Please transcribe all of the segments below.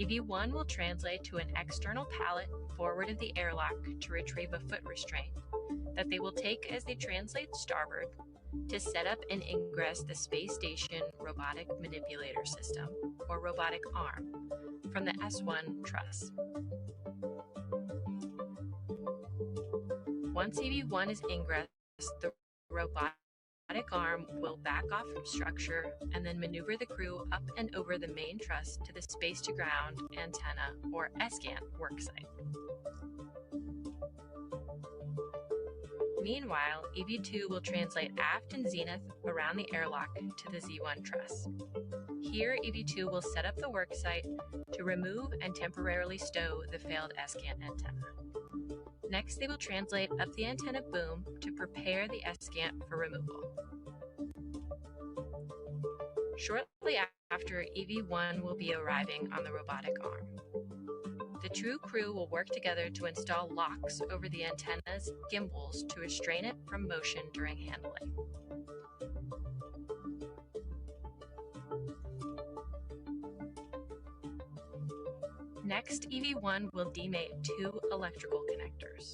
EV1 will translate to an external pallet forward of the airlock to retrieve a foot restraint that they will take as they translate starboard to set up and ingress the Space Station Robotic Manipulator System, or robotic arm, from the S1 truss. Once EV1 is ingressed, the robotic arm will back off from structure and then maneuver the crew up and over the main truss to the space-to-ground antenna, or SGAN, worksite. Meanwhile, EV2 will translate aft and zenith around the airlock to the Z1 truss. Here, EV2 will set up the worksite to remove and temporarily stow the failed SGAN antenna. Next, they will translate up the antenna boom to prepare the SGAN for removal. Shortly after, EV1 will be arriving on the robotic arm. The two crew will work together to install locks over the antenna's gimbals to restrain it from motion during handling. Next, EV1 will demate two electrical connectors.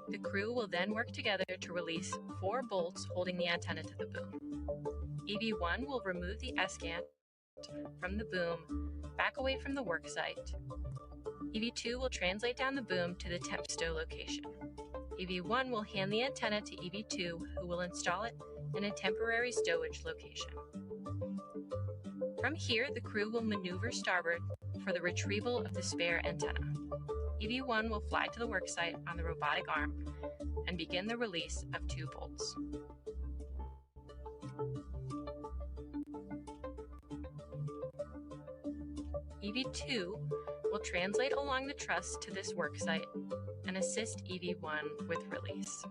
The crew will then work together to release 4 bolts holding the antenna to the boom. EV1 will remove the SGAN from the boom back away from the worksite. EV2 will translate down the boom to the temp stow location. EV1 will hand the antenna to EV2, who will install it in a temporary stowage location. From here, the crew will maneuver starboard for the retrieval of the spare antenna. EV1 will fly to the worksite on the robotic arm and begin the release of 2 bolts. EV2 will translate along the truss to this worksite and assist EV1 with release.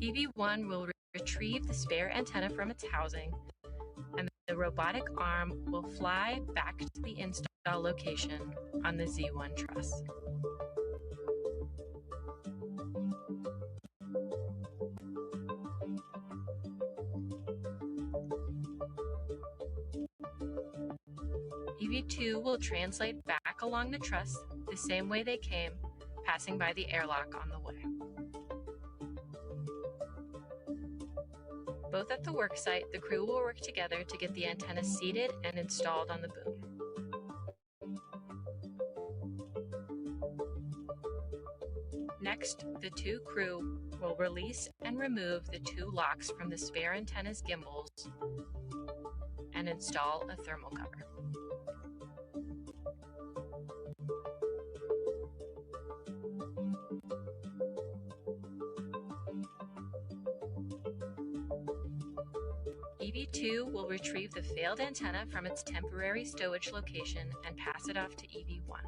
EV1 will retrieve the spare antenna from its housing, and the robotic arm will fly back to the install location on the Z1 truss. EV2 will translate back along the truss the same way they came, passing by the airlock on the way. Both at the worksite, the crew will work together to get the antenna seated and installed on the boom. Next, the 2 crew will release and remove the 2 locks from the spare antenna's gimbals and install a thermal cover. EV2 will retrieve the failed antenna from its temporary stowage location and pass it off to EV1.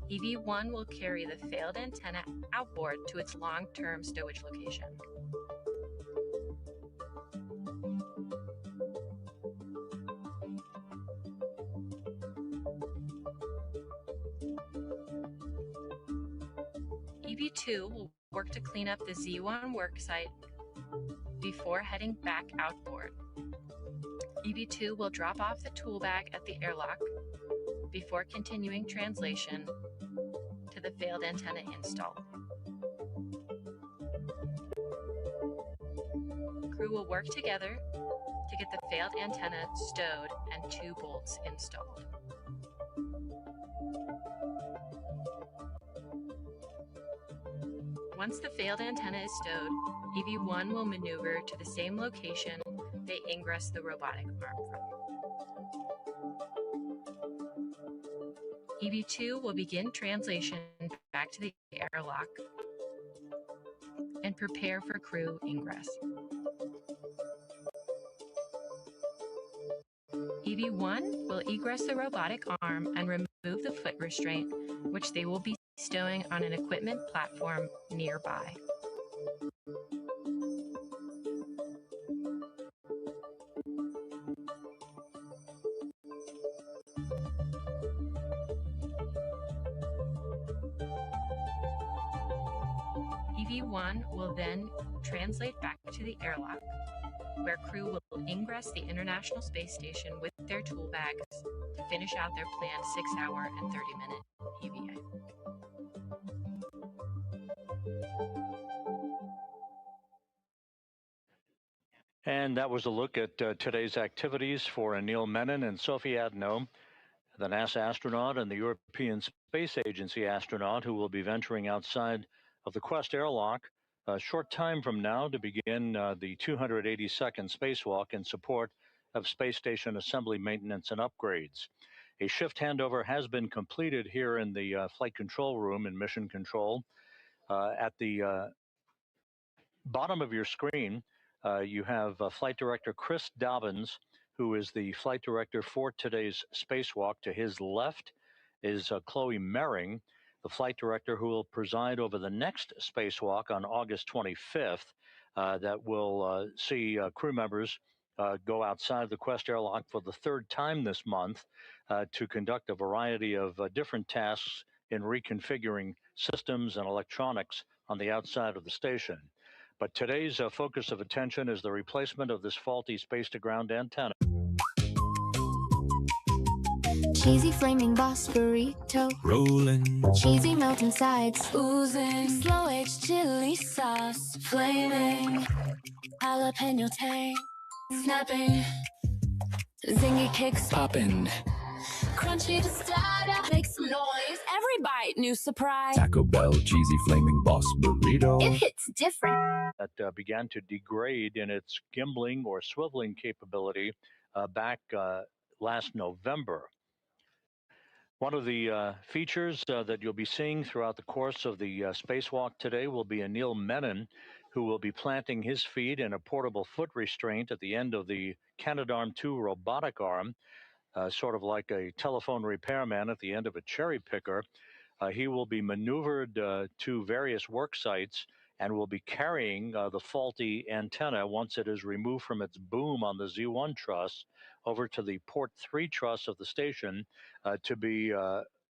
EV1 will carry the failed antenna outboard to its long-term stowage location. EV2 will work to clean up the Z1 worksite before heading back outboard. EV2 will drop off the tool bag at the airlock before continuing translation to the failed antenna install. Crew will work together to get the failed antenna stowed and 2 bolts installed. Once the failed antenna is stowed, EV1 will maneuver to the same location they ingress the robotic arm from. EV2 will begin translation back to the airlock and prepare for crew ingress. EV1 will egress the robotic arm and remove the foot restraint, which they will be stowing on an equipment platform nearby. EV1 will then translate back to the airlock, where crew will ingress the International Space Station with their tool bags to finish out their planned 6-hour and 30-minute EVA. And that was a look at today's activities for Anil Menon and Sophie Adenot, the NASA astronaut and the European Space Agency astronaut who will be venturing outside of the Quest airlock a short time from now to begin the 282nd spacewalk in support of space station assembly, maintenance, and upgrades. A shift handover has been completed here in the flight control room in Mission Control. At the bottom of your screen, you have Flight Director Chris Dobbins, who is the flight director for today's spacewalk. To his left is Chloe Mering, the flight director who will preside over the next spacewalk on August 25th, that will see crew members go outside the Quest airlock for the third time this month to conduct a variety of different tasks in reconfiguring systems and electronics on the outside of the station. But today's focus of attention is the replacement of this faulty space-to-ground antenna. Cheesy flaming boss burrito, rolling, cheesy melting sides, oozing, slow-aged chili sauce, flaming, jalapeno tang, snapping, zingy kicks, popping, crunchy to start up, make some noise, every bite, new surprise. Taco Bell cheesy flaming boss burrito. It hits different. That began to degrade in its gimbling or swiveling capability back last November. One of the features that you'll be seeing throughout the course of the spacewalk today will be Anil Menon, who will be planting his feet in a portable foot restraint at the end of the Canadarm2 robotic arm, sort of like a telephone repairman at the end of a cherry picker. He will be maneuvered to various work sites and will be carrying the faulty antenna once it is removed from its boom on the Z1 truss over to the port 3 truss of the station to be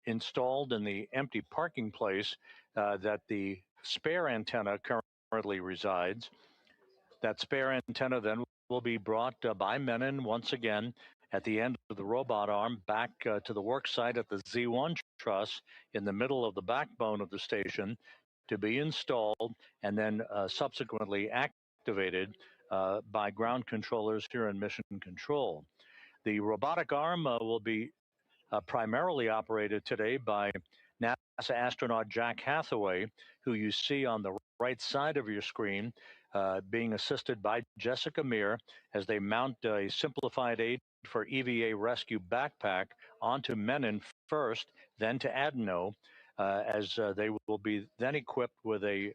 installed in the empty parking place that the spare antenna currently resides. That spare antenna then will be brought by Menon once again at the end of the robot arm back to the work site at the Z1 truss in the middle of the backbone of the station to be installed and then subsequently activated by ground controllers here in Mission Control. The robotic arm will be primarily operated today by NASA astronaut Jack Hathaway, who you see on the right side of your screen, being assisted by Jessica Meir as they mount a simplified aid for EVA rescue backpack onto Menon first, then to Adenot, as they will be then equipped with a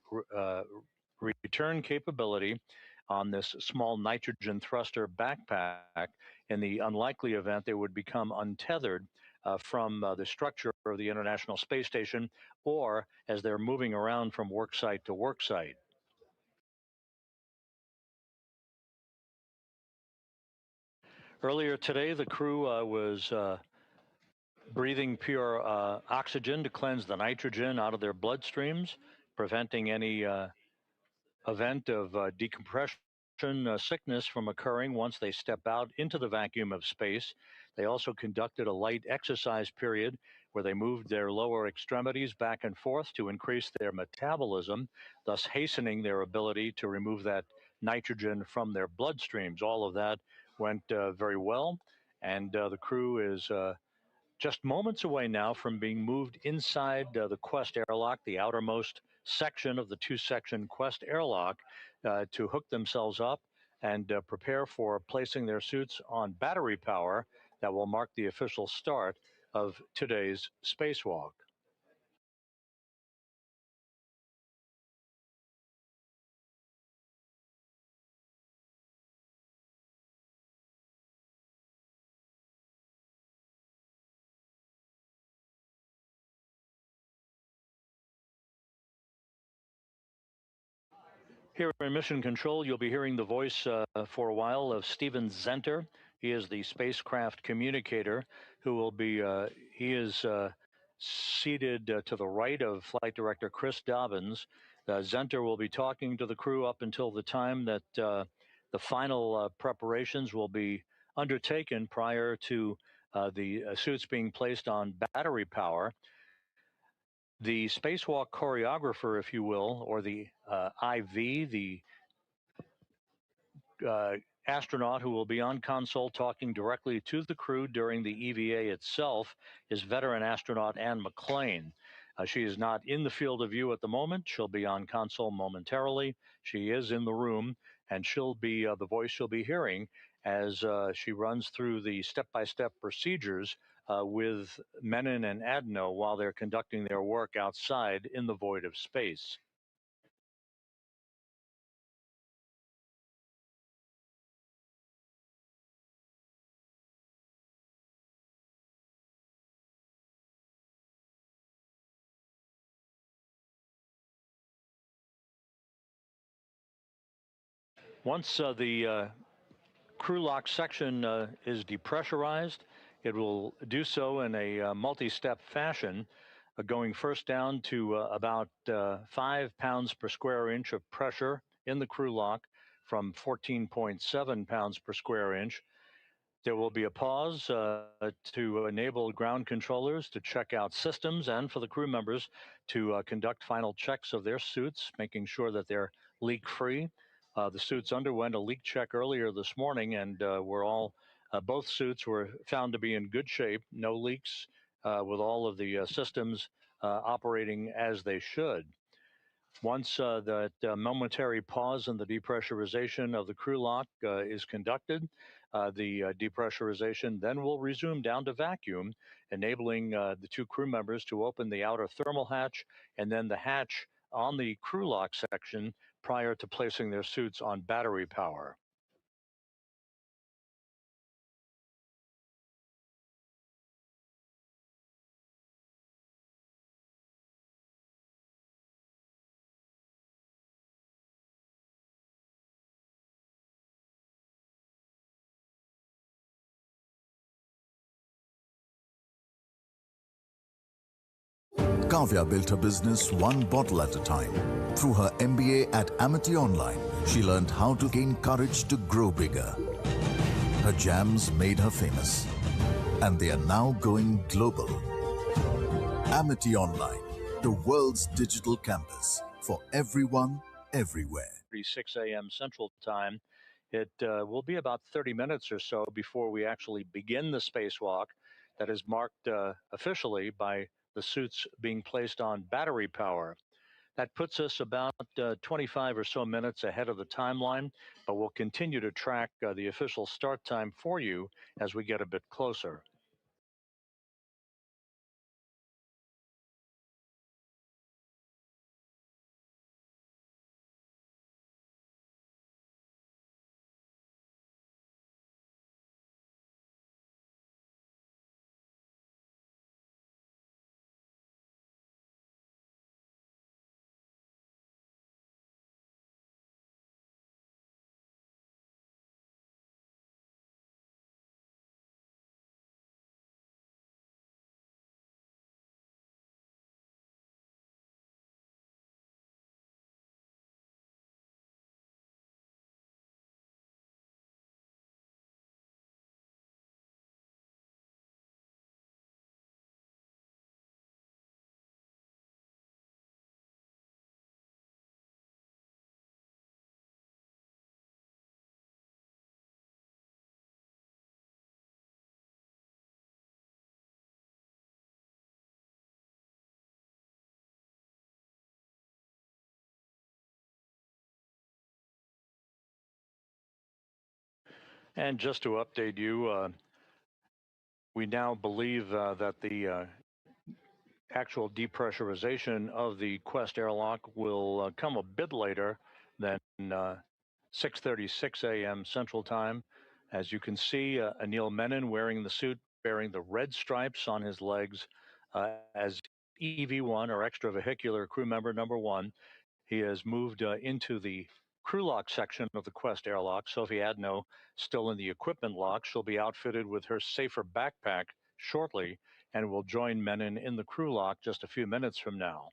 return capability on this small nitrogen thruster backpack in the unlikely event they would become untethered from the structure of the International Space Station, or as they're moving around from work site to work site. Earlier today, the crew was breathing pure oxygen to cleanse the nitrogen out of their bloodstreams, preventing any event of decompression sickness from occurring once they step out into the vacuum of space. They also conducted a light exercise period where they moved their lower extremities back and forth to increase their metabolism, thus hastening their ability to remove that nitrogen from their bloodstreams. All of that went very well, and the crew is just moments away now from being moved inside the Quest airlock, the outermost section of the two-section Quest airlock, to hook themselves up and prepare for placing their suits on battery power that will mark the official start of today's spacewalk. Here in Mission Control, you'll be hearing the voice for a while of Steven Zenter. He is the spacecraft communicator who will be, he is seated to the right of Flight Director Chris Dobbins, Zenter will be talking to the crew up until the time that the final preparations will be undertaken prior to the suits being placed on battery power. The spacewalk choreographer, if you will, or the IV, the astronaut who will be on console talking directly to the crew during the EVA itself, is veteran astronaut Anne McClain. She is not in the field of view at the moment. She'll be on console momentarily. She is in the room, and she'll be the voice you'll be hearing as she runs through the step-by-step procedures with Menon and Adenot while they're conducting their work outside in the void of space. Once the crew lock section is depressurized, it will do so in a multi-step fashion, going first down to about 5 pounds per square inch of pressure in the crew lock from 14.7 pounds per square inch. There will be a pause to enable ground controllers to check out systems and for the crew members to conduct final checks of their suits, making sure that they're leak-free. The suits underwent a leak check earlier this morning, and both suits were found to be in good shape, no leaks, with all of the systems operating as they should. Once that momentary pause in the depressurization of the crew lock is conducted, the depressurization then will resume down to vacuum, enabling the two crew members to open the outer thermal hatch and then the hatch on the crew lock section prior to placing their suits on battery power. Kavya built her business one bottle at a time. Through her MBA at Amity Online, she learned how to gain courage to grow bigger. Her jams made her famous, and they are now going global. Amity Online, the world's digital campus for everyone, everywhere. 6 a.m. Central Time. It will be about 30 minutes or so before we actually begin the spacewalk that is marked officially by the suits being placed on battery power. That puts us about 25 or so minutes ahead of the timeline, but we'll continue to track the official start time for you as we get a bit closer. And just to update you, we now believe that the actual depressurization of the Quest airlock will come a bit later than 6:36 a.m. Central Time. As you can see, Anil Menon wearing the suit, bearing the red stripes on his legs as EV1 or extravehicular crew member number 1. He has moved into the crew lock section of the Quest airlock. Sophie Adenot still in the equipment lock. She'll be outfitted with her safer backpack shortly and will join Menon in the crew lock just a few minutes from now.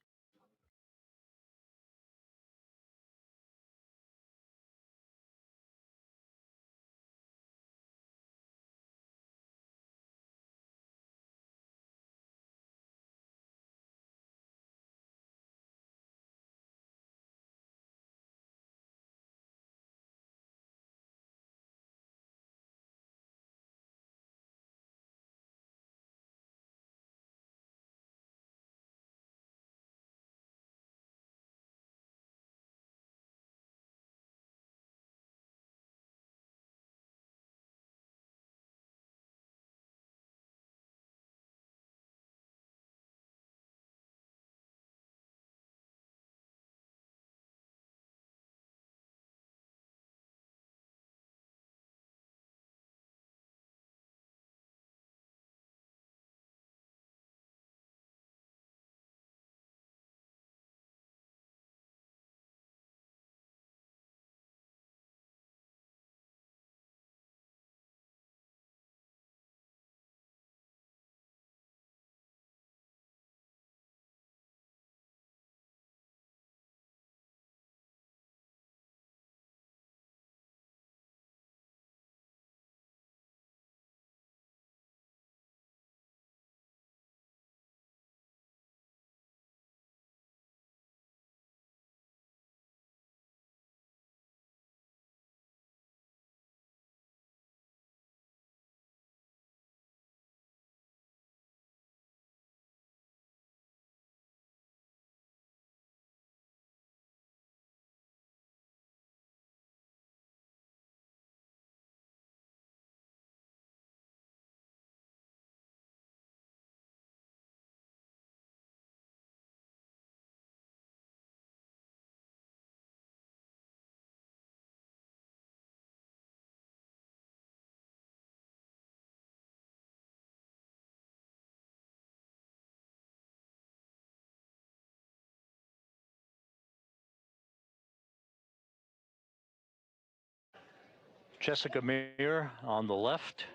Jessica Meir on the left,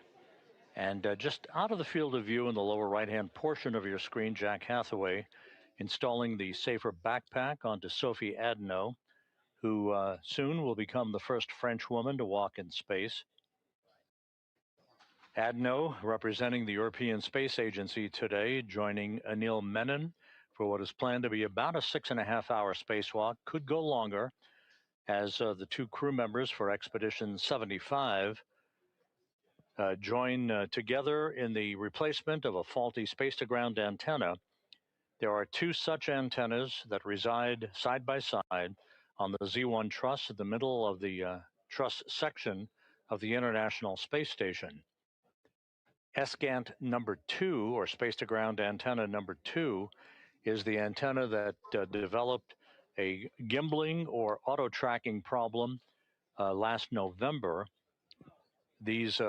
and just out of the field of view in the lower right-hand portion of your screen, Jack Hathaway installing the Safer backpack onto Sophie Adenot, who soon will become the first French woman to walk in space. Adenot, representing the European Space Agency today, joining Anil Menon for what is planned to be about a 6.5-hour spacewalk, could go longer, as the two crew members for Expedition 75 join together in the replacement of a faulty space-to-ground antenna. There are two such antennas that reside side by side on the Z1 truss in the middle of the truss section of the International Space Station. SGANT number 2, or space-to-ground antenna number 2, is the antenna that developed a gimbling or auto-tracking problem last November. These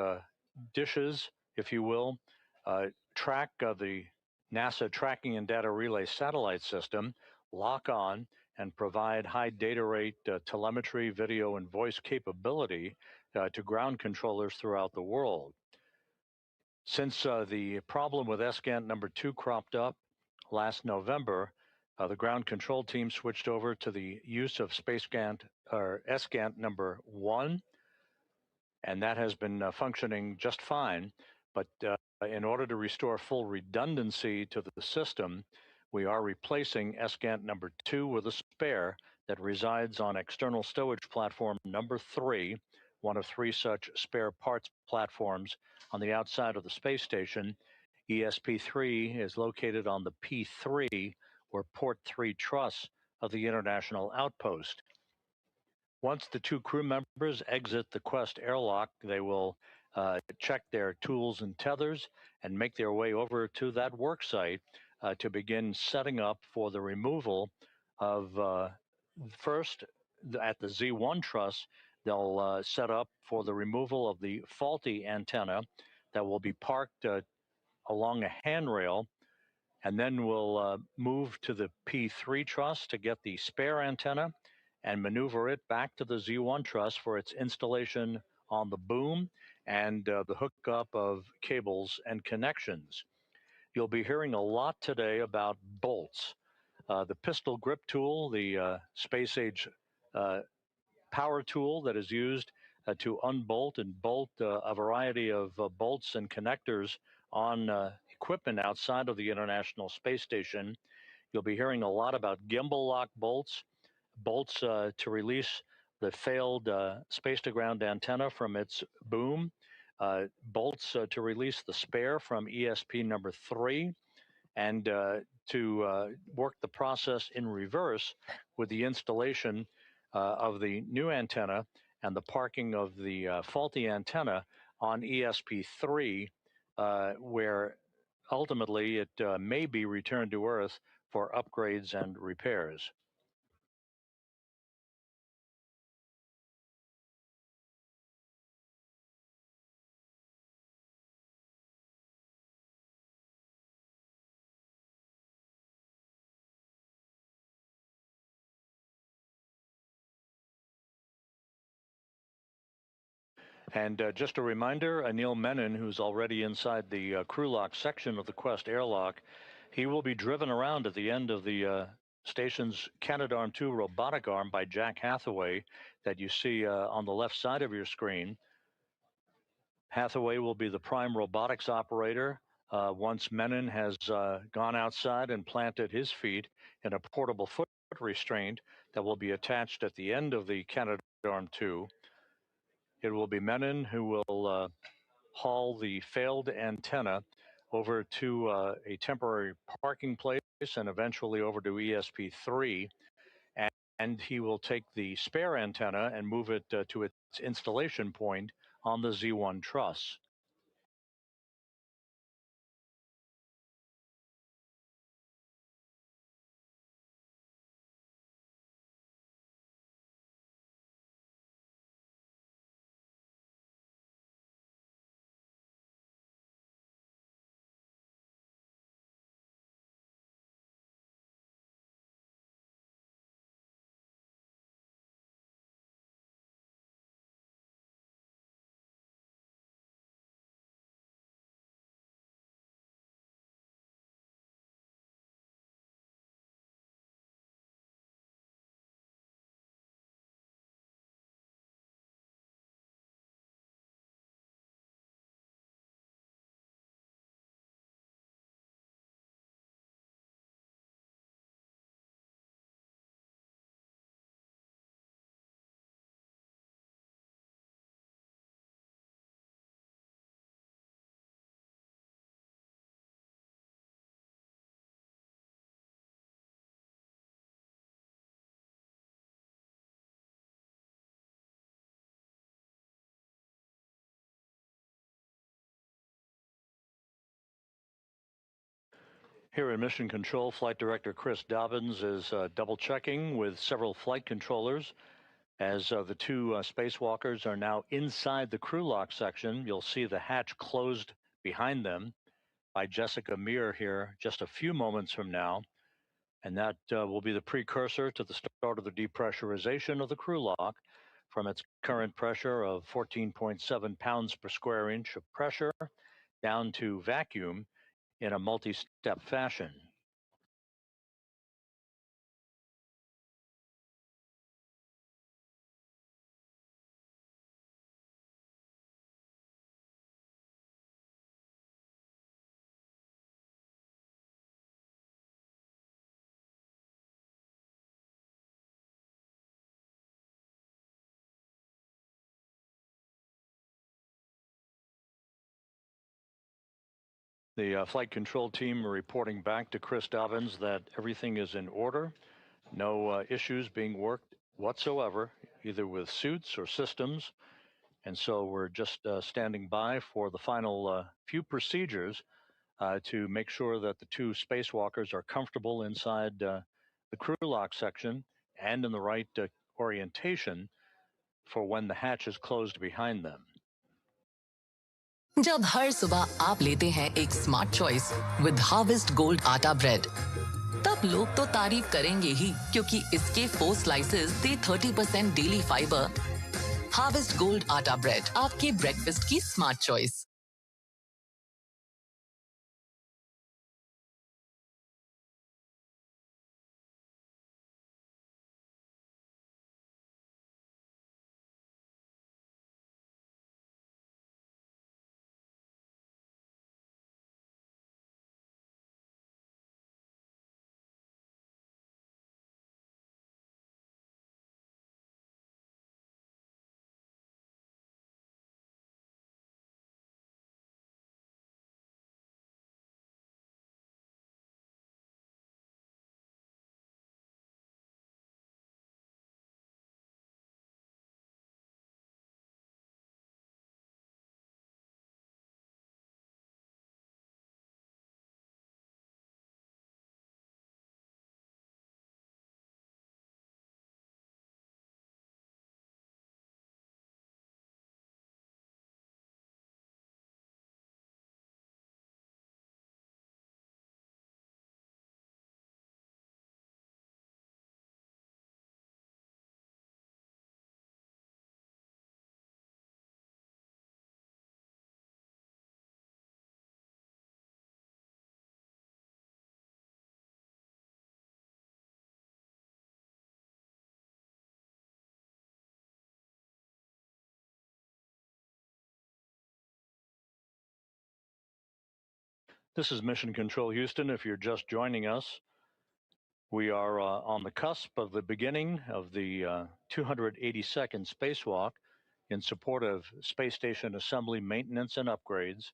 dishes, if you will, track the NASA Tracking and Data Relay Satellite System, lock on, and provide high data rate telemetry, video, and voice capability to ground controllers throughout the world. Since the problem with SGANT number 2 cropped up last November, the ground control team switched over to the use of SGANT number 1, and that has been functioning just fine. But in order to restore full redundancy to the system, we are replacing SGANT number 2 with a spare that resides on external stowage platform number 3, one of 3 such spare parts platforms on the outside of the space station. ESP3 is located on the P3, or Port 3 truss of the International Outpost. Once the two crew members exit the Quest airlock, they will check their tools and tethers and make their way over to that work site to begin setting up for the removal of, first, at the Z1 truss, they'll set up for the removal of the faulty antenna that will be parked along a handrail, and then we'll move to the P3 truss to get the spare antenna and maneuver it back to the Z1 truss for its installation on the boom and the hookup of cables and connections. You'll be hearing a lot today about bolts. The pistol grip tool, the space age power tool that is used to unbolt and bolt a variety of bolts and connectors on equipment outside of the International Space Station. You'll be hearing a lot about gimbal lock bolts, bolts to release the failed space-to-ground antenna from its boom, bolts to release the spare from ESP number 3, and to work the process in reverse with the installation of the new antenna and the parking of the faulty antenna on ESP3, where ultimately it may be returned to Earth for upgrades and repairs. And just a reminder, Anil Menon, who's already inside the crew lock section of the Quest airlock, he will be driven around at the end of the station's Canadarm2 robotic arm by Jack Hathaway that you see on the left side of your screen. Hathaway will be the prime robotics operator once Menon has gone outside and planted his feet in a portable foot restraint that will be attached at the end of the Canadarm2. It will be Menon who will haul the failed antenna over to a temporary parking place and eventually over to ESP3. And he will take the spare antenna and move it to its installation point on the Z1 truss. Here in Mission Control, Flight Director Chris Dobbins is double-checking with several flight controllers as the two spacewalkers are now inside the crew lock section. You'll see the hatch closed behind them by Jessica Meir here just a few moments from now. And that will be the precursor to the start of the depressurization of the crew lock from its current pressure of 14.7 pounds per square inch of pressure down to vacuum in a multi-step fashion. The flight control team are reporting back to Chris Dobbins that everything is in order. No issues being worked whatsoever, either with suits or systems. And so we're just standing by for the final few procedures to make sure that the two spacewalkers are comfortable inside the crew lock section and in the right orientation for when the hatch is closed behind them. जब हर सुबह आप लेते हैं एक smart choice with harvest gold आटा bread, तब लोग तो तारीफ करेंगे ही क्योंकि इसके 4 स्लाइसेस दे 30% डेली फाइबर। हार्वेस्ट गोल्ड आटा ब्रेड, आपके ब्रेकफास्ट की smart choice. This is Mission Control Houston. If you're just joining us, we are on the cusp of the beginning of the 282nd spacewalk in support of space station assembly, maintenance, and upgrades.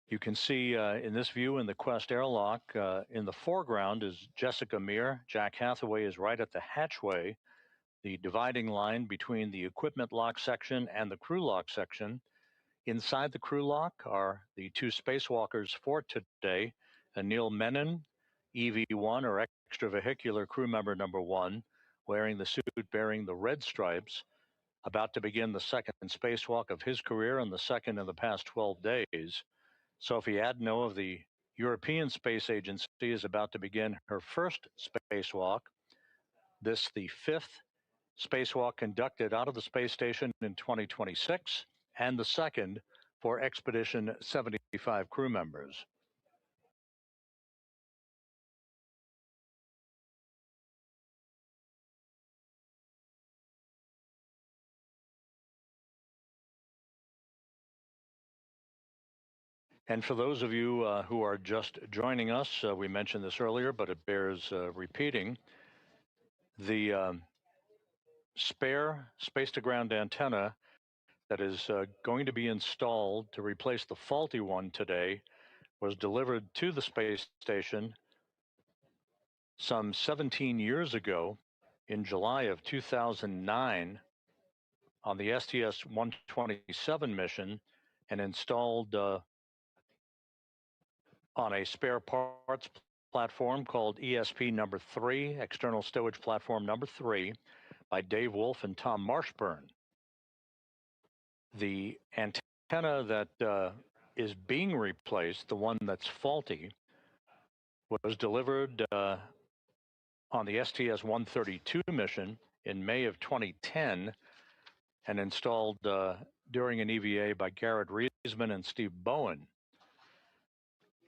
You can see in this view in the Quest airlock, in the foreground is Jessica Meir. Jack Hathaway is right at the hatchway, the dividing line between the equipment lock section and the crew lock section. Inside the crew lock are the two spacewalkers for today, Anil Menon, EV1 or extravehicular crew member number 1, wearing the suit bearing the red stripes, about to begin the second spacewalk of his career and the second in the past 12 days. Sophie Adenot of the European Space Agency is about to begin her first spacewalk. This the 5th spacewalk conducted out of the space station in 2026, and the second for Expedition 75 crew members. And for those of you who are just joining us, we mentioned this earlier, but it bears repeating. The spare space-to-ground antenna that is going to be installed to replace the faulty one today was delivered to the space station some 17 years ago in July of 2009 on the STS-127 mission and installed on a spare parts platform called ESP number 3, External Stowage Platform number 3, by Dave Wolf and Tom Marshburn. The antenna that is being replaced, the one that's faulty, was delivered on the STS-132 mission in May of 2010 and installed during an EVA by Garrett Reisman and Steve Bowen.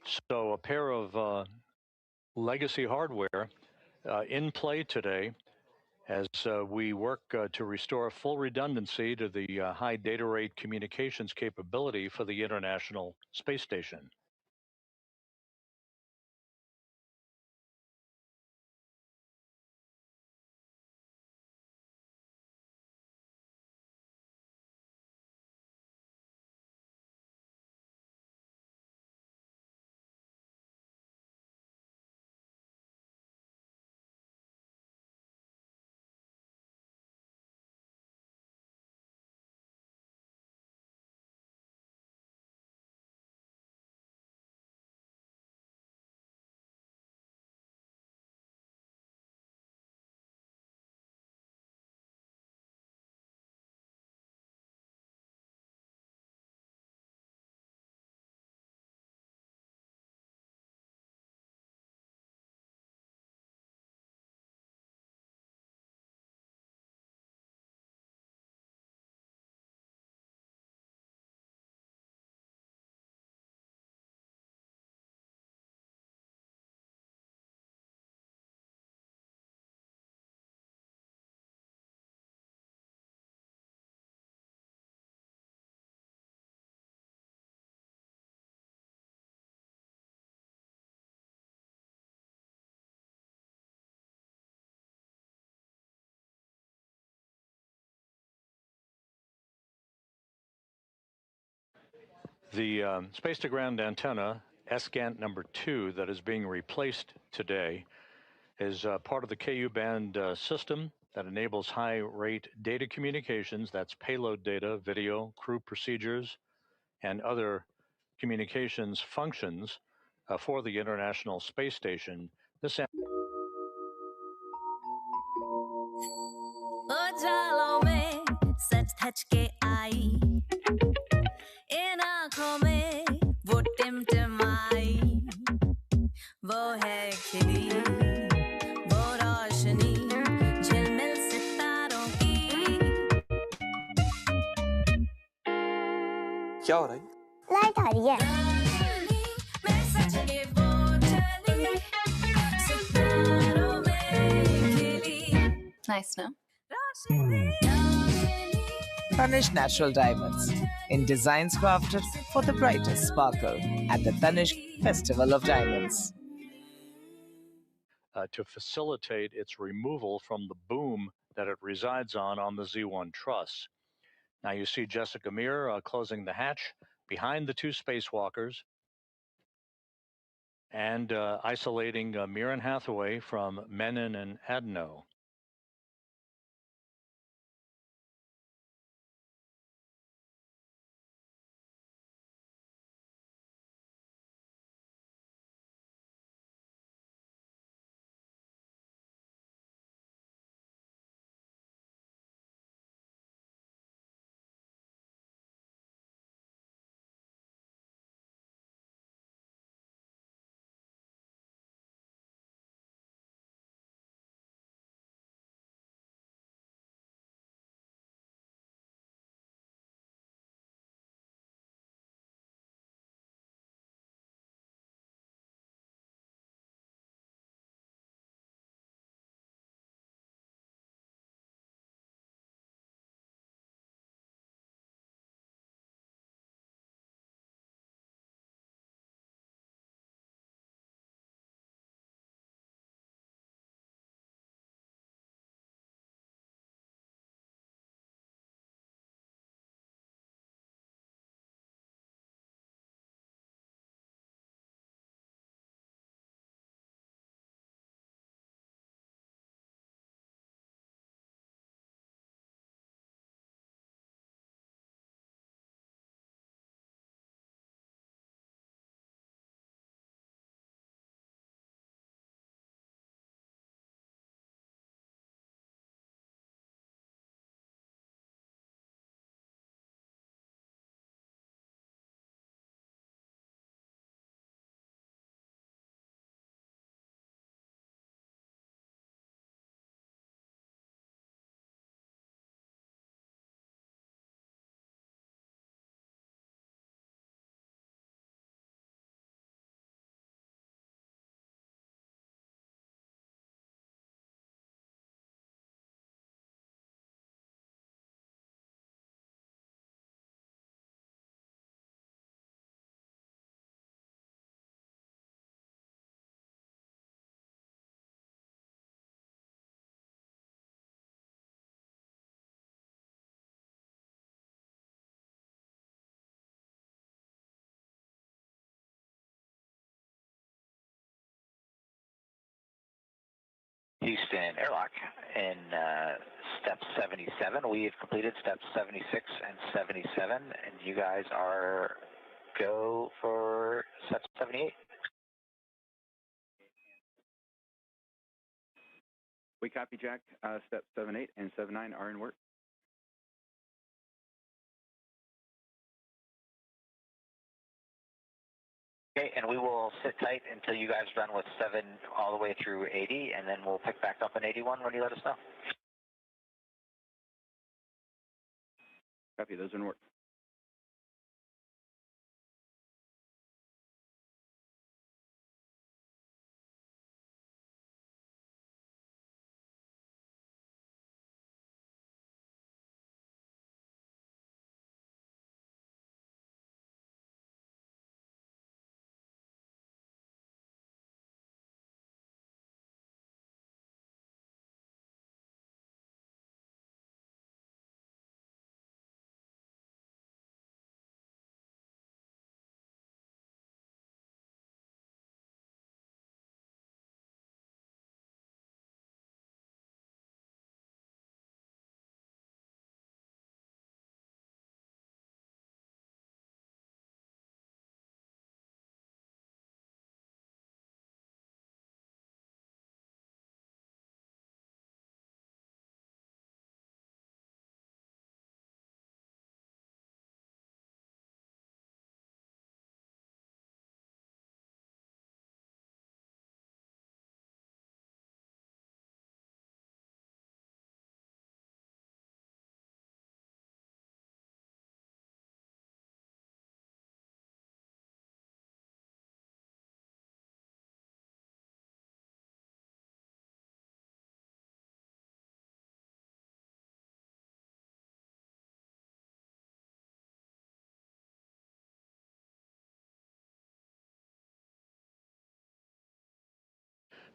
So a pair of legacy hardware in play today as we work to restore full redundancy to the high data rate communications capability for the International Space Station. The space-to-ground antenna, SGANT number 2, that is being replaced today is part of the KU band system that enables high-rate data communications. That's payload data, video, crew procedures, and other communications functions for the International Space Station. This क्या हो रहा है? Light आ रही है। Nice, no? Tanishq Natural Diamonds, in designs crafted for the brightest sparkle at the Tanishq Festival of Diamonds. To facilitate its removal from the boom that it resides on the Z1 truss. Now you see Jessica Meir closing the hatch behind the two spacewalkers and isolating Meir and Hathaway from Menon and Adenot. Houston airlock in step 77. We have completed steps 76 and 77, and you guys are go for step 78. We copy, Jack. Step 78 and 79 are in work. Okay, and we will sit tight until you guys are done with 7 all the way through 80, and then we'll pick back up in 81 when you let us know. Copy, those are in work.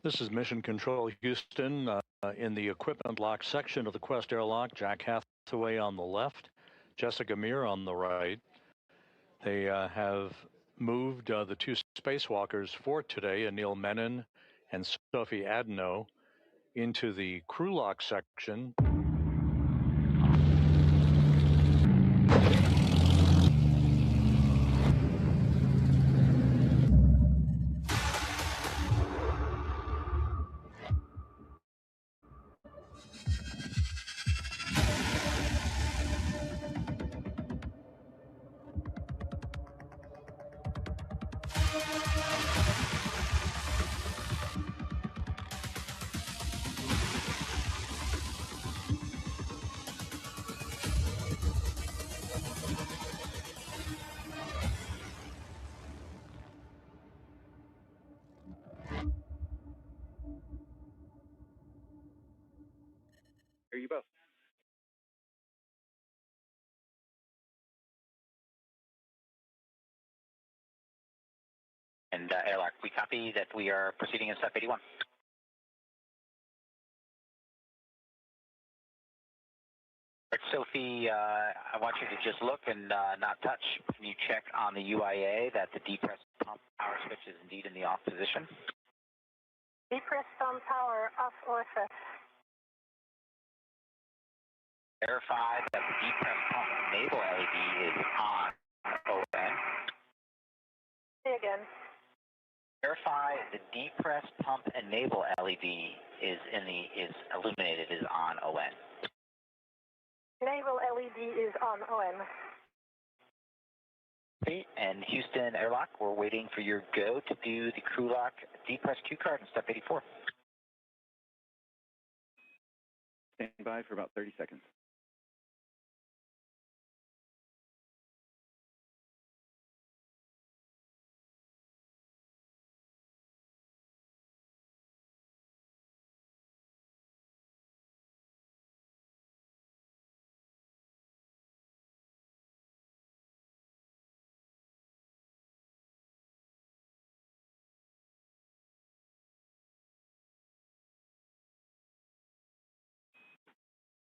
This is Mission Control Houston in the equipment lock section of the Quest airlock. Jack Hathaway on the left, Jessica Meir on the right. They have moved the 2 spacewalkers for today, Anil Menon and Sophie Adenot, into the crew lock section. Hear you both. And airlock, we copy that we are proceeding in step 81. Sophie, I want you to just look and not touch. Can you check on the UIA that the depressed pump power switch is indeed in the off position? Depressed pump power off OFF. Verify that the depressed pump enable LED is on ON. Say again. Verify the depressed pump enable LED is illuminated, is on ON. Enable LED is on ON. Okay, and Houston airlock, we're waiting for your go to do the crew lock depressed cue card in step 84. Stand by for about 30 seconds.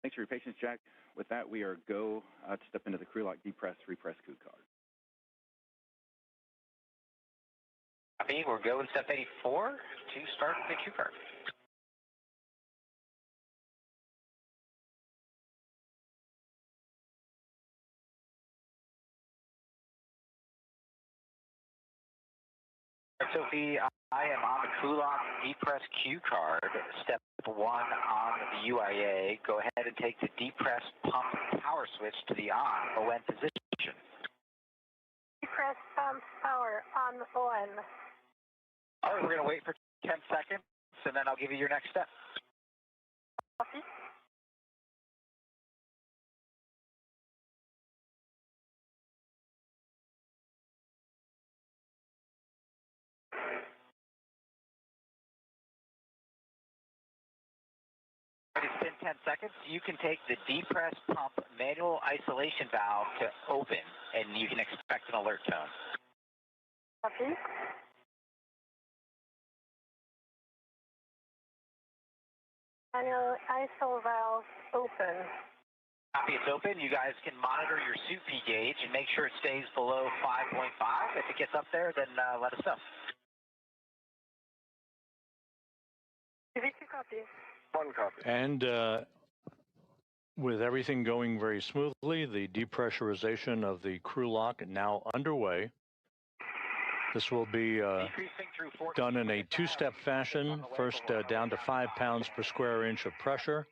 Thanks for your patience, Jack. With that, we are go to step into the crew lock depress, repress coup card. Copy, we're go in step 84 to start the cue card. Sophie, I am on the crew lock depress cue card. Step 1 on the UIA. Go ahead and take the depress pump power switch to the on ON position. Depress pump power on ON. All right, we're going to wait for 10 seconds, and then I'll give you your next step. Copy. It's been 10 seconds. You can take the depress pump manual isolation valve to open, and you can expect an alert tone. Copy. Manual ISO valve open. Copy, it's open. You guys can monitor your suit P gauge and make sure it stays below 5.5. If it gets up there, then let us know. Copy. One copy. And with everything going very smoothly, the depressurization of the crew lock now underway. This will be done in a two-step fashion, first down to 5 pounds per square inch of pressure,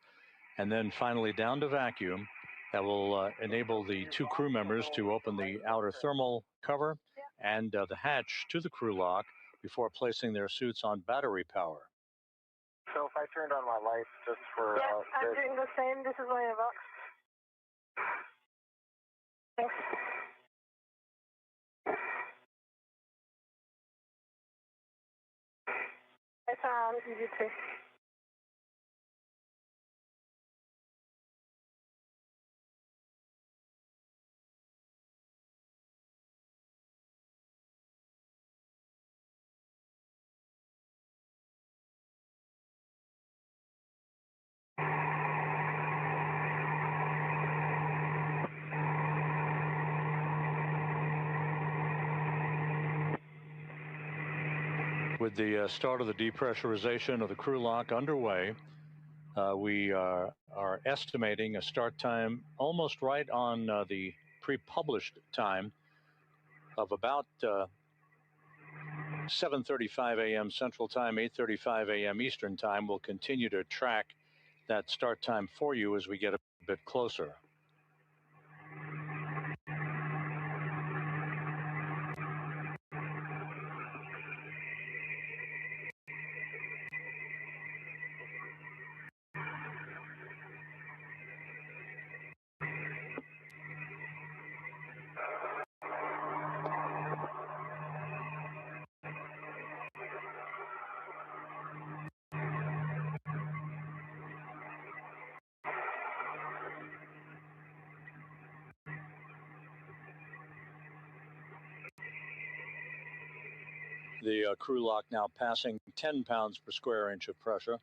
and then finally down to vacuum. That will enable the two crew members to open the outer thermal cover and the hatch to the crew lock before placing their suits on battery power. So if I turned on my lights just for... Yes, I'm doing the same. This is my box. Thanks. It's on EV2. With the start of the depressurization of the crew lock underway, we are estimating a start time almost right on the pre-published time of about 7:35 a.m. Central Time, 8:35 a.m. Eastern Time. We'll continue to track that start time for you as we get a bit closer. The crew lock now passing 10 pounds per square inch of pressure.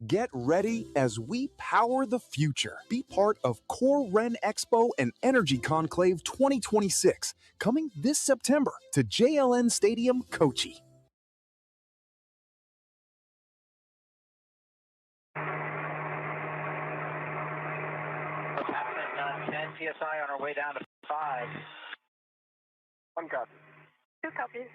Get ready as we power the future. Be part of Core Ren Expo and Energy Conclave 2026, coming this September to JLN Stadium, Kochi. What's happening? 10 PSI on our way down to 5. One copy. 2 copies.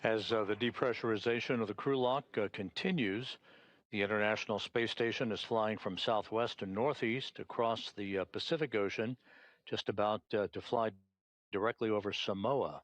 As the depressurization of the crew lock continues, the International Space Station is flying from southwest to northeast across the Pacific Ocean, just about to fly directly over Samoa.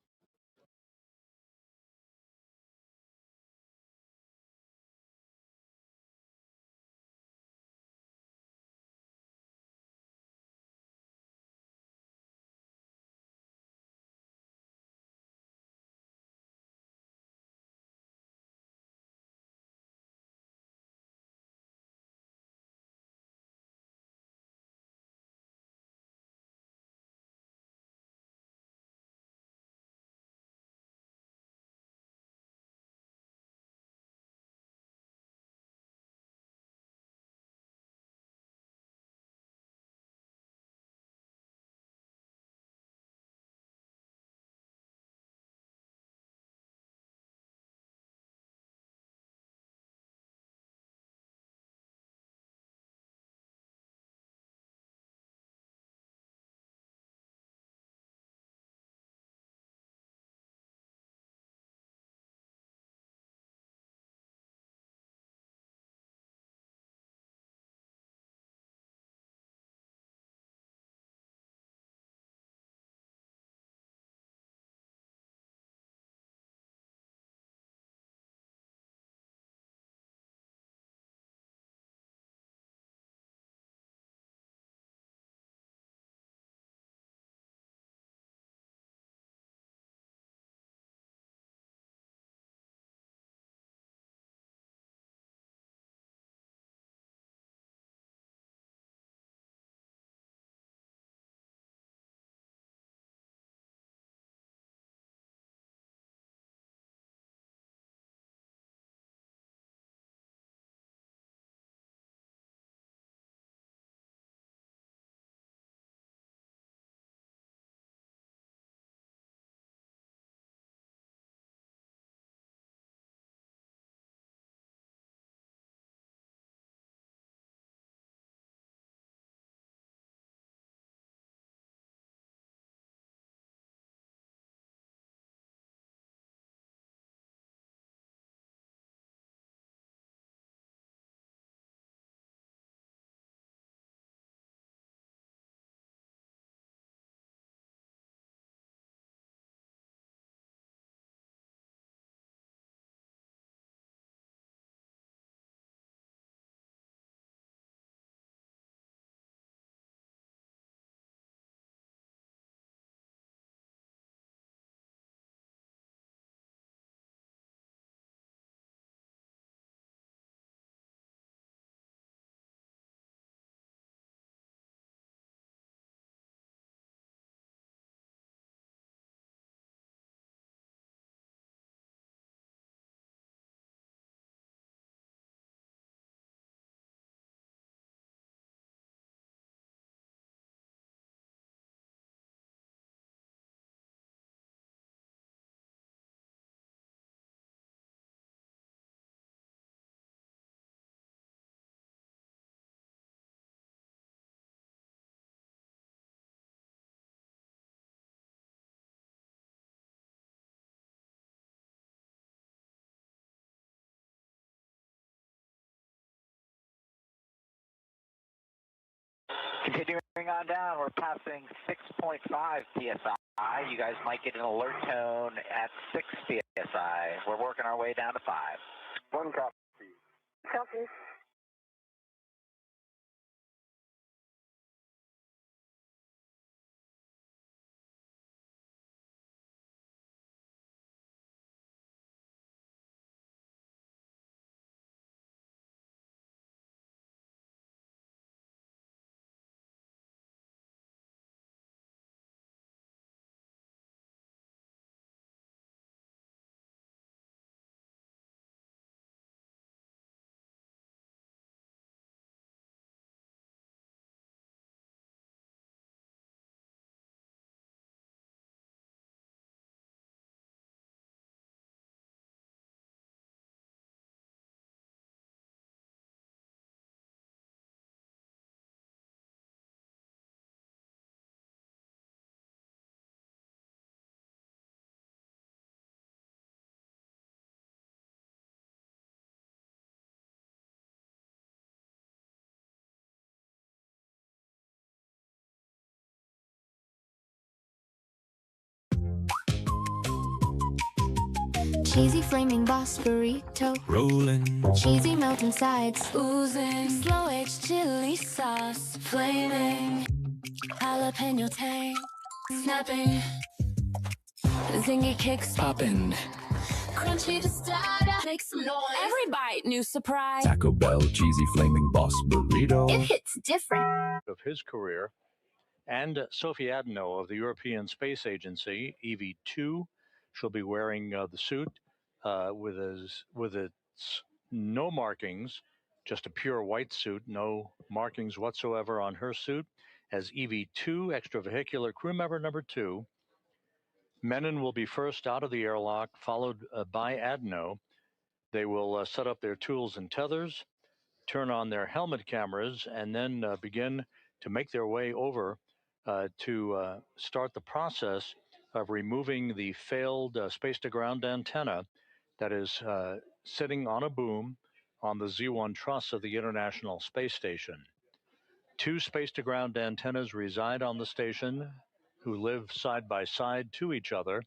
Continuing on down, we're passing 6.5 psi. You guys might get an alert tone at 6 psi. We're working our way down to 5. 1 copy. Copy. Cheesy flaming boss burrito. Rolling. Cheesy melting sides. Oozing. Slow aged chili sauce. Flaming. Jalapeno tang. Snapping. Zingy kicks. Poppin'. Crunchy to start. Make some noise. Every bite, new surprise. Taco Bell cheesy flaming boss burrito. It hits different. Of his career, and Sophie Adenot of the European Space Agency, EV2. She'll be wearing the suit with its no markings, just a pure white suit, no markings whatsoever on her suit, as EV2, extravehicular crew member number 2. Menon will be first out of the airlock, followed by Adenot. They will set up their tools and tethers, turn on their helmet cameras, and then begin to make their way over to start the process of removing the failed space-to-ground antenna that is sitting on a boom on the Z1 truss of the International Space Station. 2 space-to-ground antennas reside on the station who live side by side to each other.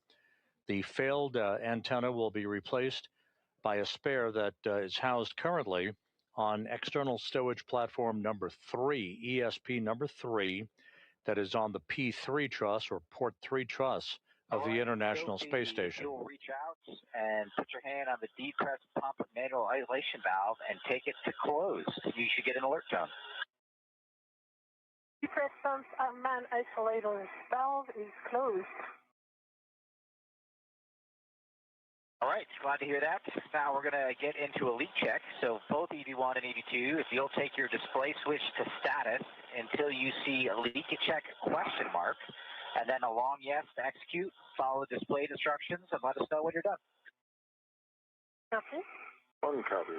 The failed antenna will be replaced by a spare that is housed currently on external stowage platform number 3, ESP number 3, that is on the P3 truss or port 3 truss of the International Space Station. You'll reach out and put your hand on the depress pump manual isolation valve and take it to close. You should get an alert tone. Depress pump man isolator valve is closed. All right, glad to hear that. Now we're going to get into a leak check. So both EV1 and EV2, if you'll take your display switch to status until you see a leak check question mark, and then a long yes to execute, follow the display instructions, and let us know when you're done. Copy. 1 copy.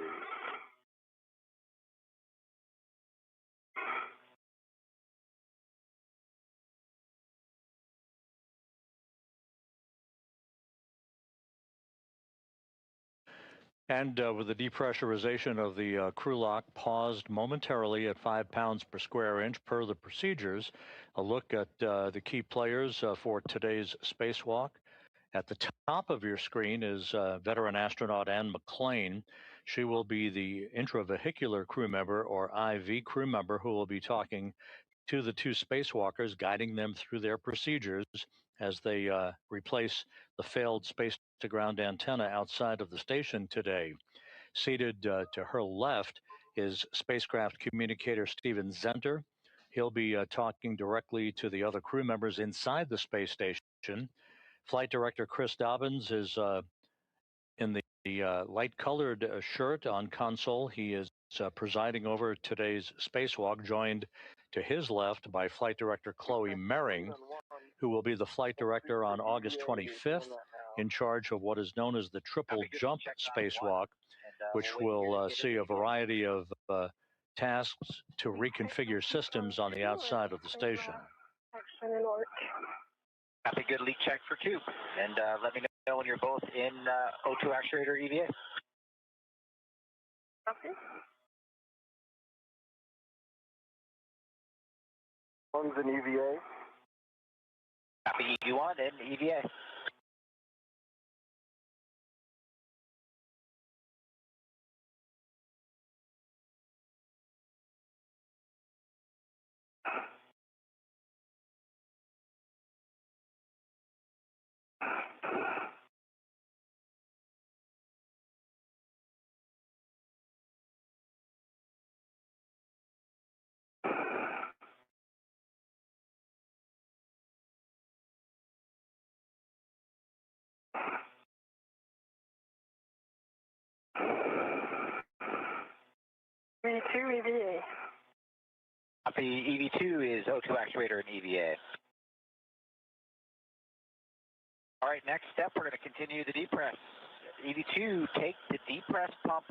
And with the depressurization of the crew lock paused momentarily at 5 pounds per square inch per the procedures, a look at the key players for today's spacewalk. At the top of your screen is veteran astronaut Anne McClain. She will be the intravehicular crew member, or IV crew member, who will be talking to the 2 spacewalkers, guiding them through their procedures as they replace the failed space-to-ground antenna outside of the station today. Seated to her left is spacecraft communicator Steven Zenter. He'll be talking directly to the other crew members inside the space station. Flight Director Chris Dobbins is in the light-colored shirt on console. He is presiding over today's spacewalk, joined to his left by Flight Director Chloe Mering, who will be the flight director on August 25th, in charge of what is known as the Triple Jump Spacewalk, which will see a variety of tasks to reconfigure systems on the outside of the station. Have a good leak check for 2, and let me know when you're both in O2 actuator EVA. Copy. One's an EVA. Copy EV1 and EVA. V2 EVA. Copy EV2 is O2 actuator and EVA. All right, next step, we're going to continue the depress. EV2, take the depress pump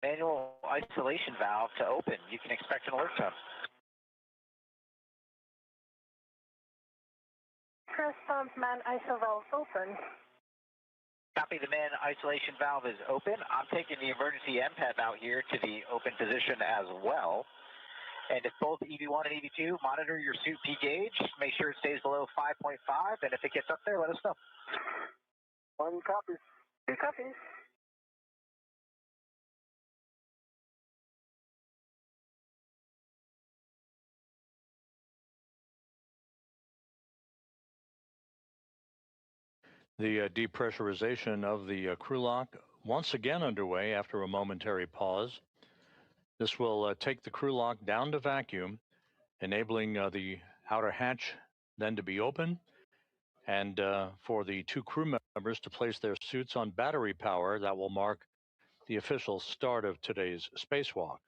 manual isolation valve to open. You can expect an alert tone. Press pump man ISO valve open. Copy, the man isolation valve is open. I'm taking the emergency MPEP out here to the open position as well. And if both EV1 and EV2, monitor your suit P gauge. Make sure it stays below 5.5, and if it gets up there, let us know. 1 copy. 2 copies. The depressurization of the crew lock once again underway after a momentary pause. This will take the crew lock down to vacuum, enabling the outer hatch then to be open, and for the 2 crew members to place their suits on battery power. That will mark the official start of today's spacewalk.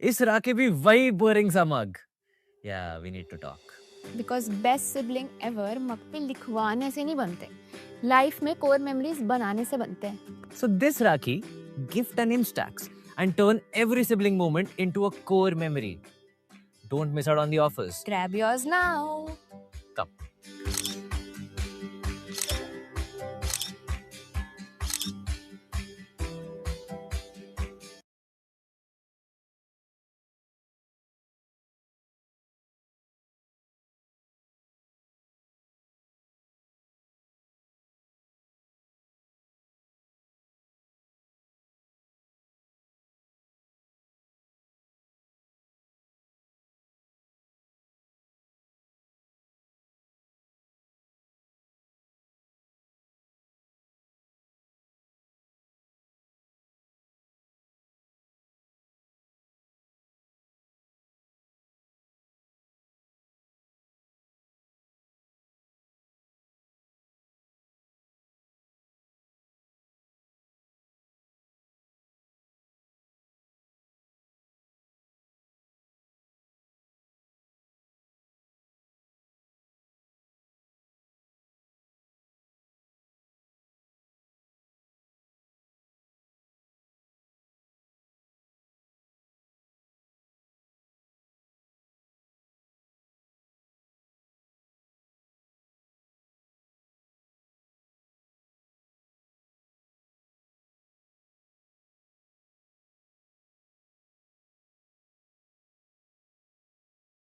इस राके भी वही boring सा मग. Yeah, we need to talk. Because best sibling ever मग पे लिखवाने से नहीं बनते. Life में कोर मेमोरीज बनाने से बनते हैं. So this Rakhi, gift an Instax and turn every sibling moment into a core memory. Don't miss out on the offers. Grab yours now. Come.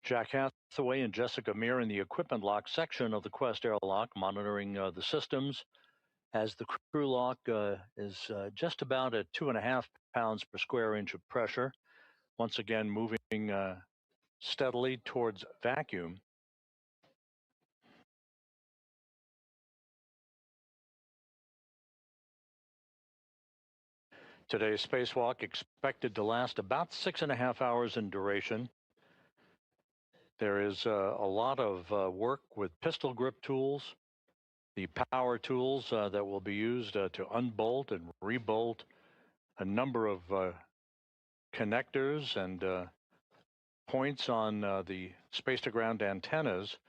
Jack Hathaway and Jessica Meir in the equipment lock section of the Quest airlock, monitoring the systems as the crew lock is just about at 2.5 pounds per square inch of pressure. Once again, moving steadily towards vacuum. Today's spacewalk expected to last about 6.5 hours in duration. There is a lot of work with pistol grip tools, the power tools that will be used to unbolt and rebolt a number of connectors and points on the space-to-ground antennas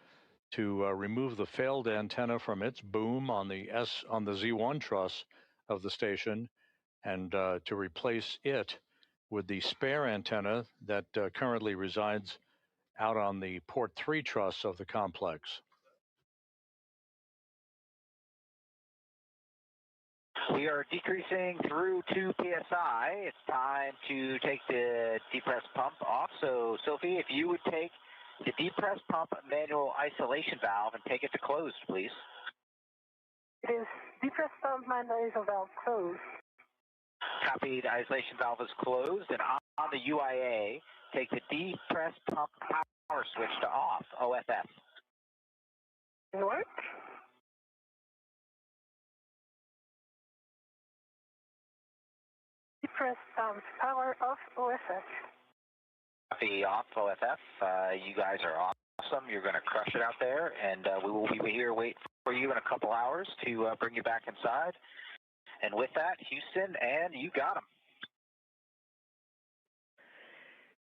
to remove the failed antenna from its boom on the Z1 truss of the station, and to replace it with the spare antenna that currently resides out on the port 3 truss of the complex. We are decreasing through 2 psi. It's time to take the depress pump off. So, Sophie, if you would take the depress pump manual isolation valve and take it to closed, please. It is depress pump manual isolation valve closed. Copy. The isolation valve is closed, and on the UIA, take the depress pump power switch to off, OFF. What? Depress pump power off, OFF. Copy. Off, OFF. You guys are awesome. You're going to crush it out there, and we will be here wait for you in a couple hours to bring you back inside. And with that, Houston, and you got them.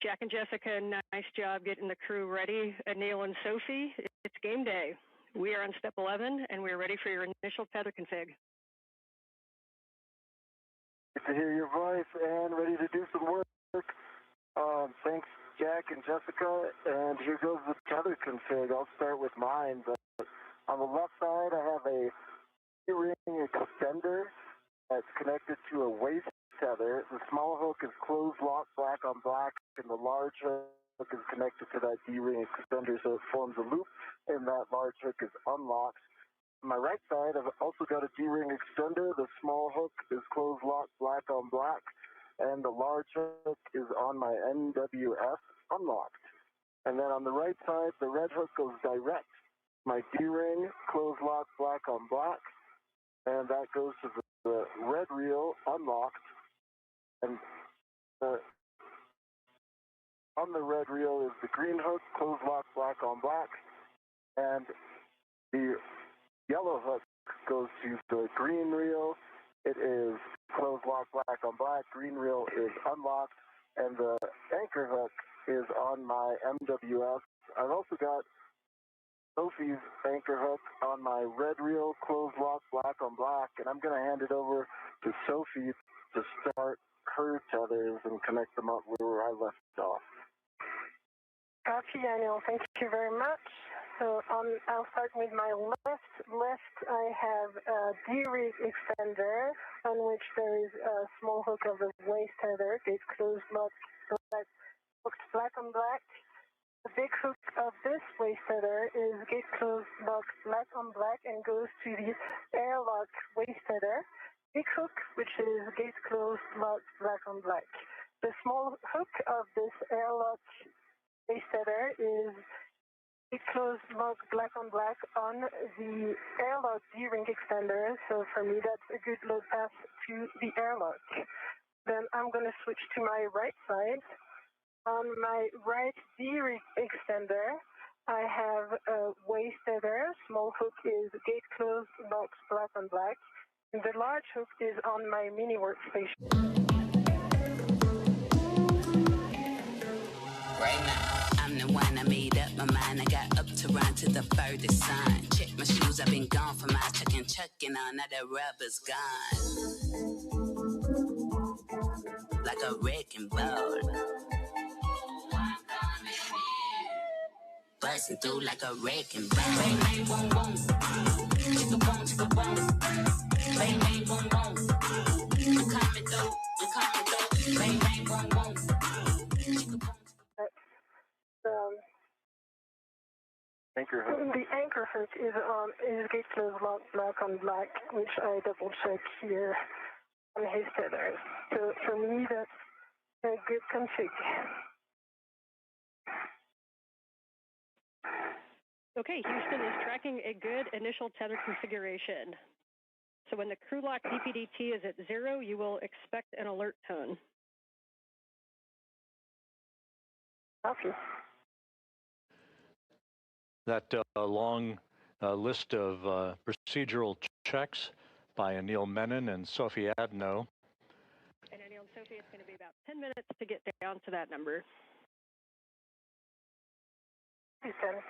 Jack and Jessica, nice job getting the crew ready. Anil and Sophie, it's game day. We are on step 11, and we're ready for your initial tether config. Good to hear your voice and ready to do some work. Thanks, Jack and Jessica. And here goes the tether config. I'll start with mine. But on the left side, I have a ring extender that's connected to a waist tether. The small hook is closed lock, black on black, and the large hook is connected to that D-ring extender, so it forms a loop, and that large hook is unlocked. On my right side, I've also got a D-ring extender. The small hook is closed lock, black on black, and the large hook is on my NWS unlocked. And then on the right side, the red hook goes direct. My D-ring, closed lock, black on black, and that goes to the red reel unlocked. And on the red reel is the green hook, closed lock, black on black, and the yellow hook goes to the green reel. It is closed lock, black on black. Green reel is unlocked, and the anchor hook is on my MWS. I've also got Sophie's anchor hook on my red reel, closed lock, black on black, and I'm going to hand it over to Sophie to start her tethers and connect them up where I left off. Copy, Anil. Thank you very much. So I'll start with my left. I have a D-ring extender on which there is a small hook of the waist tether. It's closed lock, black on black. The big hook of this waist tether is gate closed lock, black on black, and goes to the airlock waist tether. Big hook, which is gate closed lock, black on black. The small hook of this airlock waist tether is closed lock, black on black on the airlock D-ring extender. So for me, that's a good load path to the airlock. Then I'm going to switch to my right side. On my right D-ring extender, I have a waist tether. Small hook is gate closed, lock, black on black. And the large hook is on my mini workstation. Right now, I'm the one I made up my mind. I got up to run to the furthest sign. Check my shoes, I've been gone for my chucking on. Now the rubber's gone. Like a wrecking ball. Busting through like a wrecking ball. Bang, bang, boom, boom. Chicka boom, chicka boom. Bang, bang, boom, boom. I'm coming through. Bang, bang, boom, boom. Chicka boom. Anchor hook. The anchor hook is gate closed lock, black on black, which I double check here on his tether. So for me, that's a good config. Okay, Houston is tracking a good initial tether configuration. So when the crew lock DPDT is at 0, you will expect an alert tone. Okay. That long list of procedural checks by Anil Menon and Sophie Adenot. And Anil and Sophie, it's going to be about 10 minutes to get down to that number. Houston.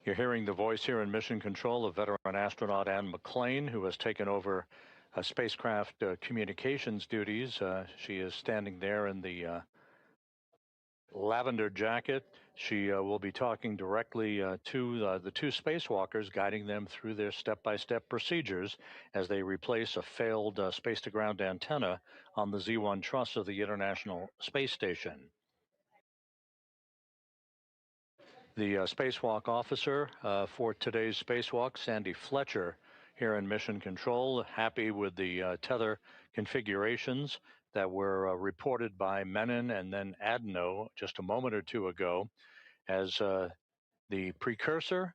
You're hearing the voice here in Mission Control of veteran astronaut Anne McClain, who has taken over spacecraft communications duties. She is standing there in the lavender jacket. She will be talking directly to the two spacewalkers, guiding them through their step-by-step procedures as they replace a failed space-to-ground antenna on the Z1 truss of the International Space Station. The spacewalk officer for today's spacewalk, Sandy Fletcher, here in Mission Control, happy with the tether configurations that were reported by Menon and then Adenot just a moment or two ago as the precursor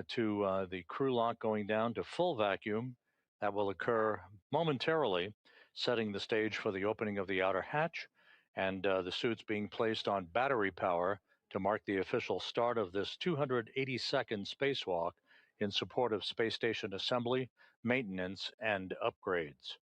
to the crew lock going down to full vacuum. That will occur momentarily, setting the stage for the opening of the outer hatch and the suits being placed on battery power to mark the official start of this 280-second spacewalk in support of space station assembly, maintenance, and upgrades.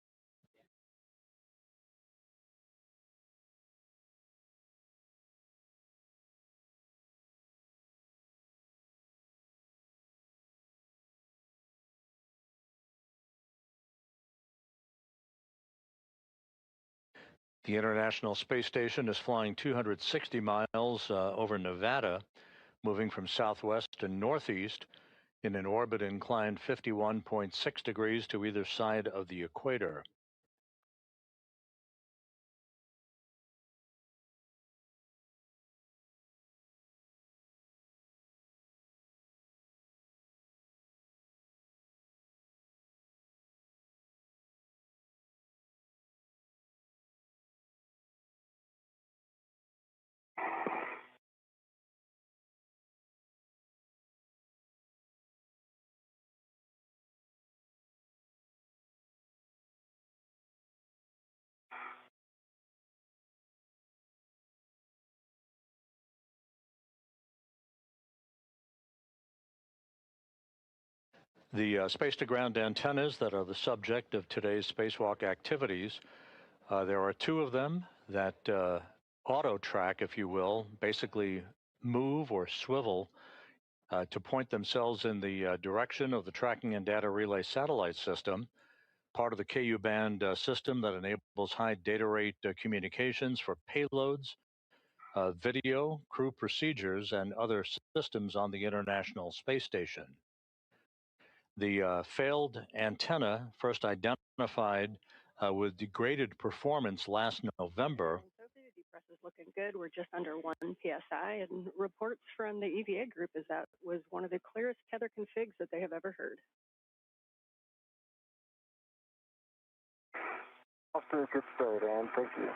The International Space Station is flying 260 miles over Nevada, moving from southwest to northeast in an orbit inclined 51.6 degrees to either side of the equator. The space-to-ground antennas that are the subject of today's spacewalk activities, there are two of them that auto-track, if you will, basically move or swivel to point themselves in the direction of the tracking and data relay satellite system, part of the KU band system that enables high data rate communications for payloads, video, crew procedures, and other systems on the International Space Station. The failed antenna, first identified with degraded performance last November. Sophie, the depress is looking good. We're just under 1 PSI, and reports from the EVA group is that was one of the clearest tether configs that they have ever heard. Off to a good start, Anne. Thank you.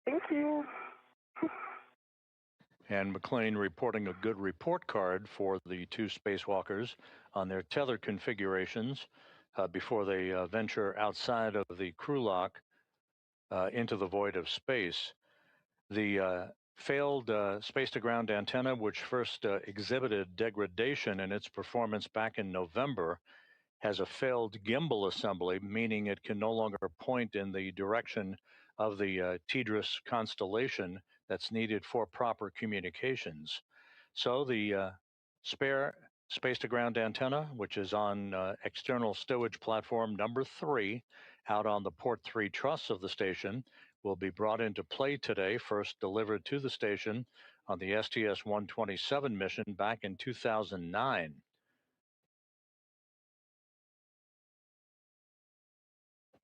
Thank you. And McClain reporting a good report card for the two spacewalkers on their tether configurations before they venture outside of the crew lock into the void of space. The failed space-to-ground antenna, which first exhibited degradation in its performance back in November, has a failed gimbal assembly, meaning it can no longer point in the direction of the TDRS constellation that's needed for proper communications. So the spare space-to-ground antenna, which is on external stowage platform number 3, out on the port 3 truss of the station, will be brought into play today, first delivered to the station on the STS-127 mission back in 2009.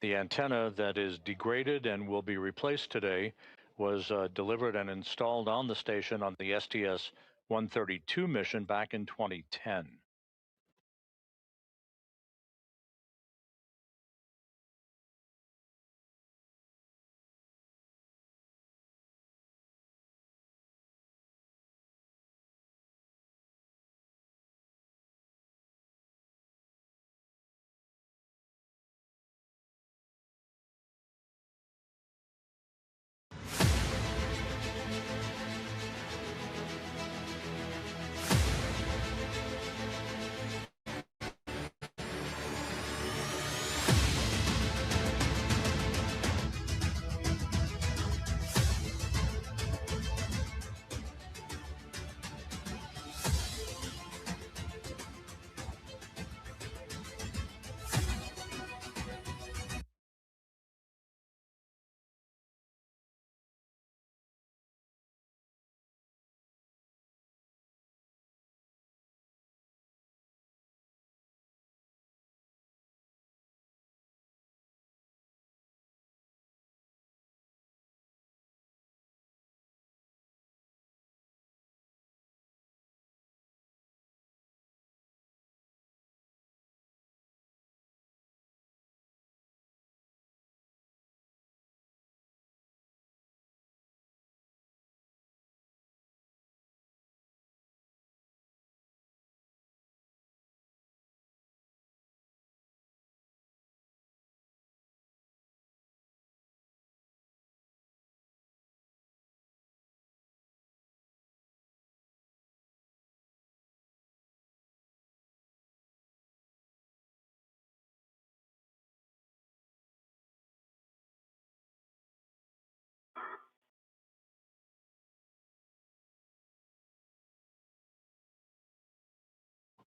The antenna that is degraded and will be replaced today was delivered and installed on the station on the STS-132 mission back in 2010.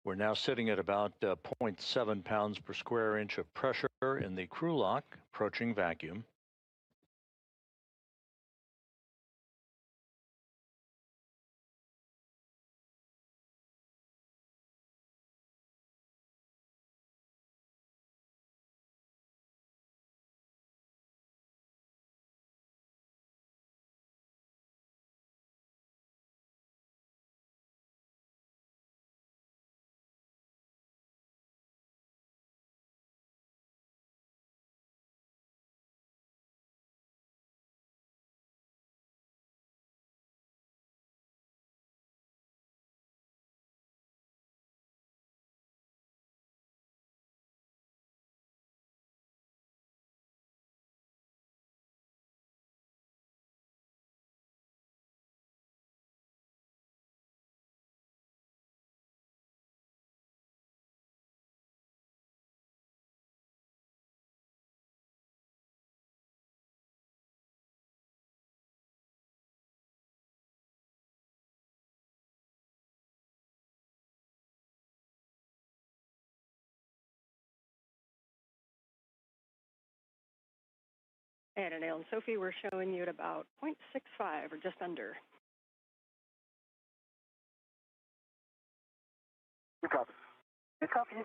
We're now sitting at about 0.7 pounds per square inch of pressure in the crew lock, approaching vacuum. And Anil and Sophie, we're showing you at about 0.65 or just under. You copy. You copy.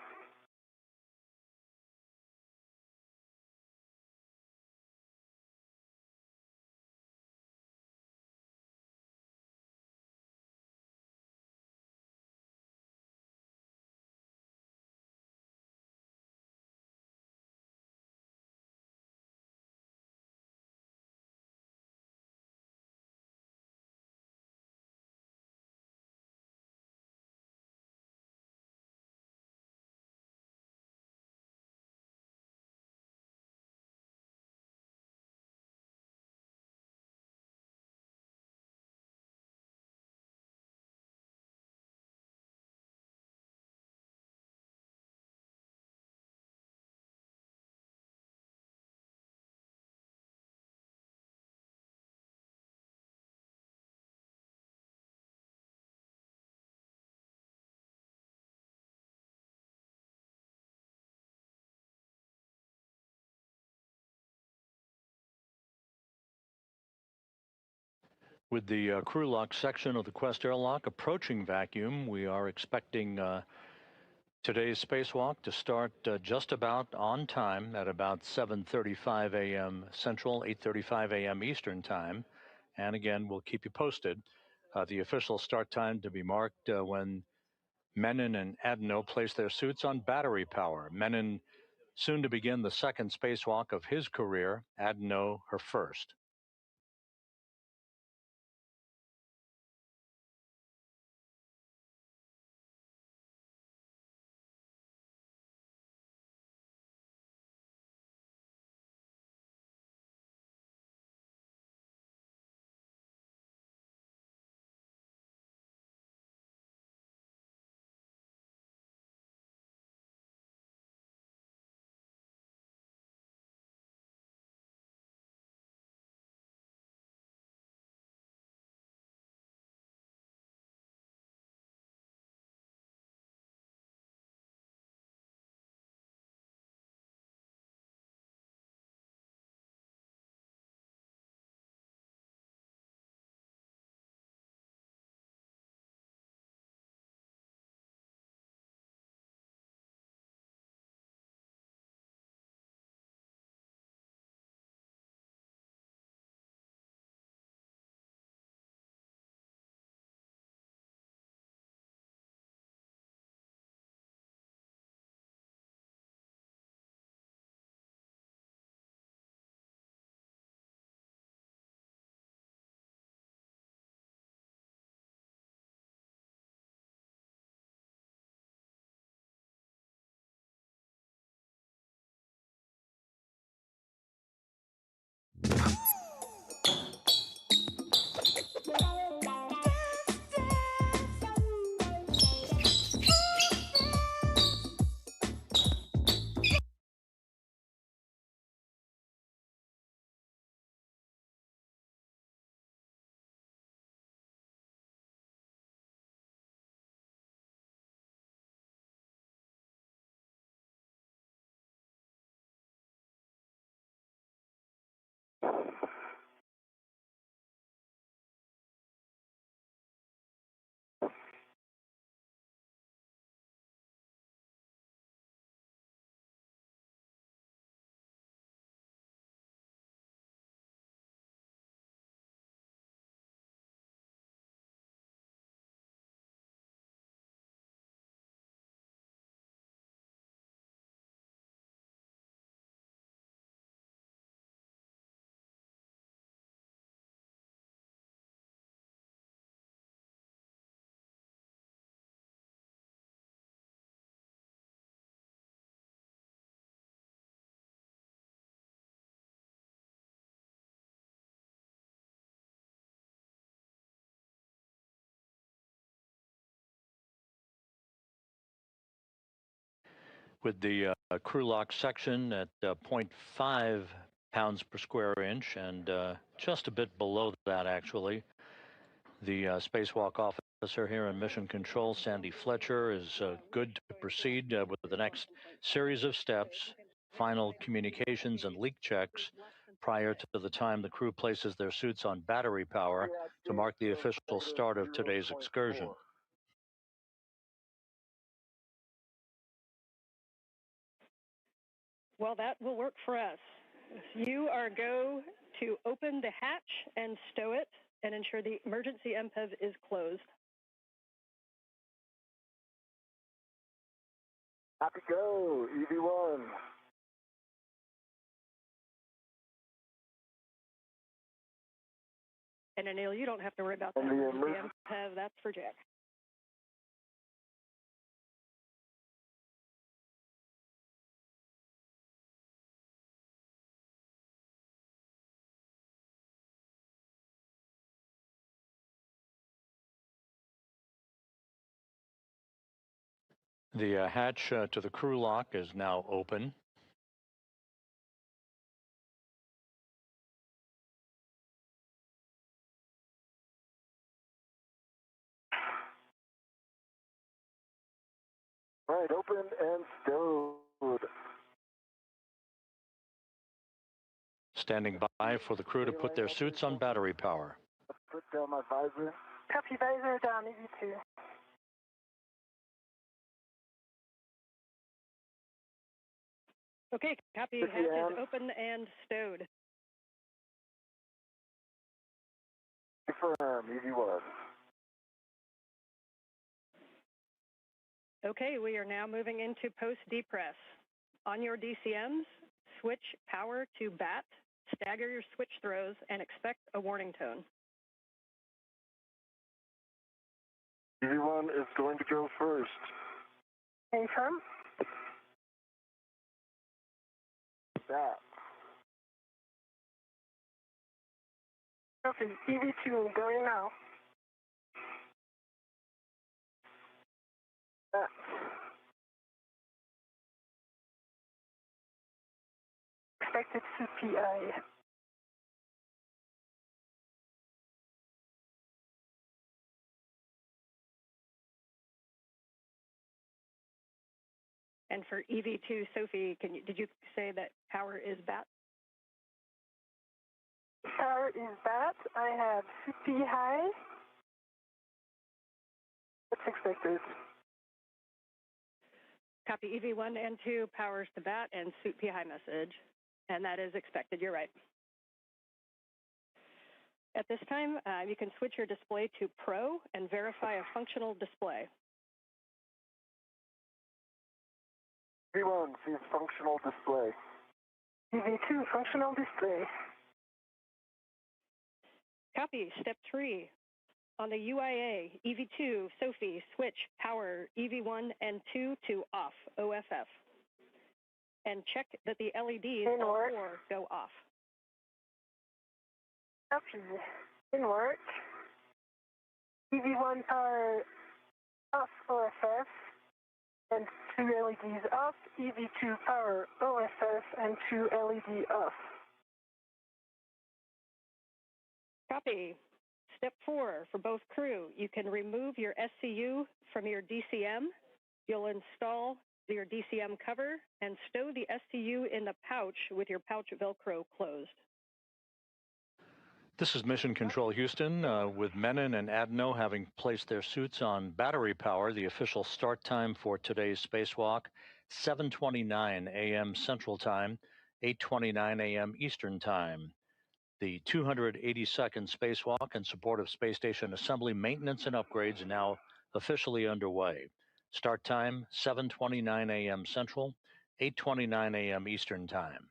With the crew lock section of the Quest airlock approaching vacuum, we are expecting today's spacewalk to start just about on time at about 7:35 a.m. Central, 8:35 a.m. Eastern Time. And again, we'll keep you posted. The official start time to be marked when Menon and Adenot place their suits on battery power. Menon soon to begin the second spacewalk of his career, Adenot her first. With the crew lock section at 0.5 pounds per square inch and just a bit below that, actually. The spacewalk officer here in Mission Control, Sandy Fletcher, is good to proceed with the next series of steps, final communications and leak checks prior to the time the crew places their suits on battery power to mark the official start of today's excursion. Well, that will work for us. You are go to open the hatch and stow it and ensure the emergency MPEV is closed. Happy go, EV1. And Anil, you don't have to worry about that. The MPEV, that's for Jack. The hatch to the crew lock is now open. All right, open and stowed. Standing by for the crew to put their suits on battery power. Put down my visor. Copy, visor down, EV2. Okay, copy. Hatch is open and stowed. Confirm, EV1. Okay, we are now moving into post-depress. On your DCMs, switch power to BAT, stagger your switch throws, and expect a warning tone. EV1 is going to go first. Confirm. BAT. Sophie, EV2 going now. BAT. Expected CPI. And for EV2, Sophie, did you say that power is BAT? Power is BAT. I have CPI. What's expected? Copy EV1 and 2, powers to BAT and suit P high message. And that is expected, you're right. At this time, you can switch your display to Pro and verify a functional display. EV1 sees functional display. EV2, functional display. Copy, step 3. On the UIA, EV2, Sophie, switch power EV1 and 2 to off, OFF. And check that the LEDs all 4 go off. Copy. In work. EV1 power off, OFF. And 2 LEDs off. EV2 power OFF and 2 LED off. Copy. Step 4, for both crew, you can remove your SCU from your DCM. You'll install your DCM cover and stow the SCU in the pouch with your pouch Velcro closed. This is Mission Control Houston, with Menon and Adenot having placed their suits on battery power. The official start time for today's spacewalk, 7:29 a.m. Central Time, 8:29 a.m. Eastern Time. The 282nd spacewalk in support of space station assembly, maintenance, and upgrades now officially underway. Start time, 7:29 a.m. Central, 8:29 a.m. Eastern Time.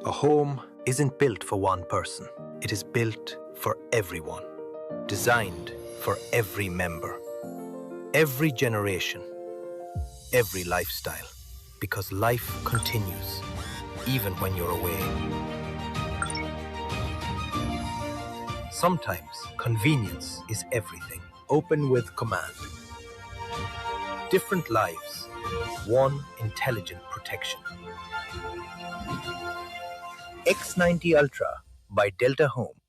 A home isn't built for one person. It is built for everyone. Designed for every member. Every generation. Every lifestyle. Because life continues, even when you're away. Sometimes convenience is everything. Open with command. Different lives. One intelligent protection. X90 Ultra by Delta Home.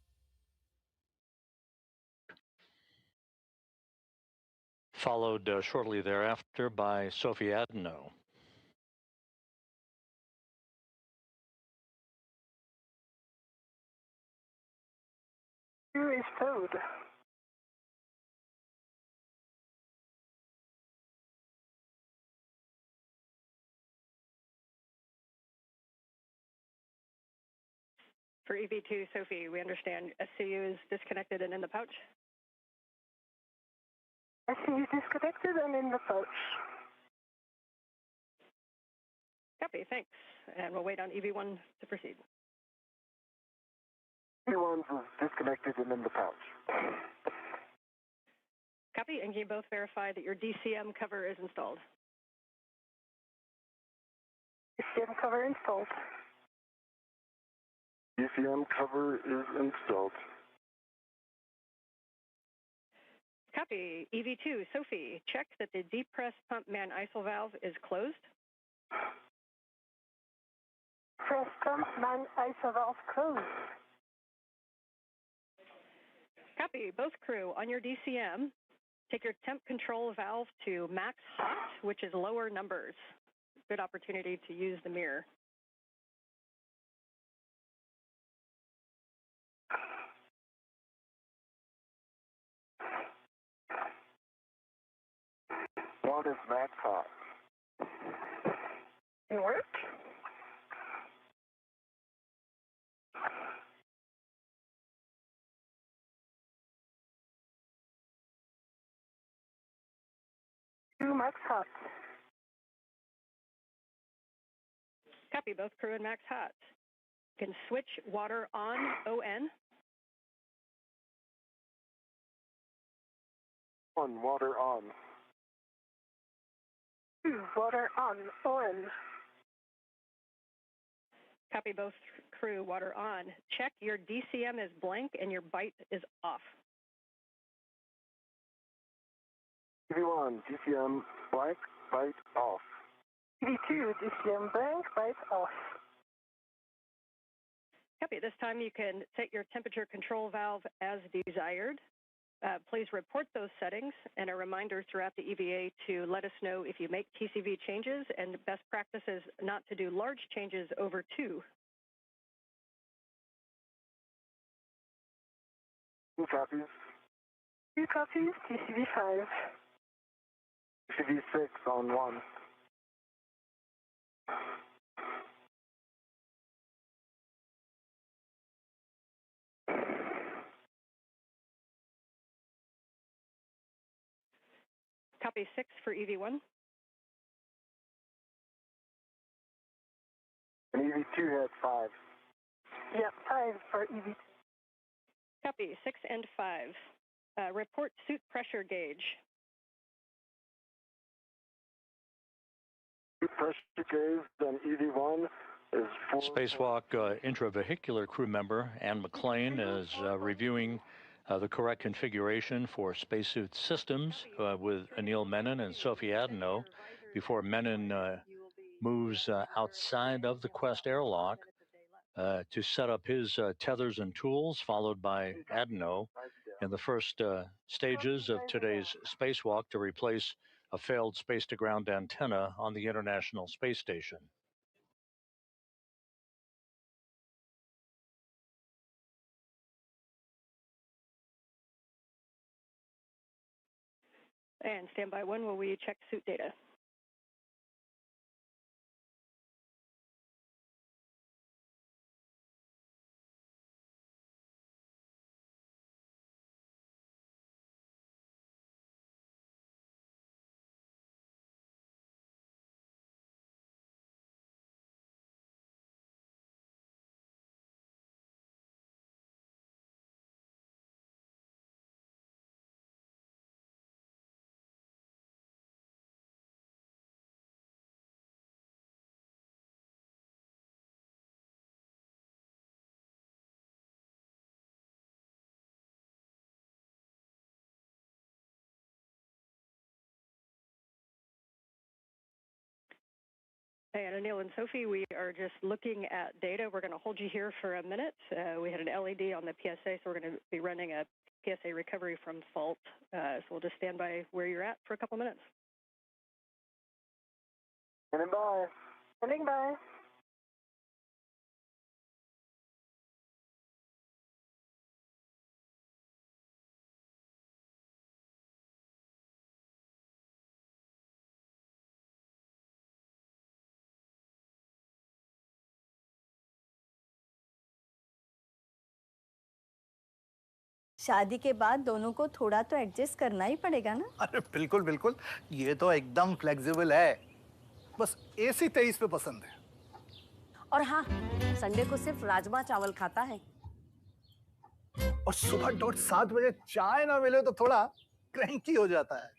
Followed shortly thereafter by Sophie Adenot. Who is food? For EV2, Sophie, we understand SCU is disconnected and in the pouch. SCU disconnected and in the pouch. Copy, thanks. And we'll wait on EV1 to proceed. EV1 is disconnected and in the pouch. Copy, and can you both verify that your DCM cover is installed? DCM cover installed. DCM cover is installed. Copy. EV2, Sophie, check that the deep press pump man ISO valve is closed. Press pump man ISO valve closed. Copy. Both crew, on your DCM, take your temp control valve to max hot, which is lower numbers. Good opportunity to use the mirror. What is max hot? It work? Do max hot. Copy. Both crew and max hot. Can switch water on ON. On, water on. Water on, ON. Copy. Both crew, water on. Check your DCM is blank and your bite is off. EV1, DCM blank, bite off. EV2, DCM blank, bite off. Copy. This time you can set your temperature control valve as desired. Please report those settings, and a reminder throughout the EVA to let us know if you make TCV changes, and best practice is not to do large changes over 2. 2 copies. 2 copies, TCV 5. TCV 6 on 1. Copy 6 for EV1. And EV2 had 5. Yep, 5 for EV2. Copy 6 and 5. Report suit pressure gauge. Suit pressure gauge on EV1 is 4. Spacewalk intravehicular crew member Ann McLean is reviewing the correct configuration for spacesuit systems with Anil Menon and Sophie Adenot before Menon moves outside of the Quest airlock to set up his tethers and tools, followed by Adenot in the first stages of today's spacewalk to replace a failed space-to-ground antenna on the International Space Station. And standby one while we check suit data. And Anil and Sophie, we are just looking at data. We're going to hold you here for a minute. We had an LED on the PSA, so we're going to be running a PSA recovery from fault. So we'll just stand by where you're at for a couple minutes. Standing by. Standing by. शादी के बाद दोनों को थोड़ा तो adjust करना ही पड़ेगा ना। अरे बिल्कुल बिल्कुल, ये तो एकदम फ्लेक्सिबल है। बस AC 23 पे पसंद है। और हाँ, संडे को सिर्फ राजमा चावल खाता है। और सुबह 7 बजे चाय ना मिले तो थोड़ा क्रैंकी हो जाता है।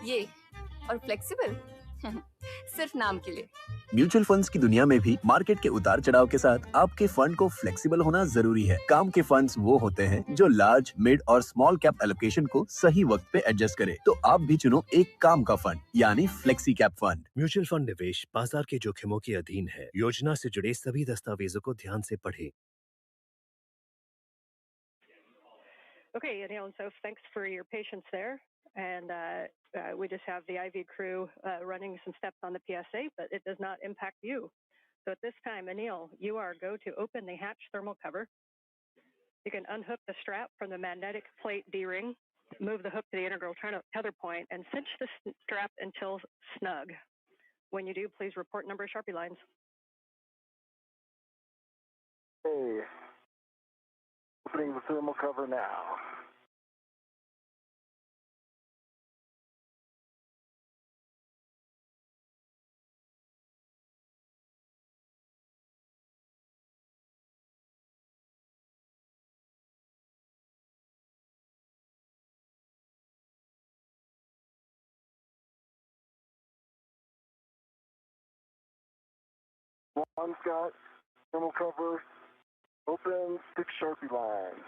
ये और फ्लेक्सिबल सिर्फ नाम के लिए। म्यूचुअल फंड्स की दुनिया में भी मार्केट के उतार चढ़ाव के साथ आपके फंड को फ्लेक्सिबल होना जरूरी है। काम के फंड्स वो होते हैं जो लार्ज, मिड और स्मॉल कैप एलोकेशन को सही वक्त पे एडजस्ट करे। तो आप भी चुनो एक काम का फंड, यानी flexi cap fund. Mutual fund निवेश बाजार के जोखिमों के अधीन है। योजना से जुड़े सभी दस्तावेजों को ध्यान से पढ़ें। Okay, Anil and Soph, thanks for your patience there. And we just have the IV crew running some steps on the PSA, but it does not impact you. So at this time, Anil, you are go to open the hatch thermal cover. You can unhook the strap from the magnetic plate D-ring, move the hook to the integral tether point, and cinch the strap until snug. When you do, please report number of Sharpie lines. Hey, opening the thermal cover now. One's got thermal cover open, 6 Sharpie lines.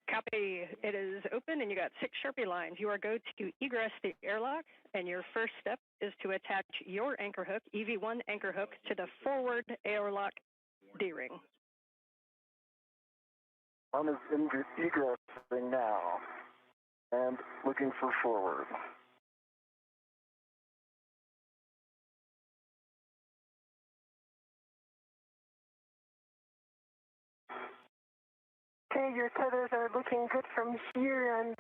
Copy. It is open and you got 6 Sharpie lines. You are go to egress the airlock, and your first step is to attach your anchor hook, EV1 anchor hook, to the forward airlock D-ring. One is egressing now and looking for forward. Okay, your tethers are looking good from here and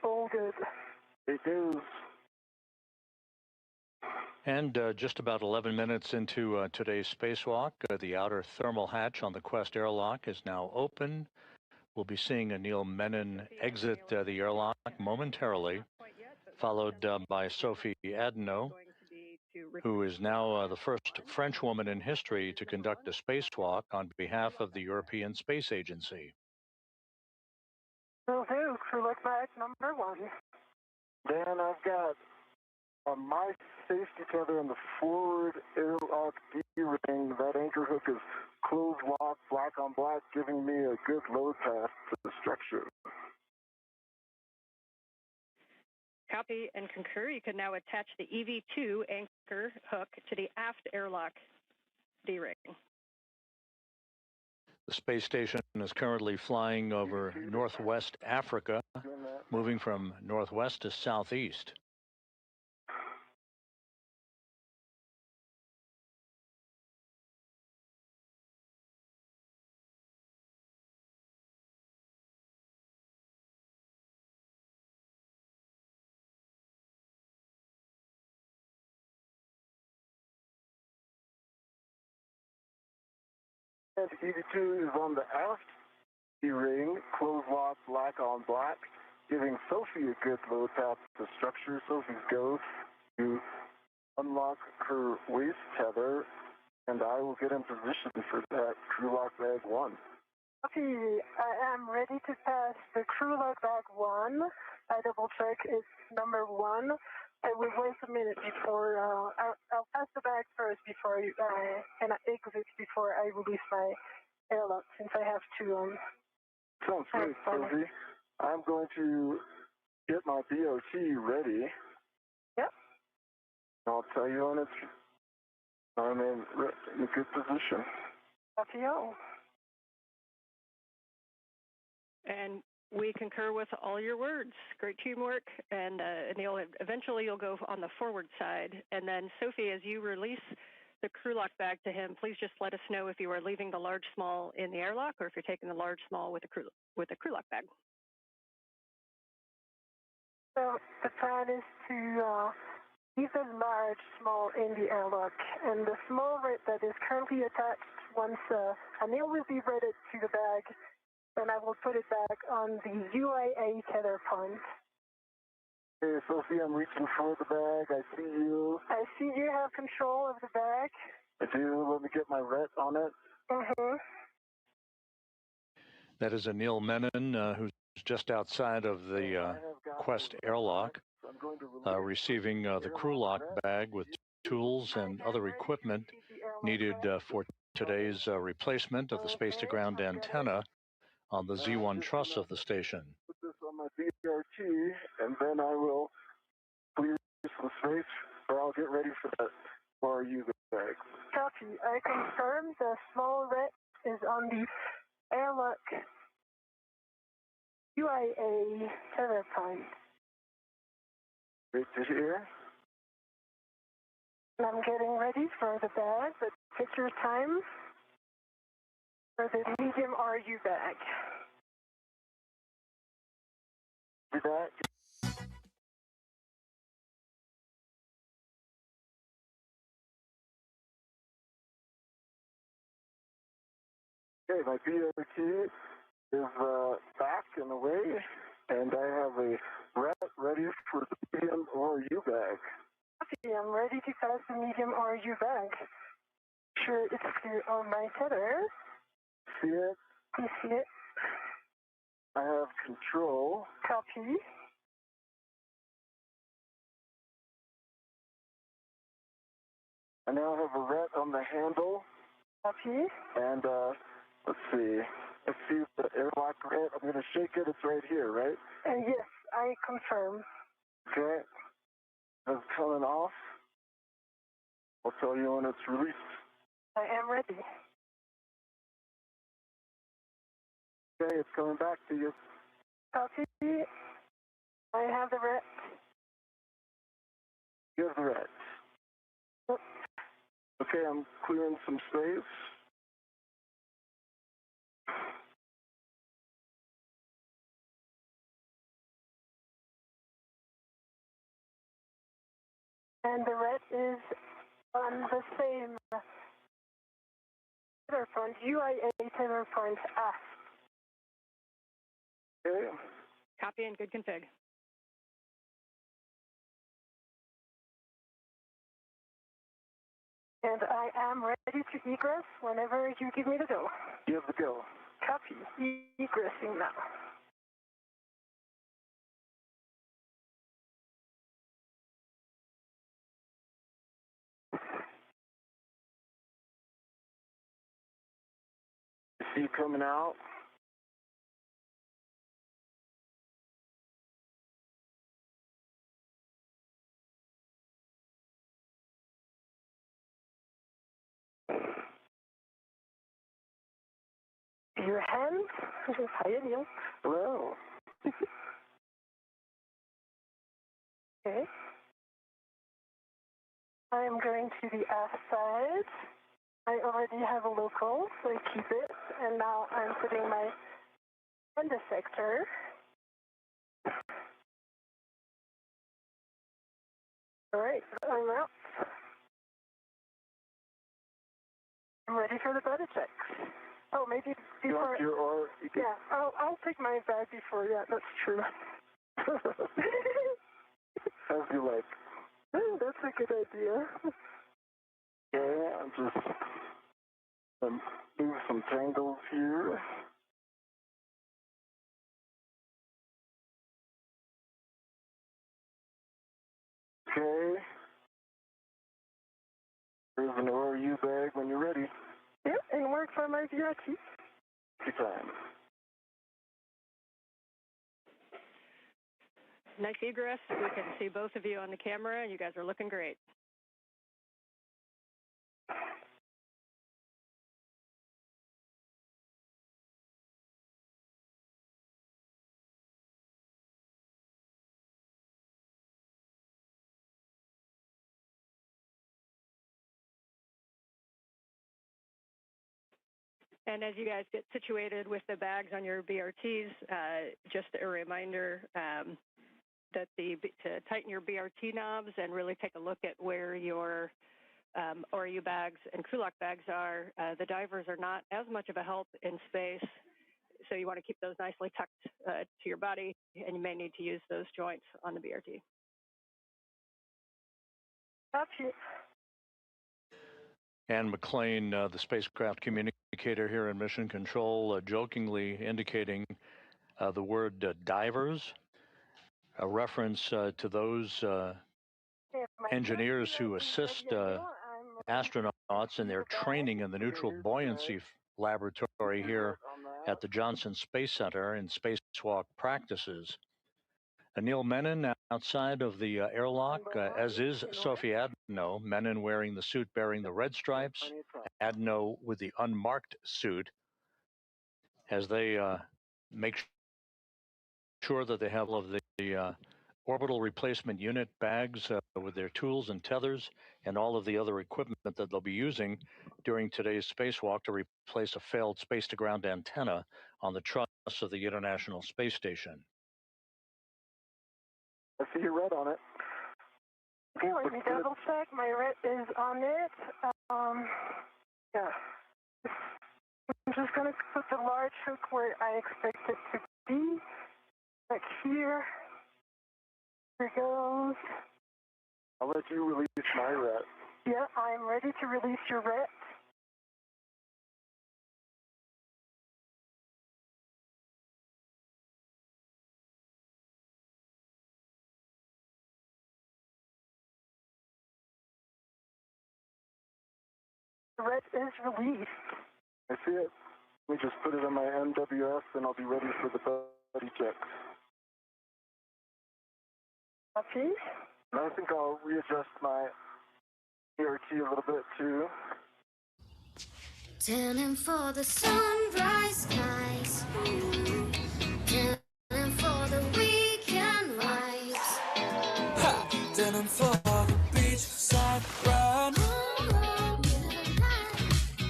all good. It is. And just about 11 minutes into today's spacewalk, the outer thermal hatch on the Quest airlock is now open. We'll be seeing Anil Menon exit the airlock momentarily, followed by Sophie Adenot, who is now the first French woman in history to conduct a spacewalk on behalf of the European Space Agency. Will do. Crew look back number 1. Dan, I've got my safety tether in the forward airlock D-ring. That anchor hook is closed lock, black on black, giving me a good load path to the structure. Copy and concur. You can now attach the EV2 anchor hook to the aft airlock D-ring. The space station is currently flying over northwest Africa, moving from northwest to southeast. And EV2 is on the aft ring, close lock, black on black, giving Sophie a good load tap to structure. Sophie's go to unlock her waist tether, and I will get in position for that crew lock bag 1. Okay, I am ready to pass the crew lock bag 1. I double check it's number 1. I will wait a minute before, I'll pass the bag first before and I exit before I release my airlock, since I have to. Sounds great, Sophie. I'm going to get my BOT ready. Yep. I'll tell you when I'm in a good position. Copy all. And we concur with all your words. Great teamwork. And Anil, eventually you'll go on the forward side. And then, Sophie, as you release the crew lock bag to him, please just let us know if you are leaving the large small in the airlock or if you're taking the large small with the crew lock bag. So the plan is to leave the large small in the airlock, and the small red that is currently attached, once Anil will be ready to the bag, then I will put it back on the UIA tether point. Hey, Sophie, I'm reaching for the bag. I see you. I see you have control of the bag. I do. Let me get my ret on it. Mm-hmm. That is Anil Menon, who's just outside of the Quest airlock, receiving the crew lock bag with tools and other equipment needed for today's replacement of the space-to-ground antenna on the Z1 truss of the station. Put this on my BRT, and then I will clear some space, or I'll get ready for that RU bag. Copy. I confirm the small red is on the airlock UIA tether point. Great to hear. I'm getting ready for the bag, but take your time for the medium RU bag. Do that. Okay, my BOT is back and away, and I have a rat ready for the medium RU bag. Okay, I'm ready to pass the medium RU bag. Sure, it's clear on my tether. See it? You see it? I have control. Copy. I now have a rat on the handle. Copy. And let's see. I see the airlock rat. I'm going to shake it. It's right here, right? Yes, I confirm. Okay. It's coming off. I'll tell you when it's released. I am ready. Okay, it's coming back to you. Copy. I have the rat. You have the rat. Yep. Okay, I'm clearing some space. And the red is on the same tether point, UIA tether point aft. Okay. Copy and good config. And I am ready to egress whenever you give me the go. You have the go. Copy. Egressing now. I see you coming out. your hand. Hi, Anil. Hello. Okay. I am going to the aft side. I already have a local, so I keep it. And now I'm putting my endosector. All right, I'm out. I'm ready for the beta check. Oh, maybe before. Yeah, I'll take my bag before. Yeah, that's true. As you like. That's a good idea. Okay, I'm just move some tangles here. Okay. Here's an ORU bag when you're ready. Yep, and work for my VRT. Take your time. Nice egress. We can see both of you on the camera, and you guys are looking great. And as you guys get situated with the bags on your BRTs, just a reminder that to tighten your BRT knobs and really take a look at where your ORU bags and crew lock bags are. The divers are not as much of a help in space, so you want to keep those nicely tucked to your body, and you may need to use those joints on the BRT. Copy. Ann McLean, the spacecraft communicator here in Mission Control, jokingly indicating the word divers, a reference to those engineers who assist astronauts in their training in the neutral buoyancy laboratory here at the Johnson Space Center in spacewalk practices. Anil Menon outside of the airlock, as is Sophie Adenot, Menon wearing the suit bearing the red stripes, Adenot with the unmarked suit, as they make sure that they have all of the orbital replacement unit bags with their tools and tethers and all of the other equipment that they'll be using during today's spacewalk to replace a failed space-to-ground antenna on the truss of the International Space Station. I see your red on it. Okay, let me double check. My red is on it. Yeah. I'm just going to put the large hook where I expect it to be. Back here. Here it goes. I'll let you release my ret. Yeah, I'm ready to release your ret. The ret is released. I see it. Let me just put it on my NWS and I'll be ready for the buddy check. Okay. I think I'll readjust my ERT a little bit too. Turning for the sunrise skies, turning for the weekend vibes, Turning for the beachside run,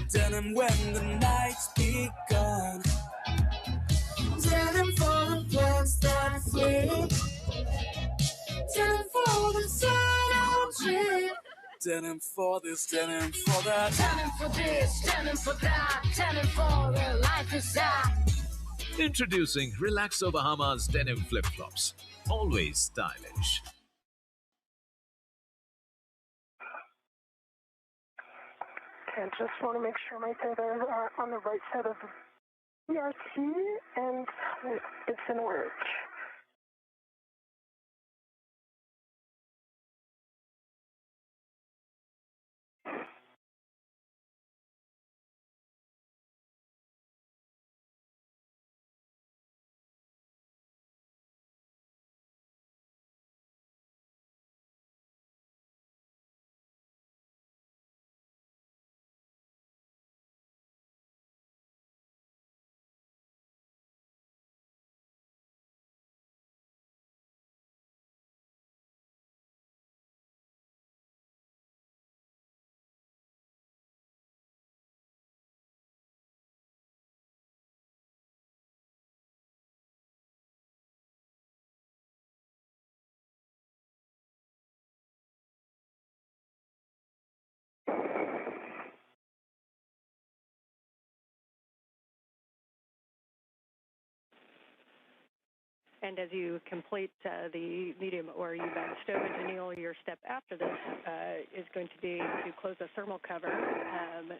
turning when the night's begun, turning for the plans that flip, turning for the sun trip, turning for this, turning for that, turning for this, turning for that, turning for the life is that. Introducing Relaxo Bahamas denim flip-flops. Always stylish. Okay, just want to make sure my tethers are on the right side of the ERT, and it's in work. And as you complete the medium or U-bend stowage, Anil, your step after this is going to be to close the thermal cover.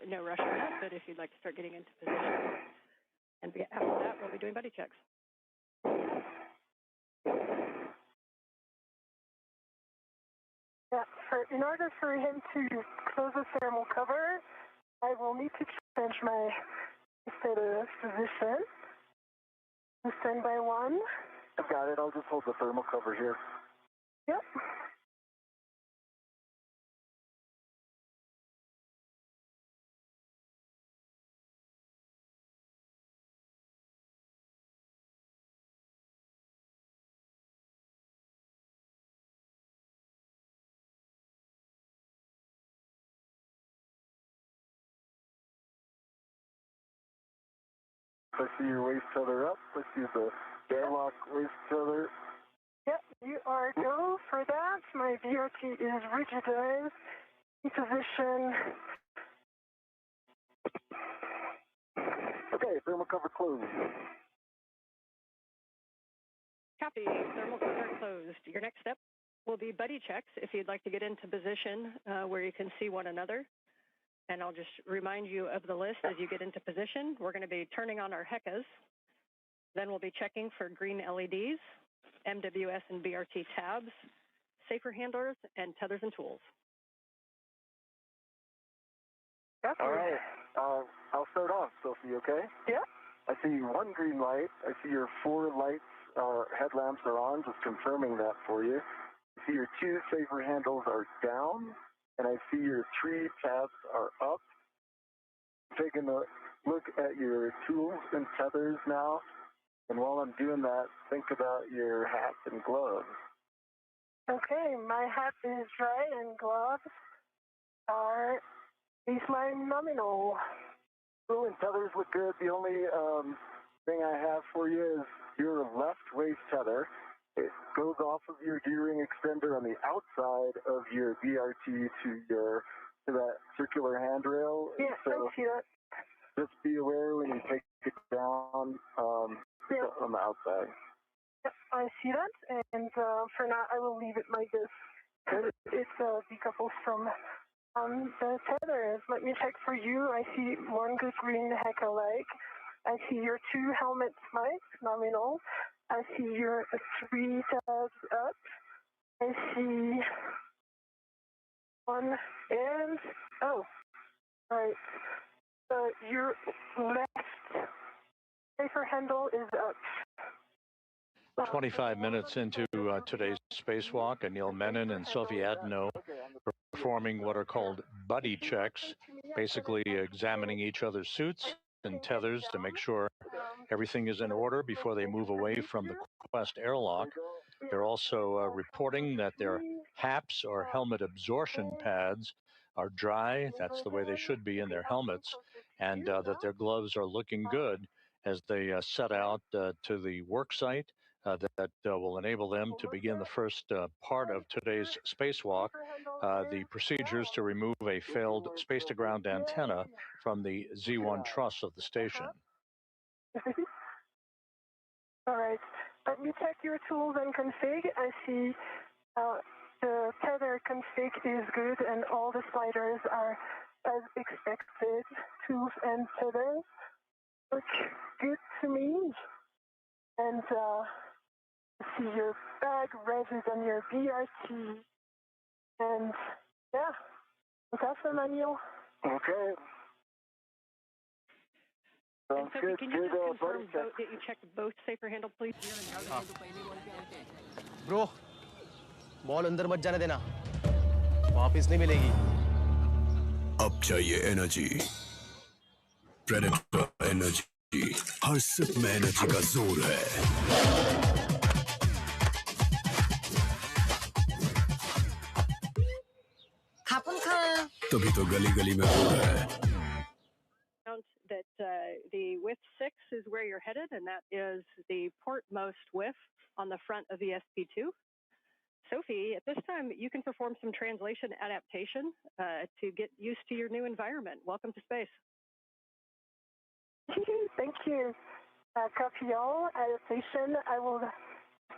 No rush on that, but if you'd like to start getting into position. And after that, we'll be doing buddy checks. Yeah, in order for him to close the thermal cover, I will need to change my position. Standby 1. I've got it. I'll just hold the thermal cover here. Yep. I see your waist tether up. I see the airlock waist tether. Yep, you are go for that. My VRT is rigidized. In position. Okay, thermal cover closed. Copy. Thermal cover closed. Your next step will be buddy checks if you'd like to get into position where you can see one another. And I'll just remind you of the list as you get into position. We're going to be turning on our HECAs. Then we'll be checking for green LEDs, MWS and BRT tabs, safer handlers, and tethers and tools. All right. I'll start off, Sophie, okay? Yeah. I see one green light. I see your 4 lights, headlamps are on, just confirming that for you. I see your 2 safer handles are down, and I see your 3 tabs are up. Taking a look at your tools and tethers now, and while I'm doing that, think about your hat and gloves. Okay, my hat is dry and gloves are baseline nominal. Tool and tethers look good. The only thing I have for you is your left waist tether. It goes off of your D-ring extender on the outside of your BRT to that circular handrail. Yeah, so I see that. Just be aware when you take it down on the outside. Yep, I see that, and for now I will leave it like this. It's decoupled from the tethers. Let me check for you. I see one good green HECA light. I see your 2 helmet lights, nominal. I see your 3 tabs up. I see 1 and right. Your left safer handle is up. 25 minutes into today's spacewalk, Anil Menon and Sophie Adenot performing what are called buddy checks, basically examining each other's suits and tethers to make sure everything is in order before they move away from the Quest airlock. They're also reporting that their HAPs, or helmet absorption pads, are dry. That's the way they should be in their helmets, and that their gloves are looking good as they set out to the work site that will enable them to begin the first part of today's spacewalk, the procedures to remove a failed space-to-ground antenna from the Z1 truss of the station. All right. Let me check your tools and config. I see the tether config is good and all the sliders are as expected. Tools and tethers look good to me. And I see your bag resis on your BRT. And yeah, that's awesome, Anil. Okay. And Sophie, can you just confirm that you checked both safer handles, please? Bro, ball अंदर मत जाने देना, वापस नहीं मिलेगी. अब चाहिए energy, predator energy, हर SIP में एनर्जी का जोर है. तभी तो गली-गली में हो रहा है. That the whiff 6 is where you're headed, and that is the portmost whiff on the front of the SP2. Sophie, at this time, you can perform some translation adaptation to get used to your new environment. Welcome to space. Thank you. Copy all adaptation. I will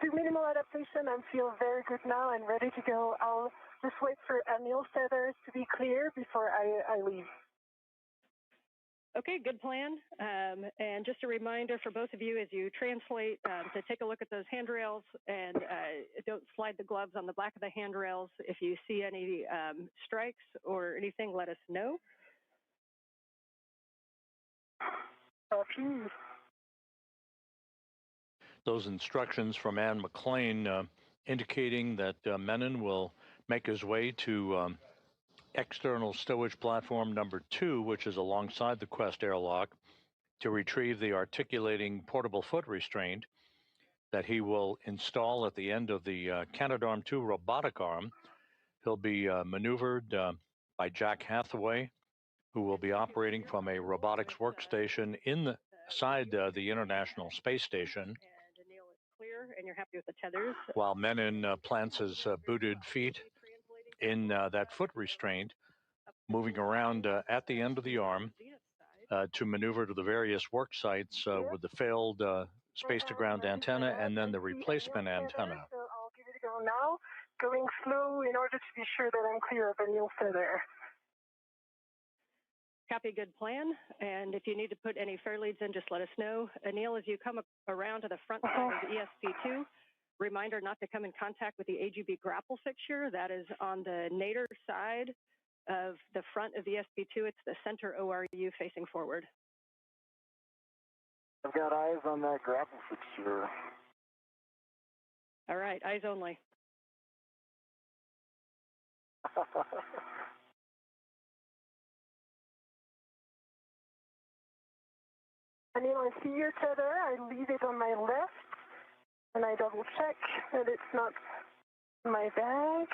Do minimal adaptation and feel very good now and ready to go. I'll just wait for Anil's feathers to be clear before I leave. Okay, good plan. And just a reminder for both of you as you translate to take a look at those handrails and don't slide the gloves on the back of the handrails. If you see any strikes or anything, let us know. Those instructions from Anne McLean indicating that Menon will make his way to external stowage platform number 2, which is alongside the Quest airlock, to retrieve the articulating portable foot restraint that he will install at the end of the Canadarm2 robotic arm. He'll be maneuvered by Jack Hathaway, who will be operating from a robotics workstation inside the International Space Station. Clear, and you're happy with the tethers. While Menon plants his booted feet in that foot restraint, moving around at the end of the arm to maneuver to the various work sites with the failed space-to-ground antenna and then the replacement antenna. So I'll give it a go now, going slow in order to be sure that I'm clear of Anil's feather. Copy, good plan. And if you need to put any fair leads in, just let us know. Anil, as you come around to the front side of the ESP2, reminder not to come in contact with the AGB grapple fixture. That is on the nadir side of the front of the ESP2. It's the center ORU facing forward. I've got eyes on that grapple fixture. All right, eyes only. Anil, I see your tether. I leave it on my left, and I double check that it's not in my bag.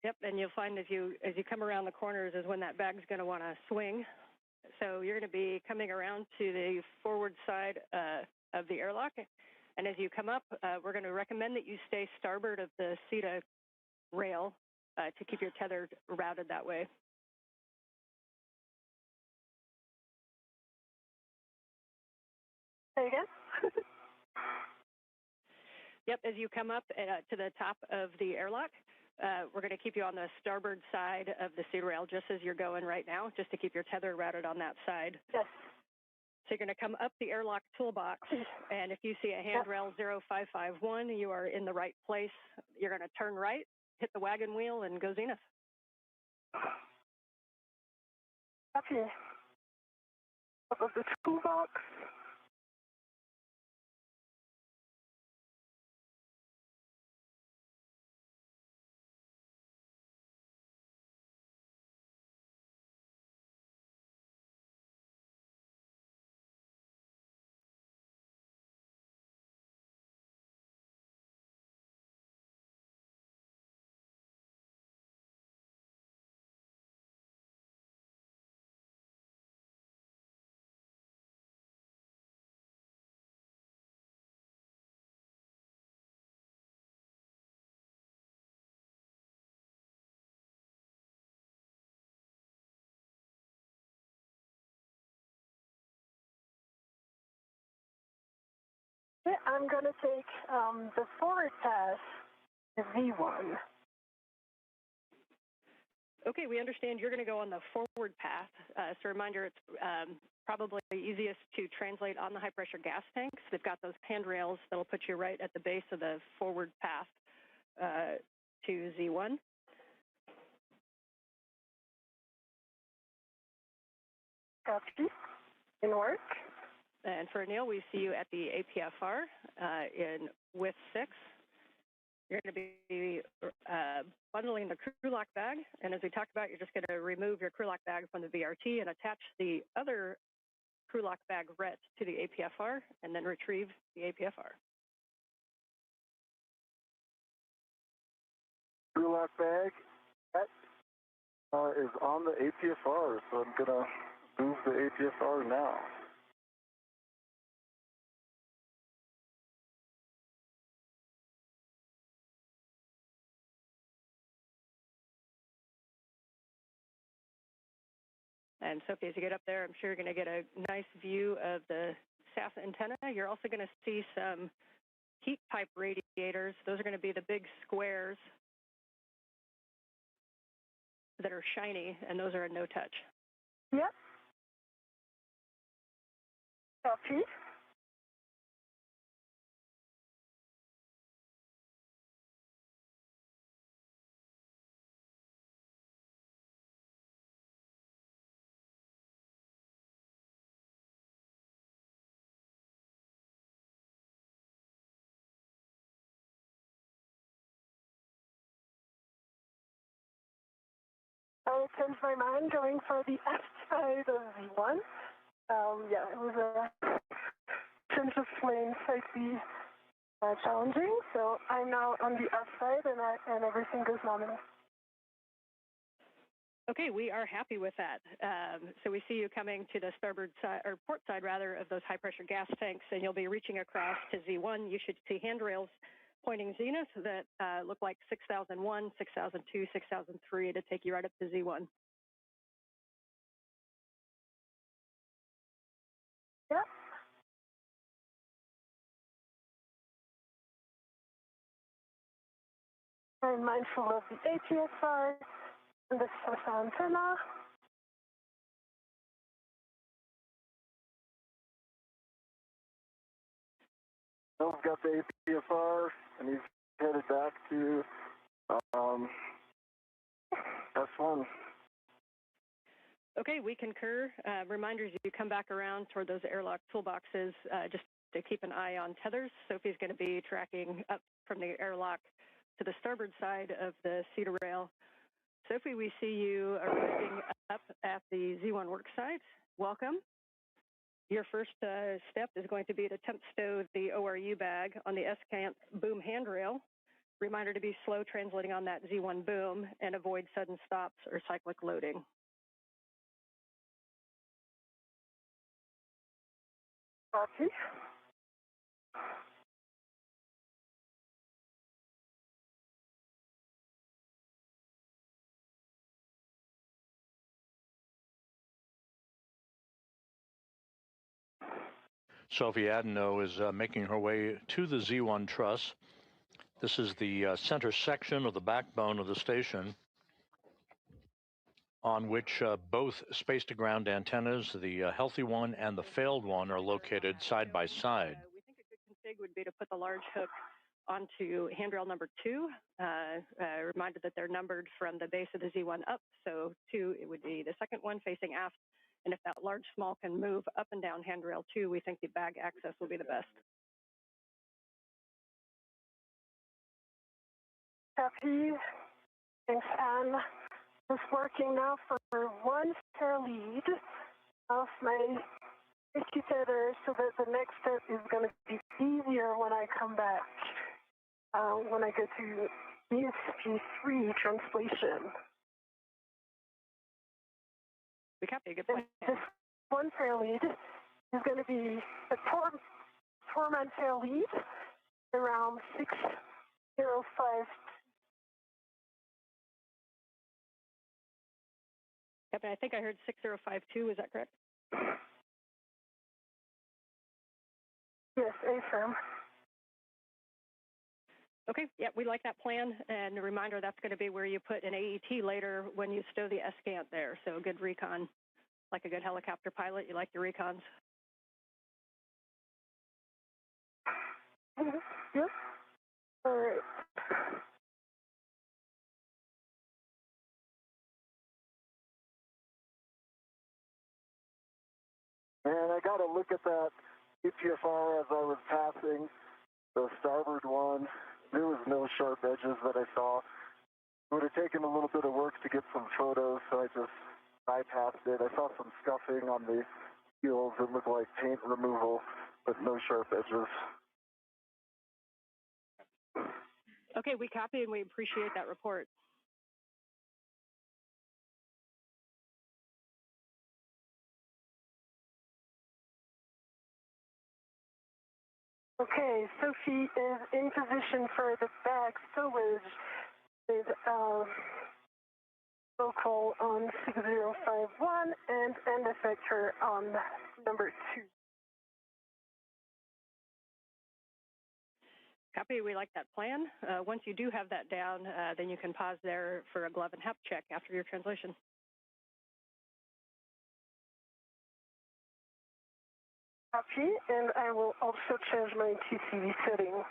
Yep, and you'll find as you come around the corners is when that bag's going to want to swing. So you're going to be coming around to the forward side of the airlock, and as you come up, we're going to recommend that you stay starboard of the CETA rail to keep your tether routed that way. Say again? Yep, as you come up to the top of the airlock, we're going to keep you on the starboard side of the CETA rail, just as you're going right now, just to keep your tether routed on that side. Yes. So you're going to come up the airlock toolbox, and if you see a handrail 0551, you are in the right place. You're going to turn right, hit the wagon wheel, and go zenith. Copy. Up of the toolbox. Yeah, I'm going to take the forward path, the V1. Okay, we understand you're going to go on the forward path. So reminder, it's probably easiest to translate on the high-pressure gas tanks. They've got those handrails that'll put you right at the base of the forward path to Z1. Copy. In work. And for Anil, we see you at the APFR in with 6. You're going to be bundling the crew lock bag, and as we talked about, you're just going to remove your crew lock bag from the VRT and attach the other crew lock bag ret to the APFR, and then retrieve the APFR. Crew lock bag is on the APFR, so I'm going to move the APFR now. And Sophie, as you get up there, I'm sure you're going to get a nice view of the SAS antenna. You're also going to see some heat pipe radiators. Those are going to be the big squares that are shiny, and those are a no-touch. Yep. Copy. I changed my mind going for the F side of V1. Yeah, it was a change of lane slightly challenging, so I'm now on the F side and everything goes nominal. Okay, we are happy with that. So we see you coming to the starboard side, or port side rather, of those high pressure gas tanks, and you'll be reaching across to Z1. You should see handrails pointing zenith that look like 6001, 6002, 6003 to take you right up to Z1. Yep. I'm mindful of the ATSR and the source antenna. Bill's got the APSR, and he's headed back to S1. Okay, we concur. Reminders, you come back around toward those airlock toolboxes just to keep an eye on tethers. Sophie's going to be tracking up from the airlock to the starboard side of the cedar rail. Sophie, we see you arriving up at the Z1 work site. Welcome. Your first step is going to be to temp stow the ORU bag on the S-cant boom handrail. Reminder to be slow translating on that Z1 boom and avoid sudden stops or cyclic loading. Copy. Sophie Adenot is making her way to the Z1 truss. This is the center section of the backbone of the station on which both space-to-ground antennas, the healthy one and the failed one, are located side by side. We think a good config would be to put the large hook onto handrail number 2. Reminder that they're numbered from the base of the Z1 up, so 2, it would be the second one facing aft. And if that large small can move up and down handrail 2, we think the bag access will be the best. Copy. Thanks, Anne. Just working now for one fair lead of my issue tether so that the next step is going to be easier when I come back, when I go to ESP3 translation. We copy a good point. This one fair lead is going to be a four-man fair lead around 605. Captain, I think I heard 6052. Is that correct? Yes, affirm. Okay, yeah, we like that plan. And a reminder, that's going to be where you put an AET later when you stow the S-cant there. So good recon. Like a good helicopter pilot, you like your recons. Yep. All right. And I got to look at that EPFR as I was passing the starboard one. There was no sharp edges that I saw. It would have taken a little bit of work to get some photos, so I just bypassed it. I saw some scuffing on the heels. It looked like paint removal, but no sharp edges. Okay, we copy and we appreciate that report. Okay, Sophie is in position for the bag stowage with local on 6051 and end effector on number 2. Copy, we like that plan. Once you do have that down, then you can pause there for a glove and hap check after your translation. Copy, and I will also change my TCV setting.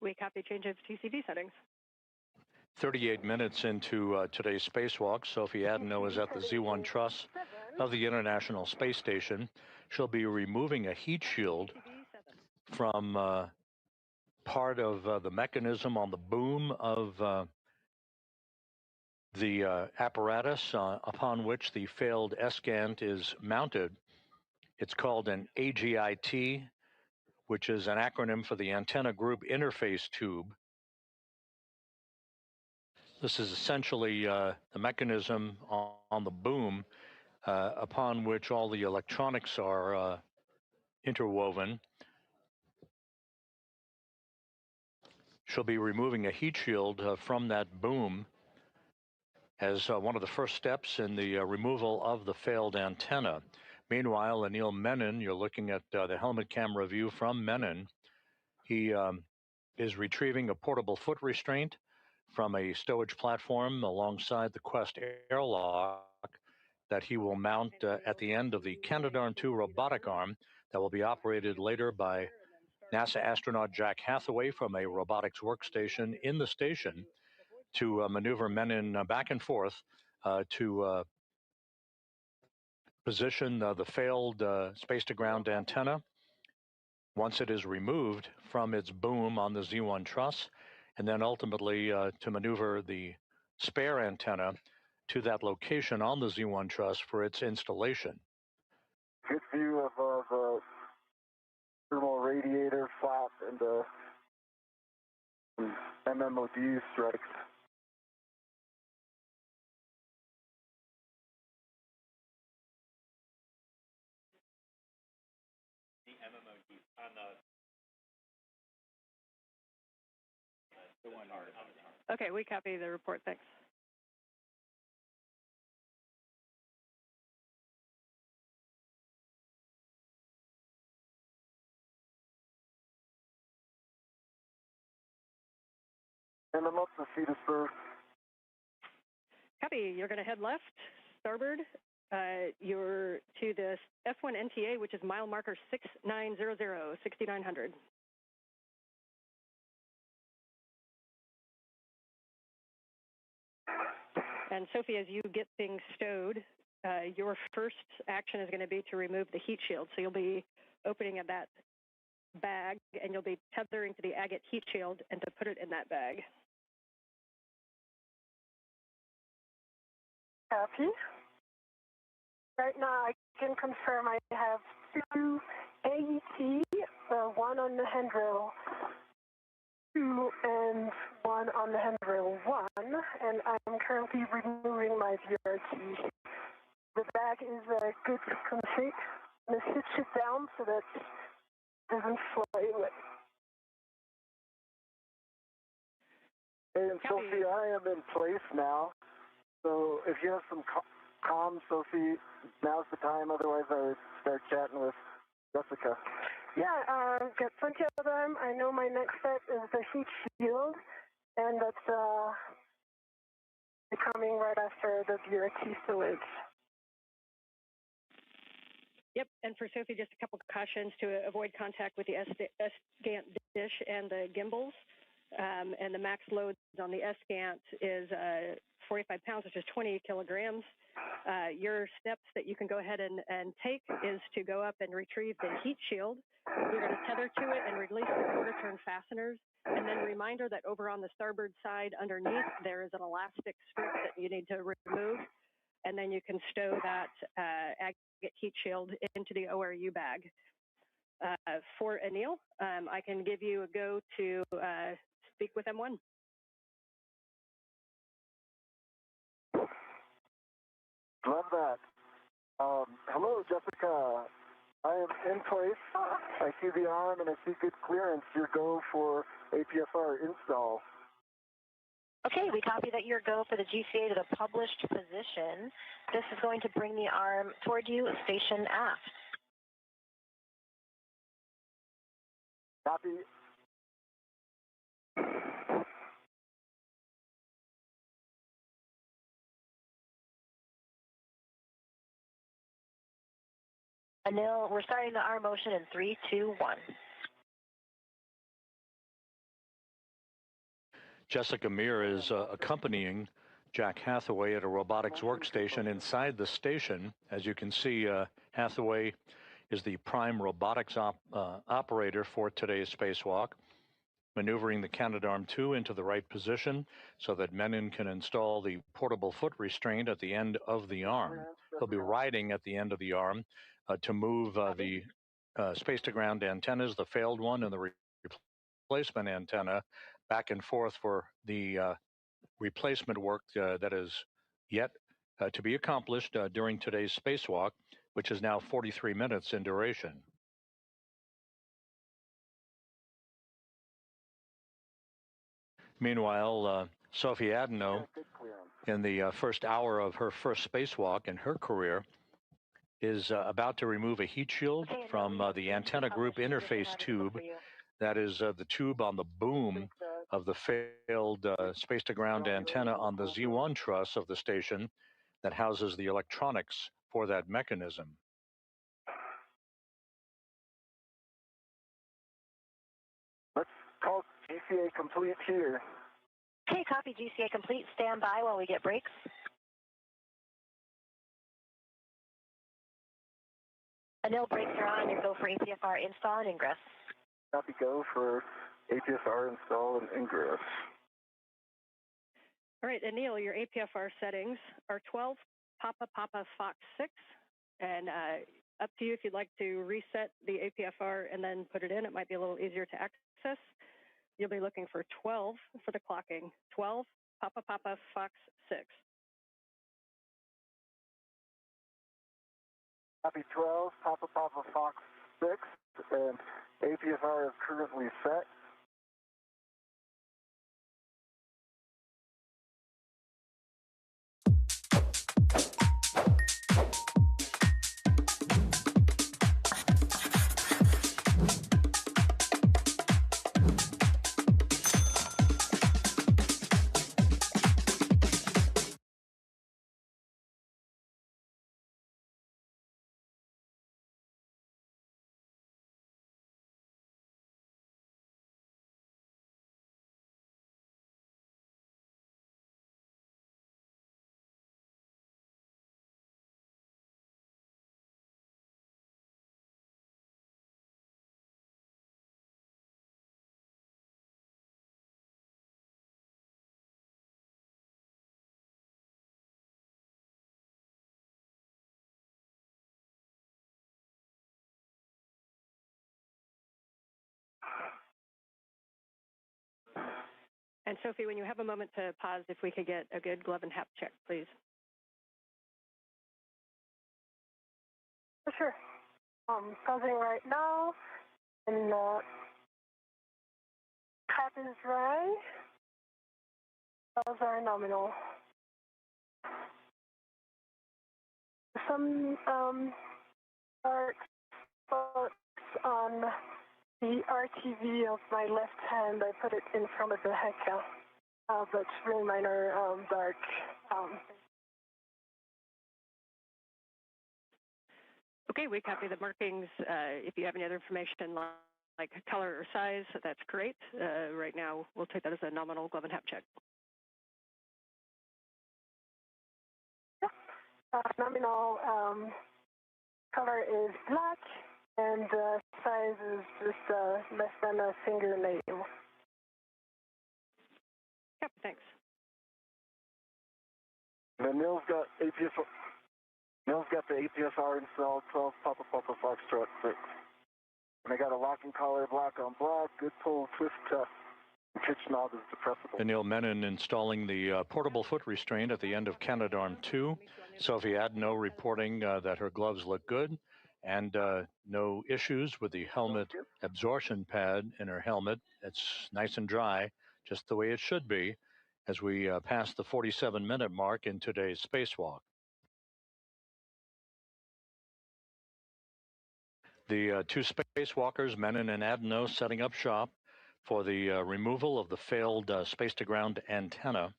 We copy change of TCV settings. 38 minutes into today's spacewalk, Sophie Adenot is at the Z1 truss of the International Space Station. She'll be removing a heat shield from part of the mechanism on the boom of the apparatus upon which the failed ESCANT is mounted. It's called an AGIT, which is an acronym for the Antenna Group Interface Tube. This is essentially the mechanism on the boom upon which all the electronics are interwoven. She'll be removing a heat shield from that boom as one of the first steps in the removal of the failed antenna. Meanwhile, Anil Menon, you're looking at the helmet camera view from Menon. He is retrieving a portable foot restraint from a stowage platform alongside the Quest airlock that he will mount at the end of the Canadarm2 robotic arm that will be operated later by NASA astronaut Jack Hathaway from a robotics workstation in the station to maneuver Menon back and forth to position the failed space-to-ground antenna once it is removed from its boom on the Z1 truss, and then ultimately to maneuver the spare antenna to that location on the Z1 truss for its installation. Good view of the thermal radiator flap and the MMOD strikes. The MMOD on the one arm. Okay, we copy the report, thanks. And I'm up to Cedarburg. Copy, you're going to head left, starboard. You're to the F1 NTA, which is mile marker 6900, 6900. And Sophie, as you get things stowed, your first action is going to be to remove the heat shield. So you'll be opening at that bag, and you'll be tethering to the agate heat shield and to put it in that bag. Copy. Right now, I can confirm I have 2 AET, one on the handrail 2 and one on the handrail 1, and I'm currently removing my VRT. The bag is good config. I'm going to switch it down so that it doesn't fly away. And Sophie, I am in place now. So if you have some comms, Sophie, now's the time. Otherwise, I would start chatting with Jessica. Yeah, got plenty of them. I know my next step is the heat shield, and that's coming right after the VRT storage. Yep, and for Sophie, just a couple of cautions to avoid contact with the ESCANT dish and the gimbals. And the max load on the ESCANT is 45 pounds, which is 20 kilograms. Your steps that you can go ahead and take is to go up and retrieve the heat shield. You're going to tether to it and release the quarter turn fasteners. And then reminder that over on the starboard side underneath, there is an elastic strip that you need to remove. And then you can stow that agate heat shield into the ORU bag. For Anil, I can give you a go to speak with M1. Love that. Hello, Jessica. I am in place. I see the arm and I see good clearance. Your go for APFR install. Okay, we copy that your go for the GCA to the published position. This is going to bring the arm toward you, station aft. Copy. Anil, we're starting the R motion in 3, 2, 1. Jessica Meir is accompanying Jack Hathaway at a robotics workstation inside the station. As you can see, Hathaway is the prime robotics operator for today's spacewalk, maneuvering the Canadarm2 into the right position so that Menon can install the portable foot restraint at the end of the arm. He'll be riding at the end of the arm to move the space-to-ground antennas, the failed one and the replacement antenna, back and forth for the replacement work that is yet to be accomplished during today's spacewalk, which is now 43 minutes in duration. Meanwhile, Sophie Adenot, in the first hour of her first spacewalk in her career, is about to remove a heat shield from the antenna group interface tube. That is the tube on the boom of the failed space-to-ground antenna on the Z1 truss of the station that houses the electronics for that mechanism. Let's call GCA complete here. Okay, copy GCA complete. Stand by while we get breaks. Anil, brakes are on. You go for APFR install and ingress. Copy, go for APFR install and ingress. All right, Anil, your APFR settings are 12 Papa Papa Fox 6, and up to you if you'd like to reset the APFR and then put it in. It might be a little easier to access. You'll be looking for 12 for the clocking. 12 Papa Papa Fox 6. Copy 12 Papa Papa Fox 6, and APFR is currently set. And Sophie, when you have a moment to pause, if we could get a good glove and hap check, please. Sure. Pausing right now, and cap is dry. Valves are nominal. Some dark spots on the RTV of my left hand. I put it in front of the HECA, but really minor dark. Okay, we copy the markings. If you have any other information like color or size, that's great. Right now, we'll take that as a nominal glove and hap check. Nominal color is black, and size is just less than a fingernail. Yep, thanks. And Neil's got APFR. Neil's got the APFR installed, 12 Papa Papa Foxtrot 6. And I got a locking collar, black on black, good pull, twist test. Pitch knob is depressible. Anil Menon installing the portable foot restraint at the end of Canadarm2. Sophie Adenot reporting that her gloves look good and no issues with the helmet absorption pad in her helmet. It's nice and dry, just the way it should be, as we pass the 47-minute mark in today's spacewalk. The two spacewalkers, Menon and Adenot, setting up shop for the removal of the failed space-to-ground antenna.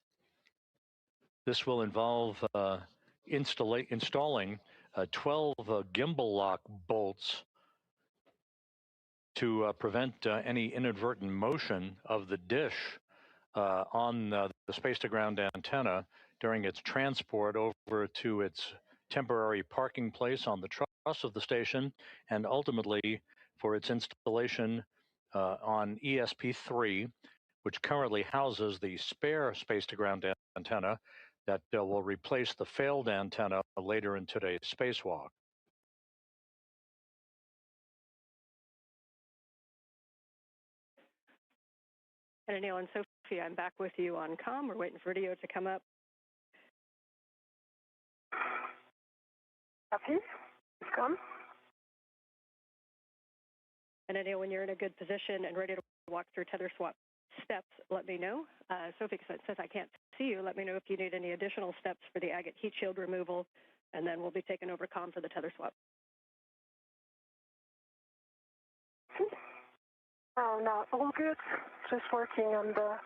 This will involve installing 12 gimbal lock bolts to prevent any inadvertent motion of the dish on the space-to-ground antenna during its transport over to its temporary parking place on the truss of the station, and ultimately for its installation on ESP3, which currently houses the spare space-to-ground antenna that will replace the failed antenna later in today's spacewalk. And Anil and Sophie, I'm back with you on comm. We're waiting for video to come up. Copy. Come. And Anil, when you're in a good position and ready to walk through tether swap steps, let me know. Sophie says I can't see you. Let me know if you need any additional steps for the agate heat shield removal, and then we'll be taking over comm for the tether swap. Oh, no, all good. Just working on the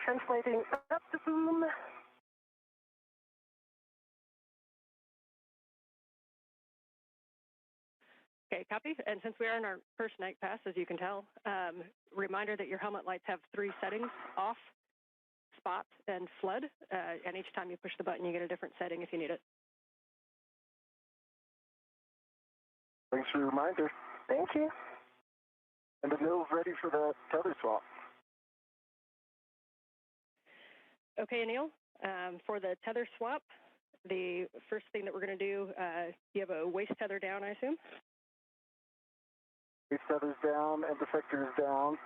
translating up the boom. Okay, copy. And since we are in our first night pass, as you can tell, reminder that your helmet lights have 3 settings: off, spot, and flood. And each time you push the button, you get a different setting if you need it. Thanks for the reminder. Thank you. And the mill's ready for the tether swap. Okay, Anil, for the tether swap, the first thing that we're going to do, you have a waist tether down, I assume? Waist tether's down and defector is down.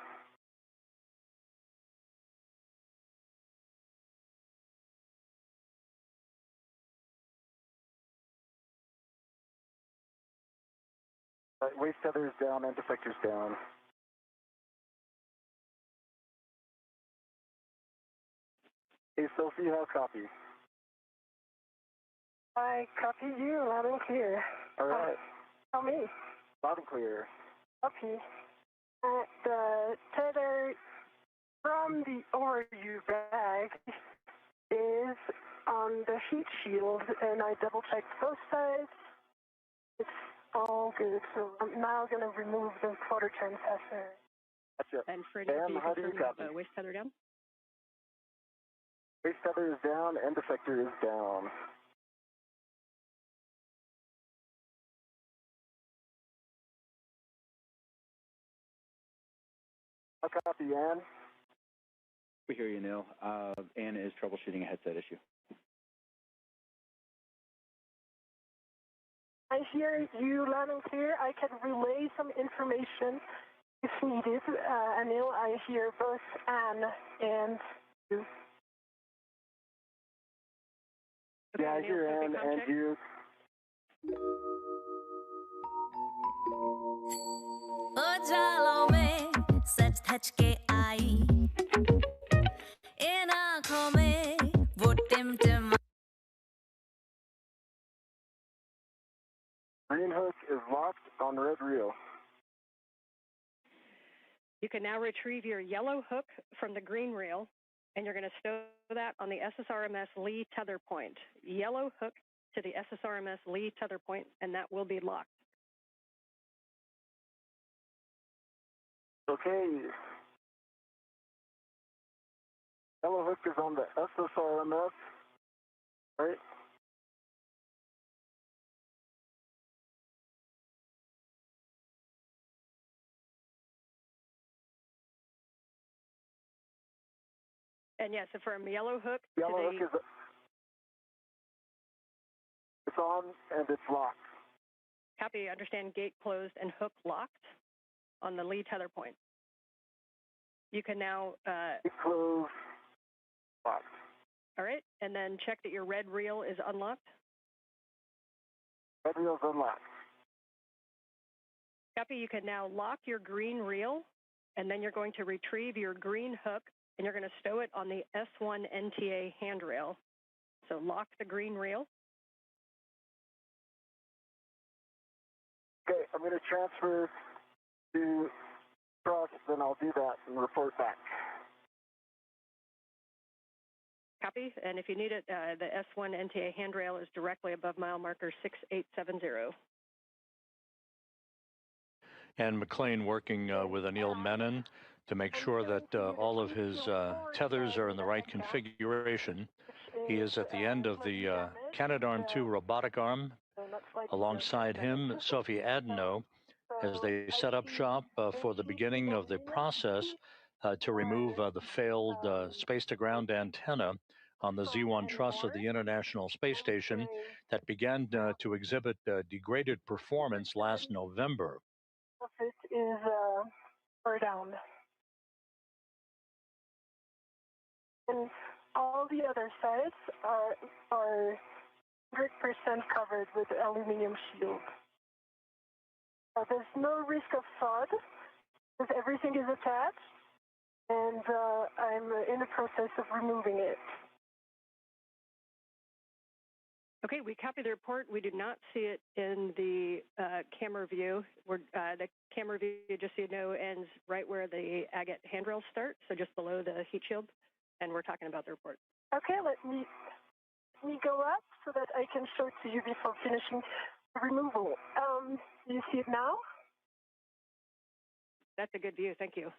Waist tether is down and defector's down. Hey, Sophie, how copy? I copy you loud and clear. All right. Tell me. Loud and clear. Copy. The tether from the overview bag is on the heat shield, and I double-checked both sides. It's all good, so I'm now going to remove the quarter turn fastener. Gotcha. And Freddie, how do you copy? Waist tether down? Waist tether is down and defector is down. I'll copy, Ann. We hear you, Neil. Ann is troubleshooting a headset issue. I hear you loud and clear. I can relay some information if needed. Anil, I hear both Ann and you. Yeah, I hear Ann and you. उजालों में सच धज के आई इन आँखों में वो टिमटिमा Green hook is locked on red reel. You can now retrieve your yellow hook from the green reel, and you're going to stow that on the SSRMS Lee tether point. Yellow hook to the SSRMS Lee tether point, and that will be locked. Okay. Yellow hook is on the SSRMS, right? And yes, affirm yellow hook. Yellow hook is it's on and it's locked. Copy. Understand. Gate closed and hook locked on the Lee tether point. You can now. Close. Locked. All right, and then check that your red reel is unlocked. Red reel is unlocked. Copy. You can now lock your green reel, and then you're going to retrieve your green hook, and you're going to stow it on the S1 NTA handrail. So lock the green reel. Okay, I'm going to transfer to Trust, then I'll do that and report back. Copy. And if you need it, the S1 NTA handrail is directly above mile marker 6870. And McLean working with Anil Menon to make sure that all of his tethers are in the right configuration. He is at the end of the Canadarm2 robotic arm. Alongside him, Sophie Adenot, as they set up shop for the beginning of the process to remove the failed space-to-ground antenna on the Z1 truss of the International Space Station that began to exhibit degraded performance last November. It is or down. And all the other sides are 100% covered with aluminum shield. There's no risk of thawed because everything is attached, and I'm in the process of removing it. Okay, we copy the report. We do not see it in the camera view. The camera view, just so you know, ends right where the agate handrails start, so just below the heat shield, and we're talking about the report. Okay, let me go up so that I can show it to you before finishing the removal. Do you see it now? That's a good view. Thank you.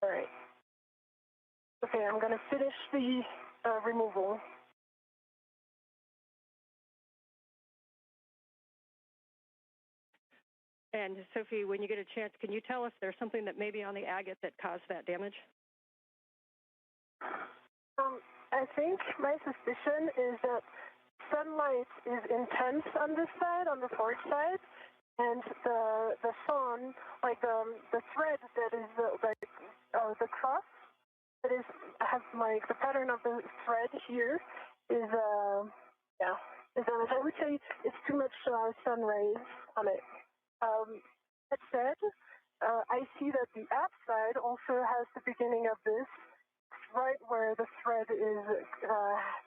All right. Okay, I'm going to finish the removal. And Sophie, when you get a chance, can you tell us there's something that may be on the agate that caused that damage? I think my suspicion is that sunlight is intense on this side, on the forward side, and the sun, like the thread that is the cross that has like the pattern of the thread here is I would say it's too much sun rays on it. That said, I see that the app side also has the beginning of this right where the thread is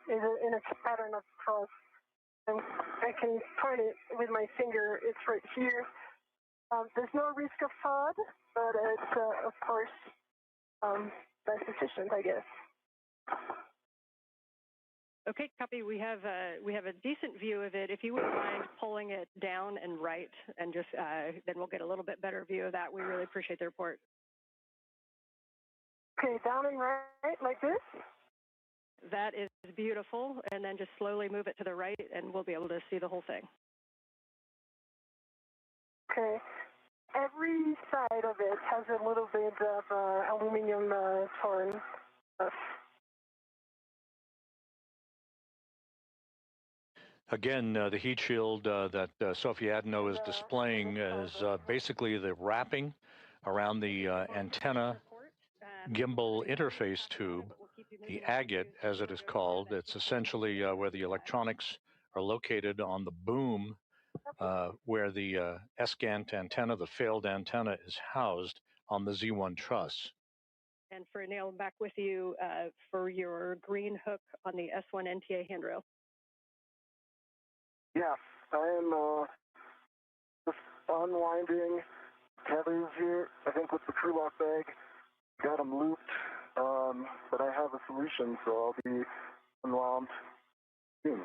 in a pattern of cross. And I can point it with my finger. It's right here. There's no risk of fraud, but it's of course that's sufficient, I guess. Okay, copy. We have a decent view of it. If you wouldn't mind pulling it down and right, and just then we'll get a little bit better view of that. We really appreciate the report. Okay, down and right like this. That is beautiful, and then just slowly move it to the right, and we'll be able to see the whole thing. Okay. Every side of it has a little bit of aluminum torn stuff. Again, the heat shield that Sophie Adenot is displaying is basically the wrapping around the antenna gimbal interface tube, the agate, as it is called. It's essentially where the electronics are located on the boom where the SGANT antenna, the failed antenna, is housed on the Z1 truss. And for Anil, I'm back with you for your green hook on the S1 NTA handrail. Yeah, I am just unwinding tethers here. I think with the crew lock bag, got them looped, but I have a solution, so I'll be unwound soon.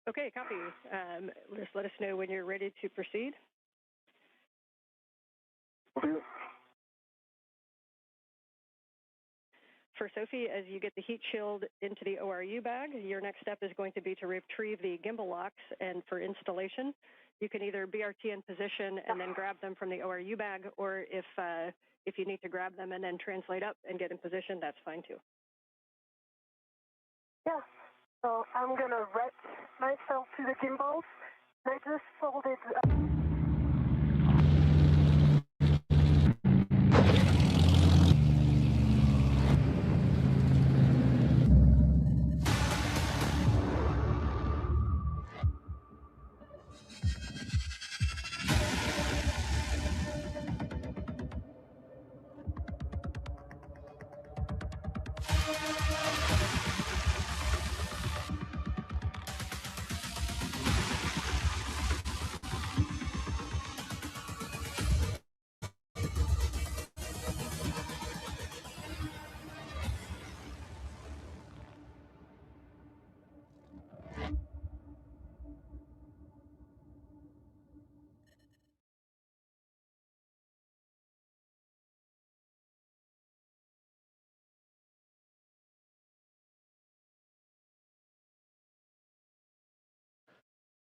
Okay, copy. Just let us know when you're ready to proceed. For Sophie, as you get the heat shield into the ORU bag, your next step is going to be to retrieve the gimbal locks, and for installation, you can either BRT in position and then grab them from the ORU bag, or if you need to grab them and then translate up and get in position, that's fine too. Yeah, so I'm going to wrap myself to the gimbals. I just folded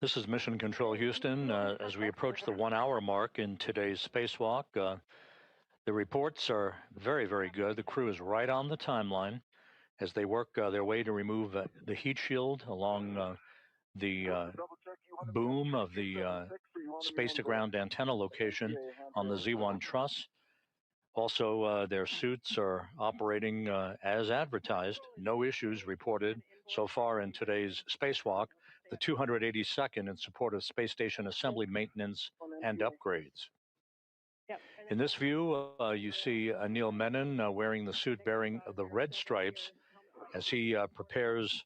This is Mission Control Houston. As we approach the 1 hour mark in today's spacewalk, the reports are very, very good. The crew is right on the timeline as they work their way to remove the heat shield along the boom of the space-to-ground antenna location on the Z1 truss. Also, their suits are operating as advertised. No issues reported so far in today's spacewalk, the 282nd in support of space station assembly maintenance and upgrades. In this view, you see Anil Menon wearing the suit bearing the red stripes as he prepares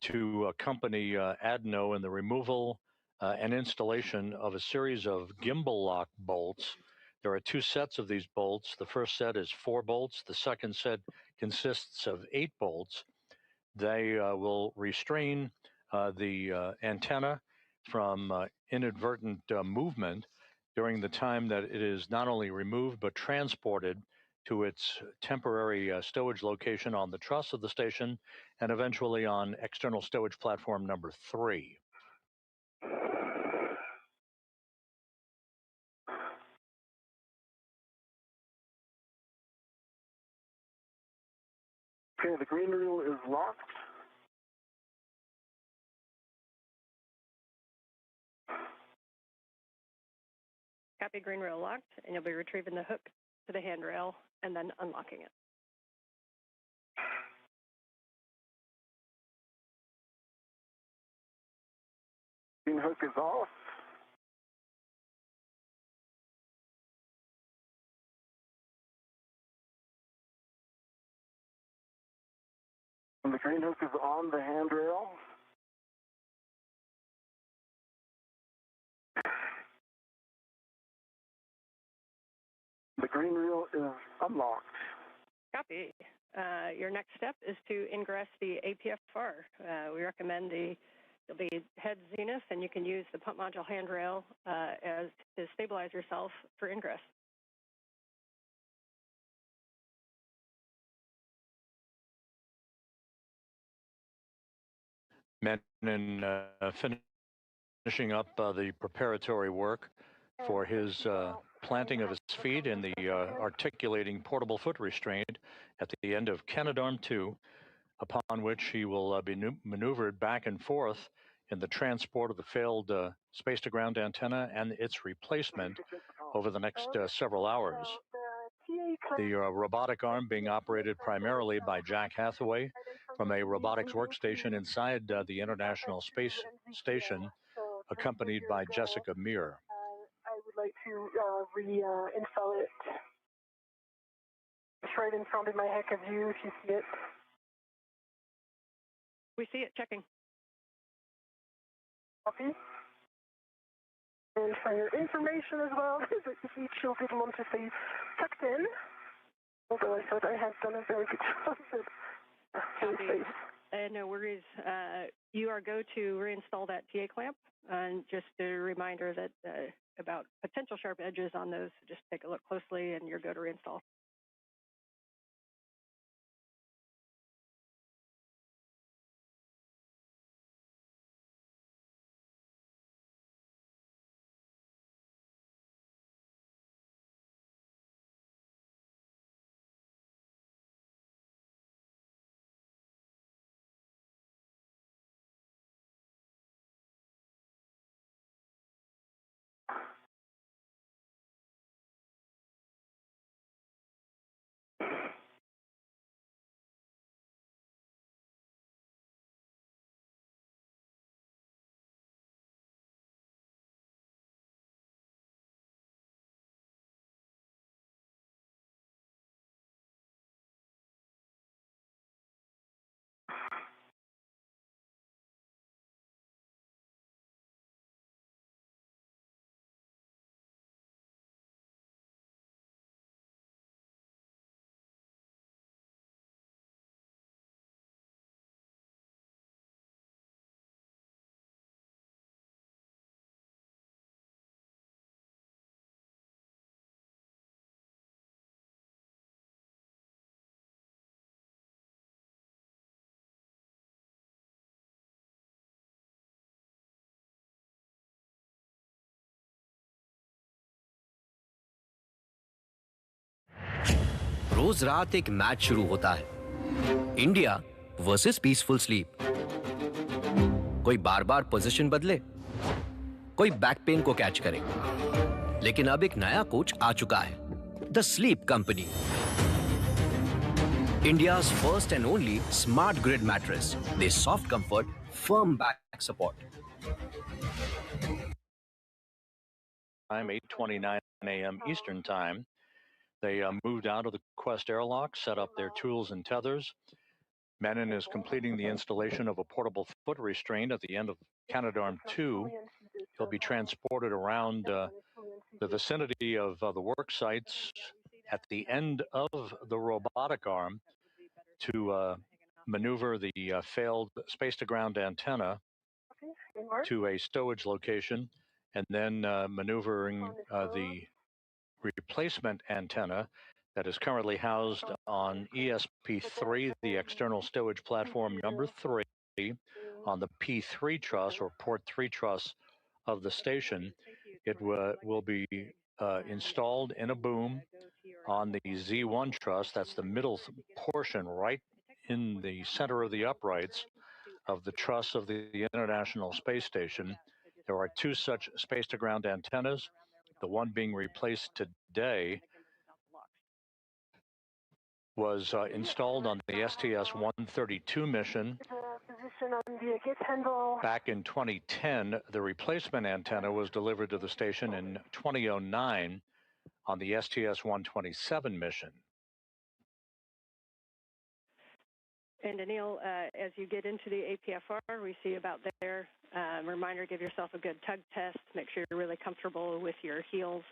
to accompany Adenot in the removal and installation of a series of gimbal lock bolts. There are two sets of these bolts. The first set is 4 bolts. The second set consists of 8 bolts. They will restrain the antenna from inadvertent movement during the time that it is not only removed but transported to its temporary stowage location on the truss of the station and eventually on external stowage platform number 3. Okay, the green reel is locked. Copy, green reel locked, and you'll be retrieving the hook to the handrail and then unlocking it. Green hook is off. And the green hook is on the handrail. The green reel is unlocked. Copy. Your next step is to ingress the APFR. We recommend you'll be head zenith, and you can use the pump module handrail as to stabilize yourself for ingress. Menon finishing up the preparatory work for his planting of his feet in the articulating portable foot restraint at the end of Canadarm2, upon which he will be maneuvered back and forth in the transport of the failed space-to-ground antenna and its replacement over the next several hours. The robotic arm being operated primarily by Jack Hathaway from a robotics workstation inside the International Space Station, accompanied by Jessica Meir. I would like to reinstall it. It's right in front of my heck of view, if you see it. We see it, checking. Copy. And for your information as well, the heat shield didn't want to stay tucked in, although I thought I had done a very good job of it. No worries. You are go to reinstall that TA clamp, and just a reminder that about potential sharp edges on those, just take a look closely and you're go to reinstall. रोज रात एक match शुरू होता है, India versus peaceful sleep. कोई बार बार position बदले, कोई back pain को catch करे, लेकिन अब एक नया कोच आ चुका है, the sleep company. India's first and only smart grid mattress. They soft comfort, firm back support. Time 8:29 a.m. Eastern Time. They moved out of the Quest airlock, set up their tools and tethers. Menon is completing the installation of a portable foot restraint at the end of Canadarm2. He'll be transported around the vicinity of the work sites at the end of the robotic arm to maneuver the failed space-to-ground antenna to a stowage location, and then maneuvering the replacement antenna that is currently housed on ESP3, the external stowage platform number 3, on the P3 truss or port 3 truss of the station. It will be installed in a boom on the Z1 truss. That's the middle portion right in the center of the uprights of the truss of the International Space Station. There are two such space-to-ground antennas. The one being replaced today was installed on the STS-132 mission. Back in 2010, the replacement antenna was delivered to the station in 2009 on the STS-127 mission. And Anil, as you get into the APFR, we see about there, reminder, give yourself a good tug test. Make sure you're really comfortable with your heels.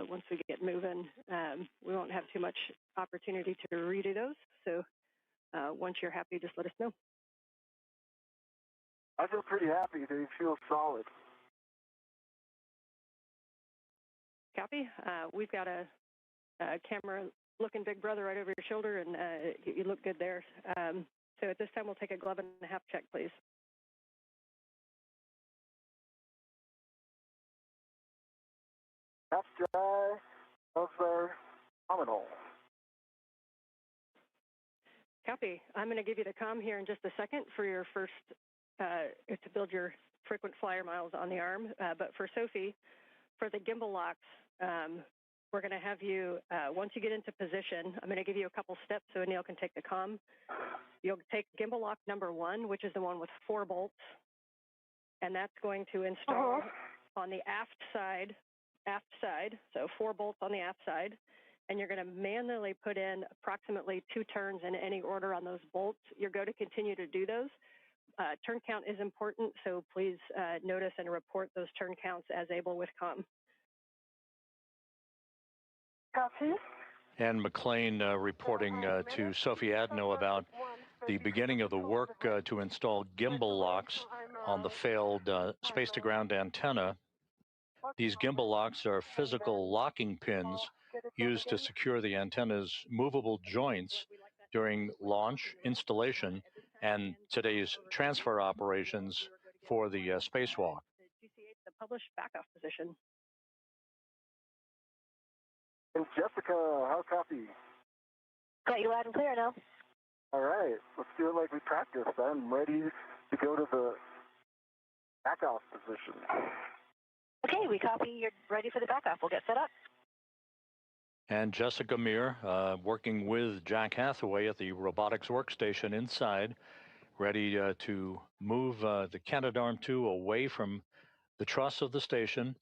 Once we get moving, we won't have too much opportunity to redo those. So once you're happy, just let us know. I feel pretty happy. They feel solid. Copy. We've got a camera looking big brother right over your shoulder, and you look good there. So at this time, we'll take a glove and a half check, please. Half dry, gloves are nominal. Copy. I'm going to give you the comm here in just a second for your first, to build your frequent flyer miles on the arm. But for Sophie, for the gimbal locks, we're going to have you, once you get into position, I'm going to give you a couple steps so Anil can take the comm. You'll take gimbal lock number 1, which is the one with 4 bolts, and that's going to install on the aft side, so 4 bolts on the aft side, and you're going to manually put in approximately 2 turns in any order on those bolts. You're going to continue to do those. Turn count is important, so please notice and report those turn counts as able with comm. Copy. And McLean reporting to Sophie Adenot about the beginning of the work to install gimbal locks on the failed space-to-ground antenna. These gimbal locks are physical locking pins used to secure the antenna's movable joints during launch, installation, and today's transfer operations for the spacewalk. The published backoff position. And Jessica, how copy? Got you loud and clear now. All right, let's do it like we practiced. I'm ready to go to the backoff position. Okay, we copy. You're ready for the backoff. We'll get set up. And Jessica Meir, working with Jack Hathaway at the robotics workstation inside, ready to move the Canadarm2 away from the truss of the station,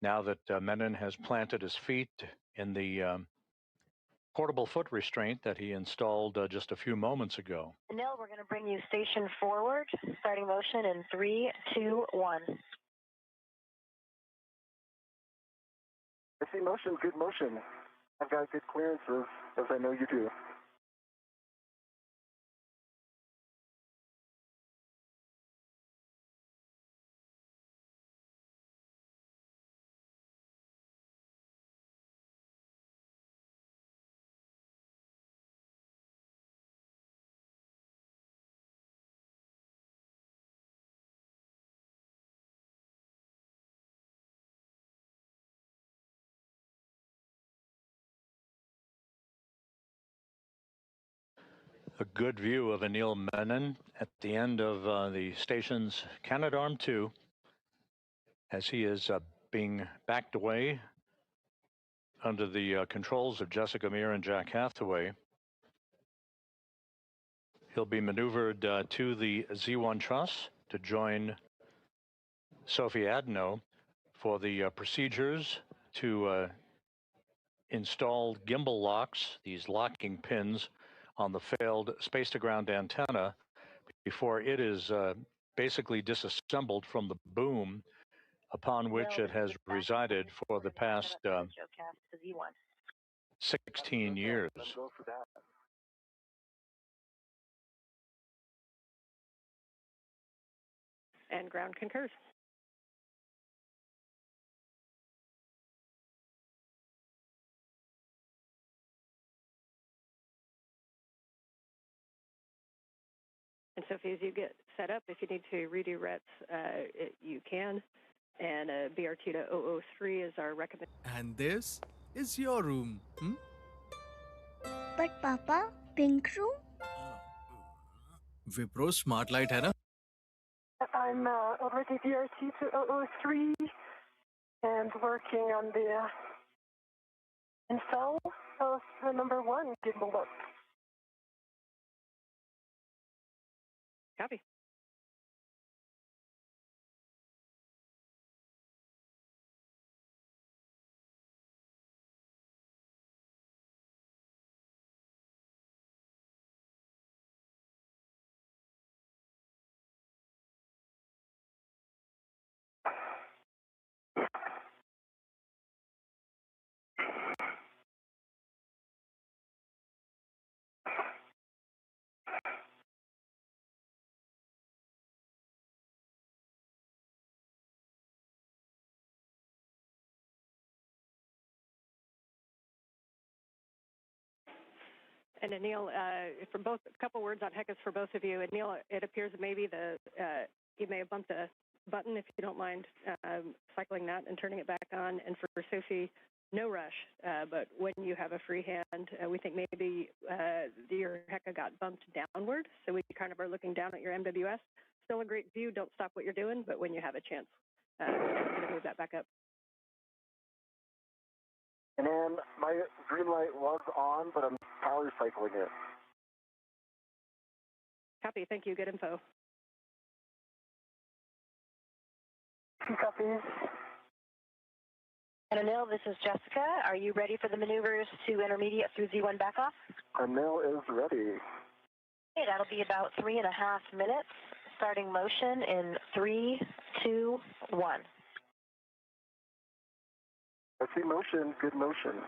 now that Menon has planted his feet in the portable foot restraint that he installed just a few moments ago. Anil, we're going to bring you station forward, starting motion in 3, 2, 1. I see motion, good motion. I've got good clearances, as I know you do. A good view of Anil Menon at the end of the station's Canadarm2 as he is being backed away under the controls of Jessica Meir and Jack Hathaway. He'll be maneuvered to the Z1 truss to join Sophie Adenot for the procedures to install gimbal locks, these locking pins on the failed space-to-ground antenna before it is basically disassembled from the boom upon which it has resided for the past 16 years. And ground concurs. And Sophie, as you get set up, if you need to redo RETs, you can. And BRT to 003 is our recommendation. And this is your room. But Papa, pink room? Wipro smart light है ना? I'm already DRT to 003 and working on the install of the number 1 gimbal lock. Copy. And Anil, for both, a couple words on HECAS for both of you. Anil, it appears maybe you may have bumped a button. If you don't mind cycling that and turning it back on. And for Sophie, no rush, but when you have a free hand, we think maybe your HECA got bumped downward. So we kind of are looking down at your MWS. Still a great view. Don't stop what you're doing, but when you have a chance, we're going to move that back up. And then my green light was on, but I'm power cycling it. Copy. Thank you. Good info. Copies. And Anil, this is Jessica. Are you ready for the maneuvers to intermediate through Z1 back off? Anil is ready. Okay, that'll be about 3.5 minutes. Starting motion in 3, 2, 1. I see motion, good motion.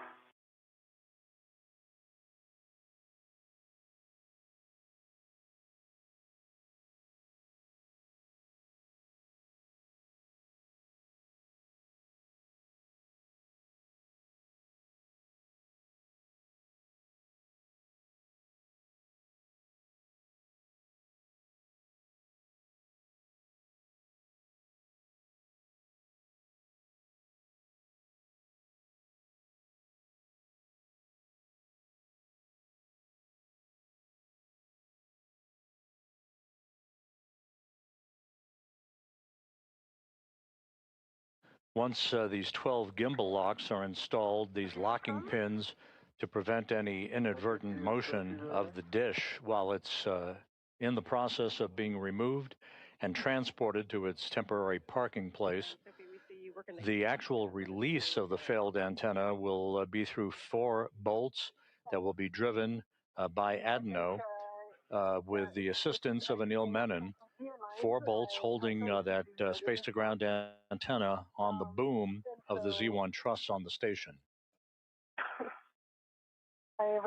Once these 12 gimbal locks are installed, these locking pins to prevent any inadvertent motion of the dish while it's in the process of being removed and transported to its temporary parking place. The actual release of the failed antenna will be through 4 bolts that will be driven by Adenot with the assistance of Anil Menon. 4 bolts holding that space-to-ground antenna on the boom of the Z1 truss on the station. I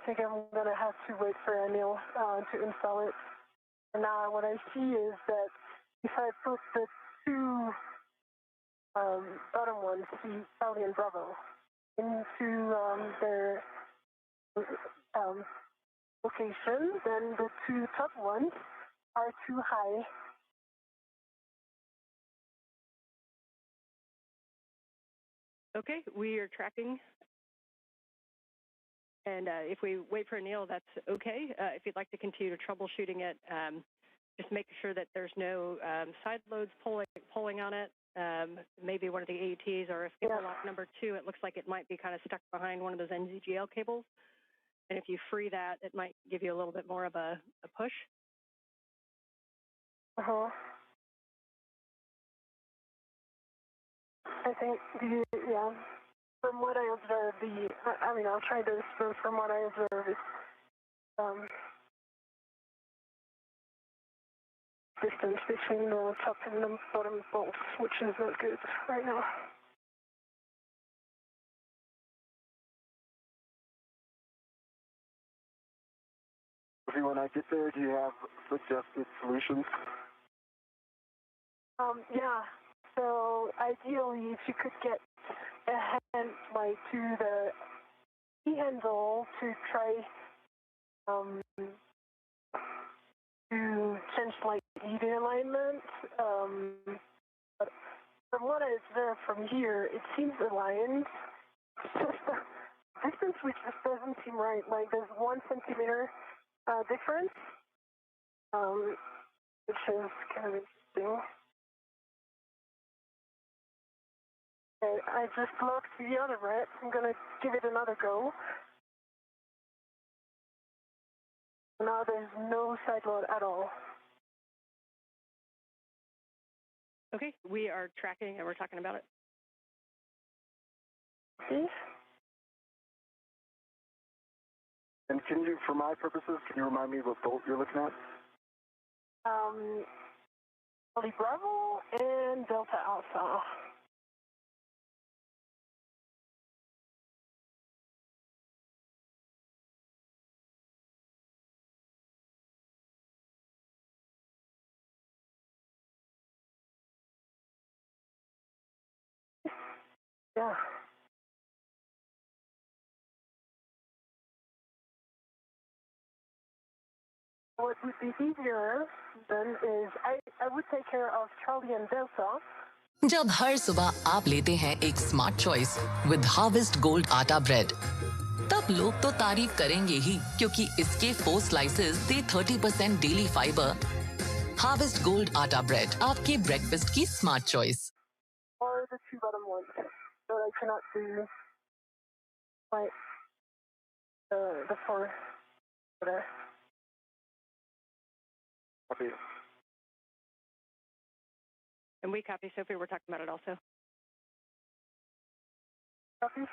think I'm going to have to wait for Anil to install it. And now what I see is that if I put the 2 bottom ones, Charlie and Bravo, into their location, then the 2 top ones are too high. Okay, we are tracking And if we wait for Anil, that's okay. If you'd like to continue troubleshooting it, just make sure that there's no side loads pulling on it. Maybe one of the AETs, or if cable lock number 2, it looks like it might be kind of stuck behind one of those NZGL cables. And if you free that, it might give you a little bit more of a push. Uh-huh. I think from what I observed, I'll try this, but from what I observed, it's, distance between the top and the bottom bolts, which is not good right now. When I get there, do you have suggested solutions? Yeah. So ideally, if you could get a hand to the key handle to try to change EV alignment. But from what I observed from here, it seems aligned. It's just the distance which just doesn't seem right. There's 1 centimeter difference, which is kind of interesting. Okay, I just locked the other rat. I'm gonna give it another go. Now there's no side load at all. Okay, we are tracking and we're talking about it. Okay. And can you, for my purposes, can you remind me what bolt you're looking at? Charlie Bravo and Delta Alpha. Yeah. What would be easier then is I would take care of Charlie and Delta. जब हर सुबह आप लेते हैं एक smart choice with harvest gold आटा bread, तब लोग तो तारीफ करेंगे ही, क्योंकि इसके 4 स्लाइसेस दे 30% डेली फाइबर। हार्वेस्ट गोल्ड आटा ब्रेड, आपके ब्रेकफास्ट की smart choice. Or the 2 bottom ones, so I cannot do the 4 there. Copy. And we copy, Sophie. We're talking about it also. Copy.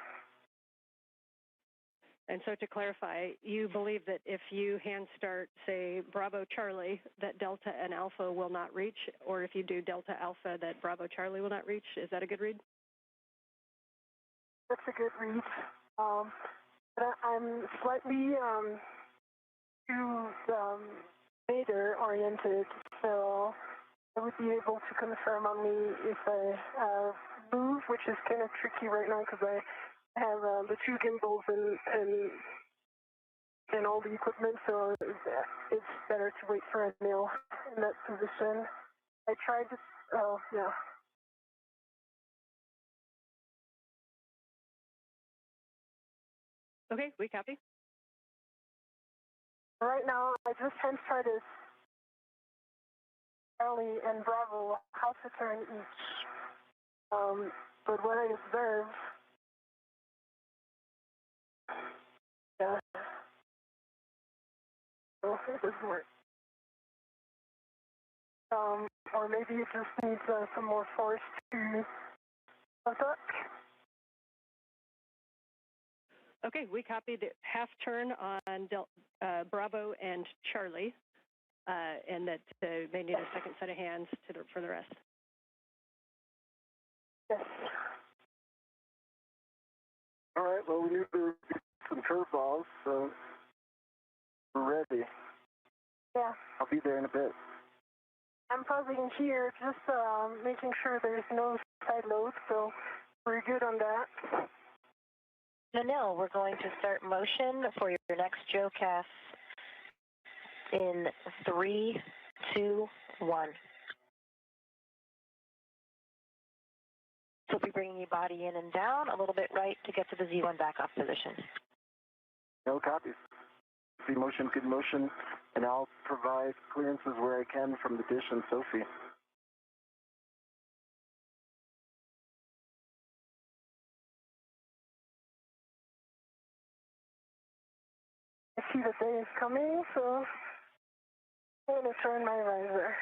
And so to clarify, you believe that if you hand start, say, Bravo Charlie, that Delta and Alpha will not reach, or if you do Delta Alpha, that Bravo Charlie will not reach? Is that a good read? That's a good read. But I'm slightly too beta oriented, so I would be able to confirm on me if I move, which is kind of tricky right now because I have the 2 gimbals and all the equipment, so it's better to wait for Anil in that position. I tried to, yeah. Okay, we copy. Right now, I just hand started Charlie and Bravo half a turn each. But what I observed, yeah, so it doesn't work. Or maybe it just needs some more force to attack. Okay, we copy the half turn on Bravo and Charlie, and that they need a second set of hands for the rest. Yes. All right, well, we need to do some curveballs, so we're ready. Yeah. I'll be there in a bit. I'm pausing here, just making sure there's no side load, so we're good on that. Anil, we're going to start motion for your next JoeCast in 3, 2, 1. So we'll be bringing you body in and down, a little bit right to get to the Z1 backoff position. No copies. See motion, good motion, and I'll provide clearances where I can from the dish and Sophie. I see the day is coming, so I'm going to turn my visor.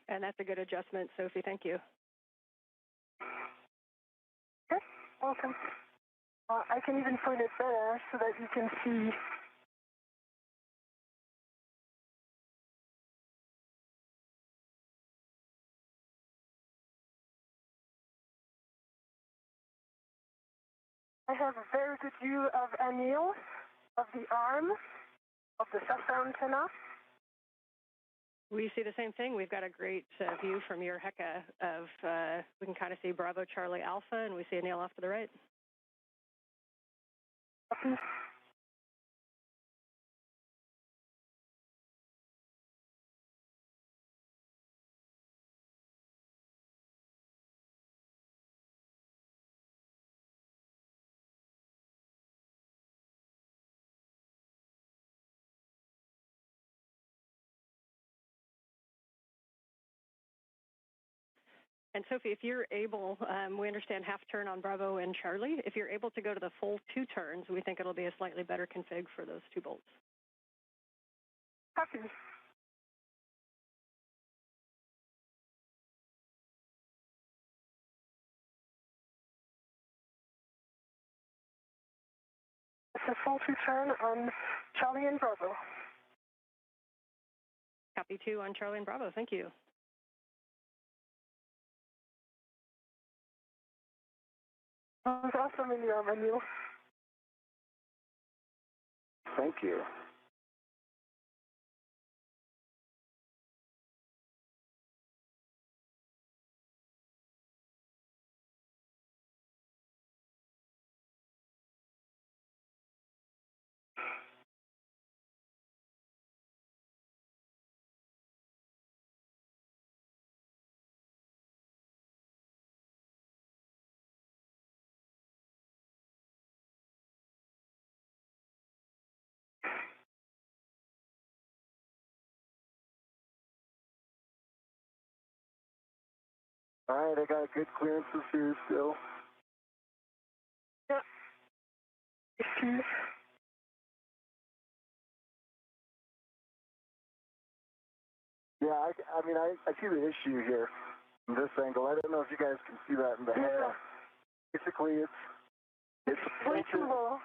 And that's a good adjustment, Sophie. Thank you. Okay, welcome. I can even point it better so that you can see. I have a very good view of Anil, of the arm, of the SASA antenna. We see the same thing. We've got a great view from your Heka of, we can kind of see Bravo Charlie Alpha, and we see Anil off to the right. And Sophie, if you're able, we understand half turn on Bravo and Charlie. If you're able to go to the full 2 turns, we think it'll be a slightly better config for those 2 bolts. Copy. It's a full 2 turn on Charlie and Bravo. Copy 2 on Charlie and Bravo. Thank you. That was awesome in your menu. Thank you. All right, I got good clearances here still. Yeah. Yeah, I mean, I see the issue here from this angle. I don't know if you guys can see that in the head. Basically, it's way too low.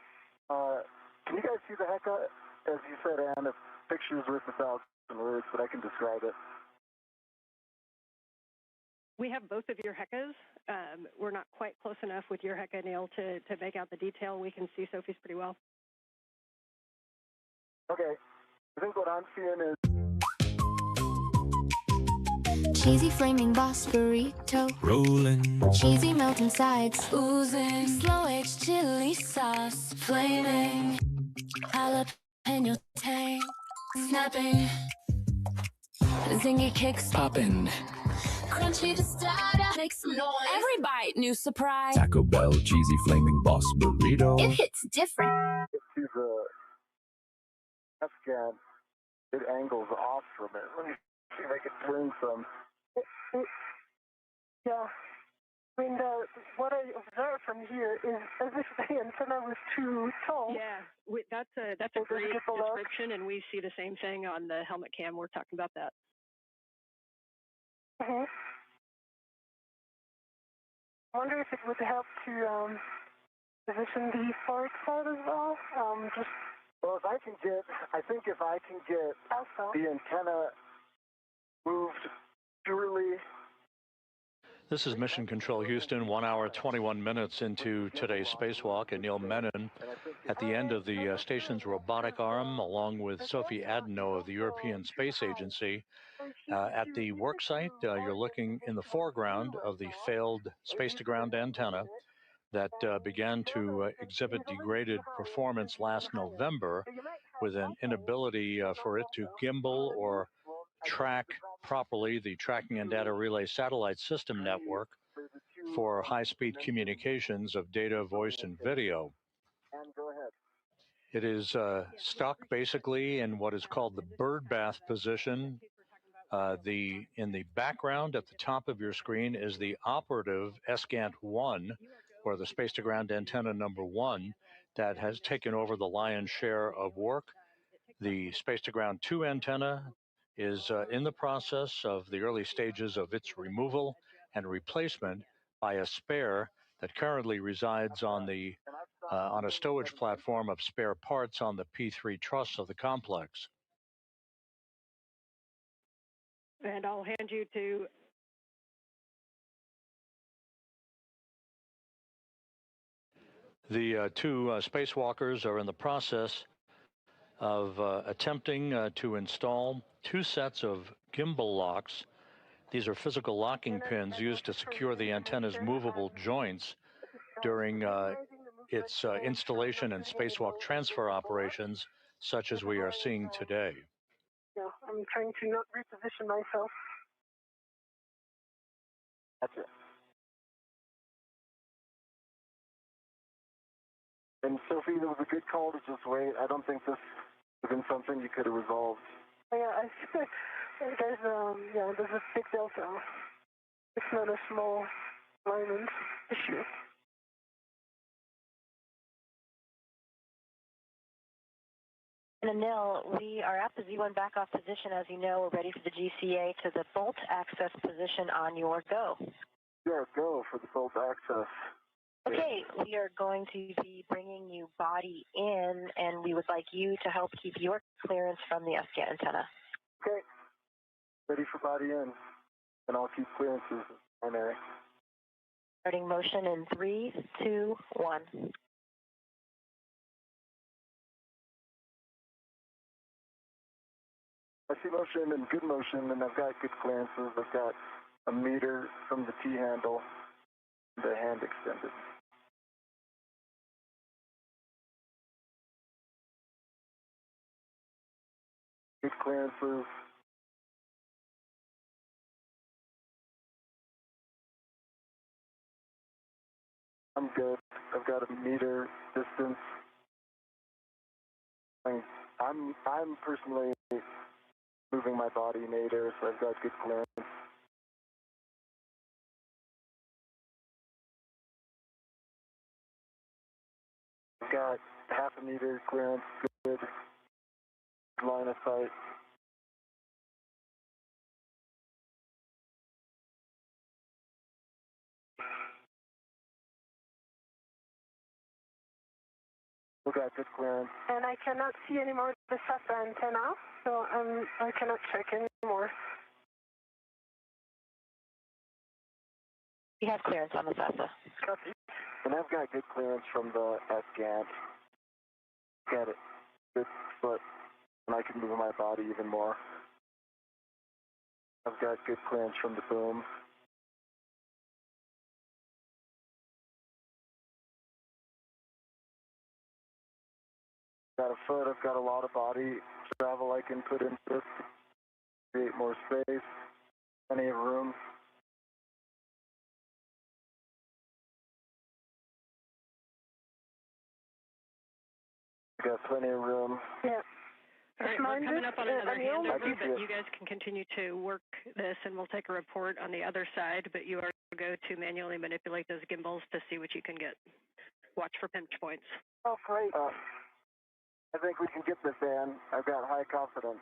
Can you guys see the Heka? As you said, Anne, a picture's worth 1,000 words, but I can describe it. We have both of your Hekas. We're not quite close enough with your Heka, Neil, to make out the detail. We can see Sophie's pretty well. Okay. I think what I'm seeing is cheesy flaming boss burrito, rolling, cheesy melting sides, oozing, slow aged chili sauce, flaming, jalapeno tang, snapping, zingy kicks popping. Crunchy to start, make some noise. Every bite, new surprise. Taco Bell cheesy flaming boss burrito. It hits different. to the F-scan. It angles off from it. Let me see if I can turn some. Yeah. I mean, what I observed from here is as if the antenna was too tall. Yeah, that's a great description, and we see the same thing on the helmet cam. We're talking about that. I wonder if it would help to position the forward side as well. Well, if I can get the antenna moved purely. This is Mission Control Houston, 1 hour, 21 minutes into today's spacewalk. Anil Menon at the end of the station's robotic arm, along with Sophie Adenot of the European Space Agency. At the work site, you're looking in the foreground of the failed space-to-ground antenna that began to exhibit degraded performance last November with an inability for it to gimbal or track properly the tracking and data relay satellite system network for high-speed communications of data, voice, and video. And go ahead. It is stuck basically in what is called the birdbath position. In the background at the top of your screen is the operative SGANT-1, or the space-to-ground antenna number 1, that has taken over the lion's share of work. The space-to-ground 2 antenna is in the process of the early stages of its removal and replacement by a spare that currently resides on a stowage platform of spare parts on the P3 truss of the complex. And I'll hand you to the two spacewalkers are in the process of attempting to install 2 sets of gimbal locks. These are physical locking pins used to secure the antenna's movable joints during its installation and spacewalk transfer operations, such as we are seeing today. Yeah, I'm trying to not reposition myself. That's it. And Sophie, it was a good call to just wait. I don't think this would have been something you could have resolved. Yeah, there's a big delta. It's not a small alignment issue. And Anil, we are at the Z1 backoff position. As you know, we're ready for the GCA to the bolt access position on your go. Your go for the bolt access. Okay, we are going to be bringing you body in, and we would like you to help keep your clearance from the SGAT antenna. Okay. Ready for body in, and I'll keep clearances primary. Starting motion in 3, 2, 1. I see motion and good motion, and I've got good clearances. I've got a meter from the T-handle, the hand extended. Good clearances. I'm good. I've got a meter distance. I'm personally moving my body in 8 air, so I've got good clearance. I've got half a meter clearance, good line of sight. We've got good clearance. And I cannot see anymore the SASA antenna, so I cannot check anymore. We have clearance on the SASA. Copy. And I've got good clearance from the SGAT. Got it. Good foot. And I can move my body even more. I've got good clearance from the boom. Got a foot, I've got a lot of body travel I can put into this to create more space, plenty of room. Got plenty of room. Yeah. All right, we're coming up on another handover, I but you guys can continue to work this, and we'll take a report on the other side, but you are going to go to manually manipulate those gimbals to see what you can get. Watch for pinch points. Oh, great. I think we can get this, Dan. I've got high confidence.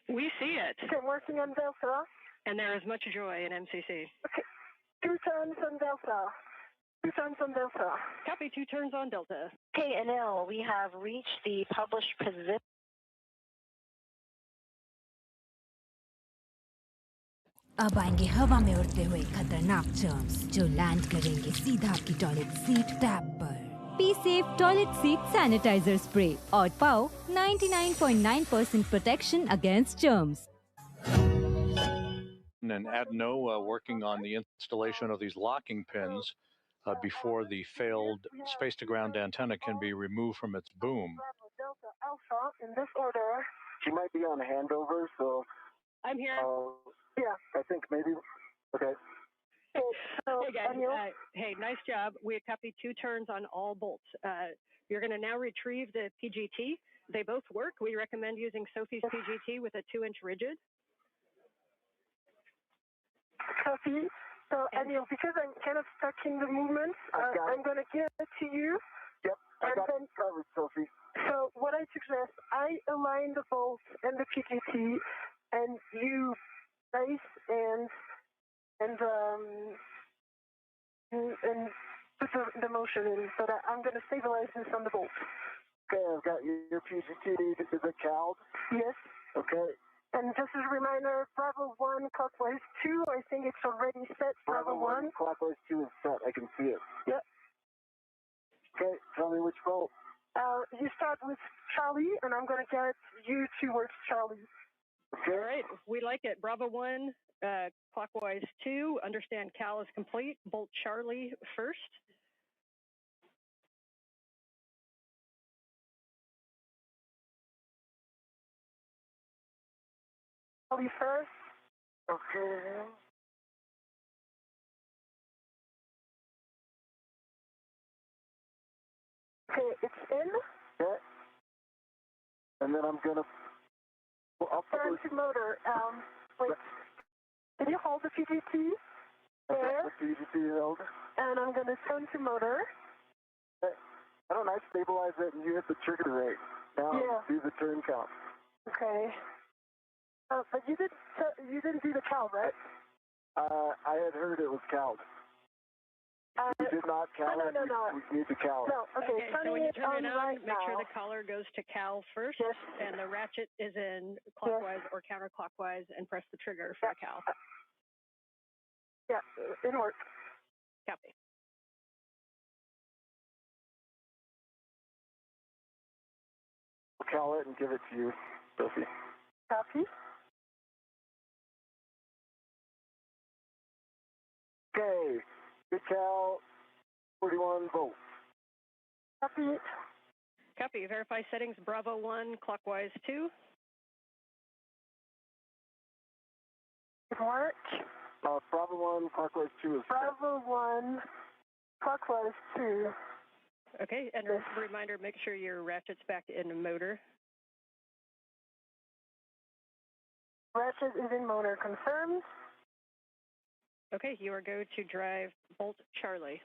We see it. Okay, working on Delta. And there is much joy in MCC. Okay, 2 turns on Delta. 2 turns on Delta. Copy, 2 turns on Delta. Okay, Anil, we have reached the published position. अब आएंगे हवा में उड़ते हुए खतरनाक germs जो land करेंगे सीधा आपकी टॉयलेट सीट टैप पर। Be safe toilet seat sanitizer spray और पाओ 99.9% protection against germs. And Adenot working on the installation of these locking pins before the failed space-to-ground antenna can be removed from its boom. Delta Alpha in this order. She might be on handover, so... I'm here. Yeah, I think maybe... Okay. So, hey guys, hey, nice job. We copy 2 turns on all bolts. You're going to now retrieve the PGT. They both work. We recommend using Sophie's PGT with a 2-inch rigid. Sophie, so Anil, because I'm kind of stuck in the movement, I'm going to give it to you. Yep, I got it covered, Sophie. So what I suggest, I align the bolts and the PGT, and you brace and put the motion in, so that I'm going to stabilize this on the bolt. Okay, I've got your PGT. Is it cowled? Yes. Okay. And just as a reminder, Bravo 1, clockwise 2, I think it's already set. Bravo 1. Clockwise 2 is set. I can see it. Yep. Okay, tell me which bolt. You start with Charlie, and I'm going to get you towards Charlie. Okay. All right, we like it. Bravo 1, clockwise 2. Understand Cal is complete. Bolt Charlie first. Charlie first. Okay. Okay, it's in. Okay. And then I'm going to... Turn to motor. Wait. Can you hold the PGT? There. The PGT held. And I'm going to turn to motor. Okay. Why don't I stabilize it and you hit the trigger rate? Now do the turn count. Okay. But you didn't do the cow, right? I had heard it was cowled. We did not cow it. No. We need to cow it. No, okay. So when you turn it on, right make sure now. the collar goes to Cal first, Yes. and the ratchet is in clockwise or counterclockwise, and press the trigger for Cal. Yeah, it worked. Copy. We'll cow it and give it to you, Sophie. Copy. Okay. Good cow, 41 volts. Copy. Copy. Verify settings. Bravo 1, clockwise 2. It worked. Bravo 1, clockwise 2 is Bravo 1, clockwise 2. Okay, and a reminder, make sure your ratchet's back in the motor. Ratchet is in motor. Confirmed. Okay, you are go to drive Bolt Charlie.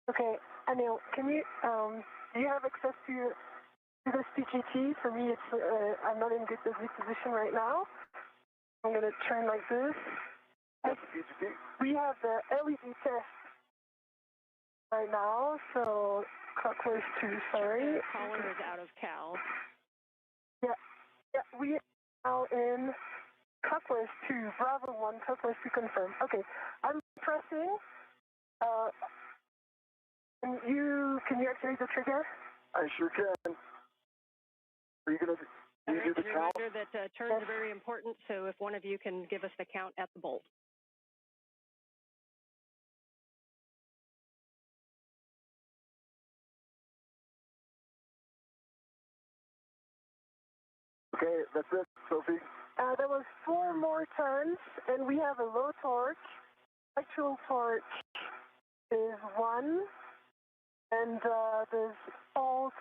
Okay, Anil, can you, do you have access to this PGT? For me, it's, I'm not in good position right now. I'm going to turn like this. We have the LED test right now, so clockwise 2, sorry. The collar is out of Cal. Yeah, we are now in clockwise 2, Bravo 1, clockwise 2 confirmed. Okay, I'm pressing. Can you activate the trigger? I sure can. Are you going to do the count? Reminder that turns are very important, so if one of you can give us the count at the bolt. Okay, that's it, Sophie. There was 4 more turns, and we have a low torque. Actual torque is 1, and there's fault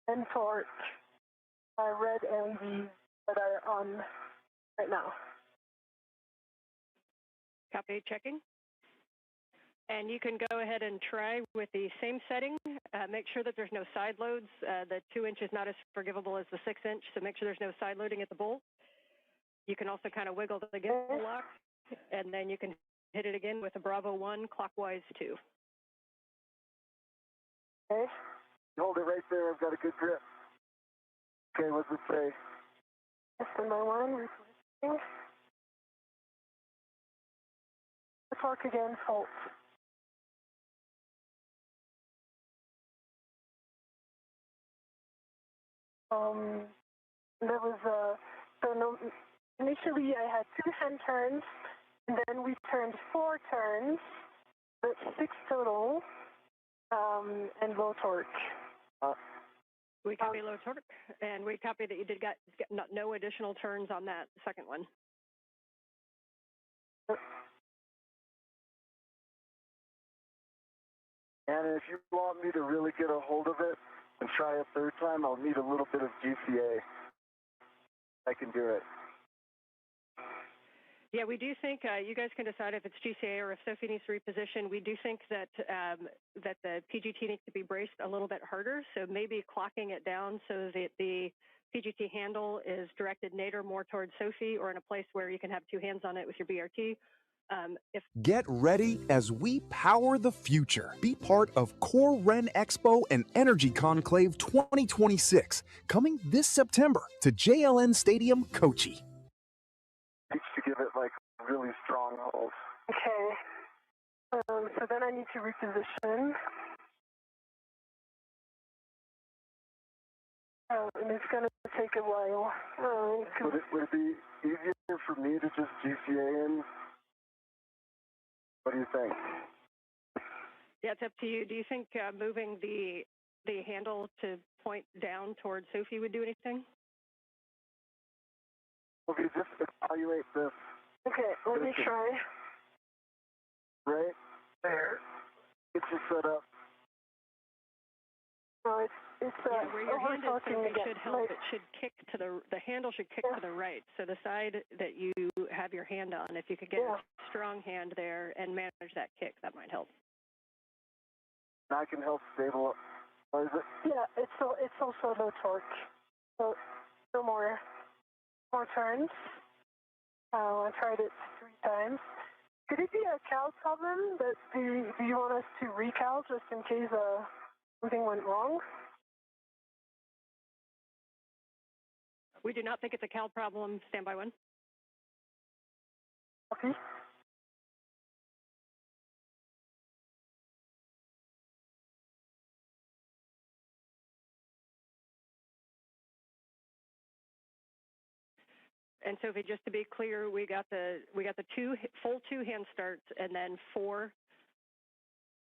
and torque red LEDs that are on right now. Copy, checking. And you can go ahead and try with the same setting. Make sure that there's no side loads. The 2-inch is not as forgivable as the 6-inch, so make sure there's no side loading at the bolt. You can also kind of wiggle the gimbal lock, and then you can hit it again with a Bravo 1, clockwise 2. Okay. Hold it right there. I've got a good grip. Okay, what's it say? Standby 1, repositioning. The torque again, fault. There was initially I had 2 hand turns, and then we turned 4 turns, but 6 total, and low torque. We copy low torque, and we copy that you did got no additional turns on that second one. And if you want me to really get a hold of it and try a third time, I'll need a little bit of GCA. I can do it. Yeah, we do think you guys can decide if it's GCA or if Sophie needs to reposition. We do think that that the PGT needs to be braced a little bit harder, so maybe clocking it down so that the PGT handle is directed nadir more towards Sophie or in a place where you can have two hands on it with your BRT. Get ready as we power the future. Be part of Core Ren Expo and Energy Conclave 2026, coming this September to JLN Stadium, Kochi. To give it like really strong hold. Okay. So then I need to reposition. And it's going to take a while. Would it be easier for me to just GCA in? What do you think? Yeah, it's up to you. Do you think moving the handle to point down towards Sophie would do anything? Okay, just evaluate this. Okay, let me try. Right there. It's just set up. No, it's where your hand is, Sophie, again. should help. It should kick to the handle should kick to the right. So the side that you have your hand on, if you could get a strong hand there and manage that kick, that might help. I can help stabilize it. Yeah, it's also low torque. So more turns. I tried it 3 times. Could it be a cal problem? That do you want us to recal just in case something went wrong? We do not think it's a cal problem. Stand by one. Okay. And Sophie, just to be clear, we got the full two hand starts and then 4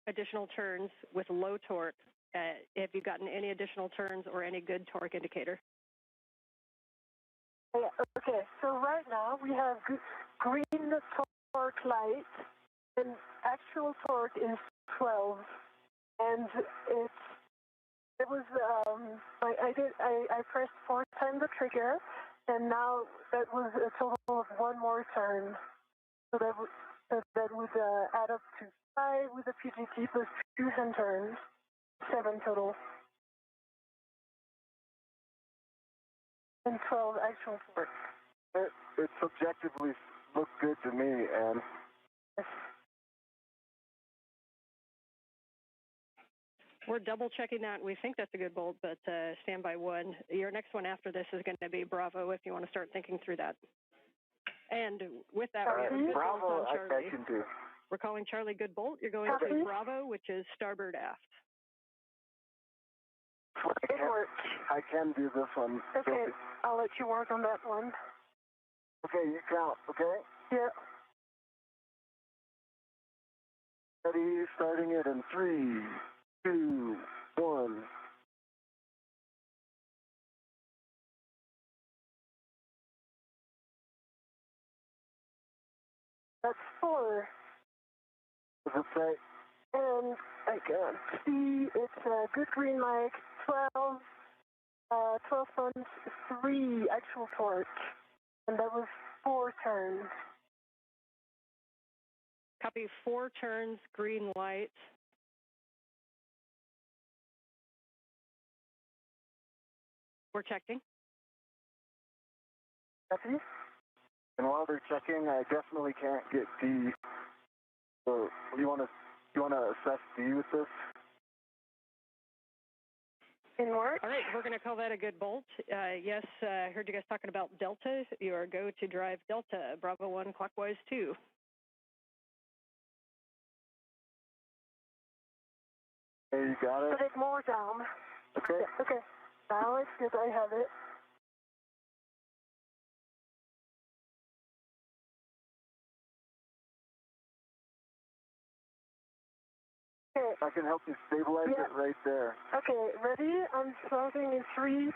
additional turns with low torque. Have you gotten any additional turns or any good torque indicator? Yeah, okay, so right now we have green torque light and actual torque is 12, and it was I pressed 4 times the trigger, and now that was a total of 1 more turn, so that would add up to 5 with the PGT plus 2 hand turns, 7 total. And 12 actual torque. It subjectively looked good to me, and we're double checking that. We think that's a good bolt, but stand by one. Your next one after this is going to be Bravo if you want to start thinking through that. And with that, we have a good Bravo, bolt on Charlie. I can do. We're calling Charlie good bolt. You're going to Bravo, which is starboard aft. I can do this one. Okay, I'll let you work on that one. Okay, you count, okay? Yeah. Ready, starting it in 3, 2, 1. That's 4. What does it say? And I can see it's a good green light, 12 tons, 3 actual torque. And that was 4 turns. Copy 4 turns, green light. We're checking. Copy. And while they're checking, I definitely can't get D. So you want to assess D with this? In work? All right, we're going to call that a good bolt. Yes, I heard you guys talking about Delta. You are go to drive Delta, Bravo 1, clockwise 2. There you got it. Put it more down. Okay. Yeah, okay. Now it's good. I have it. Okay. I can help you stabilize it right there. Okay, ready? I'm starting in 3,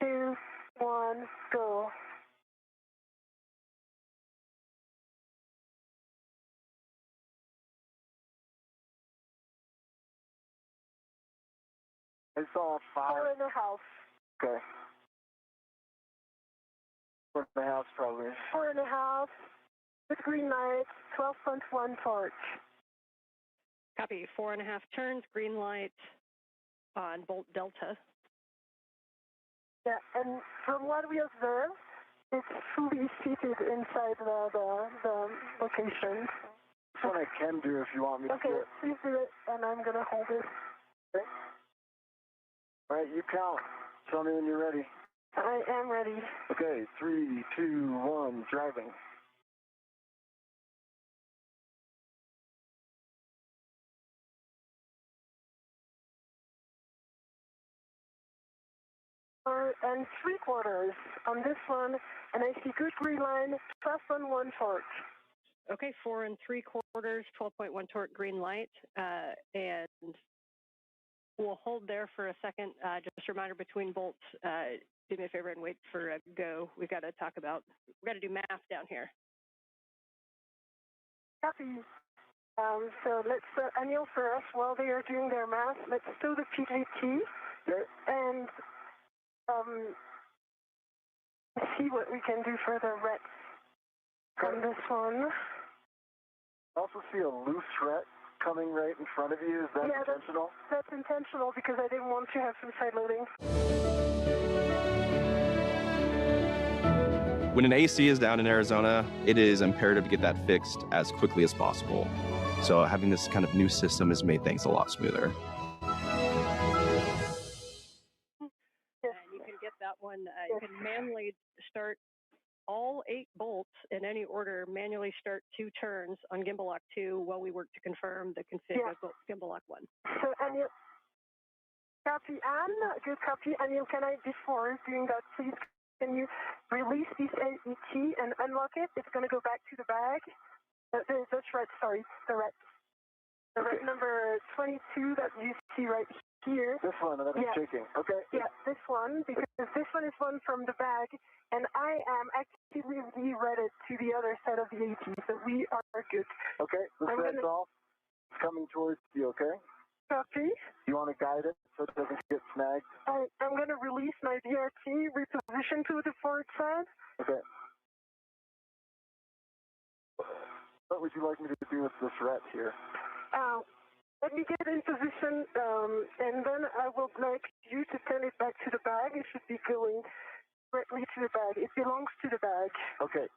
2, 1, go. I saw 5. 4.5. Okay. 4.5 probably. 4.5. With green light, 12.1 torch. Copy. 4.5 turns, green light on Bolt Delta. Yeah, and from what we observed, it's fully seated inside the location. That's what I can do if you want me to do Okay, it. please do it, and I'm going to hold it. Okay. All right, you count. Tell me when you're ready. I am ready. Okay, 3, 2, 1, driving. And 3/4 on this one, and I see good green line, 12.1 torch. Okay, 4 3/4, 12.1 torque, green light, and we'll hold there for a second. Just a reminder between bolts, do me a favor and wait for a go. We've got to do math down here. Copy. So let's, Anil first, while they are doing their math, let's do the PGT and see what we can do for the rets on this one. I also see a loose ret coming right in front of you. Is that intentional? That's intentional because I didn't want to have some side loading. When an AC is down in Arizona, it is imperative to get that fixed as quickly as possible. So having this kind of new system has made things a lot smoother. And you can get that one, you can manually start all 8 bolts in any order, manually start 2 turns on gimbal lock 2 while we work to confirm the config of gimbal lock 1. So Anil, copy Anne, good copy. Anil, can I, before doing that, please, can you release this AET and unlock it? It's going to go back to the bag. That's right, sorry, the ret. The ret number 22 that you see right here. This one that I'm shaking. Okay. Yeah, this one, because this one is one from the bag, and I am actively rerouted to the other side of the AT, so we are good. Okay, this red's off. It's coming towards you, okay? Copy. You want to guide it so it doesn't get snagged? I'm going to release my DRT, reposition to the forward side. Okay. What would you like me to do with this ret here? Let me get in position, and then I would like you to turn it back to the bag. It should be going directly to the bag. It belongs to the bag. Okay.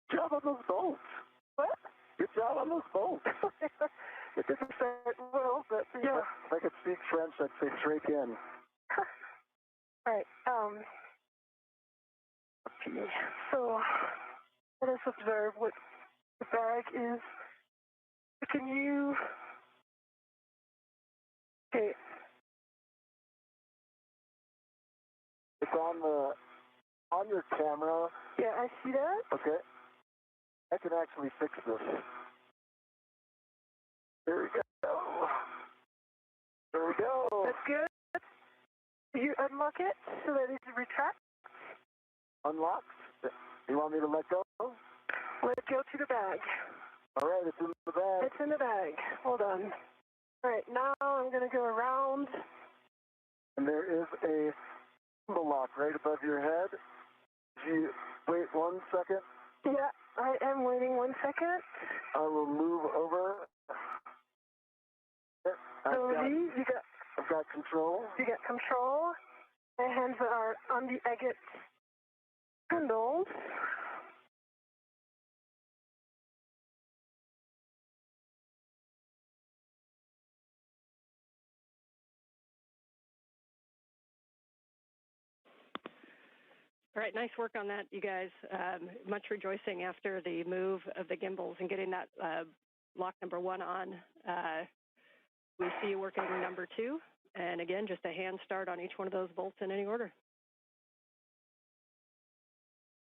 Good job on those bolts. What? Good job on those bolts. It didn't start well, but yeah. If I could speak French, I'd say straight in. All right. Okay. So let us observe what the bag is. Can you? Okay. It's on your camera. Yeah, I see that. Okay. I can actually fix this. There we go. There we go. That's good. You unlock it so that it retracts. Unlocked. You want me to let go? Let it go to the bag. All right, it's in the bag. It's in the bag. Hold on. All right, now I'm going to go around. And there is a gimbal lock right above your head. If you wait 1 second. Yeah, I am waiting 1 second. I will move over. I've got control. You got control. My hands are on the agate handles. All right, nice work on that, you guys. Much rejoicing after the move of the gimbals and getting that lock number 1 on. We see you working number 2. And again, just a hand start on each one of those bolts in any order.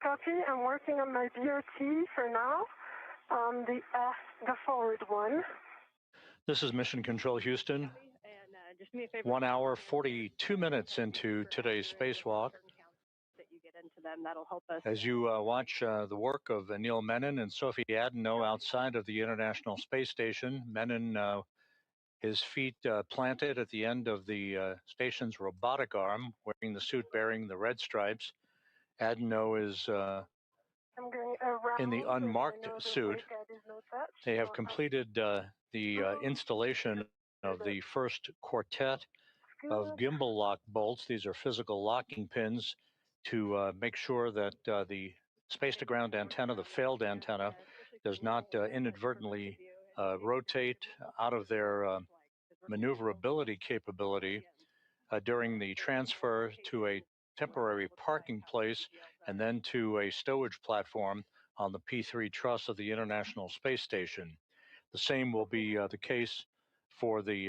Copy. I'm working on my BRT for now. The forward one. This is Mission Control Houston. And just do me a favor. 1 hour, 42 minutes into today's spacewalk. That you get into them, that'll help us. As you watch the work of Anil Menon and Sophie Adenot outside of the International Space Station, Menon, his feet planted at the end of the station's robotic arm, wearing the suit bearing the red stripes. Adenot is in the unmarked suit. They have completed the installation of the first quartet of gimbal lock bolts. These are physical locking pins to make sure that the space-to-ground antenna, the failed antenna, does not inadvertently rotate out of their maneuverability capability during the transfer to a temporary parking place and then to a stowage platform on the P3 truss of the International Space Station. The same will be the case for the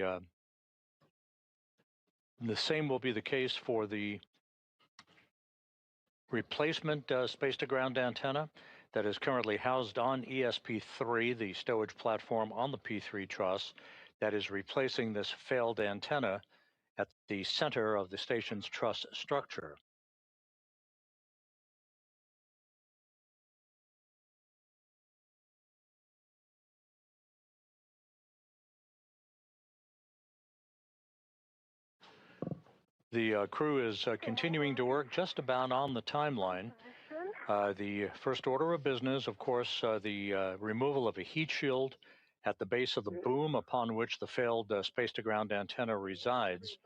replacement space-to-ground antenna that is currently housed on ESP3, the stowage platform on the P3 truss, that is replacing this failed antenna at the center of the station's truss structure. The crew is continuing to work just about on the timeline. The first order of business, of course, the removal of a heat shield at the base of the boom upon which the failed space-to-ground antenna resides.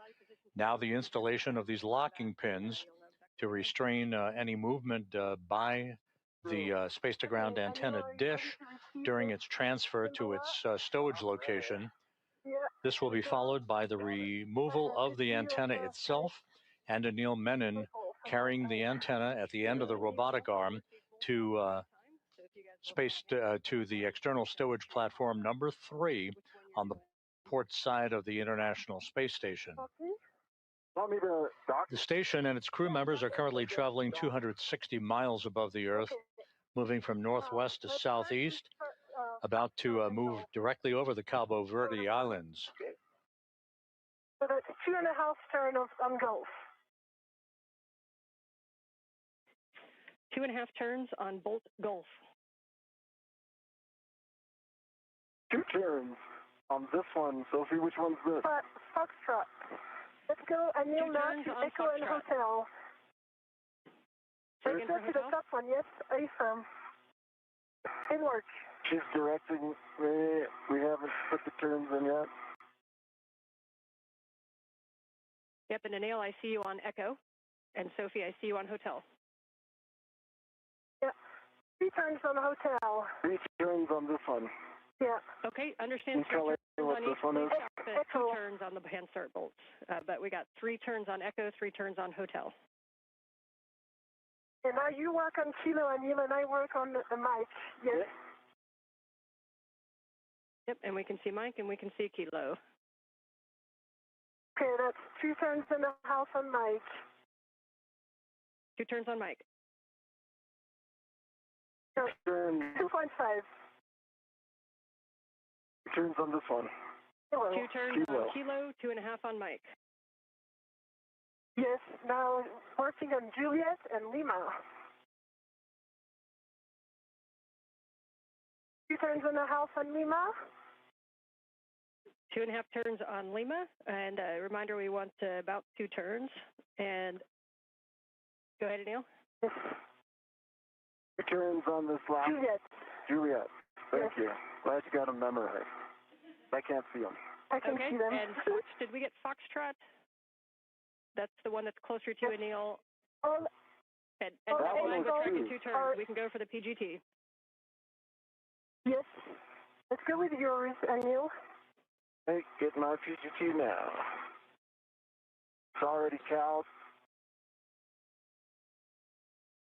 Now the installation of these locking pins to restrain any movement by the space-to-ground antenna dish during its transfer to its stowage location. This will be followed by the removal of the antenna itself and Anil Menon carrying the antenna at the end of the robotic arm to to the external stowage platform number 3 on the port side of the International Space Station. The station and its crew members are currently traveling 260 miles above the Earth, moving from northwest to southeast, about to move directly over the Cabo Verde Islands. So that's 2.5 turns on Gulf. 2.5 turns on Bolt Gulf. 2 turns on this one. Sophie, which one's this? Foxtrot. Let's go, Anil, now to Echo and Hotel. Let's go to the top one, yes, affirm. It works. She's directing me. We haven't put the turns in yet. Yep, and Anil, I see you on Echo. And Sophie, I see you on Hotel. Yeah, 3 turns on Hotel. 3 turns on this one. Yeah. Okay, understand 3 turns on each. Please stop at 2 turns on the hand start bolts. But we got 3 turns on Echo, 3 turns on Hotel. And now you work on Kilo, Anil, and I work on the mic. Yes. Yep, and we can see Mike and we can see Kilo. Okay, that's 2 turns and a half on Mike. 2 turns on Mike. 2.5. 2 turns on this one. 2 turns on Kilo, 2.5 on Mike. Yes, now working on Juliet and Lima. 2 turns and a half on Lima. 2.5 turns on Lima, and a reminder, we want about 2 turns. And go ahead, Anil. 2 turns on this last. Juliet. Thank you. Glad you got them memorized. I can't see them. I can see them. And Fox, did we get Foxtrot? That's the one that's closer to Anil. And that one was 2 turns. We can go for the PGT. Yes. Let's go with yours, Anil. Hey, get my PGT now. It's already cowed.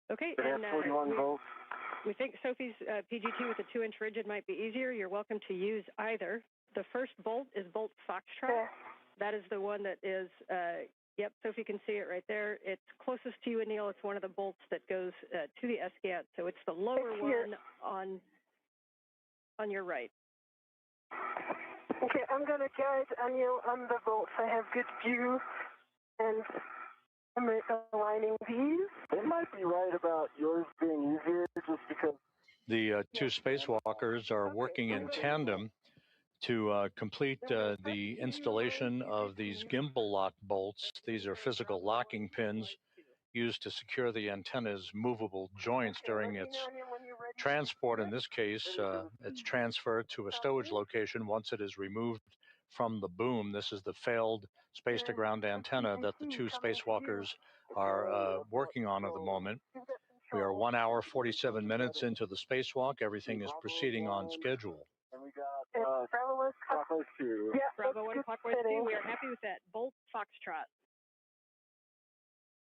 Okay, It has 41 volts. We think Sophie's PGT with a 2-inch rigid might be easier. You're welcome to use either. The first bolt is bolt Foxtrot. That is the one that is Yep, Sophie can see it right there. It's closest to you, Anil. It's one of the bolts that goes to the SCAT, so it's the lower one on your right. Okay, I'm going to guide Anil on the bolts. I have good view, and I'm aligning these. They might be right about yours being easier just because. The two spacewalkers are working in tandem to complete the installation of these gimbal lock bolts. These are physical locking pins used to secure the antenna's movable joints during its transport. In this case, it's transferred to a stowage location once it is removed from the boom. This is the failed space-to-ground antenna that the two spacewalkers are working on at the moment. We are 1 hour, 47 minutes into the spacewalk. Everything is proceeding on schedule. And we got Clockwise 2. Yeah, Bravo 1, Clockwise 2. We are happy with that. Bolt Foxtrot.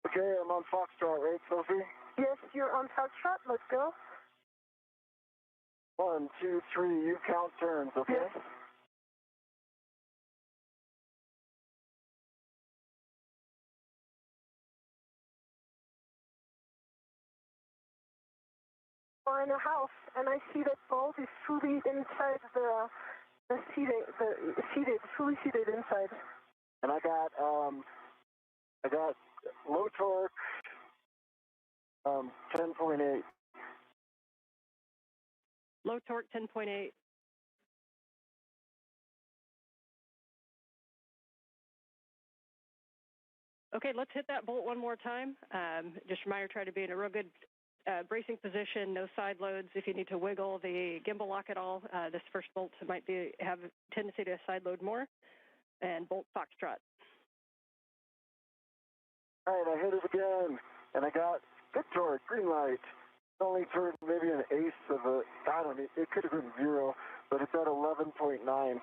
Okay, I'm on Foxtrot, right, Sophie? Yes, you're on Foxtrot. Let's go. 1, 2, 3. You count turns, okay? Yes. We're in a house, and I see that bolt is fully inside fully seated inside. And I got low torque, 10.8. Low torque, 10.8. Okay, let's hit that bolt one more time. Just a reminder, try to be in a real good bracing position, no side loads. If you need to wiggle the gimbal lock at all, this first bolt might have a tendency to side load more. And bolt Foxtrot. All right, I hit it again, and I got good torque, green light. Only turned maybe an eighth of a, I don't know, it could have been 0, but it's at 11.9.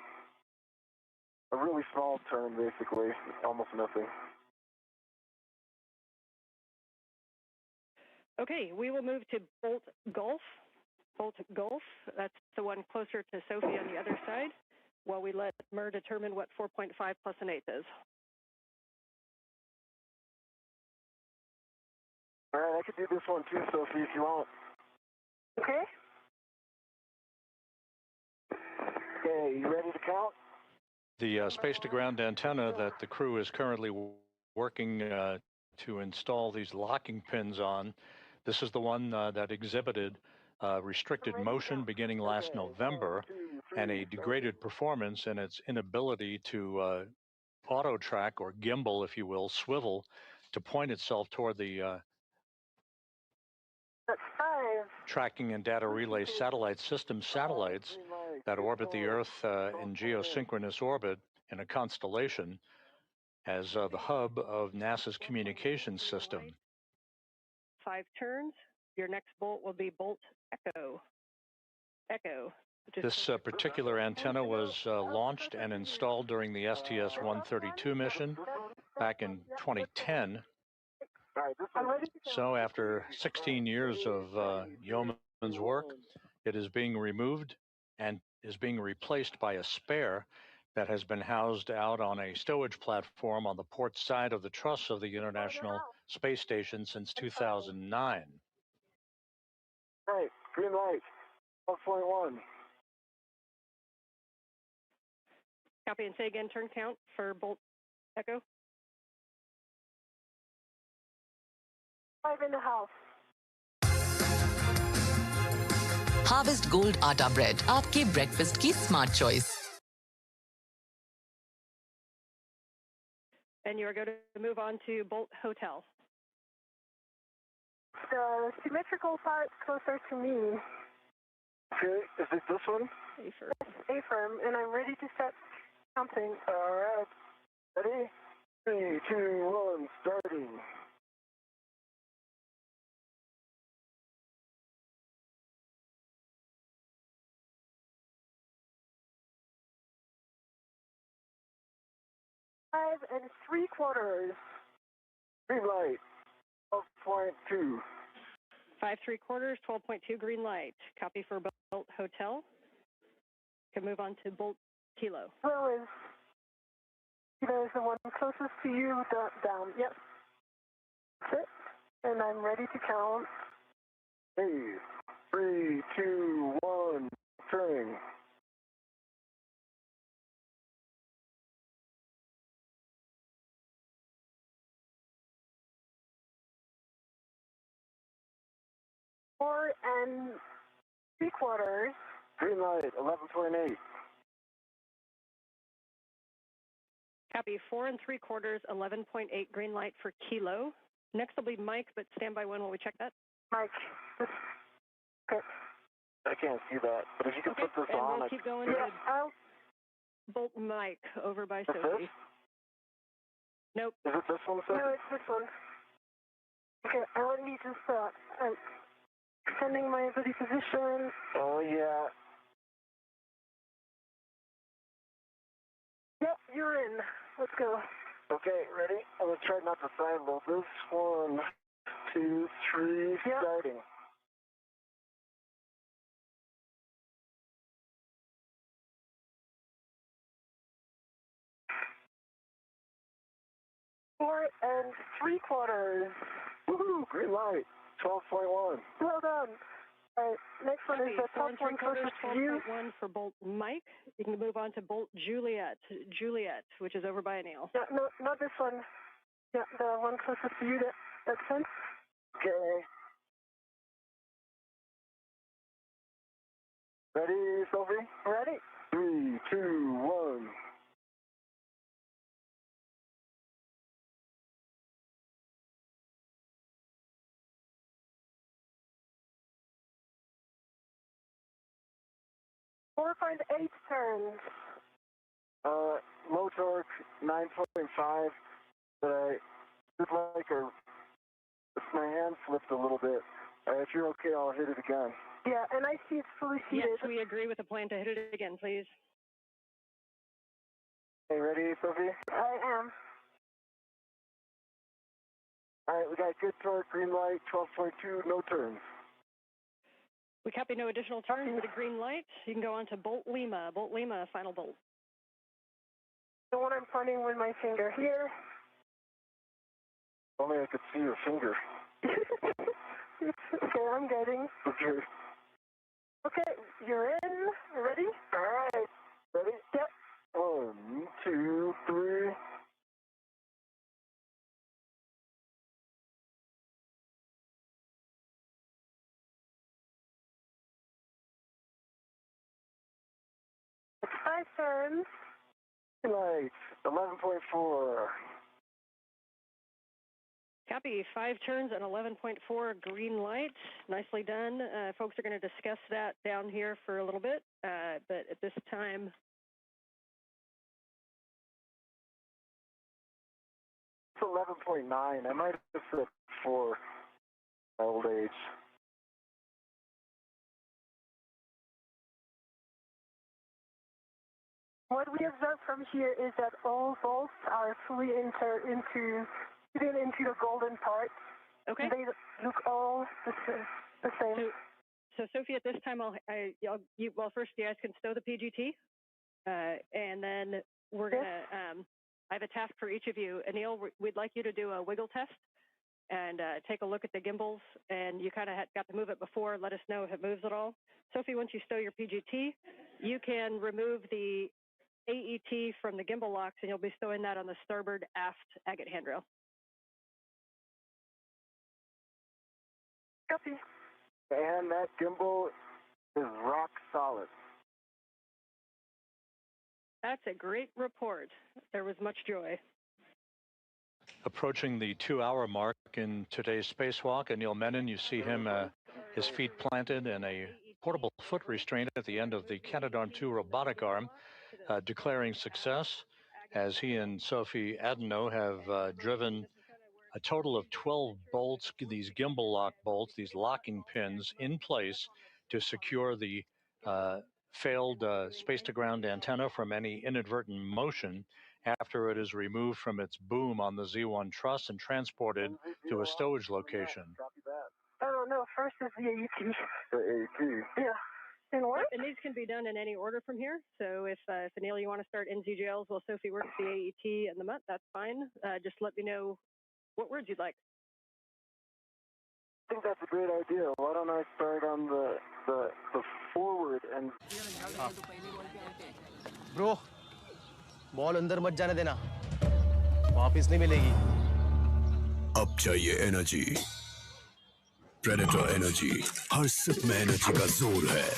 A really small turn, basically, almost nothing. Okay, we will move to Bolt Gulf. Bolt Gulf, that's the one closer to Sophie on the other side, while we let MER determine what 4.5 plus an eighth is. All right, I could do this one too, Sophie, if you want. Okay. Okay, you ready to count? The space-to-ground antenna that the crew is currently working to install these locking pins on, this is the one that exhibited restricted motion beginning last November and a degraded performance in its inability to auto track or gimbal, if you will, swivel to point itself toward the tracking and data relay satellite system satellites that orbit the Earth in geosynchronous orbit in a constellation as the hub of NASA's communications system. 5 turns. Your next bolt will be Bolt Echo. Echo. This particular antenna was launched and installed during the STS-132 mission back in 2010. So after 16 years of yeoman's work, it is being removed and is being replaced by a spare that has been housed out on a stowage platform on the port side of the truss of the International Space Station since 2009. Right, green light, 12.1. Copy and say again, turn count for Bolt Echo. 5.5. Harvest gold आटा bread आपके breakfast की smart choice. And you are going to move on to Bolt Hotel. The symmetrical part closer to me. Okay, is it this one? A-firm, and I'm ready to start counting. All right, ready? 3, 2, 1, starting. Five and 3/4. Green light, 12.2. 5 3/4, 12.2 green light. Copy for Bolt Hotel. Can move on to Bolt Kilo. Slow is There's the one closest to you, down. Yep. That's it. And I'm ready to count. Hey, 3, 2, 1, turning. Four and 3/4. Green light, 11.8. Copy, 4 3/4, 11.8 green light for Kilo. Next will be Mike, but stand by one while we check that. Mike. Okay. I can't see that, but if you can put this and on, we'll keep going Yeah, with I'll. Bolt Mike over by Is Sophie. this? Nope. Is it this one, Sophie? No, it's this one. Okay, I want you to start. I'm extending my ready position. Oh, yeah. Yep, you're in. Let's go. Okay, ready? I'm going to try not to side load this. 1, 2, 3, starting. Four and 3/4. Woohoo! Green light. 12.1. Well done. All right, next one is the top one closest to you. 12.1 for Bolt Mike. You can move on to Bolt Juliet, which is over by Anil. Yeah, no, not this one. Yeah, the one closest to you. That's sense. Okay. Ready, Sophie? Ready. 3, 2, 1. Four and 8 turns. Low torque, 9.5, but I did my hand slipped a little bit. If you're okay, I'll hit it again. Yeah, and I see it's fully seated. Yes, we agree with the plan to hit it again, please. Hey, ready, Sophie? I am. All right, we got good torque, green light, 12.2, no turns. We copy no additional turns with a green light. You can go on to Bolt Lima. Bolt Lima, final bolt. The one I'm pointing with my finger here. Only I could see your finger. Okay, I'm getting. Okay. Okay, you're in. Ready? All right. Ready? Yep. 1, 2, 3. It's 5 turns. Light, 11.4. Copy, 5 turns and 11.4 green light. Nicely done. Folks are going to discuss that down here for a little bit, but at this time. It's 11.9. I might have said 4. Old age. What we observe from here is that all bolts are fully fitted into the golden part. Okay. They look all the same. So Sophie, at this time, first you guys can stow the PGT, and then we're gonna. I have a task for each of you. Anil, we'd like you to do a wiggle test and take a look at the gimbals. And you kind of got to move it before. Let us know if it moves at all. Sophie, once you stow your PGT, you can remove the AET from the gimbal locks, and you'll be stowing that on the starboard aft agate handrail. Copy. And that gimbal is rock solid. That's a great report. There was much joy. Approaching the 2-hour mark in today's spacewalk, Anil Menon, you see him, his feet planted in a portable foot restraint at the end of the Canadarm2 robotic arm, declaring success as he and Sophie Adenot have driven a total of 12 bolts, these gimbal lock bolts, these locking pins in place to secure the failed space-to-ground antenna from any inadvertent motion after it is removed from its boom on the Z1 truss and transported to a stowage location. Oh, no, first is the AET. The AET? Yeah. In what? And these can be done in any order from here. So if Anil, you want to start NZGLs while Sophie works the AET and the MUT, that's fine. Just let me know what words you'd like. I think that's a great idea. Why don't I start on the forward and... bro ball अंदर मत जाने देना वापस नहीं मिलेगी अब चाहिए energy predator energy हर SIP में एनर्जी का जोर है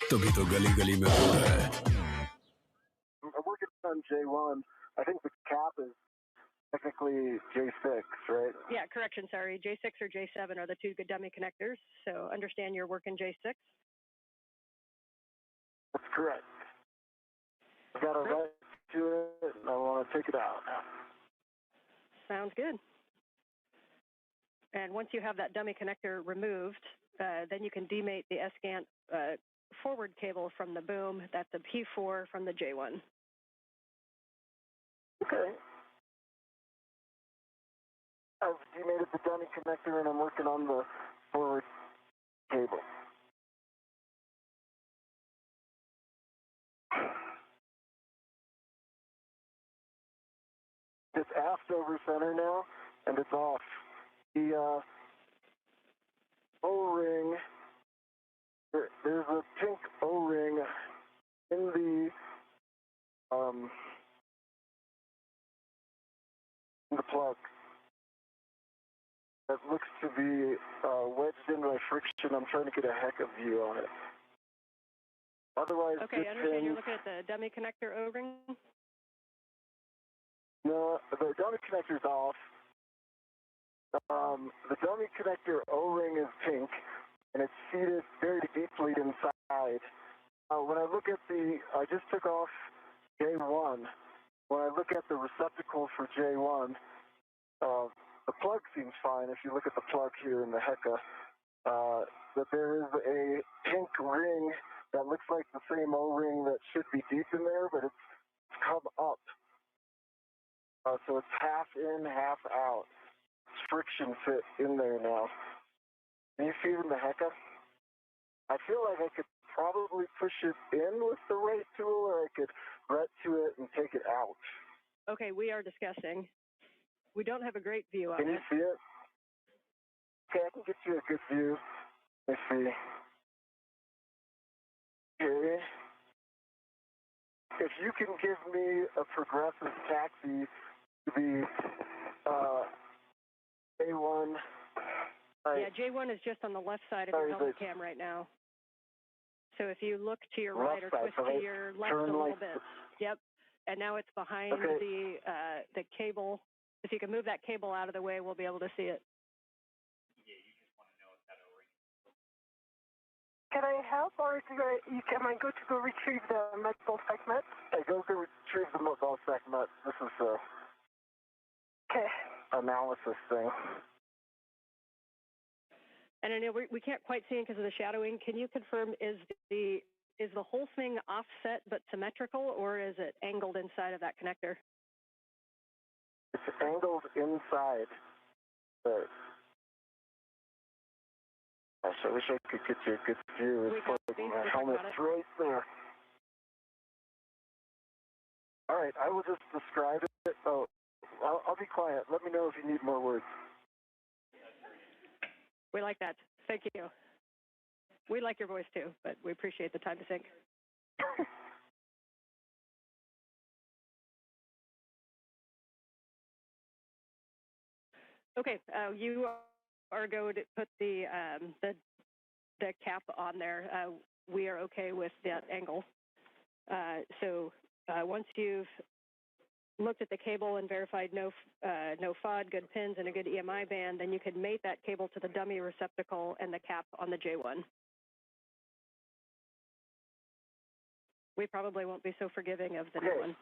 तभी तो गली गली में हो रहा है I'm working on J1. I think the cap is technically J6, right? Yeah, correction, sorry. J6 or J7 are the two good dummy connectors. So understand you're working J6. That's correct. I've got a right to it, and I want to take it out now. Sounds good. And once you have that dummy connector removed, then you can demate the SCANT forward cable from the boom. That's a P4 from the J1. Okay. I've demated the dummy connector, and I'm working on the forward cable. It's aft over center now, and it's off. The O-ring, there's a pink O-ring in the plug that looks to be wedged in by friction. I'm trying to get a heck of view on it. Otherwise, Okay, I understand you're looking at the dummy connector O-ring. No, the dummy connector's off. The dummy connector O-ring is pink, and it's seated very deeply inside. When I look at I just took off J1. When I look at the receptacle for J1, the plug seems fine. If you look at the plug here in the HECA, that there is a pink ring that looks like the same O-ring that should be deep in there, but it's come up. So it's half in, half out. It's friction fit in there now. Can you see it in the HECA? I feel like I could probably push it in with the right tool, or I could ret to it and take it out. Okay, we are discussing. We don't have a great view of it. Can you see it? Okay, I can get you a good view. Let's see. Okay. If you can give me a progressive taxi to the A1. Yeah, J1 is just on the left side of your helmet cam right now. So if you look to your right or twist to your left a little bit. Yep. And now it's behind the cable. If you can move that cable out of the way, we'll be able to see it. Can I help, or am I good to go retrieve the metal segment? Hey, go retrieve the metal segment. This is a analysis thing. And I know we can't quite see it because of the shadowing. Can you confirm, is the whole thing offset but symmetrical, or is it angled inside of that connector? It's angled inside. I wish I could get you a good view. It's like my helmet's right there. All right, I will just describe it. Oh, I'll be quiet. Let me know if you need more words. We like that. Thank you. We like your voice too, but we appreciate the time to think. Okay, you are going to put the cap on there. We are okay with that angle. So once you've looked at the cable and verified no FOD, good pins, and a good EMI band, then you can mate that cable to the dummy receptacle and the cap on the J1. We probably won't be so forgiving of the new one.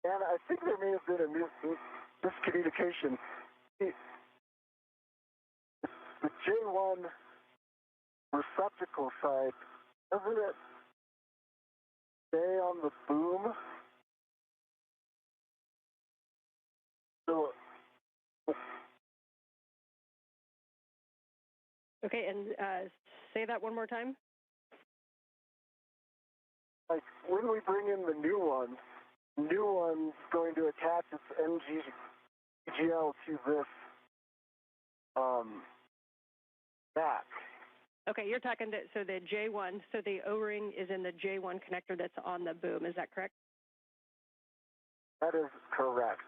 And I think there may have been a miscommunication. The J1 receptacle side, doesn't it stay on the boom? So, Okay, and say that one more time. like when we bring in the new one's going to attach its NGL to this back. Okay, you're talking so the J1, so the O-ring is in the J1 connector that's on the boom. Is that correct? That is correct.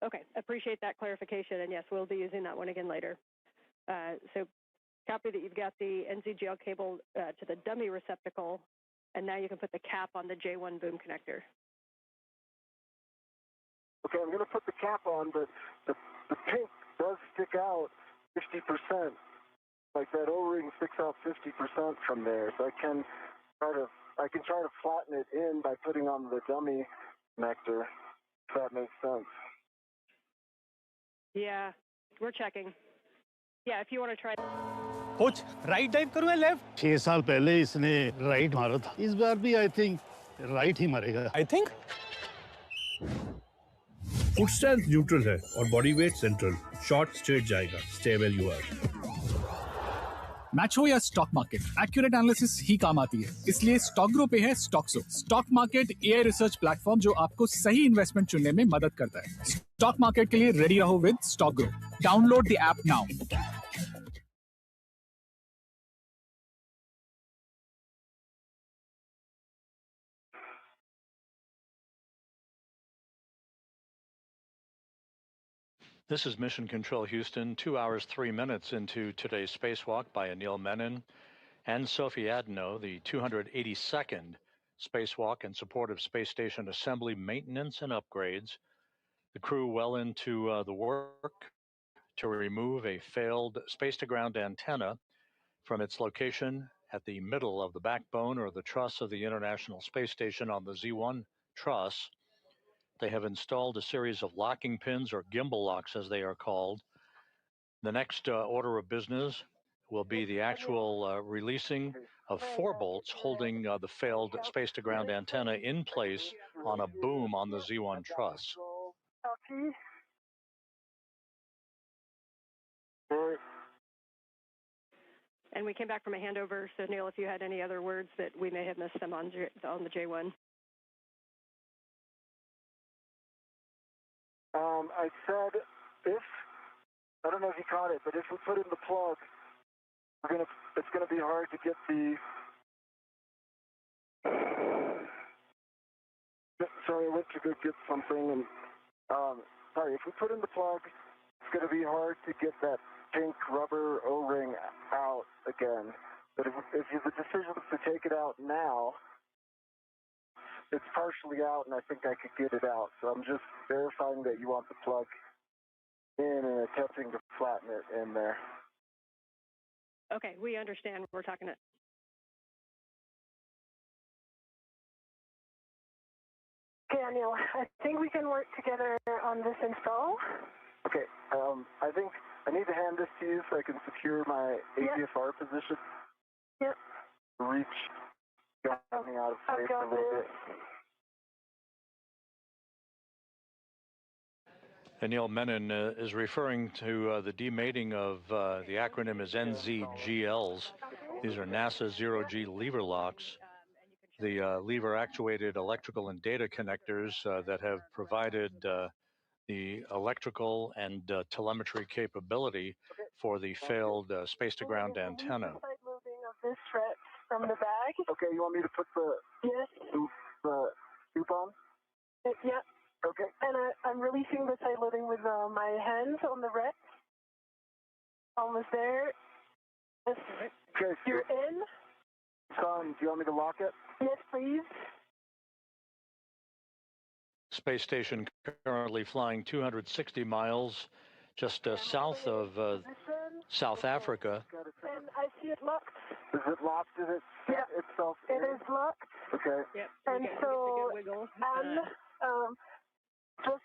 Okay, appreciate that clarification, and yes, we'll be using that one again later. So copy that you've got the NZGL cable to the dummy receptacle, and now you can put the cap on the J1 boom connector. Okay, I'm going to put the cap on, but the pink does stick out 50%. Like that O-ring sticks out 50% from there, so I can try to flatten it in by putting on the dummy connector, if that makes sense. Yeah, we're checking. Yeah, if you want to try. Coach right dive करूं या left? 6 साल पहले इसने right मारा था, इस बार भी I think right ही मारेगा। I think foot stance neutral है और body weight central. Shot straight जाएगा। Stay where you are. Match हो या स्टॉक मार्केट, एक्यूरेट एनालिसिस ही काम आती है। इसलिए स्टॉक ग्रो पे है स्टॉक्सो, stock market AI research platform जो आपको सही इन्वेस्टमेंट चुनने में मदद करता है। स्टॉक मार्केट के लिए रेडी रहो with stock grow. Download the app now. This is Mission Control Houston, 2 hours, 3 minutes into today's spacewalk by Anil Menon and Sophie Adenot, the 282nd spacewalk in support of space station assembly, maintenance, and upgrades. The crew well into the work to remove a failed space-to-ground antenna from its location at the middle of the backbone or the truss of the International Space Station on the Z1 truss. They have installed a series of locking pins, or gimbal locks as they are called. The next order of business will be the actual releasing of 4 bolts holding the failed space-to-ground antenna in place on a boom on the Z1 truss. And we came back from a handover, so Neil, if you had any other words that we may have missed them on the J1. I said I don't know if you caught it, but if we put in the plug, it's gonna be hard to get the. Sorry, I went to go get something, and sorry. If we put in the plug, it's gonna be hard to get that pink rubber O-ring out again. But if the decision is to take it out now, it's partially out, and I think I could get it out. So I'm just verifying that you want the plug in and attempting to flatten it in there. Okay, we understand. We're talking it. Okay, Anil, I think we can work together on this install. Okay, I think I need to hand this to you so I can secure my AVFR position. Yep. Reach got me out of place a little bit. Anil Menon is referring to the demating of the acronym is NZGLs. These are NASA zero-G lever locks. The lever-actuated electrical and data connectors that have provided the electrical and telemetry capability for the failed space-to-ground antenna. Moving of this thread from the bag. Okay, you want me to put the scoop on? Yeah. Okay. And I'm releasing the side loading with my hands on the red. Almost there. Yes. Okay. You're in. Son, do you want me to lock it? Yes, please. Space station currently flying 260 miles just south of South Africa. And I see it locked. Is it locked? Is it set itself in? It is locked. Okay. Yep. And so, just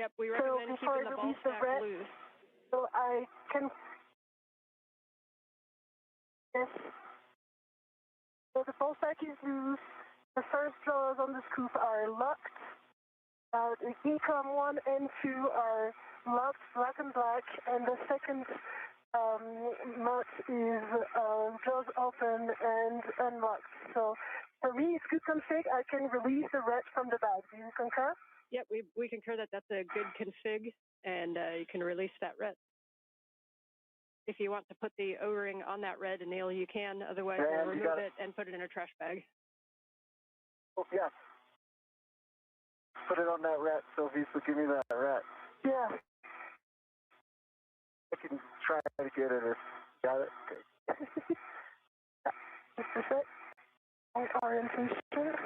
Yep, we So recommend before keeping I the ball release the stack ret, loose. so I can. Yes. So the ball stack is loose. The first jaws on the scoop are locked. The ECOM 1 and 2 are locked, black and black, and the second MUT is jaws open and unlocked. So for me, it's good config. I can release the ret from the bag. Do you concur? Yep, we concur that that's a good config, and you can release that ret. If you want to put the O-ring on that red, Anil, you can. Otherwise, we'll remove it and put it in a trash bag. Oh, yeah. Put it on that rat, Sophie, so give me that rat. Yeah. I can try to get it. Got it? Okay. Just a sec. Orientation.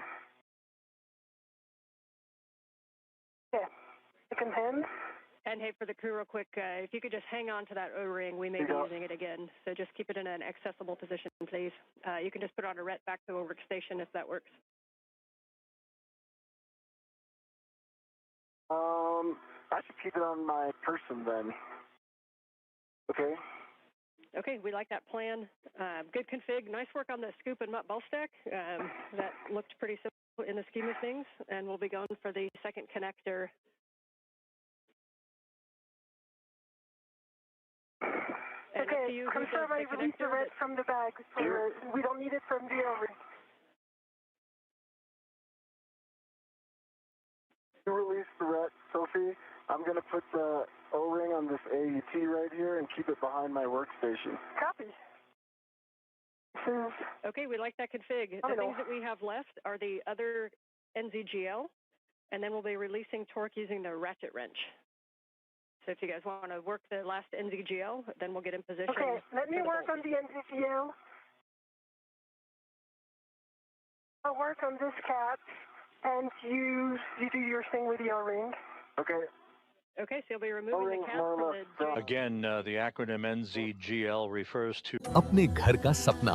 Yeah. Second hand. And hey, for the crew, real quick, if you could just hang on to that O-ring, we may be using it again. So just keep it in an accessible position, please. You can just put on a ret back to a workstation if that works. I should keep it on my person then. Okay. Okay, we like that plan. Good config. Nice work on the scoop and MUT ball stack. That looked pretty simple in the scheme of things. And we'll be going for the second connector. And okay, confirm I release the ret from the bag. So we don't need it from the O-ring. You release the ret, Sophie. I'm going to put the O-ring on this AET right here and keep it behind my workstation. Copy. Okay, we like that config. The things that we have left are the other NZGL, and then we'll be releasing torque using the ratchet wrench. So if you guys want to work the last NZGL, then we'll get in position. Okay, let me work on the NZGL. I'll work on this cap, and you do your thing with the O-ring. Okay. Okay, so you'll be removing the cap from the... Again, the acronym NZGL refers to... अपने घर का सपना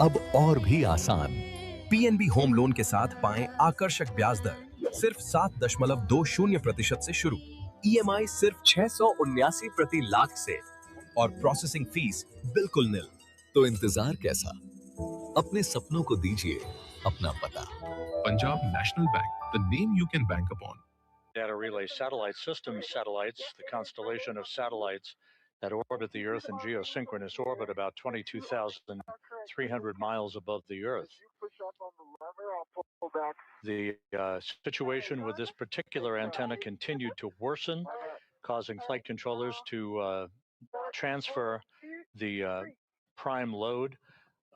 अब और भी आसान। PNB home loan के साथ पाएं आकर्षक ब्याज दर सिर्फ 7.20% से शुरू। ईएमआई सिर्फ 679 प्रति लाख से और प्रोसेसिंग फीस बिल्कुल निल। तो इंतजार कैसा? अपने सपनों को दीजिए अपना पता। Punjab National Bank, the name you can bank upon. Data relay satellite system satellites, the constellation of satellites that orbit the Earth in geosynchronous orbit about 22,300 miles above the Earth. The situation with this particular antenna continued to worsen, causing flight controllers to transfer the prime load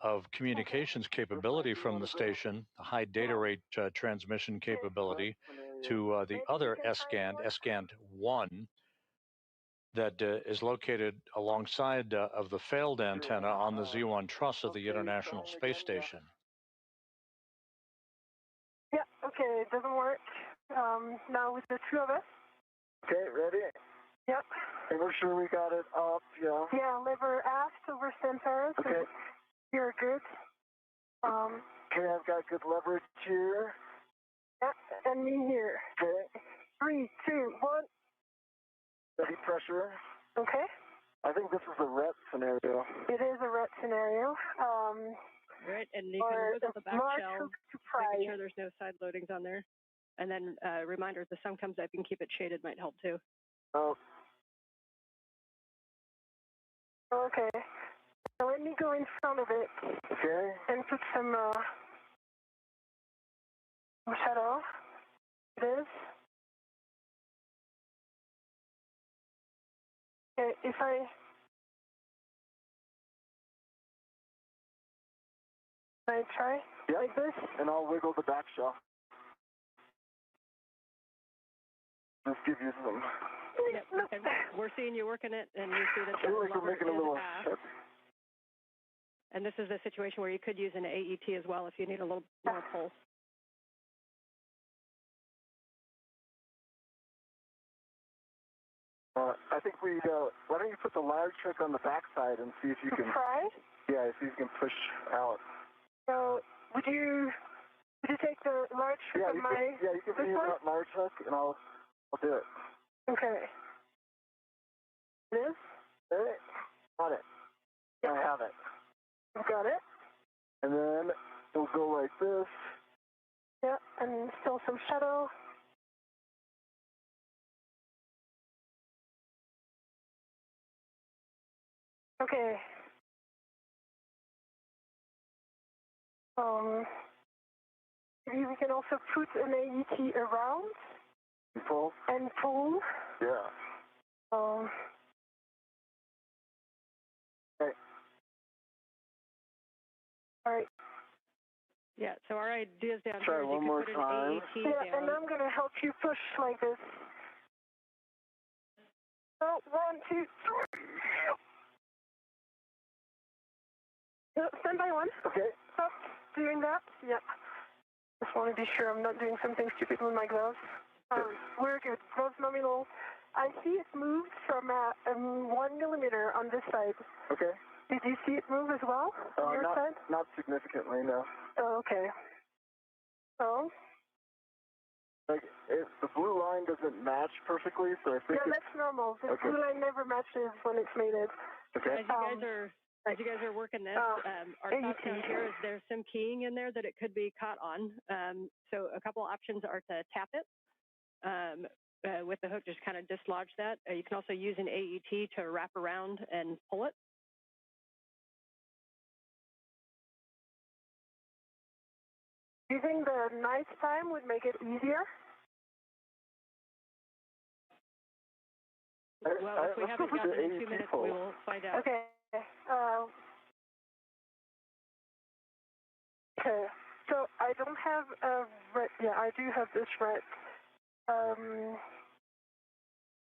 of communications capability from the station, the high data rate transmission capability, to the other S-GAN 1, that is located alongside of the failed antenna on the Z1 truss of the International Space Station. Yeah, okay, it doesn't work. Now with the two of us. Okay, ready? Yep. And we're sure we got it up, yeah. Yeah, lever aft over center. So okay. You're good. Okay, I've got good leverage here. Yeah, and me here. Okay. 3, 2, 1. Steady pressure. Okay. I think this is a ret scenario. It is a ret scenario. Right, and you can wiggle the back shell, making sure there's no side loadings on there. And then reminder, if the sun comes up, you can keep it shaded, might help too. Oh. Okay. Now let me go in front of it. Okay. And put some shadow. It is. Okay, if I try like this? And I'll wiggle the back shell. Just give you some. Yep, okay. We're seeing you working it, and you see that the lever is aft. And this is a situation where you could use an AET as well if you need a little more pull. I think we, why don't you put the large trick on the backside and see if you can... Try? Yeah, see if you can push out. So, would you Did you take the large from my... Yeah, you can use that large hook, and I'll do it. Okay. It is? Alright. Got it. Yep. I have it. You got it? And then it'll go like this. Yeah, and still some shadow. Okay. We can also put an AET around. Pull? And pull. Yeah. Okay. All right. Yeah, so our ideas down Try here is one you more could put time. an AET Yeah, down. and I'm going to help you push like this. Oh, 1, 2, 3. Stand by one. Okay. Stop doing that. Yeah. Just want to be sure I'm not doing something stupid with my gloves. We're good. Gloves nominal. I see it moved from 1 millimeter on this side. Okay. Did you see it move as well on your side? Not significantly, no. Oh, okay. So? Like, the blue line doesn't match perfectly, so I think that's normal. The blue line never matches when it's mated. Okay. As you guys are working this, our thought down here is there's some keying in there that it could be caught on. So a couple options are to tap it with the hook, just kind of dislodge that. You can also use an AET to wrap around and pull it. Do you think the night time would make it easier? Well, if we haven't gotten it in 2 minutes, we will find out. Okay. Okay. So I don't have a red. Yeah, I do have this red.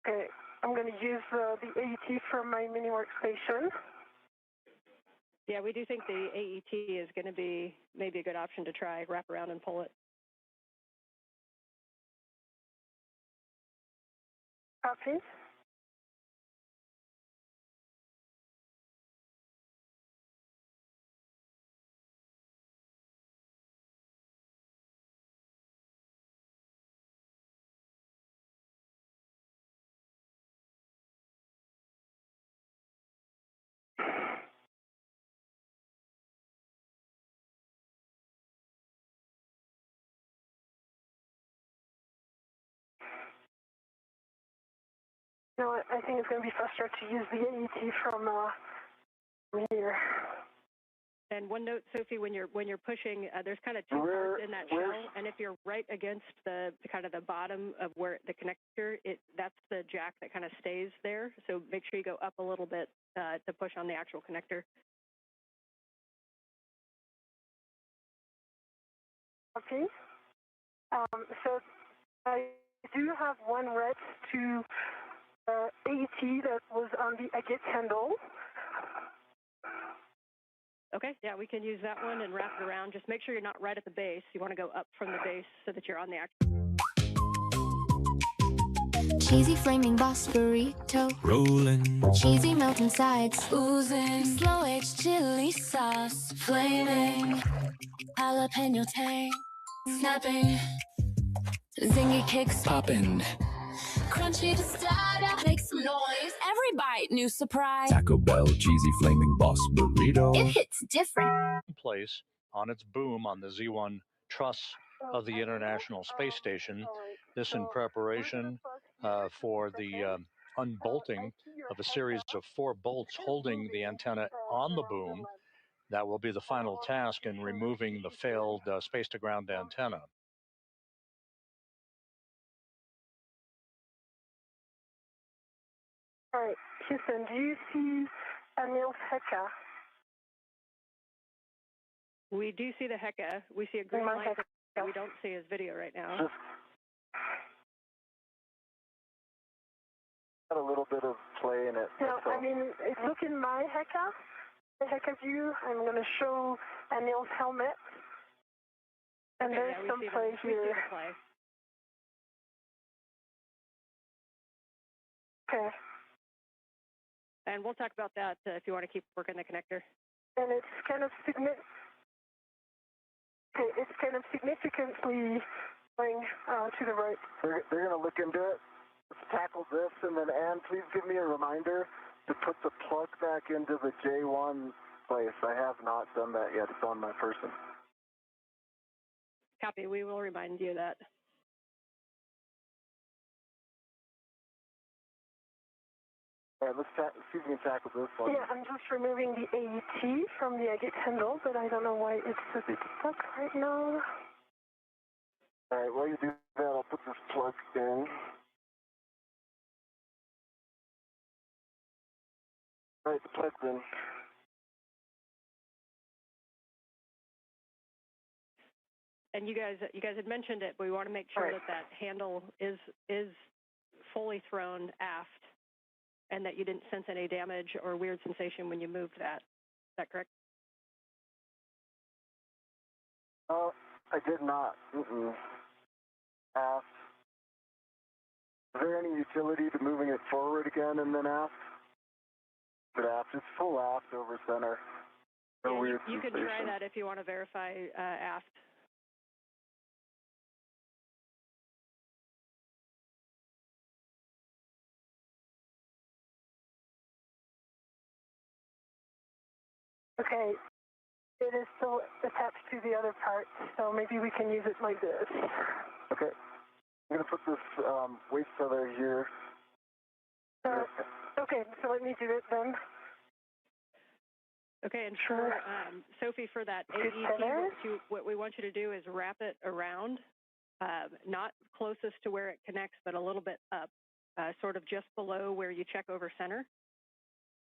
Okay. I'm going to use the AET from my mini workstation. Yeah, we do think the AET is going to be maybe a good option to try, wrap around and pull it. Copy. You know what? I think it's going to be faster to use the AET from here. And one note, Sophie, when you're pushing, there's kind of two parts in that shell, and if you're right against the kind of the bottom of where the connector, that's the jack that kind of stays there. So make sure you go up a little bit to push on the actual connector. Okay. So I do have one red to AET that was on the agate handle. Okay, yeah, we can use that one and wrap it around. Just make sure you're not right at the base. You want to go up from the base so that you're on the actual. Cheesy flaming boss burrito, Rolling. cheesy melting sides, oozing, slow aged chili sauce, flaming, jalapeno tang, snapping, zingy kicks popping, crunchy to start up, make some noise. Every bite, new surprise. Taco Bell cheesy flaming boss burrito. It hits different. Place on its boom on the Z1 truss of the International Space Station. This in preparation for the unbolting of a series of 4 bolts holding the antenna on the boom. That will be the final task in removing the failed space-to-ground antenna. All right, Houston, do you see Anil's Heka? We do see the Heka. We see a green light. We don't see his video right now. Got a little bit of play in it. No, I mean, look in my Heka, the Heka view. I'm going to show Anil's helmet. And there's some play here. Okay. And we'll talk about that if you want to keep working the connector. And it's kind of Okay, it's kind of significantly going to the right. They're going to look into it. Let's tackle this, and then Anne, please give me a reminder to put the plug back into the J1 place. I have not done that yet. It's on my person. Copy. We will remind you of that. All right, let's see if we can tackle this one. Yeah, I'm just removing the AET from the agate handle, but I don't know why it's a bit stuck right now. All right, while you do that, I'll put this plug in. All right, the plug's in. And you guys had mentioned it, but we want to make sure that handle is fully thrown aft, and that you didn't sense any damage or weird sensation when you moved that. Is that correct? I did not. Aft. Is there any utility to moving it forward again and then aft? But aft, it's full aft over center. No weird you can sensation. try that if you want to verify aft. Okay, it is still attached to the other part, so maybe we can use it like this. Okay, I'm going to put this waste feather here. Okay, so let me do it then. Okay, and for Sophie, for that AET, what we want you to do is wrap it around, not closest to where it connects, but a little bit up, sort of just below where you check over center,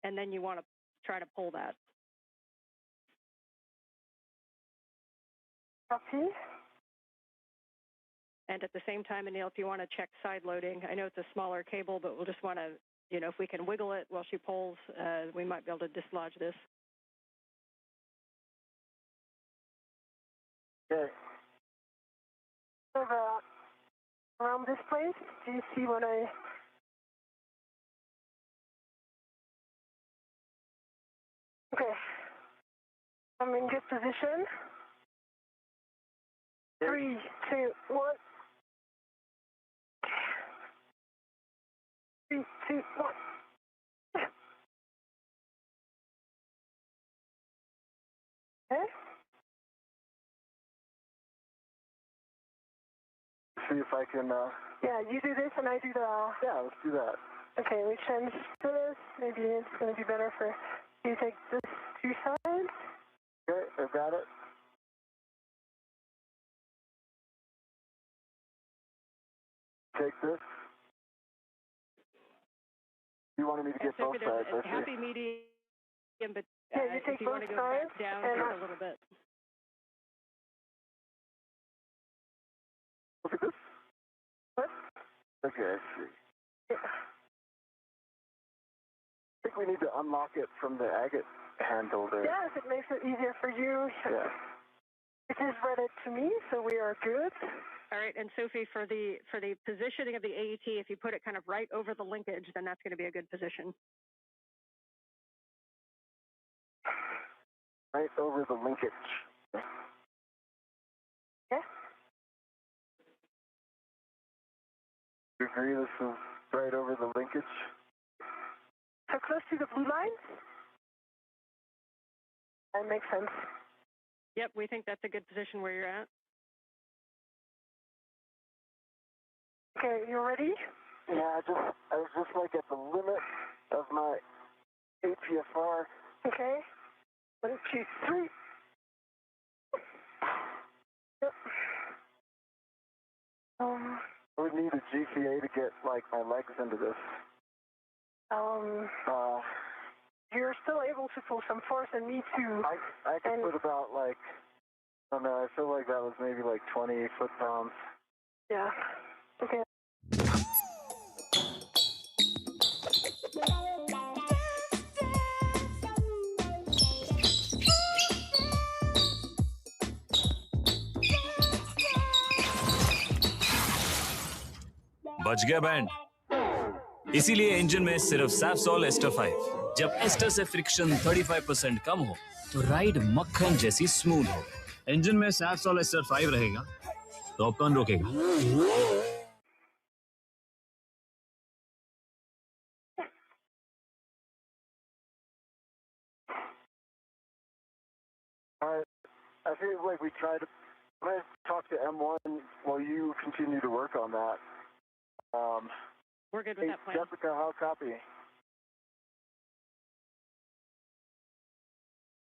and then you want to try to pull that. Copy. And at the same time, Anil, if you want to check side loading, I know it's a smaller cable, but we'll just want to, if we can wiggle it while she pulls, we might be able to dislodge this. Okay. So around this place, do you see what I... Okay. I'm in good position. 3, 2, 1. 3, 2, 1. Okay. See if I can... Yeah, you do this and I do the... Yeah, let's do that. Okay, we change this. Maybe it's going to be better for you to take this 2 sides. Okay, I've got it. Take this. You wanted me to get both sides, I see. Happy medium, but yeah, you take if you both want to go sides back down and just a little bit. Look at this. What? Okay, I see. Yeah. I think we need to unlock it from the agate handle there. Yes, it makes it easier for you. Yeah. It is read it to me, so we are good. All right, and Sophie, for the positioning of the AET, if you put it kind of right over the linkage, then that's going to be a good position. Right over the linkage. Yeah. You agree this is right over the linkage? So close to the blue line? That makes sense. Yep, we think that's a good position where you're at. Okay, you ready? Yeah, I was just like at the limit of my APFR. Okay. 1, 2, 3. Yep. I would need a GCA to get like my legs into this. You're still able to pull some force, and me too. I could put about like, I don't know, I feel like that was maybe like 20 foot-pounds. Yeah. Okay. बच गया band. इसीलिए engine में सिर्फ सैफसॉल ester 5। जब ester से friction 35% कम हो तो ride मक्खन जैसी स्मूथ हो। इंजन में सैफ्सॉल SR5 रहेगा तो अब कौन रोकेगा? I feel like we tried to. When I talk to M1 while you continue to work on that. We're good with hey, that plan. Jessica, how copy?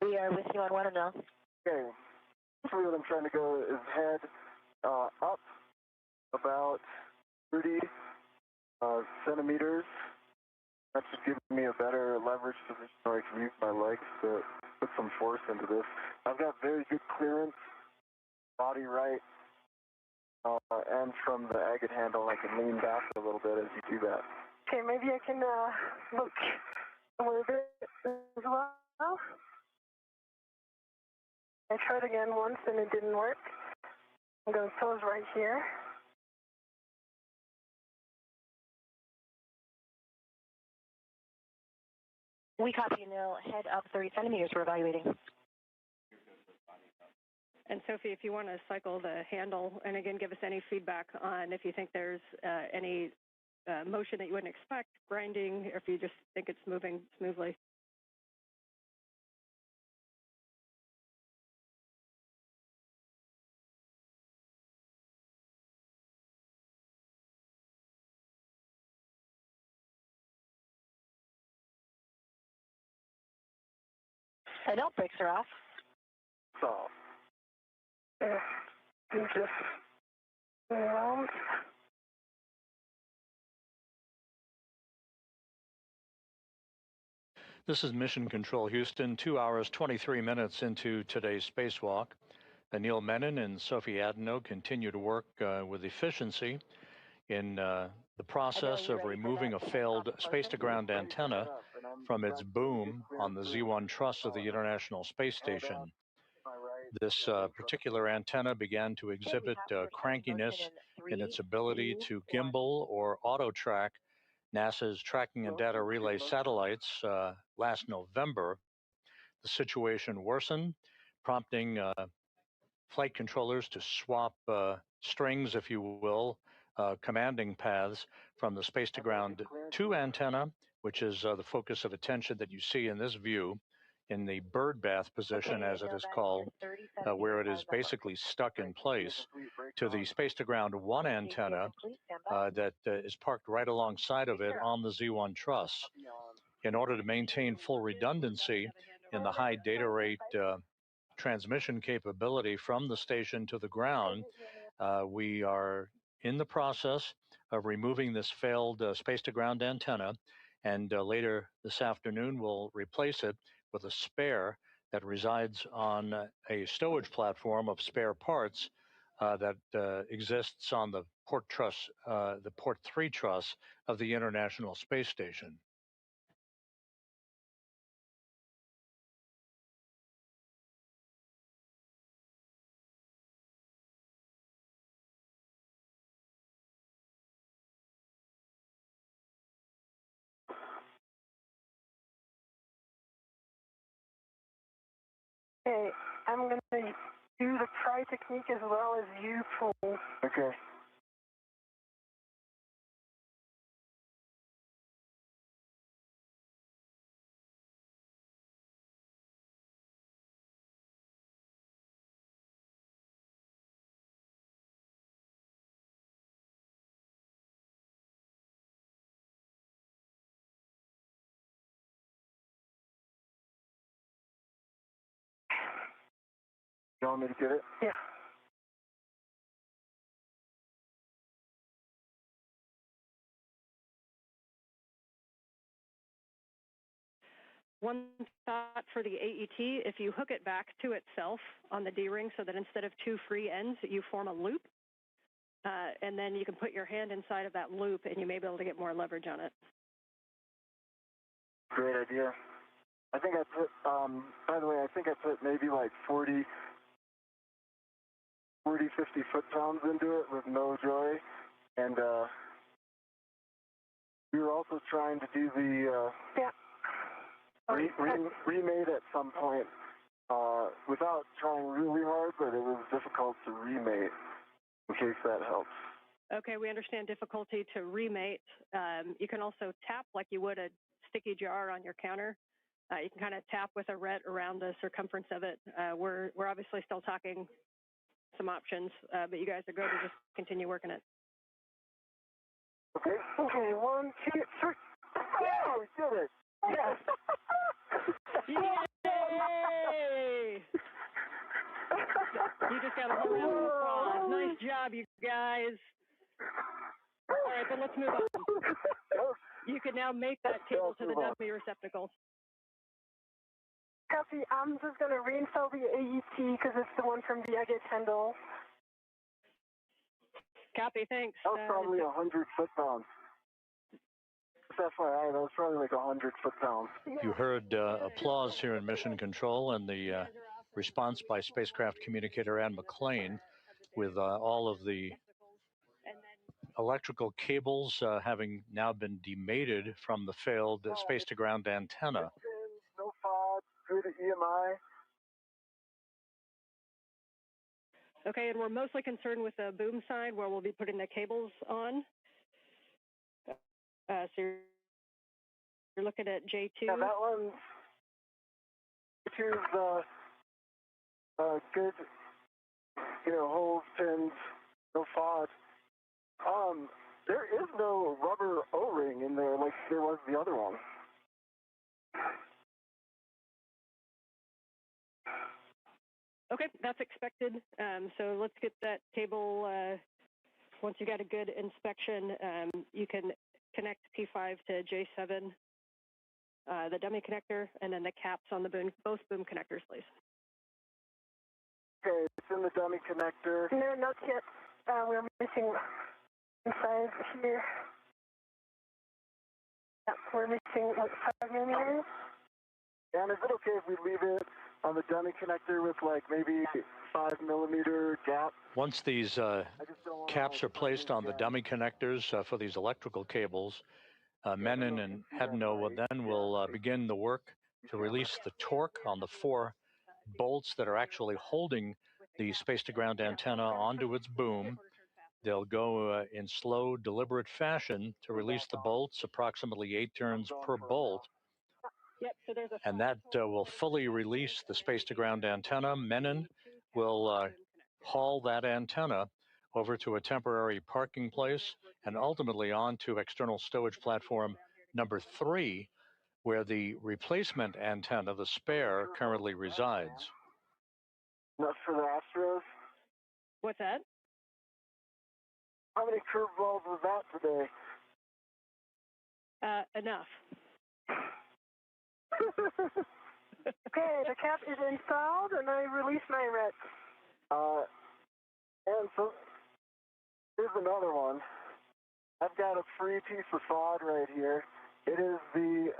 We are with you on one now. Okay. Basically what I'm trying to go is head up about 30 centimeters. That should give me a better leverage position where I can use my legs to put some force into this. I've got very good clearance, body right, and from the agate handle I can lean back a little bit as you do that. Okay, maybe I can look a little bit as well. I tried again once and it didn't work. I'm going to pose right here. We copy, Anil. Head up 30 centimeters. We're evaluating. And Sophie, if you want to cycle the handle, and again, give us any feedback on if you think there's any motion that you wouldn't expect, grinding, or if you just think it's moving smoothly. Anil, brakes are off. So. Just around. This is Mission Control Houston, 2 hours, 23 minutes into today's spacewalk. Anil Menon and Sophie Adenot continue to work with efficiency in the process of removing a failed space-to-ground antenna from its boom on the Z1 truss of the International Space Station. This particular antenna began to exhibit crankiness in its ability to gimbal or auto-track NASA's Tracking and Data Relay satellites last November. The situation worsened, prompting flight controllers to swap strings, if you will, commanding paths from the space-to-ground 2 antenna, which is the focus of attention that you see in this view, in the bird bath position, as it is called, where it is basically stuck in place, to the space-to-ground 1 antenna that is parked right alongside of it on the Z1 truss. In order to maintain full redundancy in the high data rate transmission capability from the station to the ground, we are in the process of removing this failed space-to-ground antenna, and later this afternoon we'll replace it with a spare that resides on a stowage platform of spare parts that exists on the port truss, the port 3 truss of the International Space Station. Okay, I'm going to do the pry technique as well as you pull. Okay. You want me to get it? Yeah. One thought for the AET, if you hook it back to itself on the D-ring so that instead of 2 free ends, you form a loop, and then you can put your hand inside of that loop and you may be able to get more leverage on it. Great idea. I think I put, by the way, I think I put maybe like 40, 50 foot-pounds into it with no joy. And we were also trying to do the remade at some point without trying really hard, but it was difficult to remate, in case that helps. Okay, we understand difficulty to remate. You can also tap like you would a sticky jar on your counter. You can kind of tap with a ret around the circumference of it. We're obviously still talking some options, but you guys are good to just continue working it. Okay. Okay, 1, 2, 3. Oh, we did it. Yes. Yay! You just got a whole round of applause. Nice job, you guys. All right, then let's move on. You can now make that cable to the dummy receptacle. Copy. I'm just going to reinstall the AET because it's the one from the Agate handle. Copy, thanks. That was probably 100 foot-pounds. FYI, that was probably like 100 foot-pounds. You heard applause here in Mission Control and the response by spacecraft communicator Ann McClain with all of the electrical cables having now been demated from the failed space-to-ground antenna. No FOD, through the EMI. Okay, and we're mostly concerned with the boom side where we'll be putting the cables on. So you're looking at J2. Yeah, that one's good, holes, pins, no FOD. There is no rubber O-ring in there like there was the other one. Okay, that's expected. So let's get that cable. Once you got a good inspection, you can connect P5 to J7, the dummy connector, and then the caps on the boom, both boom connectors, please. Okay, it's in the dummy connector. No, not yet. We're missing inside here. Yeah, we're missing like 5 millimeters. And is it okay if we leave it on the dummy connector with like maybe 5 millimeter gap? Once these caps are placed on the dummy connectors for these electrical cables, Menon and Adenot will begin the work to release the torque on the 4 bolts that are actually holding the space-to-ground antenna onto its boom. They'll go in slow, deliberate fashion to release the bolts, approximately 8 turns per bolt. And that will fully release the space-to-ground antenna. Menon will haul that antenna over to a temporary parking place and ultimately onto external stowage platform number 3, where the replacement antenna, the spare, currently resides. Not for the Astros? What's that? How many curveballs was that today? Enough. Okay, the cap is installed, and I release my ret. And so, here's another one. I've got a free piece of FOD right here. It is the,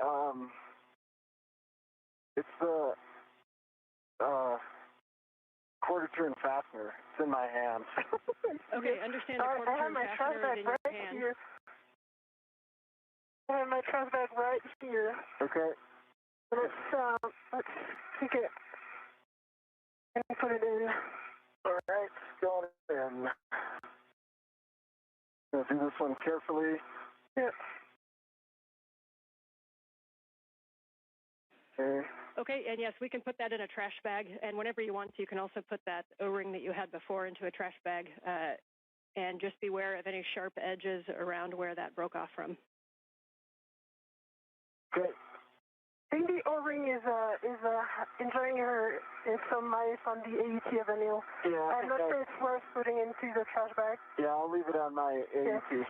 quarter turn fastener. It's in my hand. Okay, understand the quarter turn fastener is in your hand. Here. I have my trash bag right here. Okay. Let's take it and put it in. All right, going in. Gonna do this one carefully. Yep. Okay. Okay, and yes, we can put that in a trash bag, and whenever you want to, you can also put that O-ring that you had before into a trash bag, and just beware of any sharp edges around where that broke off from. Okay. I think the O-ring is enjoying some life on the AET of Anil. Yeah. I'm not sure it's worth putting into the trash bag. Yeah, I'll leave it on my AET. Yeah.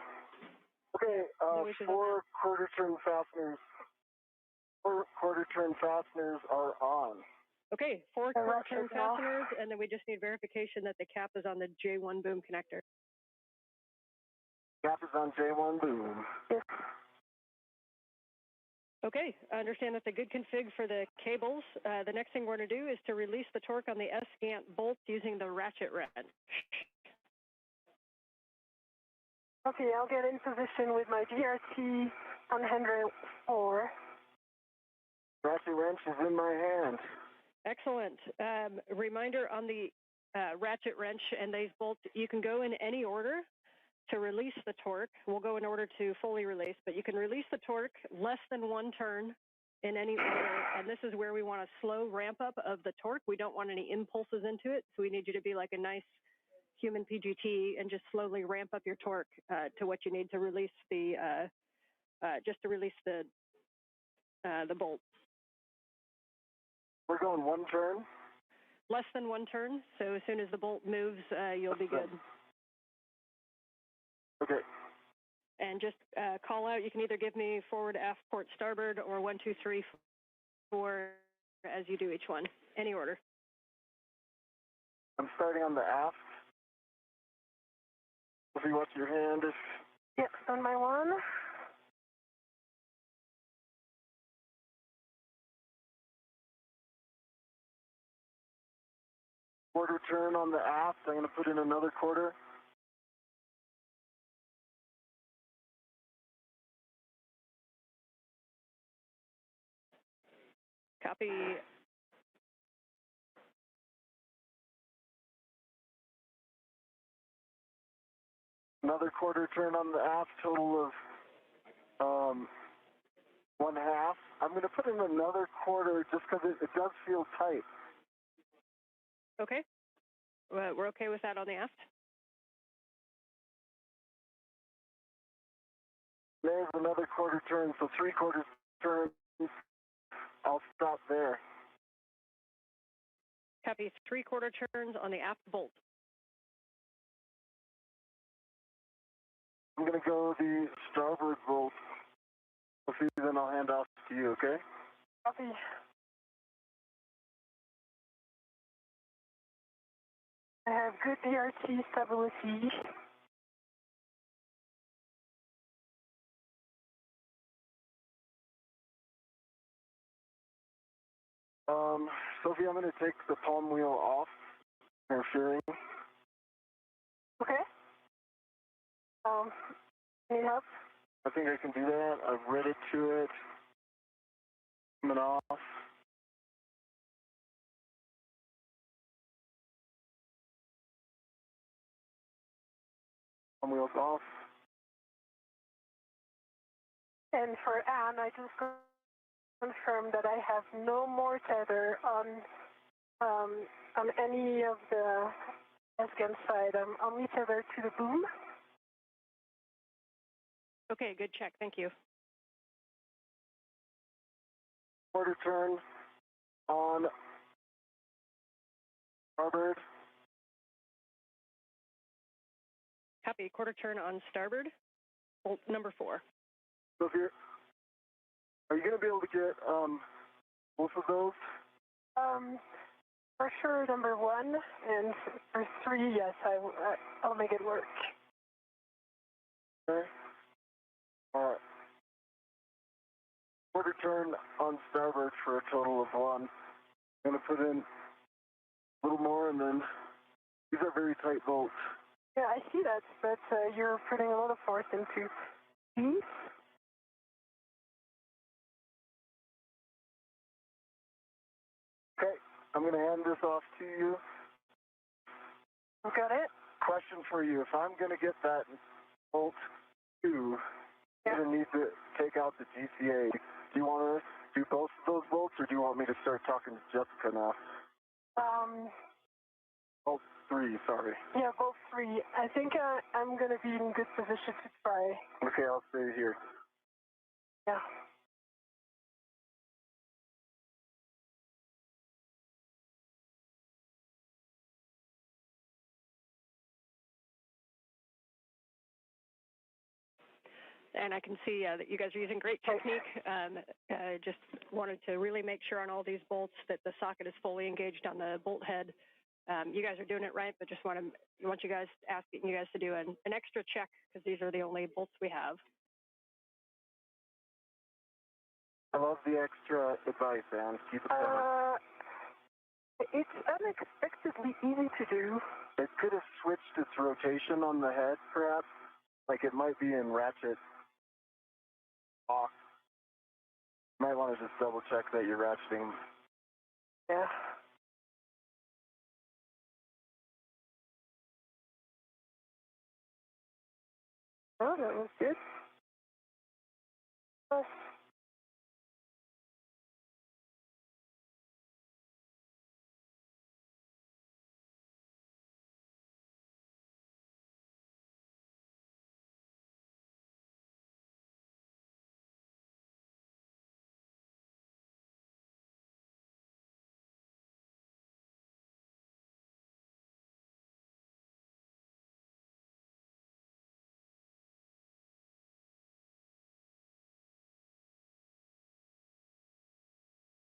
Okay, 4 quarter turn fasteners. 4 quarter turn fasteners are on. Okay, 4 quarter turn fasteners, and then we just need verification that the cap is on the J1 boom connector. Cap is on J1 boom. Yes. Okay, I understand that's a good config for the cables. The next thing we're going to do is to release the torque on the S-Gant bolts using the ratchet wrench. Okay, I'll get in position with my DRT on hand rail 4. Ratchet wrench is in my hand. Excellent. Reminder on the ratchet wrench and these bolts, you can go in any order to release the torque. We'll go in order to fully release, but you can release the torque less than one turn in any order, and this is where we want a slow ramp up of the torque. We don't want any impulses into it, so we need you to be like a nice human PGT and just slowly ramp up your torque to what you need to release the the bolt. We're going one turn? Less than one turn, so as soon as the bolt moves, you'll be good. Okay. And just call out, you can either give me forward, aft, port, starboard, or 1, 2, 3, 4 as you do each one. Any order. I'm starting on the aft. Sophie, what's your hand? Yep, on my one. Quarter turn on the aft. I'm going to put in another quarter. Copy. Another quarter turn on the aft, total of 1/2. I'm going to put in another quarter just because it does feel tight. Okay. We're okay with that on the aft. There's another quarter turn, so 3/4 turns. I'll stop there. Copy. 3/4 turns on the aft bolt. I'm going to go the starboard bolt. Sophie, then I'll hand off to you, okay? Copy. I have good DRT stability. Sophie, I'm going to take the palm wheel off. Interfering. Okay. Need help? I think I can do that. I've read it to it. Coming off. Palm wheels off. And for Anne, I just confirm that I have no more tether on any of the Afghan side. I'm only tethered to the boom. Okay, good check. Thank you. Quarter turn on starboard. Copy. Quarter turn on starboard. Bolt number 4. Sophie, are you going to be able to get both of those? For sure, number 1, and for 3, yes, I'll make it work. Okay. All right. Quarter turn on starboard for a total of 1. I'm going to put in a little more, and then these are very tight bolts. Yeah, I see that, but you're putting a lot of force into these. Okay, I'm going to hand this off to you. Got it. Question for you. If I'm going to get that bolt 2, I'm going to need to take out the GCA. Do you want to do both of those bolts, or do you want me to start talking to Jessica now? Bolt 3, sorry. Yeah, both 3. I think I'm going to be in good position to try. Okay, I'll stay here. Yeah. And I can see that you guys are using great technique. Just wanted to really make sure on all these bolts that the socket is fully engaged on the bolt head. You guys are doing it right, but just asking you guys to do an extra check because these are the only bolts we have. I love the extra advice, Anne. Keep it coming. It's unexpectedly easy to do. It could have switched its rotation on the head, perhaps. Like it might be in ratchet off. You might want to just double check that you're ratcheting. Yeah. Oh, that was good.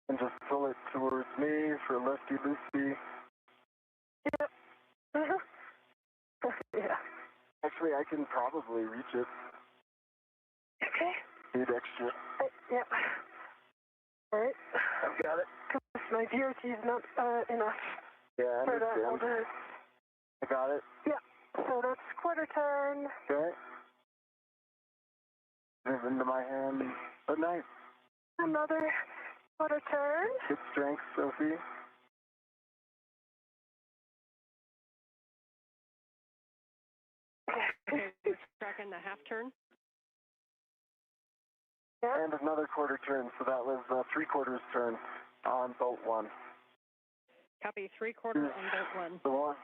And just pull it towards me for lefty loosey. Yep. Yeah. Actually, I can probably reach it. Okay. Need extra. Yep. All right. I've got it. Because my DRT is not enough. Yeah, I for that. understand. I got it. Yeah. So that's quarter turn. Okay. Move into my hand. Oh, nice. Another quarter turn. Good strength, Sophie. Okay, we're tracking the half turn. Yeah. And another quarter turn, so that was 3/4 turn on bolt 1. Copy 3/4 on bolt 1. The one.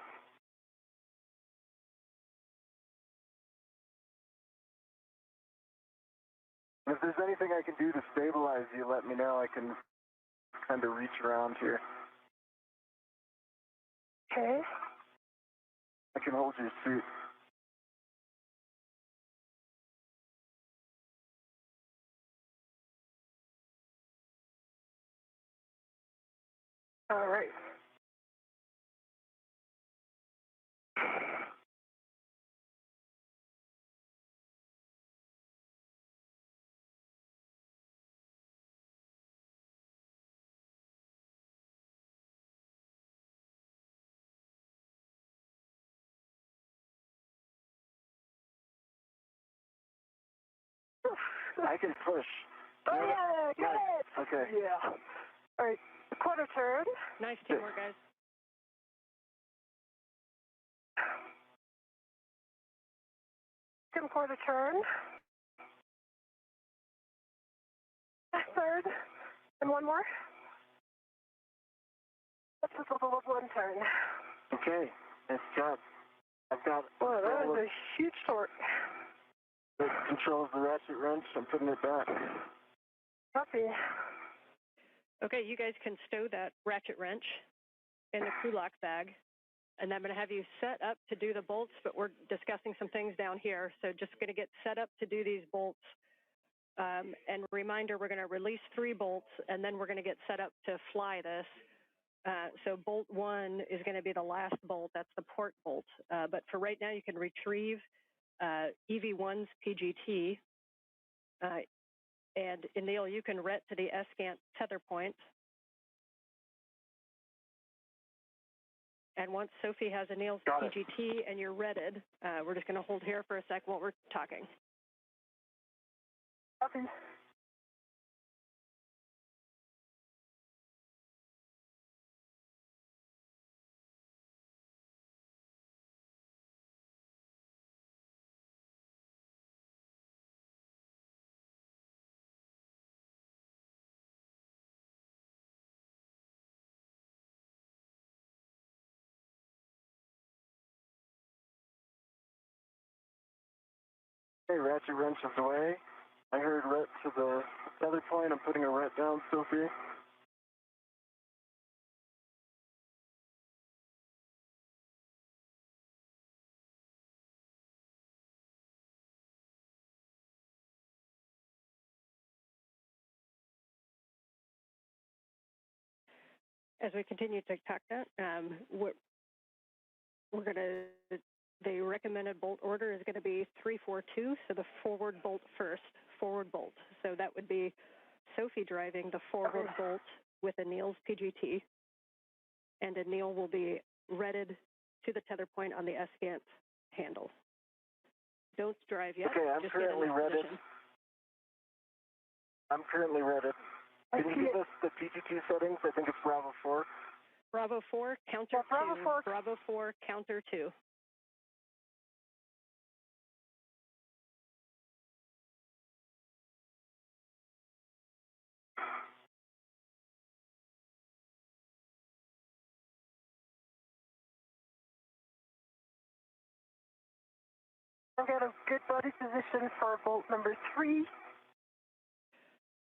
If there's anything I can do to stabilize you, let me know. I can kind of reach around here. Okay. I can hold your suit. All right. I can push. Oh, yeah, got it. Okay. Yeah. All right, quarter turn. Nice teamwork, guys. Second quarter turn. Third. And one more. That's a total of 1 turn. Okay. Nice job. I've got. Whoa, that was a huge torque. That controls the ratchet wrench. I'm putting it back. Copy. Okay, you guys can stow that ratchet wrench in the crew lock bag. And I'm going to have you set up to do the bolts, but we're discussing some things down here. So just going to get set up to do these bolts. And reminder, we're going to release 3 bolts, and then we're going to get set up to fly this. So bolt 1 is going to be the last bolt. That's the port bolt. But for right now, you can retrieve EV1's PGT. And Anil, you can ret to the S-Scant tether point. And once Sophie has Anil's PGT and you're retted, we're just going to hold here for a sec while we're talking. Copy. Okay, ratchet wrench is away. I heard ret to the other point. I'm putting a ret down, Sophie. As we continue to talk that, we're going to, the recommended bolt order is going to be 3-4-2, so the forward bolt first, forward bolt. So that would be Sophie driving the forward bolt with Anil's PGT, and Anil will be retted to the tether point on the S-Scant handle. Don't drive yet. Okay, I'm currently retted. I'm currently retted. Can you give us the PGT settings? I think it's Bravo 4. Bravo 4, counter 2. Bravo 4. Bravo 4, counter 2. I've got a good body position for bolt number 3.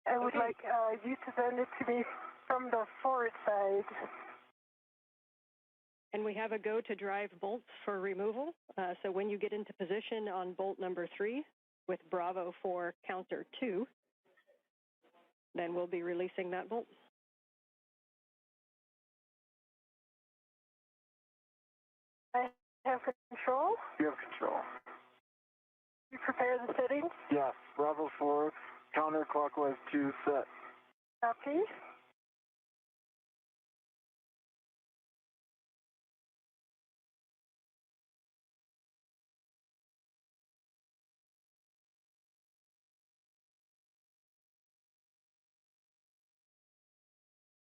I would like you to send it to me from the forward side. And we have a go to drive bolts for removal. So when you get into position on bolt number 3 with Bravo 4 counter 2, then we'll be releasing that bolt. I have control. You have control. You prepare the settings. Yes, Bravo 4, counterclockwise 2 set. Copy.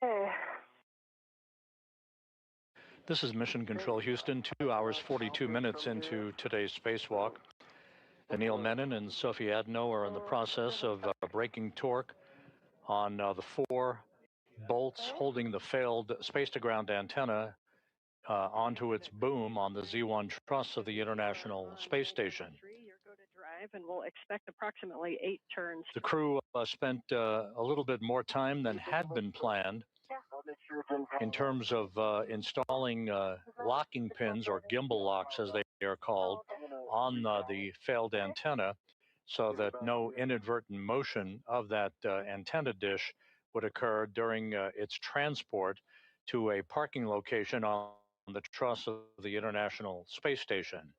Okay. This is Mission Control Houston, 2 hours 42 minutes into today's spacewalk. Anil Menon and Sophie Adenot are in the process of breaking torque on the 4 bolts holding the failed space-to-ground antenna onto its boom on the Z1 truss of the International Space Station. And we'll expect approximately 8 turns. The crew spent a little bit more time than had been planned in terms of installing locking pins, or gimbal locks as they are called, on the failed antenna, so that no inadvertent motion of that antenna dish would occur during its transport to a parking location on the truss of the International Space Station.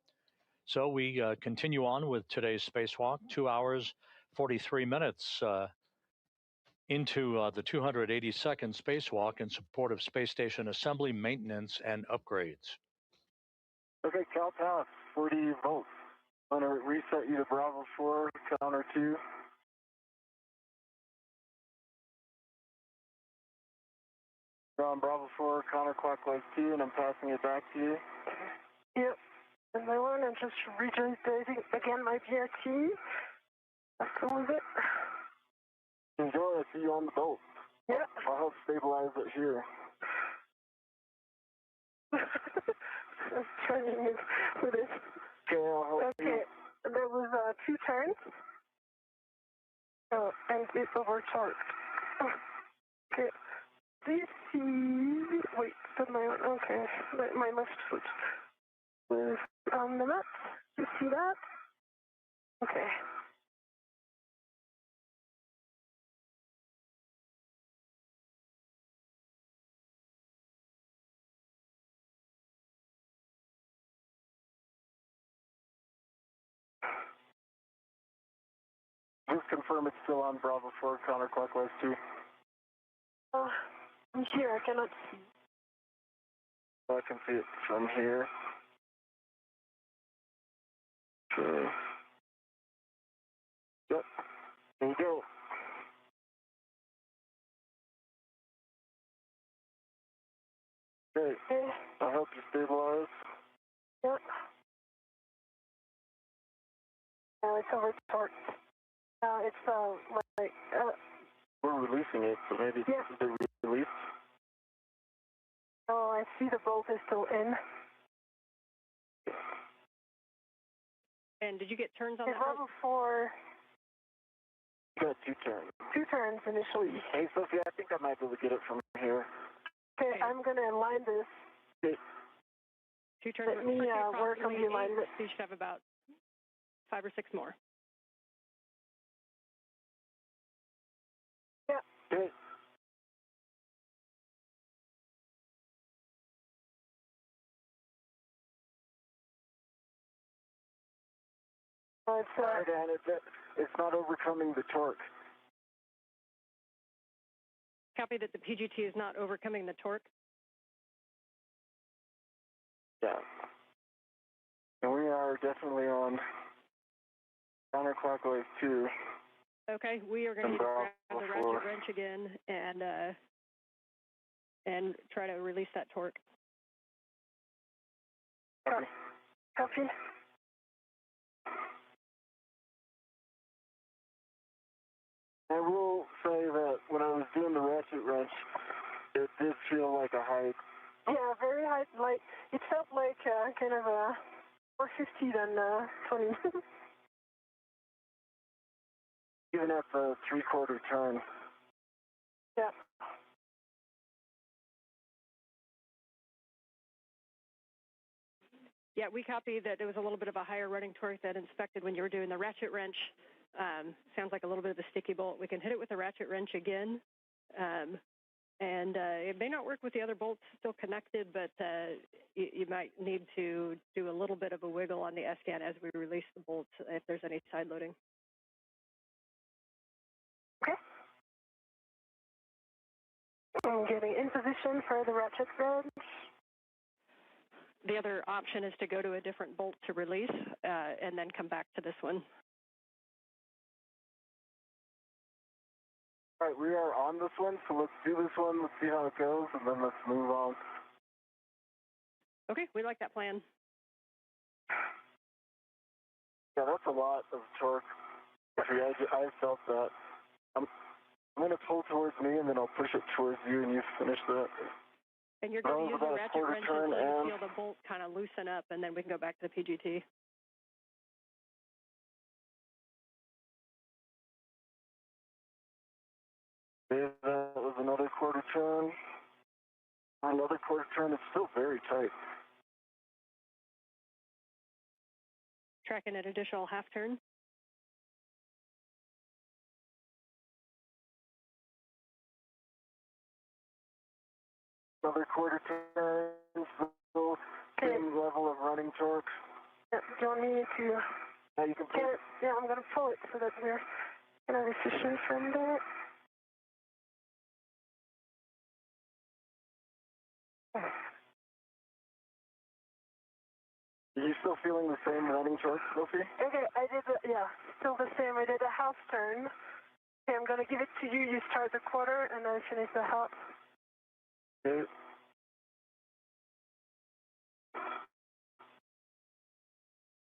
So we continue on with today's spacewalk, 2 hours, 43 minutes into the 282nd spacewalk in support of space station assembly, maintenance, and upgrades. Okay, Cal Pass, 40 volts. I'm going to reset you to Bravo 4, counter 2. On Bravo 4, counterclockwise 2, and I'm passing it back to you. Yep. And I want to just regenerating again my PRT. Let's go with it. Enjoy, I see you on the boat. Yeah. I'll help stabilize it here. I'm trying with it. Okay, I'll help you. Okay, there was 2 turns. Oh, and it's over torque. Okay. This is... Wait, okay. My left foot is on the mat. You see that? Okay. Just confirm it's still on Bravo 4, counterclockwise 2. I'm here, I cannot see. I can see it from here. Okay. Yep. There you go. Okay. I'll help you stabilize. Yep. Now it's over torque. Now it's like We're releasing it, so maybe this is the release. Oh, I see the bolt is still in. And did you get turns on that? Bravo 4. Got 2 turns. 2 turns initially. Hey, Sophie, I think I might be able to get it from here. Okay, I'm going to align this. Okay. 2 turns. Let me work on the alignment. So you should have about 5 or 6 more. Yeah. Okay. It's not overcoming the torque. Copy that the PGT is not overcoming the torque. Yeah. And we are definitely on counterclockwise 2. Okay, we are going to need to grab the ratchet wrench again and try to release that torque. Copy. Copy. I will say that when I was doing the ratchet wrench, it did feel like a height. Yeah, very high. Like it felt like kind of a more 50 than 20. Even at the 3/4 turn. Yeah. Yeah, we copy that it was a little bit of a higher running torque than inspected when you were doing the ratchet wrench. Sounds like a little bit of a sticky bolt. We can hit it with a ratchet wrench again. And it may not work with the other bolts still connected, but you might need to do a little bit of a wiggle on the S-scan as we release the bolts if there's any side loading. Okay. I'm getting in position for the ratchet wrench. The other option is to go to a different bolt to release and then come back to this one. All right, we are on this one, so let's do this one. Let's see how it goes, and then let's move on. Okay, we like that plan. Yeah, that's a lot of torque. I felt that. I'm going to pull towards me, and then I'll push it towards you, and you finish that. And you're going to use the ratchet wrench until you feel the bolt kind of loosen up, and then we can go back to the PGT. That was another 1/4 turn. Another 1/4 turn. It's still very tight. Tracking an additional half turn. Another 1/4 turn. Still same level of running torque. Yeah, do you want me to Yeah, you can pull get it? Yeah, I'm going to pull it so that we're kind of efficient from there. Are you still feeling the same running torque, Sophie? Okay, I did still the same. I did a half turn. Okay, I'm going to give it to you. You start the 1/4, and I finish the half. Okay.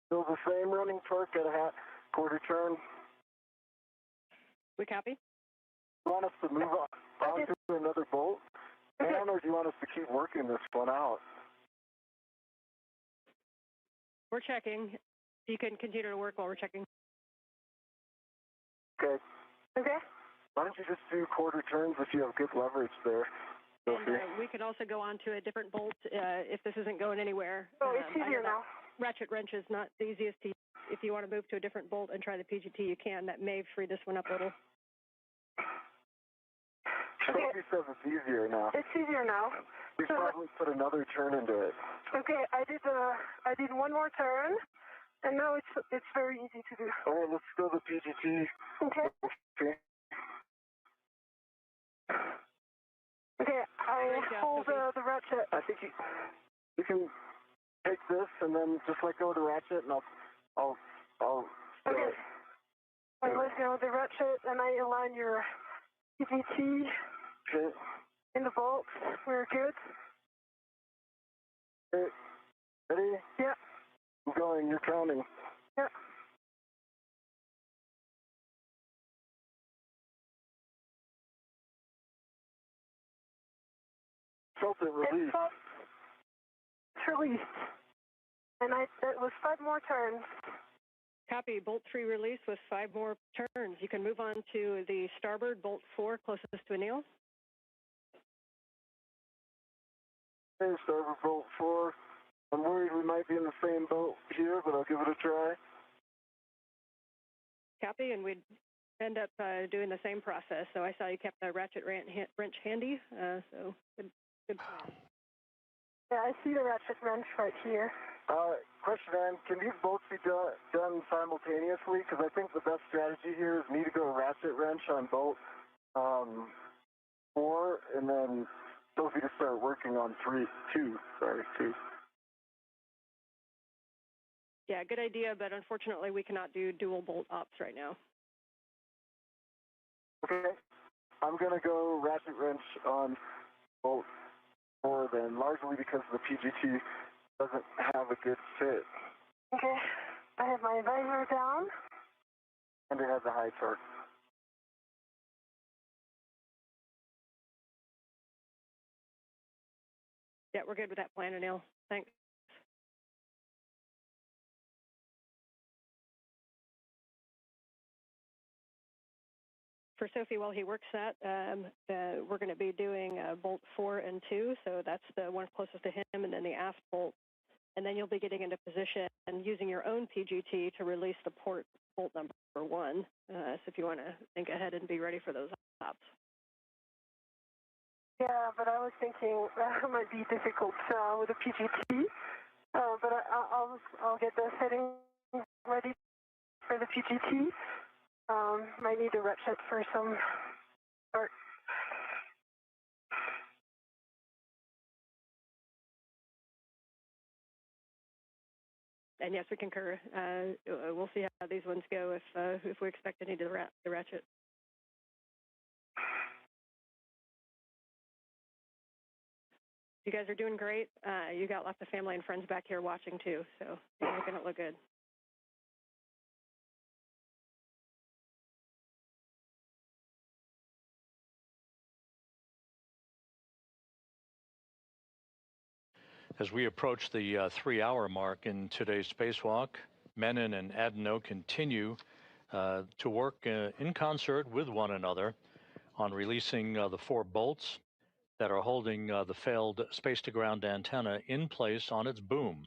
Still the same running torque at a 1/4 turn. We copy. Do you want us to move on to another bolt? Okay. Or do you want us to keep working this one out? We're checking. You can continue to work while we're checking. Okay. Okay. Why don't you just do 1/4 turns if you have good leverage there? And we can also go on to a different bolt if this isn't going anywhere. Oh, it's easier now. Ratchet wrench is not the easiest to use. If you want to move to a different bolt and try the PGT, you can. That may free this one up a little. Sophie says it's easier now. It's easier now. We probably put another turn into it. Okay, I did one more turn, and now it's very easy to do. All right, let's go to the PGT. Okay. Okay, I hold the ratchet. I think you can take this and then just let go of the ratchet, and I'll. Okay. I let go of the ratchet, and I align your PGT in the bolts. We're good. Okay. Ready? Yeah. I'm going. You're counting. Yeah. Felt it release. It's released. And that was 5 more turns. Copy. Bolt 3 release with 5 more turns. You can move on to the starboard, bolt 4, closest to Anil. Okay, starboard bolt 4. I'm worried we might be in the same boat here, but I'll give it a try. Copy, and we'd end up doing the same process. So I saw you kept the ratchet wrench handy, so good plan. Yeah, I see the ratchet wrench right here. Question, Ann, can these bolts be done simultaneously? Because I think the best strategy here is me to go ratchet wrench on bolt 4, and then Sophie to start working on 2. Yeah, good idea, but unfortunately we cannot do dual bolt ops right now. Okay. I'm going to go ratchet wrench on bolt 4 then, largely because the PGT doesn't have a good fit. Okay. I have my visor down. And it has a high torque. Yeah, we're good with that plan, Anil. Thanks. for Sophie, while he works that, we're going to be doing bolt 4 and 2, so that's the one closest to him, and then the aft bolt. And then you'll be getting into position and using your own PGT to release the port bolt number 1. So if you want to think ahead and be ready for those ops. Yeah, but I was thinking that might be difficult with the PGT. But I'll get the settings ready for the PGT. Might need a rep set for some start. And yes, we concur. We'll see how these ones go if we expect to need the ratchet. You guys are doing great. You got lots of family and friends back here watching too, so you're making it look good. As we approach the 3-hour mark in today's spacewalk, Menon and Adenot continue to work in concert with one another on releasing the 4 bolts that are holding the failed space-to-ground antenna in place on its boom.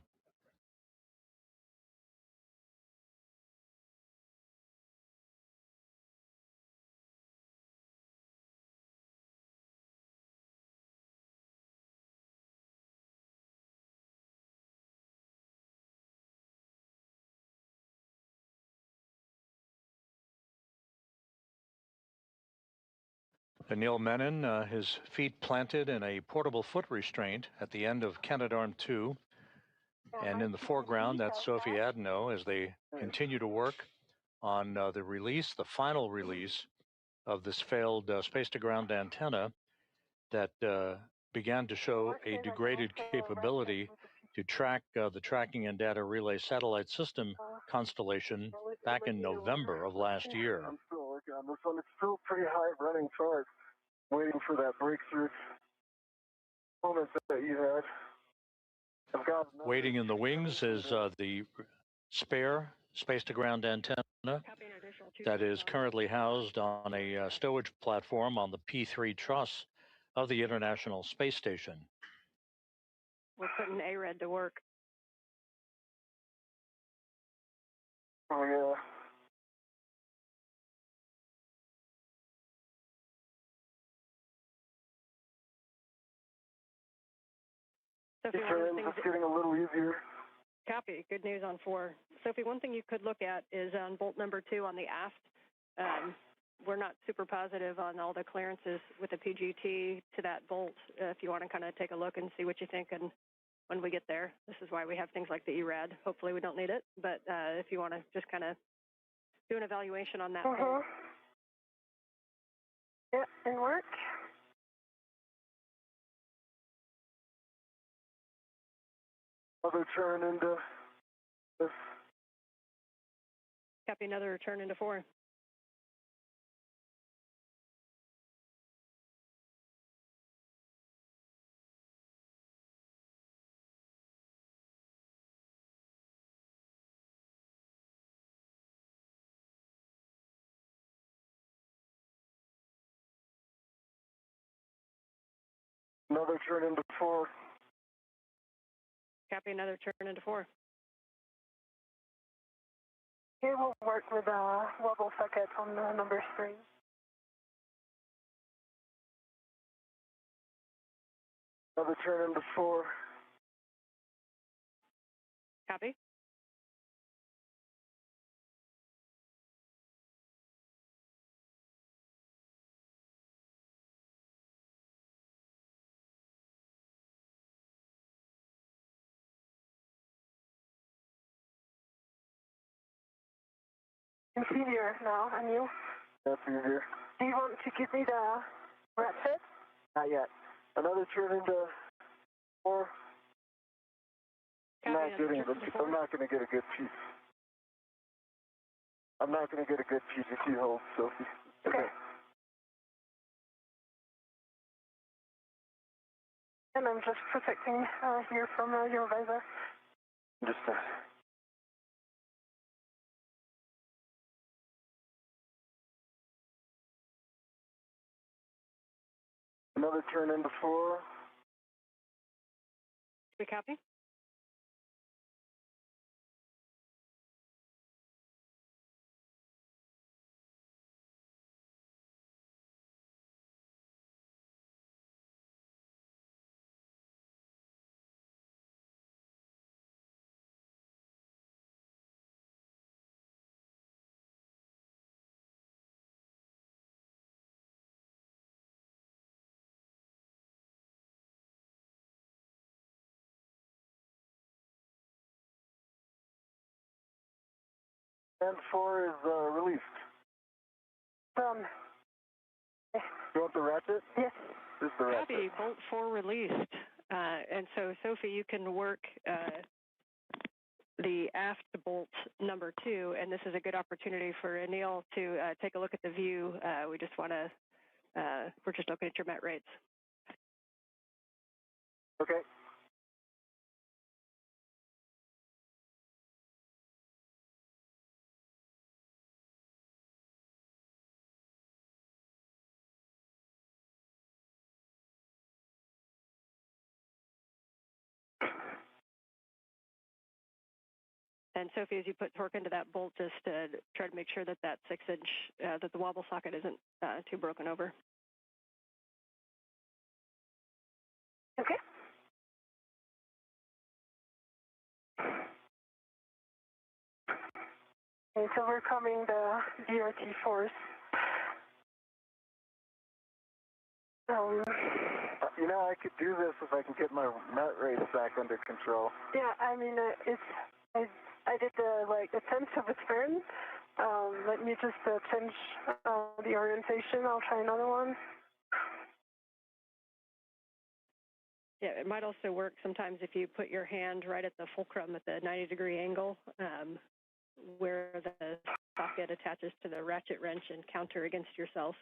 Anil Menon, his feet planted in a portable foot restraint at the end of Canadarm2. And in the foreground, that's Sophie Adenot as they continue to work on the final release of this failed space-to-ground antenna that began to show a degraded capability to track the tracking and data relay satellite system constellation back in November of last year. I'm still working on this one. It's still pretty high running charge. Waiting for that breakthrough moment that you had. Waiting in the wings is the spare space-to-ground antenna that is currently housed on a stowage platform on the P3 truss of the International Space Station. We're putting ARED to work. Oh, yeah. Sophie, it's getting a little easier. Copy. Good news on 4. Sophie, one thing you could look at is on bolt number 2 on the aft. We're not super positive on all the clearances with the PGT to that bolt. If you want to kind of take a look and see what you think, and when we get there, this is why we have things like the ERAD. Hopefully we don't need it, but if you want to just kind of do an evaluation on that bolt. Yeah, it worked. Another turn into this. Copy, another turn into 4. Another turn into 4. Copy, another turn into 4. Okay, we'll work with wobble socket on number 3. Another turn into 4. Copy. It's easier now, and you? That's easier. Do you want to give me the rat set? Not yet. Another turn into 4. I'm not getting it. I'm not going to get a good piece. I'm not going to get a good PGT hold, Sophie. Okay. And I'm just protecting here from your visor. Just Another turn into 4. We copy? And 4 is released. Done. You want the ratchet? Yes. This is the ratchet. Copy. Bolt 4 released. And so, Sophie, you can work the aft bolt number 2, and this is a good opportunity for Anil to take a look at the view. We just want to, we're just looking at your met rates. Okay. And Sophie, as you put torque into that bolt, just try to make sure that that 6-inch, that the wobble socket isn't too broken over. Okay. Okay, so we're coming the DRT force. You know, I could do this if I can get my met rates back under control. Yeah, I mean, I did a tenth of a turn. Let me just change the orientation. I'll try another one. Yeah, it might also work sometimes if you put your hand right at the fulcrum at the 90-degree angle, where the socket attaches to the ratchet wrench and counter against yourself.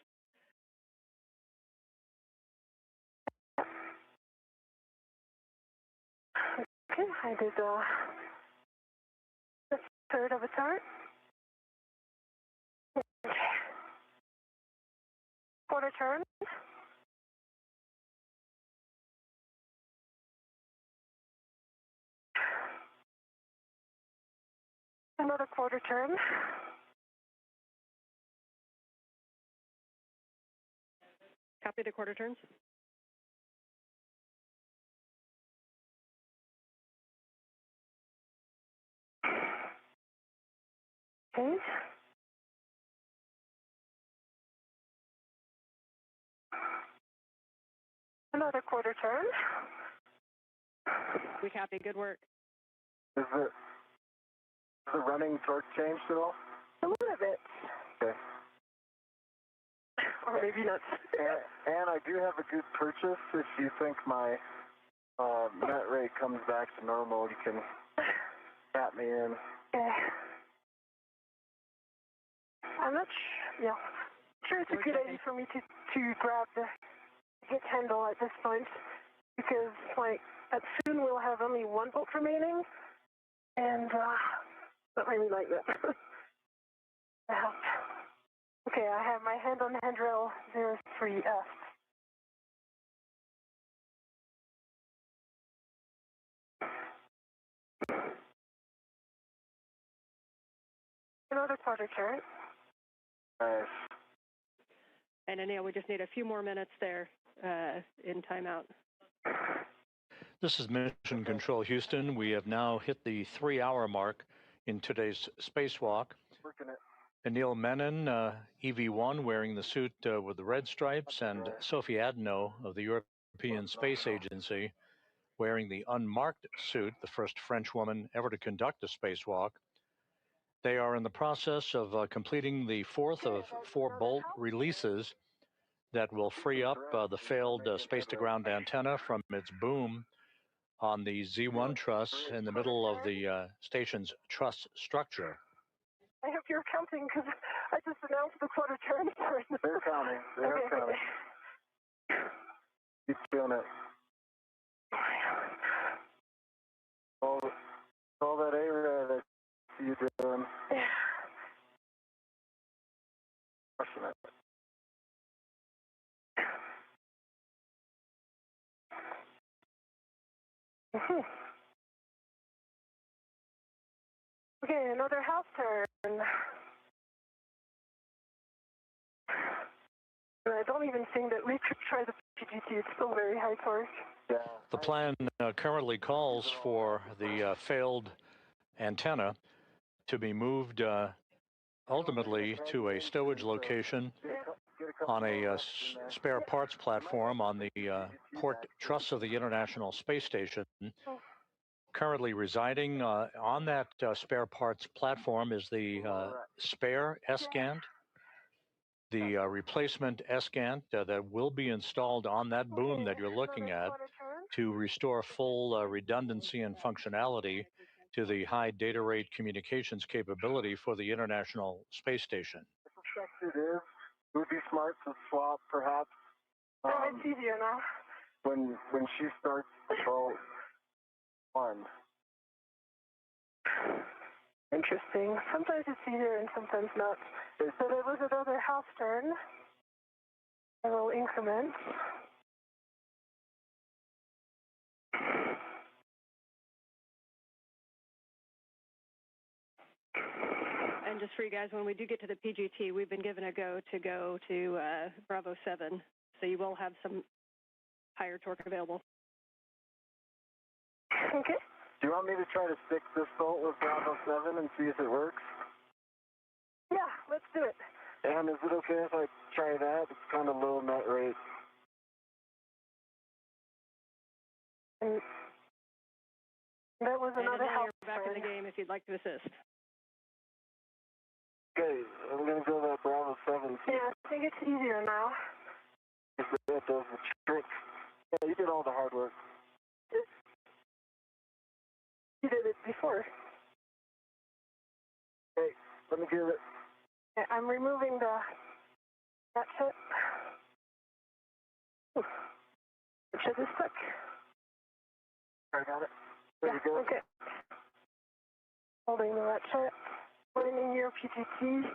Okay, I did a third of a turn. Quarter turn. Another quarter turn. Copy the quarter turns. Okay. Another quarter turn. We copy. Good work. Is the running torque changed at all? A little bit. Okay. Or maybe not. And I do have a good purchase. If you think my net rate comes back to normal, you can tap me in. Okay. I'm not sure it's a good idea for me to grab the hit handle at this point, because at soon we'll have only 1 bolt remaining, and not really like that. Okay, I have my hand on handrail 03F. Another quarter turn. Nice. And Anil, we just need a few more minutes there in timeout. This is Mission Control Houston. We have now hit the 3-hour mark in today's spacewalk. Working it. Anil Menon, EV1, wearing the suit with the red stripes, and Sophie Adenot of the European Space Agency, wearing the unmarked suit, the first French woman ever to conduct a spacewalk. They are in the process of completing the 4th of 4 bolt releases that will free up the failed space-to-ground antenna from its boom on the Z1 truss in the middle of the station's truss structure. I hope you're counting, because I just announced the quarter turn. They're counting. They're counting. Keep doing it. All that A-rad I see you doing. Crushing it. Okay, another house turn. I don't even think that we could try the PGT. It's still very high torque. Yeah. The plan currently calls for the failed antenna to be moved ultimately to a stowage location on a spare parts platform on the port truss of the International Space Station. Currently residing on that spare parts platform is the spare S-Gant, the replacement S-Gant that will be installed on that boom that you're looking at to restore full redundancy and functionality to the high data rate communications capability for the International Space Station. It is. It would be smart to swap, perhaps. It's easier now. When she starts the boat on. Interesting. Sometimes it's easier and sometimes not. So there was another half turn. I will increment. And just for you guys, when we do get to the PGT, we've been given a go to Bravo 7, so you will have some higher torque available. Okay. Do you want me to try to stick this bolt with Bravo 7 and see if it works? Yeah, let's do it. And is it okay if I try that? It's kind of low net rate. And that was another house you're back in the game if you'd like to assist. Okay, I'm going to go that Bravo 7. Yeah, I think it's easier now. If that does the trick. Yeah, you did all the hard work. You did it before. Hey, let me give it. I'm removing the ratchet. Ratchet is stuck. I got it. There you go. Okay. Holding the ratchet. Putting in your PGT.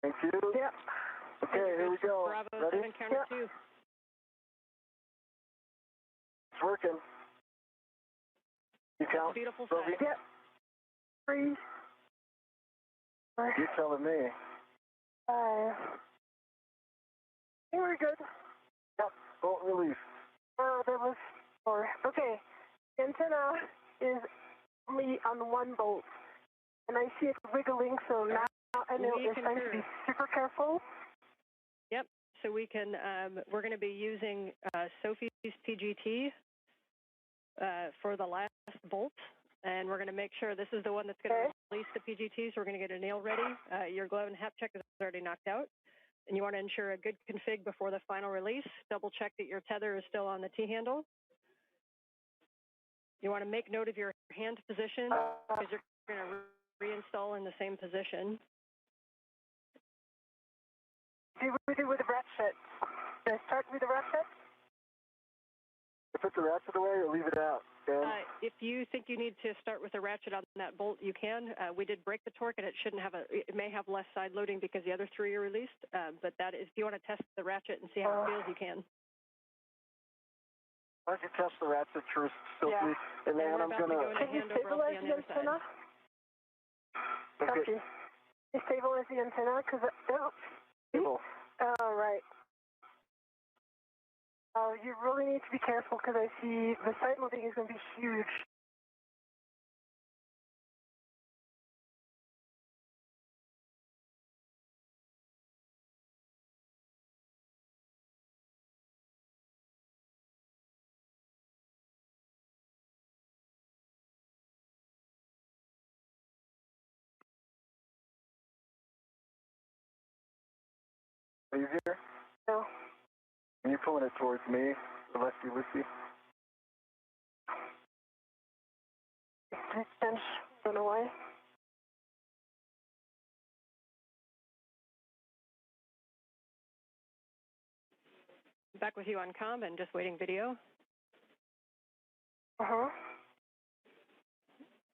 Thank you. Yep. Okay, here we go. Bravo Ready? 7, counter 2. It's working. You count? Beautiful Sophie? sight. Yep. 3. You're telling me. 5. I think we're good. Yep. Bolt release. Oh, that was 4. Okay. The antenna is only on one bolt. And I see it wiggling, so now I know it's time to be super careful. Yep. So we can, we're going to be using Sophie's PGT for the last bolt. And we're going to make sure this is the one that's going to release the PGT, so we're going to get a nail ready. Your glow and hap check is already knocked out. And you want to ensure a good config before the final release. Double check that your tether is still on the T-handle. You want to make note of your hand position because you're going to reinstall in the same position. Do we do with the ratchet? Should I start with the ratchet? Put the ratchet away or leave it out? If you think you need to start with a ratchet on that bolt, you can. We did break the torque, and it shouldn't have it may have less side loading because the other 3 are released. But that is, if you want to test the ratchet and see how it feels, you can. Why don't you test the ratchet first, Sophie? Yeah. And then I'm going to... Can you stabilize the antenna? Okay. Can you stabilize the antenna? Because oh, right. You really need to be careful because I see the side loading is going to be huge. Are you here? No. Are you pulling it towards me, the lefty Lucy? Don't know why. Back with you on comm and just waiting video.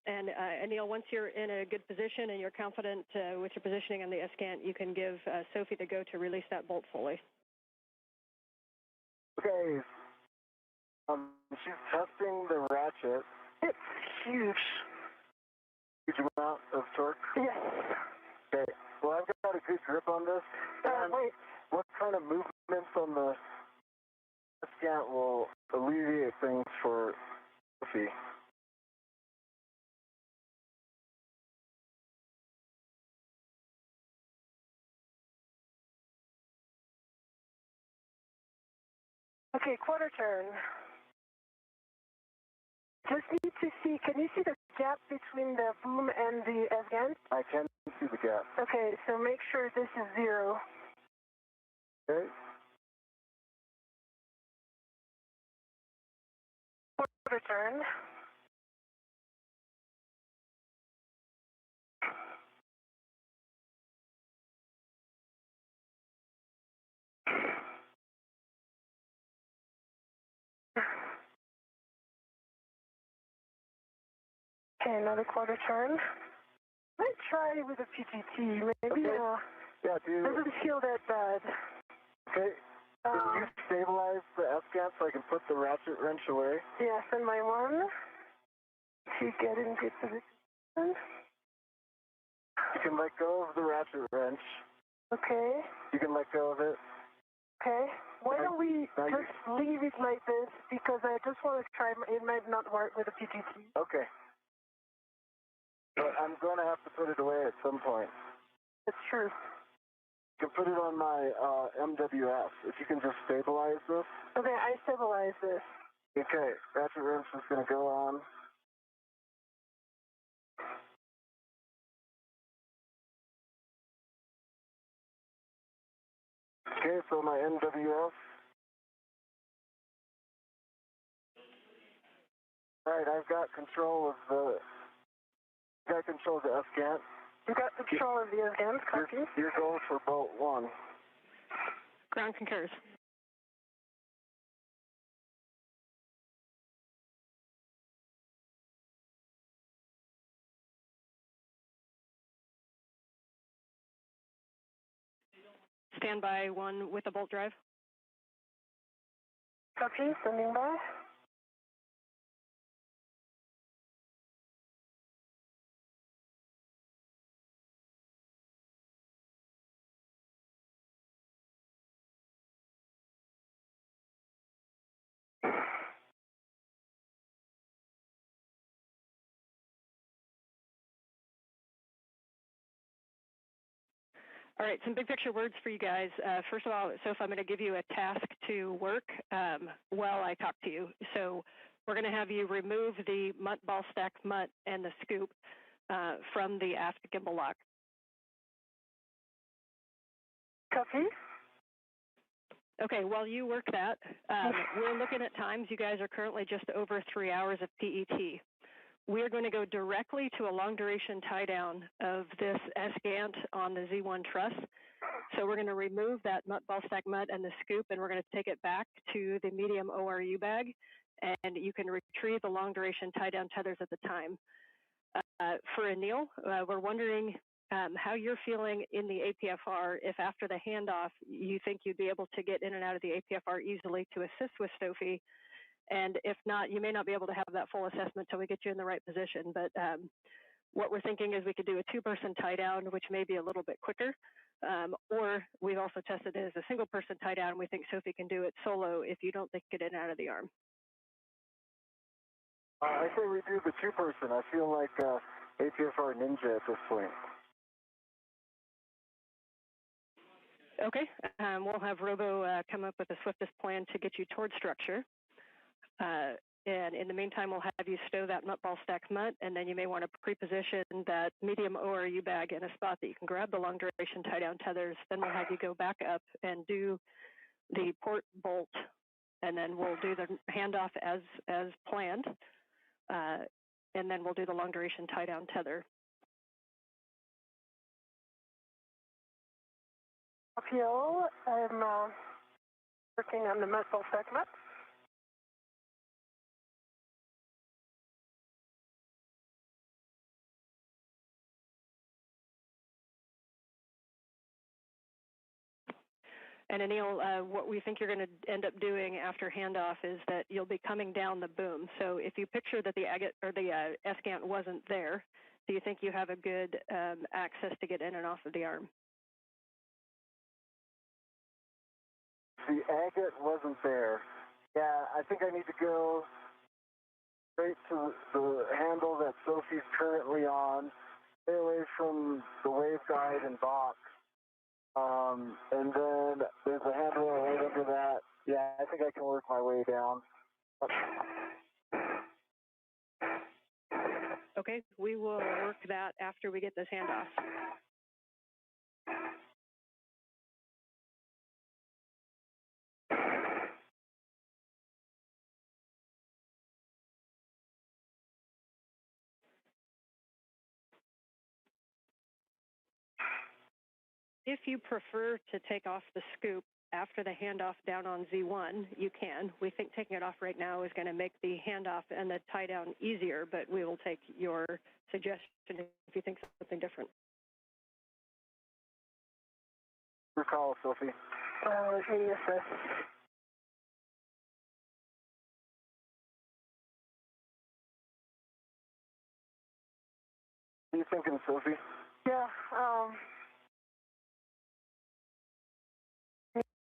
And Anil, once you're in a good position and you're confident with your positioning on the S-Gant, you can give Sophie the go to release that bolt fully. Okay. She's testing the ratchet. It's huge. Huge amount of torque? Yes. Okay. Well, I've got a good grip on this. Wait. What kind of movements on the scant will alleviate things for Sophie? Okay, quarter turn. Just need to see, can you see the gap between the boom and the Afghan? I can see the gap. Okay, so make sure this is 0. Okay. Quarter turn. Okay, another quarter turn. Let's try with a PGT. Maybe Yeah, doesn't feel that bad. Okay. Can you stabilize the F-gap so I can put the ratchet wrench away? Yes, and my one. To get in good position. You can let go of the ratchet wrench. Okay. You can let go of it. Okay. Why don't we just leave it like this? Because I just want to try. It might not work with a PGT. Okay. But I'm going to have to put it away at some point. It's true. You can put it on my MWF. If you can just stabilize this. Okay, I stabilize this. Okay, ratchet wrench is going to go on. Okay, so my MWF. Right, I've got control of the F-gant. You got control of the Afghans, copy. Your goal for bolt 1. Ground concurs. Standby 1 with a bolt drive. Copy, standing by. All right, some big picture words for you guys. First of all, Soph, I'm going to give you a task to work while I talk to you. So we're going to have you remove the ball stack mutt and the scoop from the aft gimbal lock. Copy. Okay, while you work that, we're looking at times. You guys are currently just over 3 hours of PET. We're going to go directly to a long-duration tie-down of this S-gant on the Z1 truss. So we're going to remove that ball stack mutt and the scoop, and we're going to take it back to the medium ORU bag, and you can retrieve the long-duration tie-down tethers at the time. For Anil, we're wondering how you're feeling in the APFR. If after the handoff, you think you'd be able to get in and out of the APFR easily to assist with Sophie. And if not, you may not be able to have that full assessment until we get you in the right position. But what we're thinking is we could do a 2-person tie down, which may be a little bit quicker. Or we've also tested it as a single-person tie down. We think Sophie can do it solo if you don't think get in and out of the arm. I say we do the 2-person. I feel like APFR ninja at this point. Okay, we'll have Robo come up with the swiftest plan to get you towards structure. And in the meantime, we'll have you stow that ball stack mutt, and then you may want to pre-position that medium ORU bag in a spot that you can grab the long duration tie down tethers. Then we'll have you go back up and do the port bolt, and then we'll do the handoff as planned, and then we'll do the long duration tie down tether. Appeal, I'm working on the ball stack mutt. And Anil, what we think you're going to end up doing after handoff is that you'll be coming down the boom. So if you picture that the agate or the escant wasn't there, do you think you have a good access to get in and off of the arm? The agate wasn't there. Yeah, I think I need to go straight to the handle that Sophie's currently on, stay away from the waveguide and box. And then there's a handle right under that. Yeah, I think I can work my way down. Okay, we will work that after we get this handoff. If you prefer to take off the scoop after the handoff down on Z1, you can. We think taking it off right now is going to make the handoff and the tie down easier, but we will take your suggestion if you think something different. Your call, Sophie. ESS. What are you thinking, Sophie? Yeah,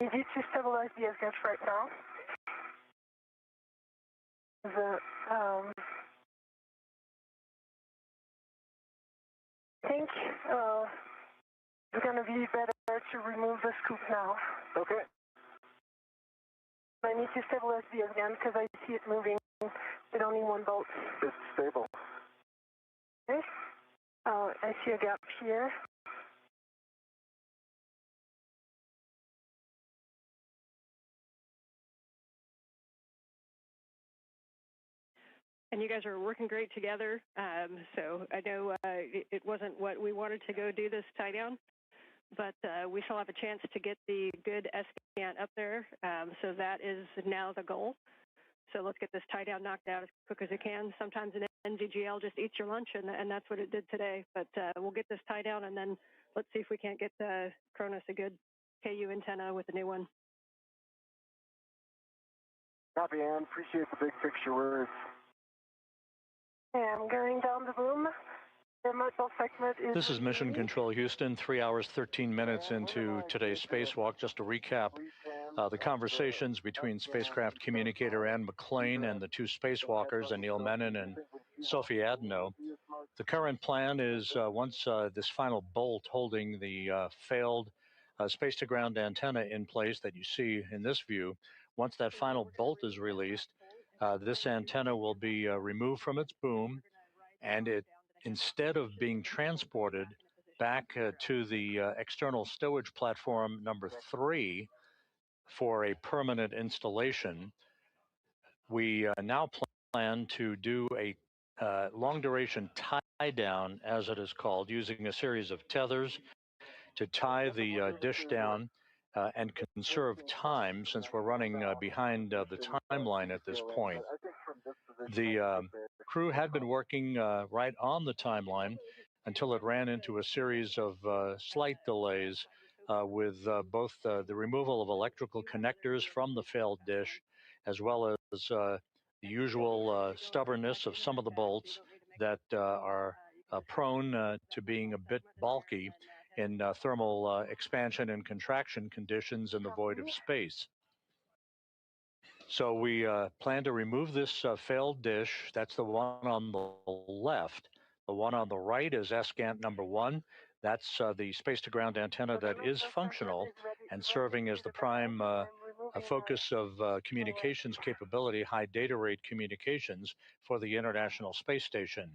you need to stabilize the escant right now. I think it's going to be better to remove the scoop now. Okay. I need to stabilize the escant because I see it moving with only one bolt. It's stable. Okay. I see a gap here. And you guys are working great together. So I know it wasn't what we wanted to go do this tie down, but we still have a chance to get the good escant up there. So that is now the goal. So let's get this tie down knocked out as quick as it can. Sometimes an NVGL just eats your lunch, and that's what it did today. But we'll get this tie down, and then let's see if we can't get Cronus a good KU antenna with a new one. Copy, Ann. Appreciate the big picture words. I'm going down the boom. This is Mission Control Houston, 3 hours, 13 minutes into today's spacewalk. Just to recap the conversations between spacecraft communicator Ann McClain and the two spacewalkers, Anil Menon and Sophie Adenot. The current plan is once this final bolt holding the failed space-to-ground antenna in place that you see in this view, once that final bolt is released, this antenna will be removed from its boom, and it, instead of being transported back to the external stowage platform number 3 for a permanent installation, we now plan to do a long-duration tie-down, as it is called, using a series of tethers to tie the dish down and conserve time, since we're running behind the timeline at this point. The crew had been working right on the timeline until it ran into a series of slight delays with both the removal of electrical connectors from the failed dish, as well as the usual stubbornness of some of the bolts that are prone to being a bit bulky in thermal expansion and contraction conditions in the void of space. So we plan to remove this failed dish. That's the one on the left. The one on the right is escant number 1. That's the space-to-ground antenna that is functional and serving as the prime focus of communications capability, high data rate communications for the International Space Station.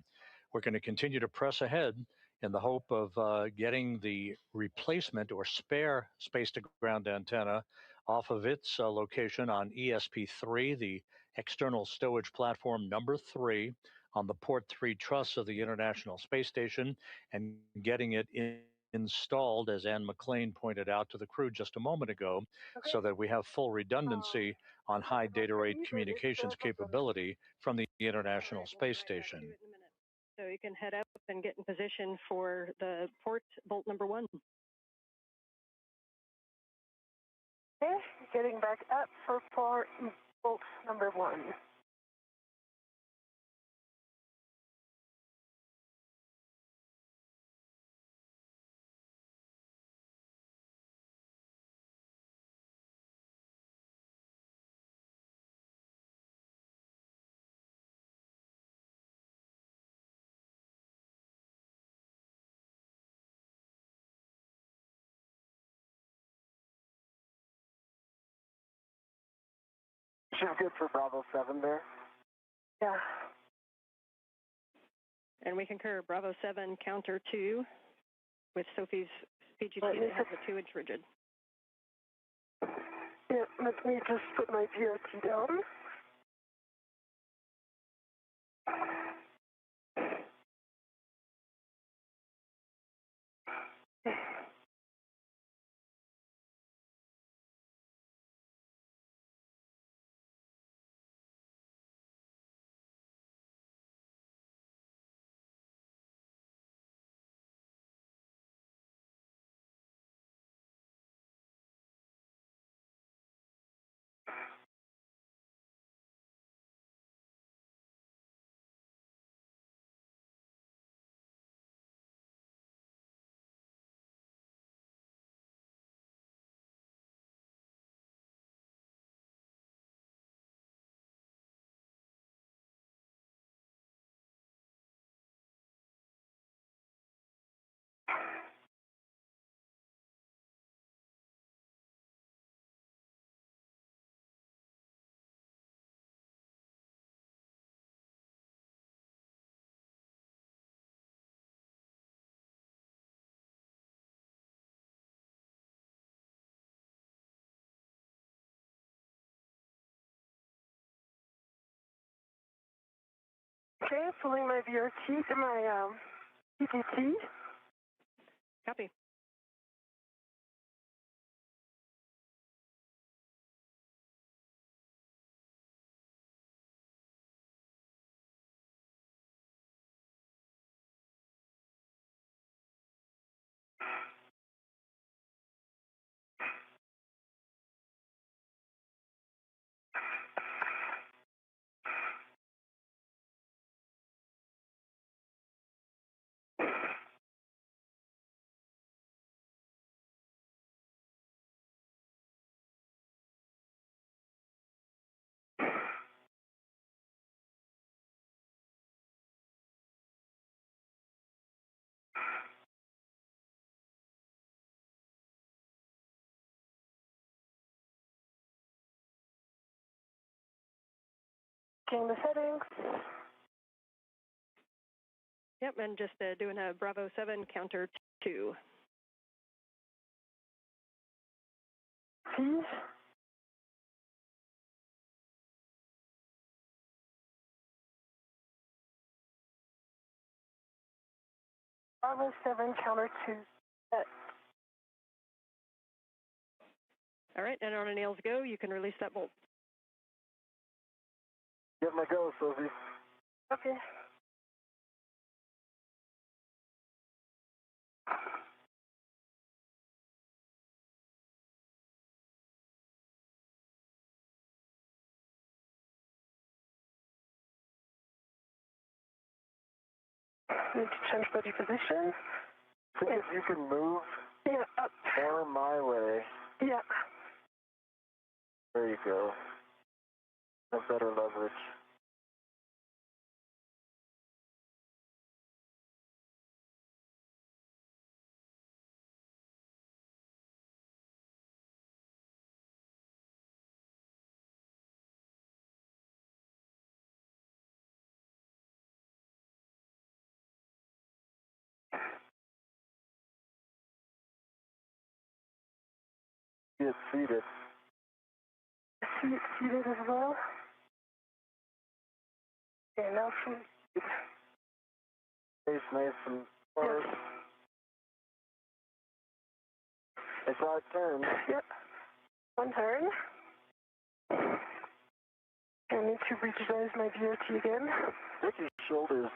We're going to continue to press ahead in the hope of getting the replacement or spare space-to-ground antenna off of its location on ESP3, the external stowage platform number 3, on the Port 3 truss of the International Space Station, and getting it installed, as Ann McClain pointed out to the crew just a moment ago, so that we have full redundancy on high data rate communications capability from the International Space Station. So you can head up and get in position for the port bolt number 1. Okay, getting back up for bolt number 1. She's good for Bravo 7 there. Yeah. And we concur Bravo 7 counter 2 with Sophie's PGT that has a 2-inch rigid. Yeah, let me just put my VRT down. Okay, pulling my VRT to my PGT. Copy. Checking the settings. Yep, and just doing a Bravo 7 counter 2. Please. Bravo 7 counter 2. All right, and on Anil's go, you can release that bolt. Get my go, Sophie. Okay. Need to change body position. See if you can move up. More my way. Yeah. There you go. Have better leverage. Get seated. Seated as well. Okay, now from Face nice and forward. I saw it turn. Yep. One turn. I need to revise my VRT again. Take your shoulders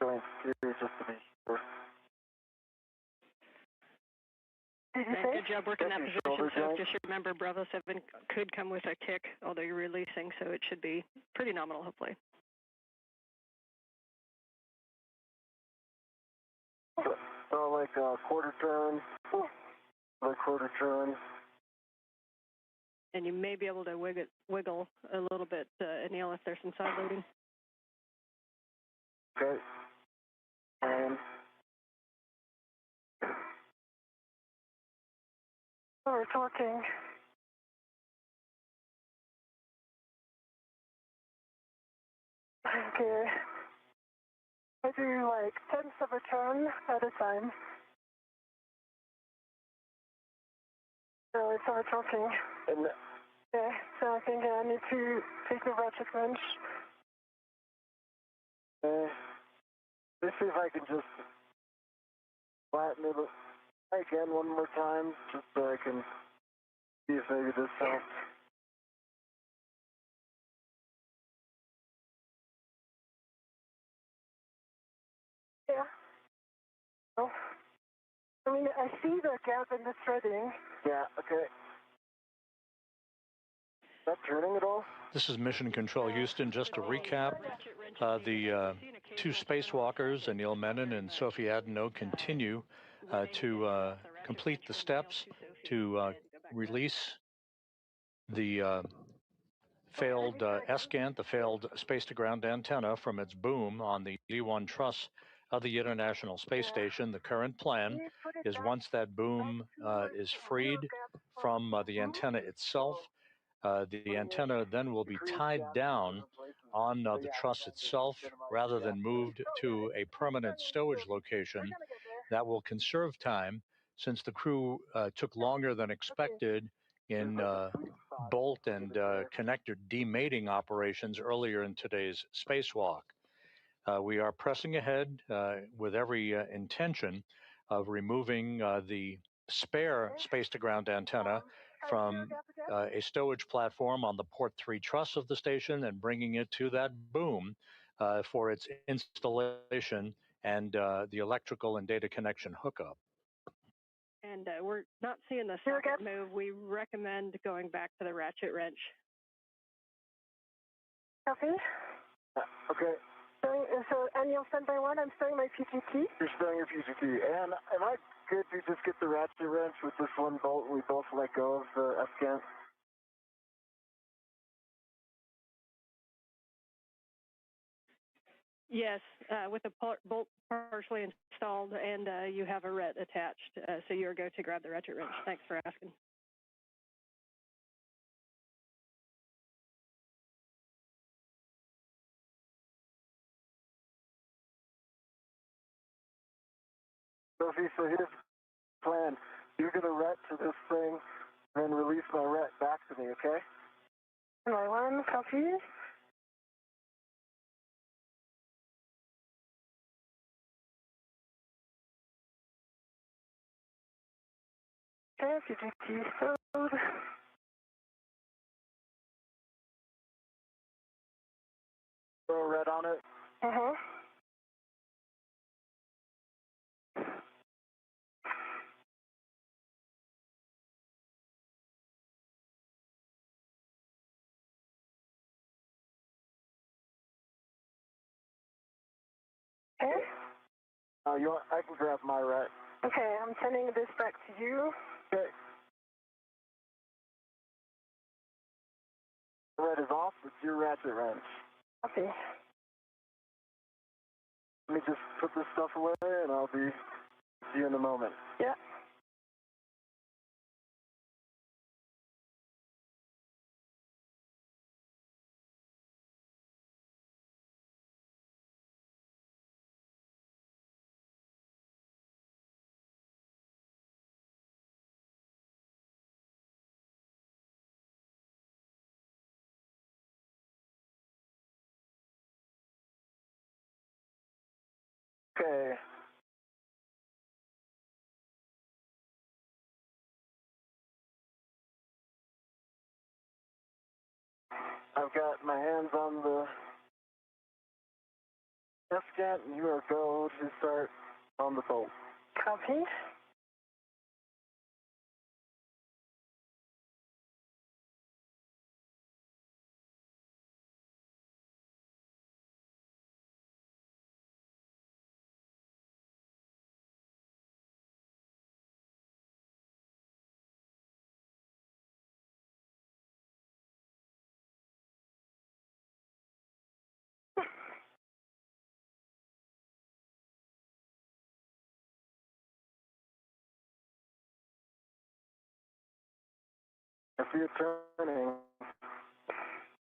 going through just to be sure. did you And say? good job working that Shoulder position. So joint. just remember, Bravo 7 could come with a tick, although you're releasing, so it should be pretty nominal, hopefully. So like a quarter turn, like quarter turn. And you may be able to wiggle a little bit, Anil, if there's some side loading. Okay. Oh, it's working. Okay. I do like tenths of a turn at a time. So it's not working. Yeah, so I think I need to take the ratchet wrench. Let's see if I can just flatten it again one more time, just so I can see if maybe this helps. Yeah. Oh. I mean, I see the gap in the threading. Yeah, okay. Is that turning at all? This is Mission Control Houston. Just to recap, the two spacewalkers, Anil Menon and Sophie Adenot, continue to complete the steps to release the failed ESCANT, the failed space-to-ground antenna, from its boom on the D1 truss of the International Space Station. The current plan is, once that boom is freed from the antenna itself, the antenna then will be tied down on the truss itself rather than moved to a permanent stowage location. That will conserve time, since the crew took longer than expected in bolt and connector demating operations earlier in today's spacewalk. We are pressing ahead with every intention of removing the spare space-to-ground antenna from a stowage platform on the port 3 truss of the station and bringing it to that boom for its installation and the electrical and data connection hookup. And we're not seeing the socket move. We recommend going back to the ratchet wrench. Copy. Okay. So, Anil, standby 1, I'm starting my PGT. You're starting your PGT. And am I good to just get the ratchet wrench with this one bolt and we both let go of the ESCANT? Yes, with the bolt partially installed and you have a RET attached, so you're go to grab the ratchet wrench. Thanks for asking. Sophie, so here's the plan. You're going to RET to this thing, then release my RET back to me, okay? My 1, copy. Okay, PGT stowed. Throw a RET on it. Uh-huh. Okay. I can grab my RET. Okay, I'm sending this back to you. Okay. The RET is off. It's your ratchet wrench. Copy. Let me just put this stuff away and I'll see you in a moment. Yeah. Okay. I've got my hands on the ESCANT and you are go to start on the bolt. Copy. see it turning.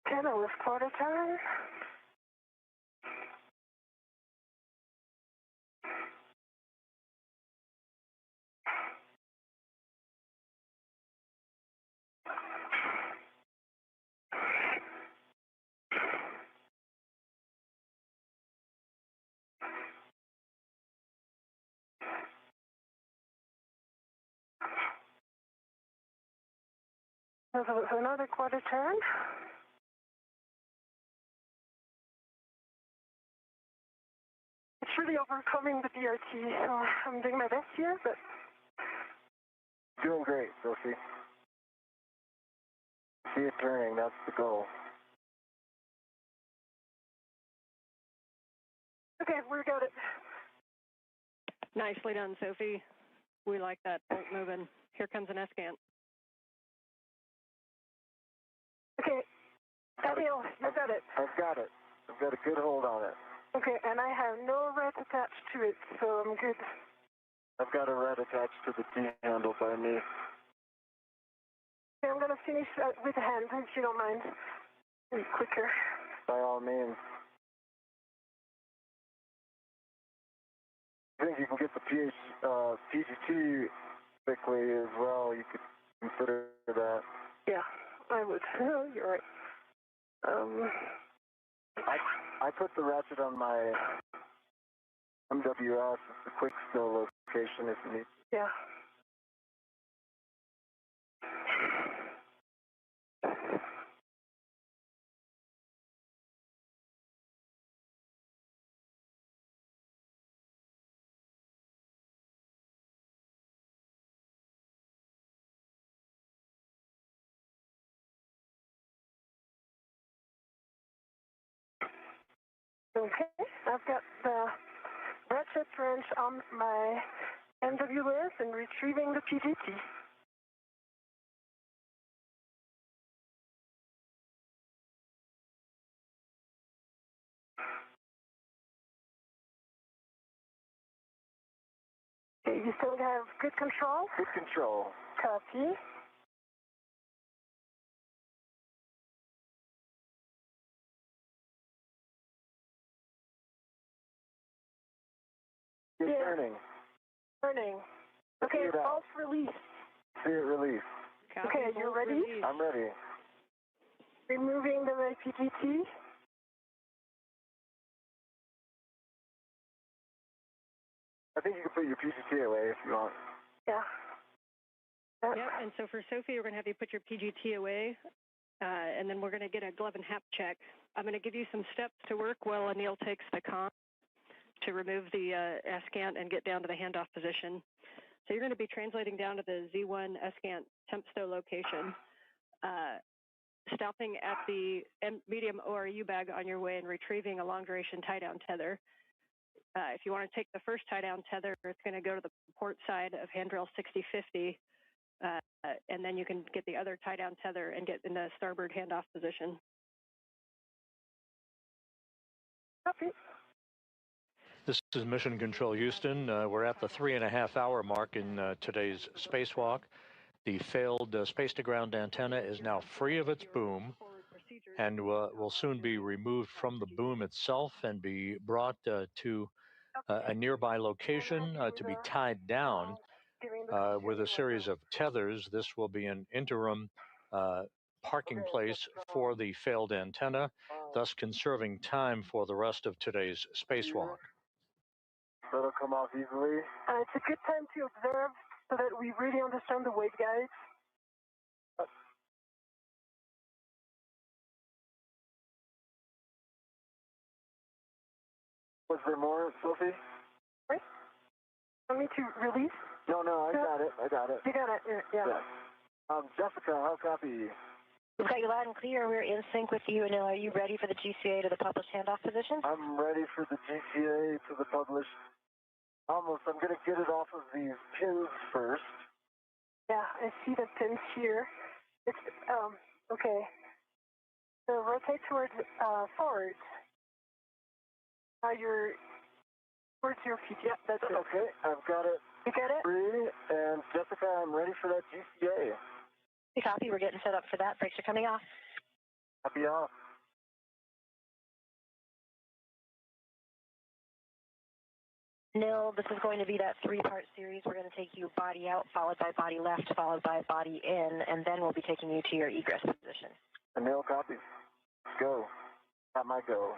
10 with quarter turn. So another quarter turn. It's really overcoming the BRT, so I'm doing my best here, but... Doing great, Sophie. See it turning, that's the goal. Okay, we got it. Nicely done, Sophie. We like that bolt moving. Here comes an S-scan. Okay, Anil, you got it. I've got it. I've got a good hold on it. Okay, and I have no red attached to it, so I'm good. I've got a red attached to the T-handle by me. Okay, I'm going to finish with the hand, if you don't mind. Be quicker. By all means. I think you can get the PGT quickly as well. You could consider that. Yeah, I would. You're right. I put the ratchet on my MWS. It's a quick stow location if you need. Yeah. Okay, I've got the ratchet wrench on my MWS and retrieving the PGT. Okay, you still have good control? Good control. Copy. It's turning. Turning. Okay, false release. See it release. Okay, you ready? I'm ready. Removing the PGT. I think you can put your PGT away if you want. Yeah. Yep, and so for Sophie, we're going to have you put your PGT away, and then we're going to get a glove and hap check. I'm going to give you some steps to work while Anil takes the comm to remove the S-scan and get down to the handoff position. So you're going to be translating down to the Z1 S-scan temp stow location, stopping at the medium ORU bag on your way and retrieving a long-duration tie-down tether. If you want to take the first tie-down tether, it's going to go to the port side of handrail 6050, and then you can get the other tie-down tether and get in the starboard handoff position. Copy. This is Mission Control Houston. We're at the 3.5-hour mark in today's spacewalk. The failed space-to-ground antenna is now free of its boom and will soon be removed from the boom itself and be brought to a nearby location to be tied down with a series of tethers. This will be an interim parking place for the failed antenna, thus conserving time for the rest of today's spacewalk. So it'll come off easily. It's a good time to observe so that we really understand the waveguides. Was there more, Sophie? Right? Want me to release? No, I got it. I got it. You got it, yeah. Jessica, how copy? We've got you loud and clear. We're in sync with you. Anil, are you ready for the GCA to the published handoff position? I'm ready for the GCA to the published. Almost. I'm going to get it off of these pins first. Yeah, I see the pins here. It's, okay. So rotate towards, forward. You're towards your feet. Yeah, that's it. Okay, I've got it. You get it? Free, and Jessica, I'm ready for that GCA. Copy, we're getting set up for that. Brakes are coming off. Copy off. Nil, this is going to be that three-part series. We're going to take you body out, followed by body left, followed by body in, and then we'll be taking you to your egress position. Anil, copy. Go. Got my go.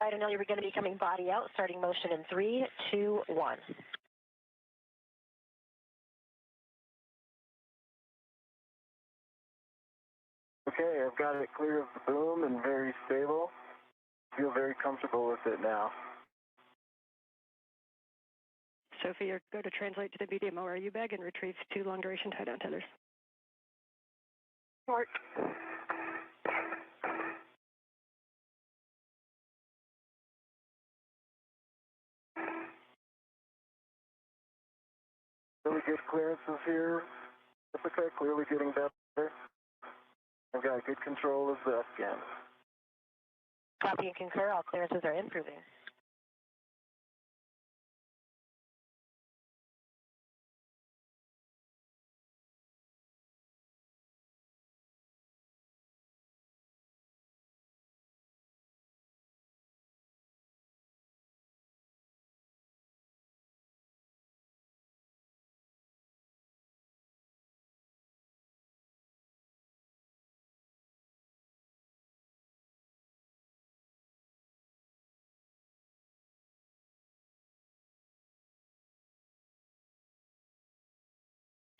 All right, Anil, you're going to be coming body out, starting motion in 3, 2, 1. Okay, I've got it clear of the boom and very stable. Feel very comfortable with it now. Sophie, go to translate to the medium ORU bag and retrieve 2 long-duration tie-down tethers. Mark. Really good clearances here. Jessica, clearly getting better. I've got good control of the F-scan. Copy and concur, all clearances are improving.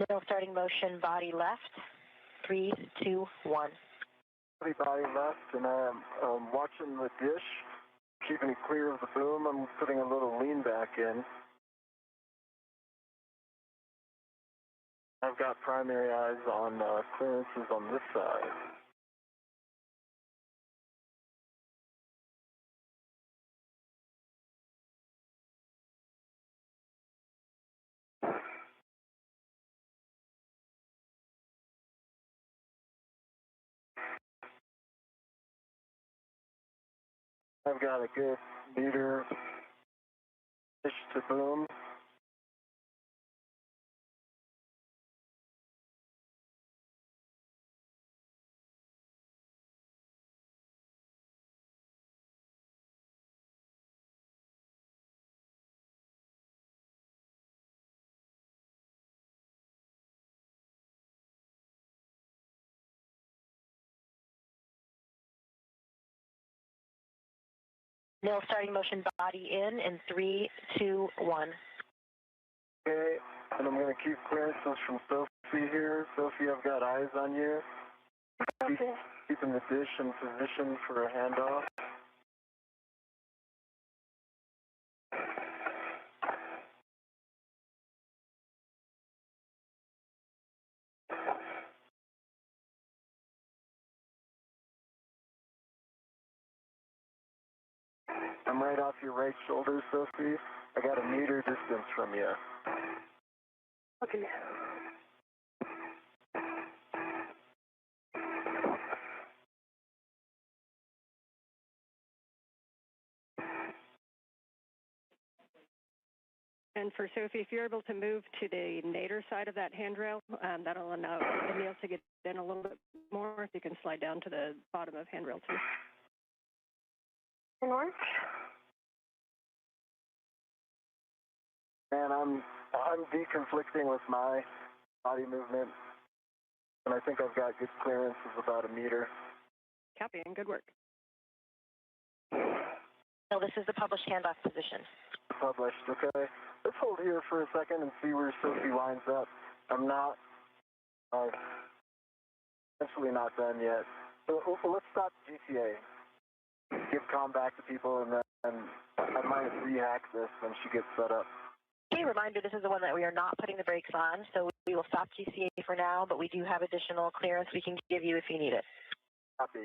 Nil, starting motion, body left, 3, 2, 1. Body left, and I'm watching the dish, keeping it clear of the boom. I'm putting a little lean back in. I've got primary eyes on clearances on this side. I've got a good meter dish to boom. Nil, starting motion, body in 3, 2, 1. Okay, and I'm going to keep clearances from Sophie here. Sophie, I've got eyes on you. Keeping the dish in position for a handoff. I'm right off your right shoulder, Sophie. I got a meter distance from you. Okay. And for Sophie, if you're able to move to the nadir side of that handrail, that'll allow Anil to get in a little bit more. If you can slide down to the bottom of handrail 2. North. And I'm deconflicting with my body movement, and I think I've got good clearance of about a meter. Copy, and good work. No, this is the published handoff position. Published, okay. Let's hold here for a second and see where Sophie lines up. I'm not, essentially not done yet. So let's stop GTA. Give comm back to people, and then I might rehack this when she gets set up. Okay, reminder, this is the one that we are not putting the brakes on, so we will stop GCA for now, but we do have additional clearance we can give you if you need it. Copy.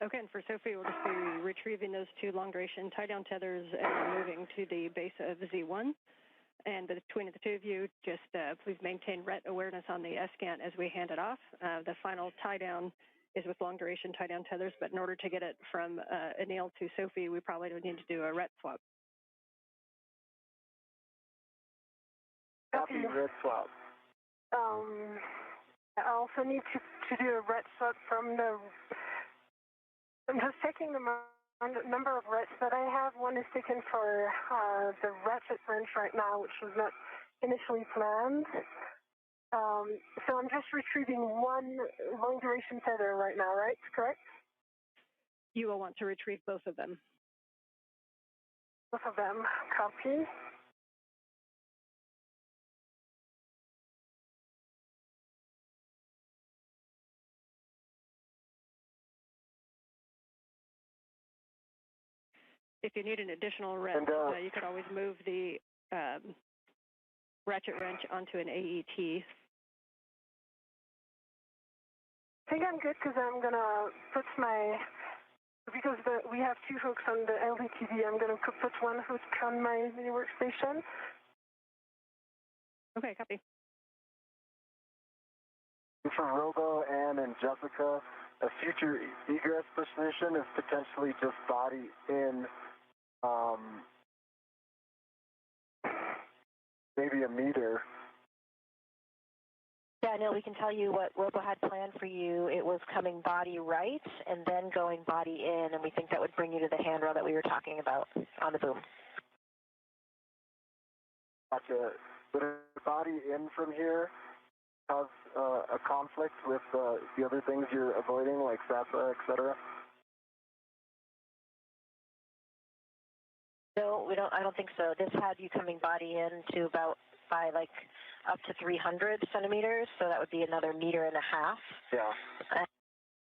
Okay, and for Sophie, we'll just be retrieving those 2 long-duration tie-down tethers and moving to the base of Z1. And between the two of you, just please maintain RET awareness on the S-scan as we hand it off. The final tie-down is with long-duration tie-down tethers, but in order to get it from Anil to Sophie, we probably would need to do a RET swap. Copy RET swap. I also need to do a RET swap from the... I'm just checking the number of RETs that I have. One is taken for the ratchet wrench right now, which was not initially planned. So I'm just retrieving one long-duration tether right now, right? Correct? You will want to retrieve both of them. Both of them. Copy. If you need an additional wrench, you could always move the ratchet wrench onto an AET. I think I'm good because I'm going to put because we have two hooks on the LDTV, I'm going to put one hook on my mini workstation. Okay, copy. For Robo, Ann, and Jessica, a future egress position is potentially just body in, maybe a meter. Yeah, Neil, we can tell you what Robo had planned for you. It was coming body right and then going body in, and we think that would bring you to the handrail that we were talking about on the boom. Gotcha. Would a body in from here cause a conflict with the other things you're avoiding, like SASA, etc.? No, we don't. I don't think so. This had you coming body in to about by like up to 300 centimeters, so that would be another 1.5 meters. Yeah.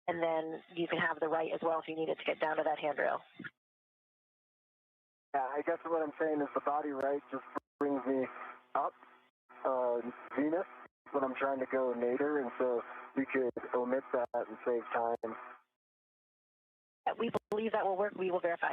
And then you can have the right as well if you needed to get down to that handrail. Yeah, I guess what I'm saying is the body right just brings me up Venus when I'm trying to go nadir, and so we could omit that and save time. We believe that will work. We will verify.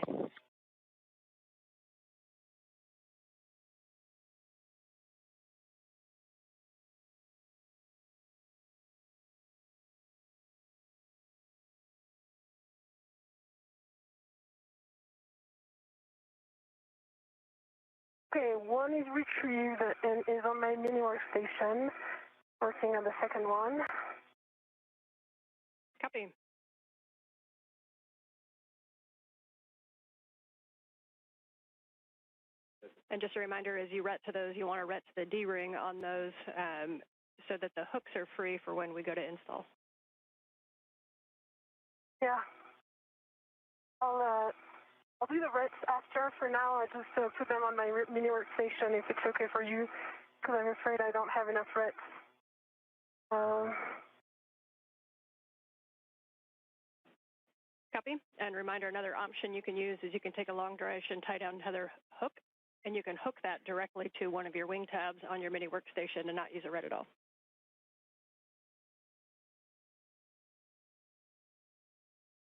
Okay, one is retrieved and is on my mini workstation, working on the second one. Copy. And just a reminder, as you RET to those, you want to RET to the D-ring on those so that the hooks are free for when we go to install. Yeah. I'll do the RETs after. For now, I just put them on my mini workstation if it's okay for you, because I'm afraid I don't have enough RETs. Copy. And reminder, another option you can use is you can take a long duration tie-down tether hook, and you can hook that directly to one of your wing tabs on your mini workstation and not use a RET at all.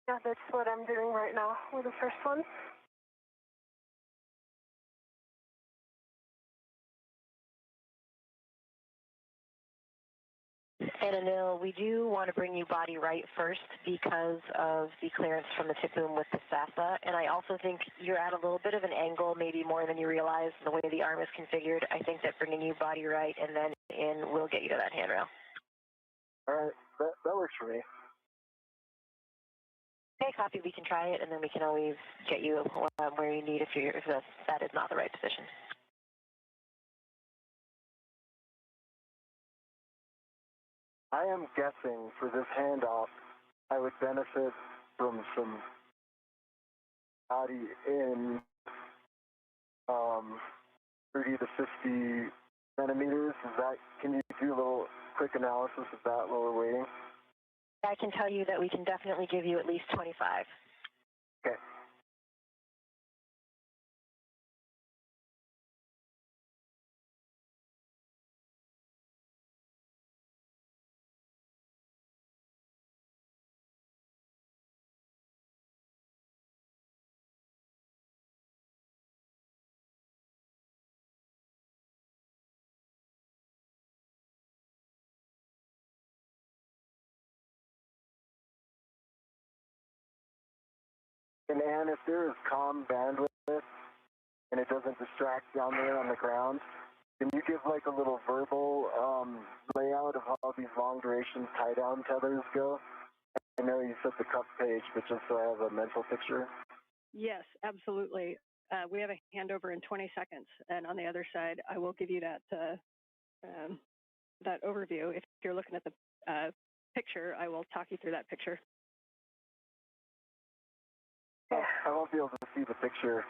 Yeah, that's what I'm doing right now with the first one. And Anil, we do want to bring you body right first because of the clearance from the tip boom with the SASA. And I also think you're at a little bit of an angle, maybe more than you realize, the way the arm is configured. I think that bringing you body right and then in will get you to that handrail. All right, that works for me. Okay, copy. We can try it, and then we can always get you where you need if that is not the right position. I am guessing for this handoff, I would benefit from some body in 30 to 50 centimeters. Can you do a little quick analysis of that while we're waiting? I can tell you that we can definitely give you at least 25. Okay. And Ann, if there is calm bandwidth and it doesn't distract down there on the ground, can you give like a little verbal layout of how these long duration tie down tethers go? I know you said the cup page, but just so I have a mental picture. Yes, absolutely. We have a handover in 20 seconds, and on the other side, I will give you that that overview. If you're looking at the picture, I will talk you through that picture. I won't be able to see the picture.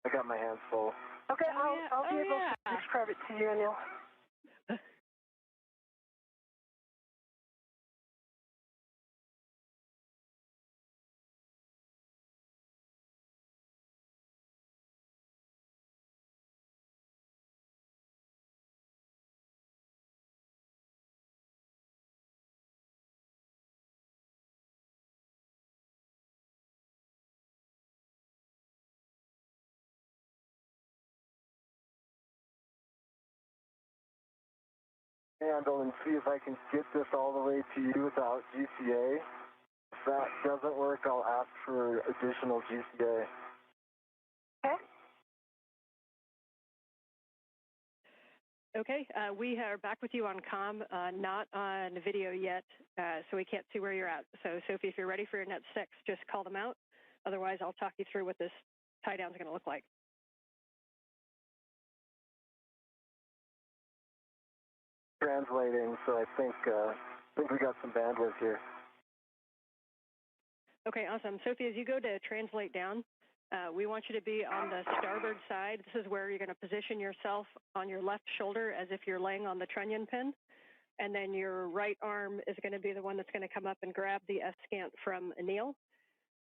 I got my hands full. Okay, I'll be able to describe it to you, Anil. Handle and see if I can get this all the way to you without GCA. If that doesn't work, I'll ask for additional GCA. Okay, we are back with you on comm, not on video yet, so we can't see where you're at. So, Sophie, if you're ready for your net 6, just call them out. Otherwise, I'll talk you through what this tie down is going to look like. Translating, so I think we got some bandwidth here. Okay, awesome. Sophie, as you go to translate down, we want you to be on the starboard side. This is where you're going to position yourself on your left shoulder as if you're laying on the trunnion pin. And then your right arm is going to be the one that's going to come up and grab the S-scant from Anil.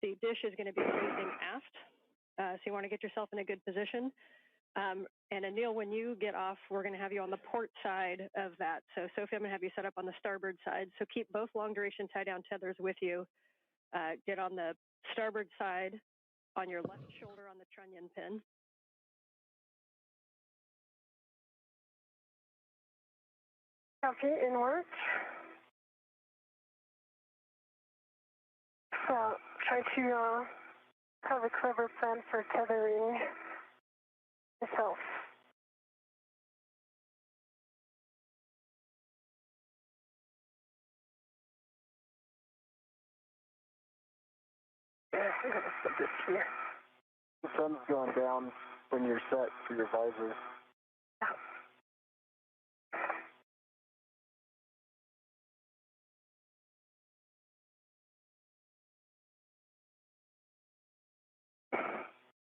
The dish is going to be facing aft. So you want to get yourself in a good position. And Anil, when you get off, we're going to have you on the port side of that. So Sophie, I'm going to have you set up on the starboard side. So keep both long duration tie down tethers with you. Get on the starboard side on your left shoulder on the trunnion pin. Copy, in work. So try to have a clever plan for tethering yourself. Yeah, I'm going to put this here. The sun's going down when you're set for your visor. Yeah.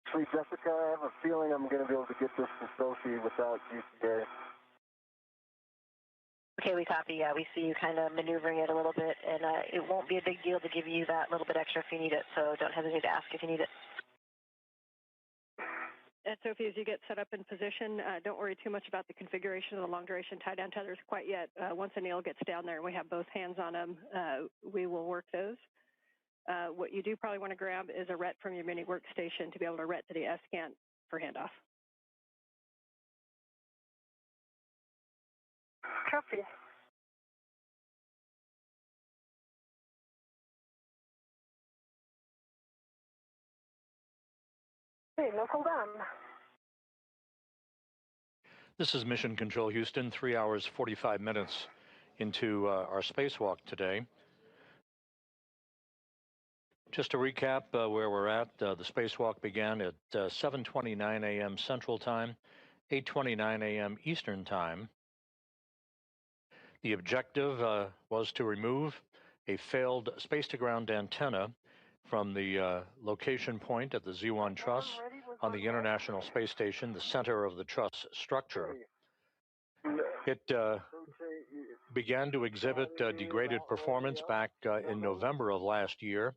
Actually, Jessica, I have a feeling I'm going to be able to get this to Sophie without GCA. Okay, we copy. Yeah, we see you kind of maneuvering it a little bit, and it won't be a big deal to give you that little bit extra if you need it, so don't hesitate to ask if you need it. And Sophie, as you get set up in position, don't worry too much about the configuration of the long-duration tie-down tethers quite yet. Once Anil gets down there and we have both hands on them, we will work those. What you do probably want to grab is a RET from your mini workstation to be able to RET to the S-scant for handoff. Copy. Hey, local done. This is Mission Control Houston, 3 hours, 45 minutes into our spacewalk today. Just to recap where we're at, the spacewalk began at 7:29 a.m. Central Time, 8:29 a.m. Eastern Time. The objective was to remove a failed space-to-ground antenna from the location point at the Z1 truss on the International Space Station, the center of the truss structure. It began to exhibit degraded performance back in November of last year,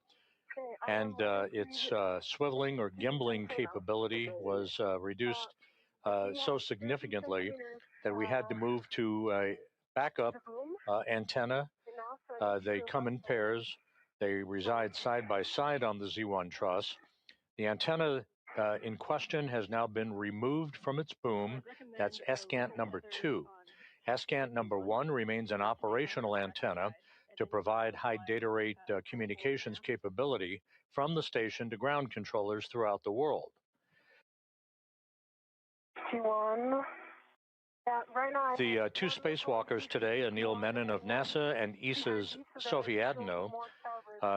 and its swiveling or gimbling capability was reduced so significantly that we had to move to a backup antenna. They come in pairs. They reside side by side on the Z1 truss. The antenna in question has now been removed from its boom. That's S-scant number 2. S-scant number 1 remains an operational antenna to provide high data rate communications capability from the station to ground controllers throughout the world. T1. Yeah, right now. The two spacewalkers today, Anil Menon of NASA and ESA's Sophie Adenot,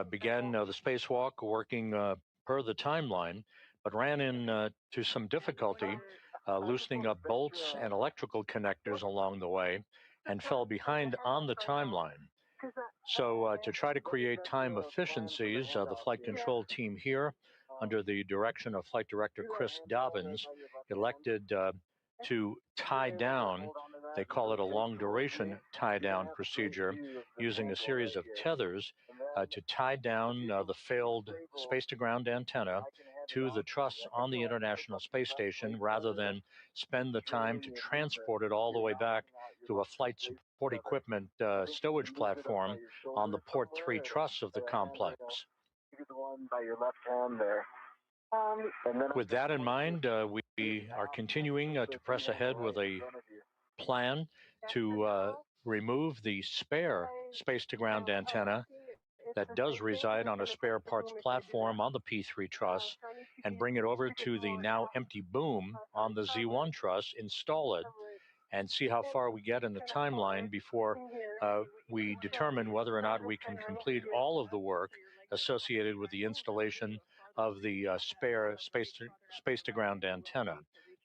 began the spacewalk working per the timeline, but ran into some difficulty loosening up bolts and electrical connectors along the way and fell behind on the timeline. So to try to create time efficiencies, the flight control team here, under the direction of Flight Director Chris Dobbins, elected to tie down, they call it a long duration tie down procedure, using a series of tethers to tie down the failed space to ground antenna to the truss on the International Space Station rather than spend the time to transport it all the way back to a flight support equipment stowage platform on the Port 3 truss of the complex. You the one by your left hand there. With that in mind, we are continuing to press ahead with a plan to remove the spare space-to-ground antenna that does reside on a spare parts platform on the P3 truss and bring it over to the now empty boom on the Z1 truss, install it, and see how far we get in the timeline before we determine whether or not we can complete all of the work associated with the installation of the spare space-to-ground antenna.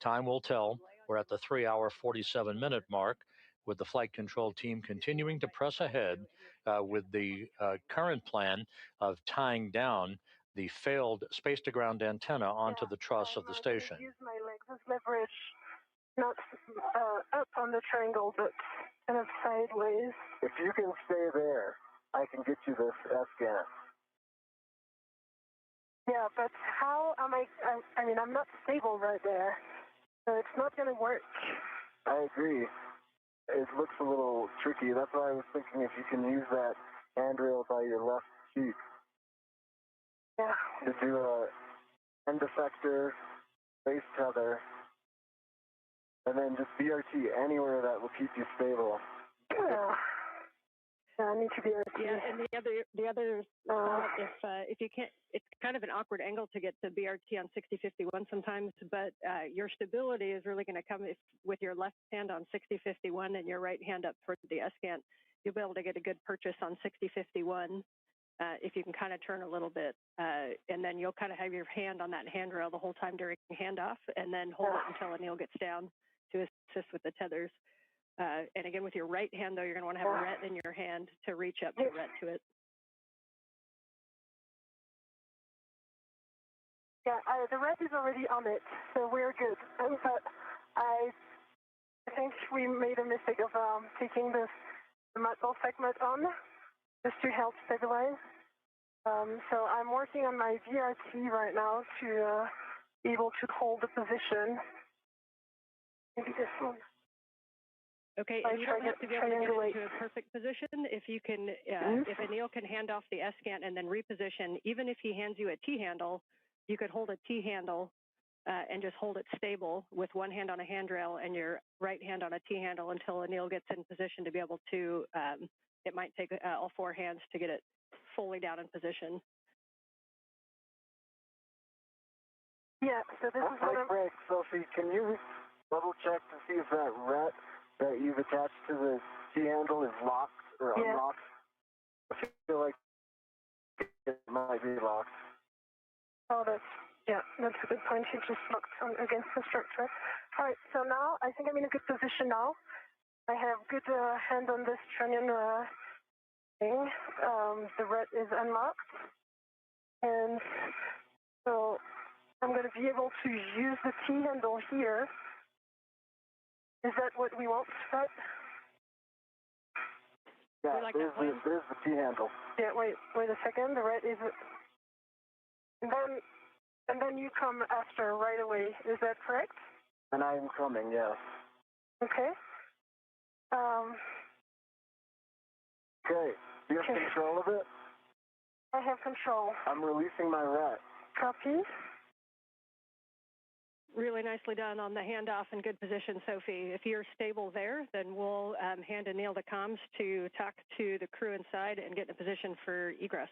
Time will tell. We're at the 3-hour, 47-minute mark, with the flight control team continuing to press ahead with the current plan of tying down the failed space-to-ground antenna onto the truss of the station. Use my legs as leverage, not up on the triangle, but kind of sideways. If you can stay there, I can get you this S-gas. Yeah, but how am I mean, I'm not stable right there, so it's not going to work. I agree. It looks a little tricky. That's why I was thinking if you can use that handrail by your left cheek. Yeah. To do a end effector, base tether, and then just BRT anywhere that will keep you stable. Yeah. I need to be RT. Yeah, and the other if you can't, it's kind of an awkward angle to get to BRT on 6051 sometimes, but your stability is really going to come with your left hand on 6051 and your right hand up toward the S-cant. You'll be able to get a good purchase on 6051 if you can kind of turn a little bit, and then you'll kind of have your hand on that handrail the whole time during handoff, and then hold it until Anil gets down to assist with the tethers. And again, with your right hand, though, you're going to want to have a ret in your hand to reach up to ret to it. Yeah, the ret is already on it, so we're good. But I think we made a mistake of taking the metal segment on just to help stabilize. So I'm working on my VRT right now to be able to hold the position. Maybe this one. Okay, and you don't have to be able to get into a perfect position. If you can, if Anil can hand off the S-cant and then reposition, even if he hands you a T-handle, you could hold a T-handle and just hold it stable with one hand on a handrail and your right hand on a T-handle until Anil gets in position to be able to, it might take all four hands to get it fully down in position. Yeah, so this is what I'm... Break, Sophie, can you double check to see if that ret that you've attached to the T-handle is locked or unlocked? I feel like it might be locked. Oh, that's a good point. It just locked against the structure. All right, so now I think I'm in a good position now. I have good hand on this trunnion thing. The ret is unlocked. And so I'm going to be able to use the T-handle here. Is that what we want, right? Yeah, there's the T-handle. Yeah, wait a second. The ret is... And then you come after right away. Is that correct? And I am coming, yes. Okay. Okay. Do you have control of it? I have control. I'm releasing my ret. Copy. Really nicely done on the handoff and good position, Sophie. If you're stable there, then we'll hand Anil the comms to talk to the crew inside and get in a position for egress.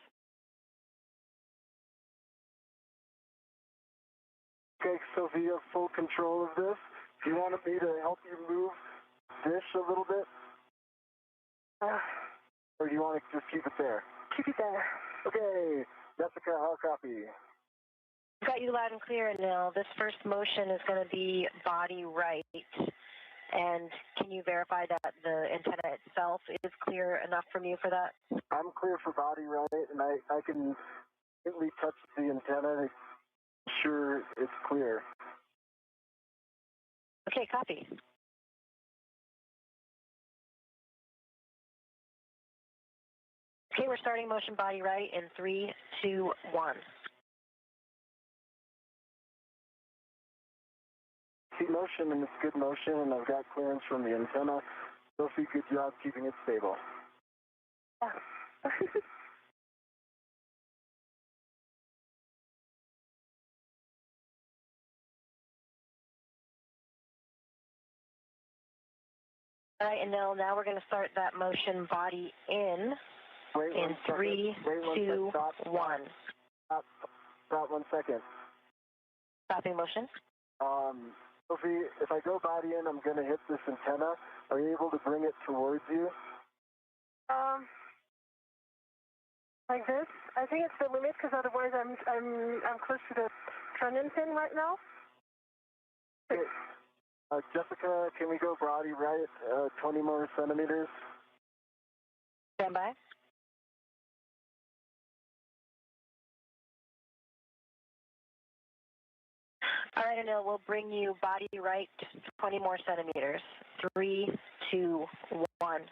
Okay, Sophie, you have full control of this. Do you want me to help you move this a little bit? Or do you want to just keep it there? Keep it there. Okay, Jessica, how copy? Got you loud and clear, Anil. This first motion is going to be body right. And can you verify that the antenna itself is clear enough from you for that? I'm clear for body right, and I can gently touch the antenna to ensure it's clear. Okay, copy. Okay, we're starting motion body right in 3, 2, 1. See motion, and it's good motion, and I've got clearance from the antenna. Sophie, good job keeping it stable. Yeah. All right, and now we're going to start that motion body in. Wait in 3, 2, 1. Stop 1 second. Stopping motion. Sophie, if I go body in, I'm going to hit this antenna. Are you able to bring it towards you? Like this? I think it's the limit because otherwise I'm close to the trunnion pin right now. Okay. Jessica, can we go body right 20 more centimeters? Stand by. All right, Anil, we'll bring you body right 20 more centimeters. 3, 2, 1.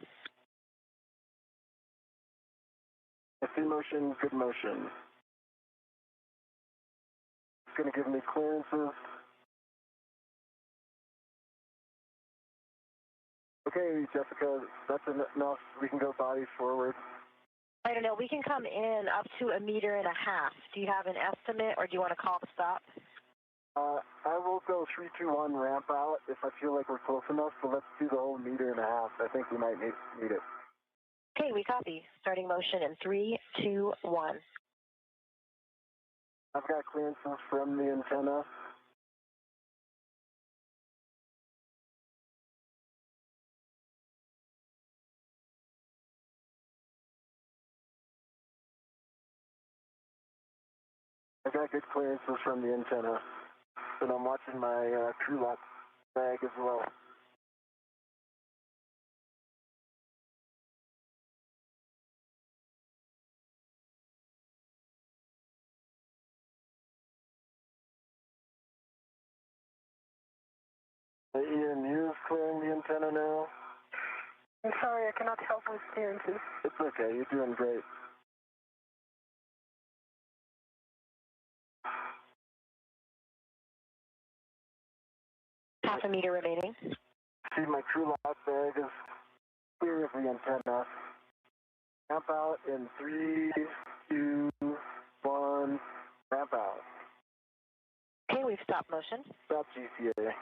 I see motion, good motion. It's going to give me clearances. Okay, Jessica, that's enough. We can go body forward. I don't know. We can come in up to 1.5 meters. Do you have an estimate, or do you want to call the stop? I will go 3, 2, 1 ramp out if I feel like we're close enough. So let's do the whole 1.5 meters. I think we might need it. Okay, we copy. Starting motion in 3, 2, 1. I've got clearances from the antenna. I got good clearances from the antenna, and I'm watching my crew lock bag as well. Ian, you're clearing the antenna now? I'm sorry, I cannot help with clearances. It's okay, you're doing great. Half a meter remaining. See, my crew lock bag is clear of the antenna. Ramp out in 3, 2, 1, ramp out. Okay, we've stopped motion. Stop GCA.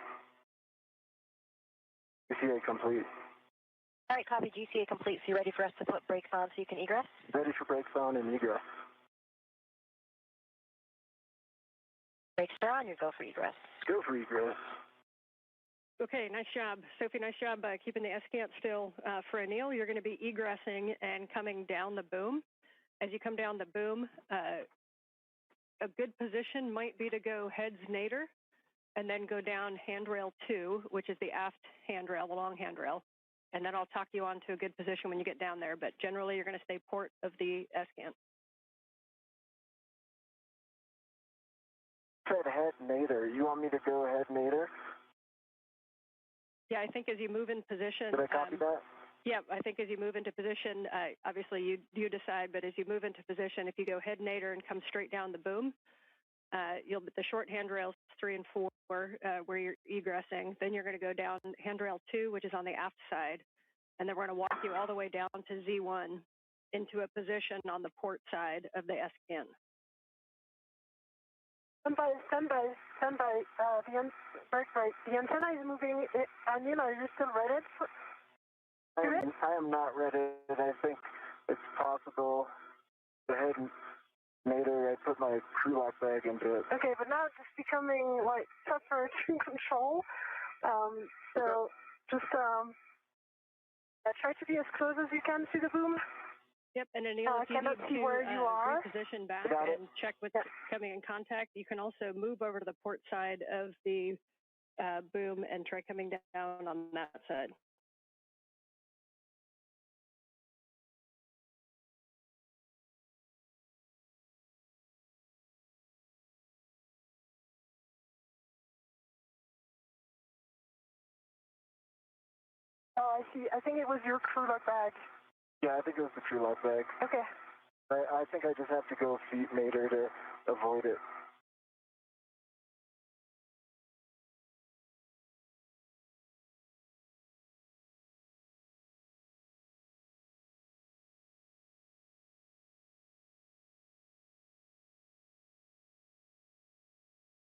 GCA complete. All right, copy. GCA complete. So you ready for us to put brakes on so you can egress? Ready for brakes on and egress. Brakes are on. You go for egress. Go for egress. Okay, nice job. Sophie, nice job keeping the S-cant still. For Anil, you're going to be egressing and coming down the boom. As you come down the boom, a good position might be to go heads nadir and then go down handrail 2, which is the aft handrail, the long handrail. And then I'll talk you on to a good position when you get down there. But generally, you're going to stay port of the S-cant. Said head nadir. You want me to go head nadir? Yeah, I think as you move in position. Did I copy that? Yeah, I think as you move into position, obviously you decide, but as you move into position, if you go head nadir and come straight down the boom, the short handrails 3 and 4 where you're egressing, then you're going to go down handrail 2, which is on the aft side, and then we're going to walk you all the way down to Z1 into a position on the port side of the S-cant. Stand by, stand by, stand by. Break, break. The antenna is moving. Anil, are you still ready? I am not ready. I think it's possible. Go ahead and later I put my crew lock bag into it. Okay, but now it's just becoming like tougher to control. So just try to be as close as you can to the boom. Yep, and Anil, if you cannot need see to where you are. reposition back and check what's coming in contact, you can also move over to the port side of the boom and try coming down on that side. Oh, I see. I think it was your crew lock bag. Yeah, I think it was the crew lock bag. Okay. I think I just have to go feet later to avoid it.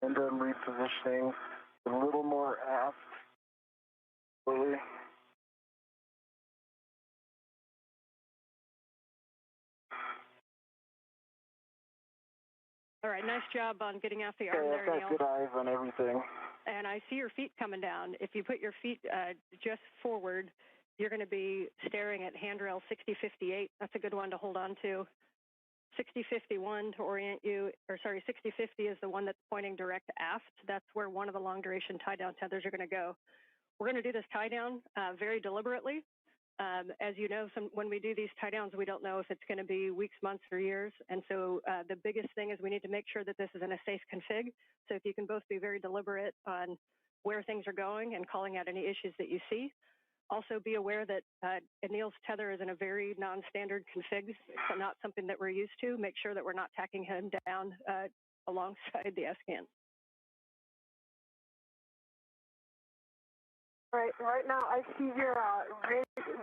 And I'm repositioning a little more aft. Slowly. All right, nice job on getting off the arm there, I've Neil. got good eyes on everything. And I see your feet coming down. If you put your feet just forward, you're going to be staring at handrail 6058. That's a good one to hold on to. 6051 to orient you, or sorry, 6050 is the one that's pointing direct aft. That's where one of the long duration tie down tethers are going to go. We're going to do this tie down very deliberately. As you know, when we do these tie downs, we don't know if it's going to be weeks, months, or years. And so the biggest thing is we need to make sure that this is in a safe config. So if you can both be very deliberate on where things are going and calling out any issues that you see. Also be aware that Anil's tether is in a very non-standard config, so not something that we're used to. Make sure that we're not tacking him down alongside the S-can. Right now I see your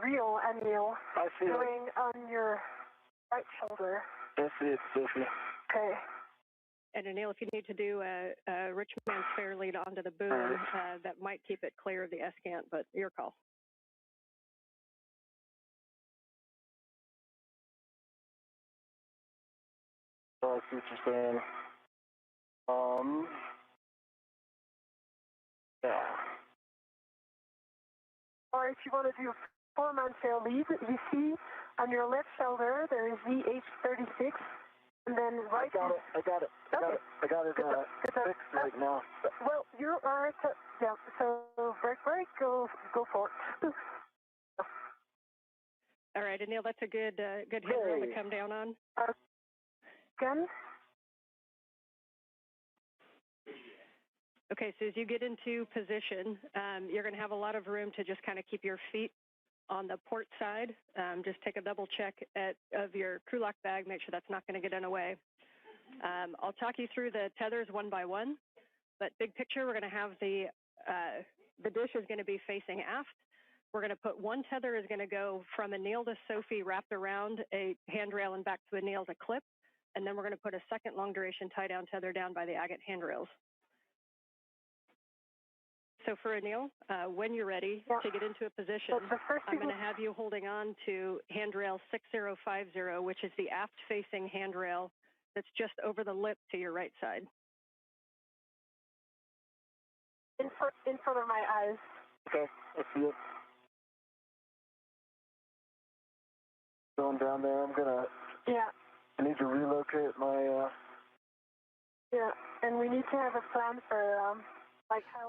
reel, Anil, going on your right shoulder. That's it, Sophie. Okay. And Anil, if you need to do a rich man's fair lead onto the boom, that might keep it clear of the S-can, but your call. I see what you're saying. Yeah. Or if you want to do a 4-man sail lead, you see on your left shoulder there is VH36, and then right. I got it fixed right now. Well, you are yeah. So break, go for it. All right, Anil, that's a good handrail to come down on. Again. Okay, so as you get into position, you're going to have a lot of room to just kind of keep your feet on the port side. Just take a double check of your crew lock bag, make sure that's not going to get in the way. I'll talk you through the tethers one by one, but big picture, we're going to have the dish is going to be facing aft. We're going to put one tether is going to go from Anil to Sophie wrapped around a handrail and back to Anil as a clip, and then we're going to put a second long duration tie down tether down by the agate handrails. So for Anil, when you're ready to get into a position, I'm going to have you holding on to handrail 6050, which is the aft-facing handrail that's just over the lip to your right side. In front of my eyes. Okay, I see it. Going down there, I'm gonna. Yeah. I need to relocate my. Yeah, and we need to have a plan for.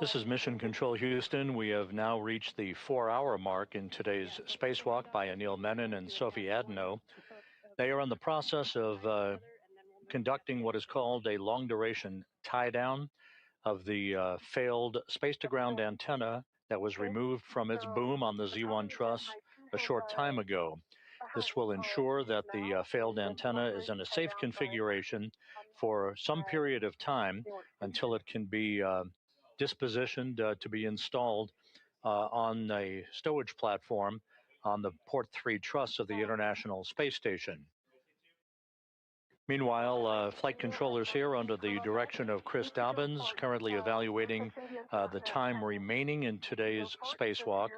This is Mission Control Houston. We have now reached the 4-hour mark in today's spacewalk by Anil Menon and Sophie Adenot. They are in the process of conducting what is called a long-duration tie-down of the failed space-to-ground antenna that was removed from its boom on the Z1 truss a short time ago. This will ensure that the failed antenna is in a safe configuration for some period of time until it can be dispositioned to be installed on a stowage platform on the Port 3 truss of the International Space Station. Meanwhile, flight controllers here under the direction of Chris Dobbins, currently evaluating the time remaining in today's spacewalk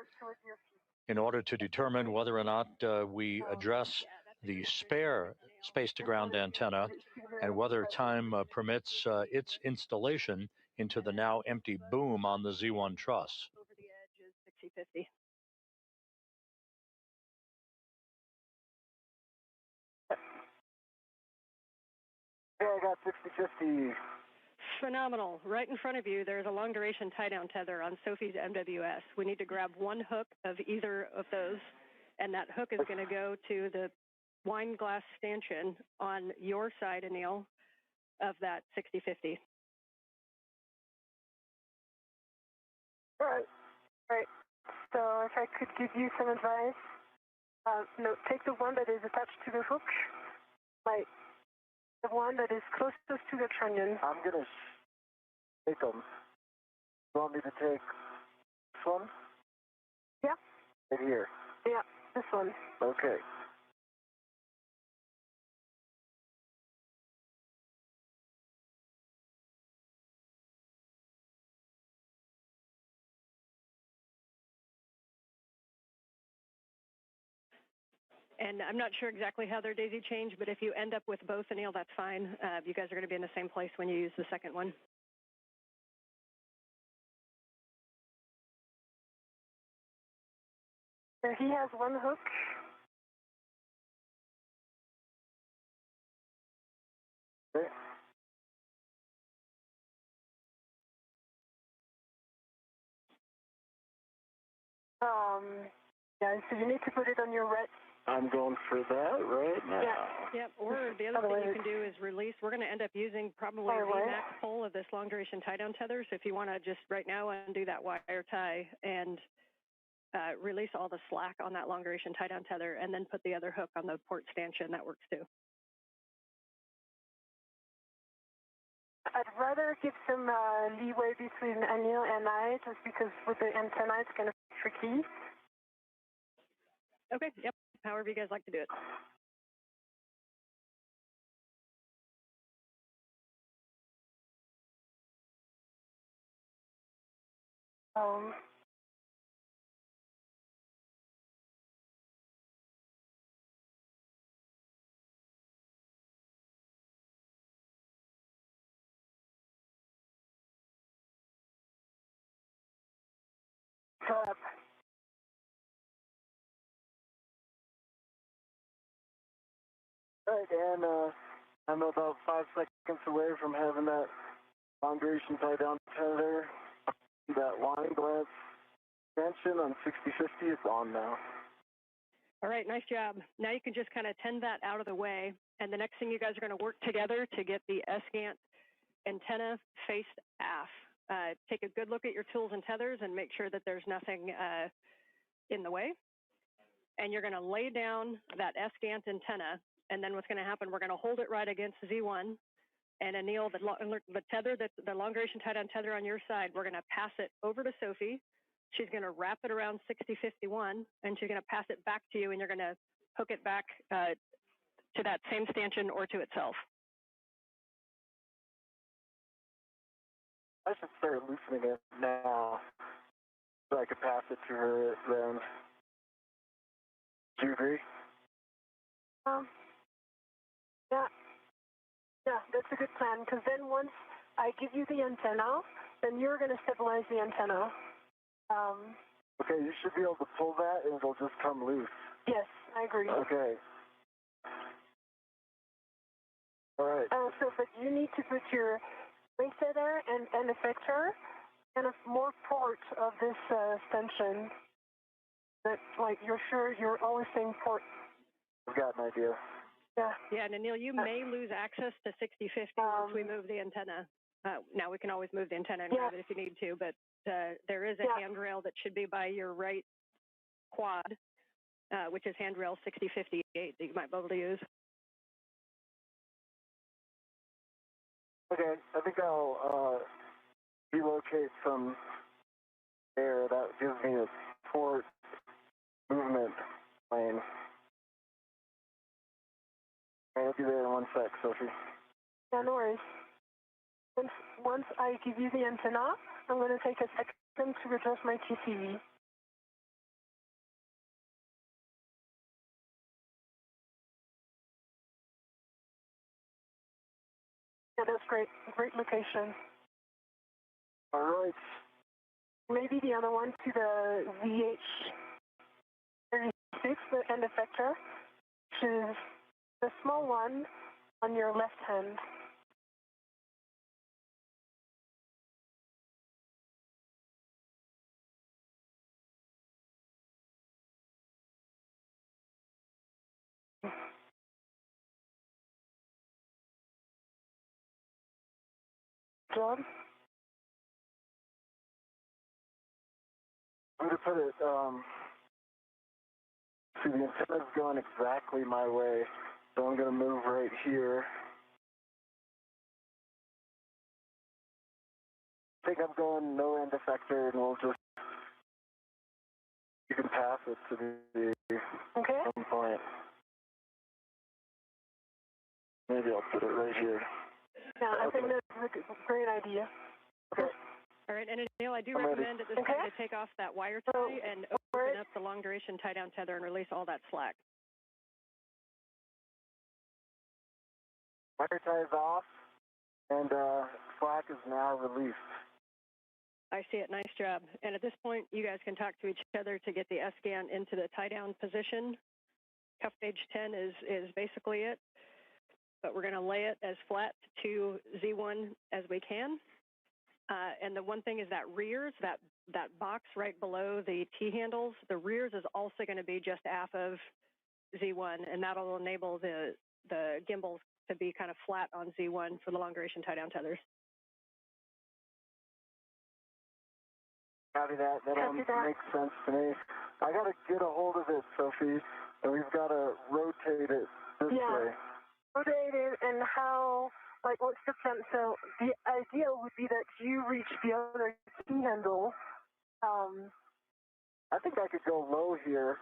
in order to determine whether or not we address the spare space-to-ground antenna and whether time permits its installation into the now empty boom on the Z1 truss. Over the edge is 6050. Yeah, I got 6050. Phenomenal. Right in front of you, there's a long-duration tie-down tether on Sophie's MWS. We need to grab one hook of either of those, and that hook is going to go to the wine glass stanchion on your side, Anil, of that 6050. Right. So if I could give you some advice, no, take the one that is attached to the hook, like the one that is closest to the trunnion. I'm gonna take them. You want me to take this one? Yeah. Right here. Yeah, this one. Okay. And I'm not sure exactly how they're daisy chained, but if you end up with both, Anil, that's fine. You guys are going to be in the same place when you use the second one. So he has one hook. Okay. Yeah, so you need to put it on your right. I'm going for that right now. Yep. Or the other thing you can do is release. We're going to end up using probably a VMAX pole of this long duration tie down tether. So if you want to just right now undo that wire tie and release all the slack on that long duration tie down tether, and then put the other hook on the port stanchion, that works too. I'd rather give some leeway between Anil and I, just because with the antenna it's kind of tricky. Okay. Yep. However you guys like to do it. Stop. Right, and I'm about 5 seconds away from having that long duration tie down tether. That wine glass extension on 6050 is on now. All right, nice job. Now you can just kind of tend that out of the way. And the next thing you guys are going to work together to get the SGANT antenna faced aft. Take a good look at your tools and tethers and make sure that there's nothing in the way. And you're going to lay down that SGANT antenna. And then what's going to happen, we're going to hold it right against Z1. And Anil, the tether, the long duration tie down tether on your side, we're going to pass it over to Sophie. She's going to wrap it around 6051, and she's going to pass it back to you, and you're going to hook it back to that same stanchion or to itself. I should start loosening it now so I could pass it to her then. Do you agree? Yeah, that's a good plan, because then once I give you the antenna, then you're going to stabilize the antenna. Okay, you should be able to pull that and it'll just come loose. Yes, I agree. Okay. All right. So, but you need to put your resetter and effector kind of more port of this stanchion. That, like, you're sure you're always saying port. I've got an idea. Yeah. Yeah, and Anil, you may lose access to 6050 once we move the antenna. Now, we can always move the antenna and grab it if you need to, but there is a handrail that should be by your right quad, which is handrail 6058 that you might be able to use. Okay, I think I'll relocate some air. That gives me a port movement plane. I'll be there in 1 sec, Sophie. Yeah, no worries. Once I give you the antenna, I'm going to take a second to adjust my TCV. Yeah, that's great. Great location. All right. Maybe the other one to the VH36, the end effector, which is the small one on your left hand. Job? I'm going to put it, see, the antenna's going exactly my way, so I'm going to move right here. I think I'm going no end effector, and we'll just, you can pass it to the some point. Maybe I'll put it right here. Yeah, I think that's a great idea. Okay. All right, and Anil, I do I'm ready. recommend at this time to take off that wire tie and open up the long duration tie down tether and release all that slack. Wire tie is off, and slack is now released. I see it. Nice job. And at this point, you guys can talk to each other to get the S-scan into the tie-down position. Cuff gauge 10 is basically it, but we're going to lay it as flat to Z1 as we can. And the one thing is that rears, that box right below the T-handles, the rears is also going to be just aft of Z1, and that'll enable the gimbals to be kind of flat on Z1 for the long-duration tie-down tethers. Copy that. That all makes sense to me. I got to get a hold of it, Sophie, and we've got to rotate it this way. Rotate it, and how, like, what's the plan? So the idea would be that you reach the other T-handle. I think I could go low here,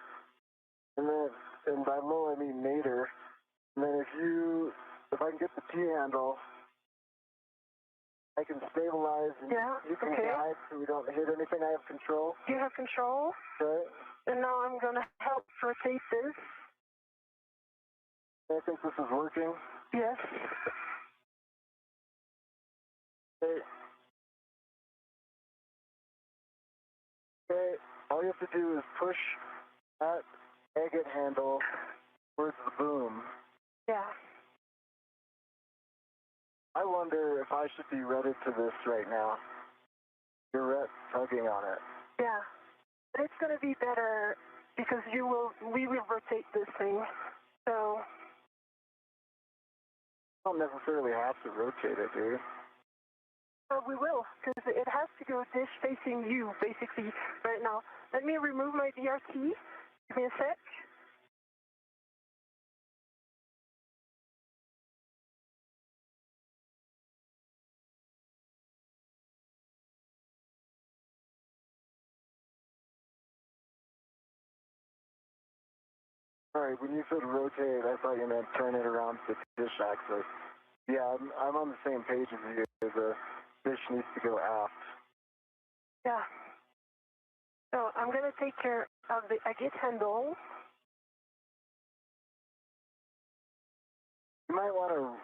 and then, and by low I mean nadir. And then if I can get the T-handle, I can stabilize and you can guide so we don't hit anything. I have control. You have control. Okay. And now I'm going to help rotate this. I think this is working. Yes. Okay. Okay. All you have to do is push that agate handle towards the boom. Yeah. I wonder if I should be wedded to this right now. You're tugging on it. Yeah. But it's going to be better because we will rotate this thing. So. You don't necessarily have to rotate it, do you? We will, because it has to go dish facing you, basically, right now. Let me remove my DRT. Give me a sec. Sorry, when you said rotate, I thought you meant turn it around to dish axis. Yeah, I'm on the same page as you. The dish needs to go aft. Yeah. So I'm going to take care of the agate handle. You might want to...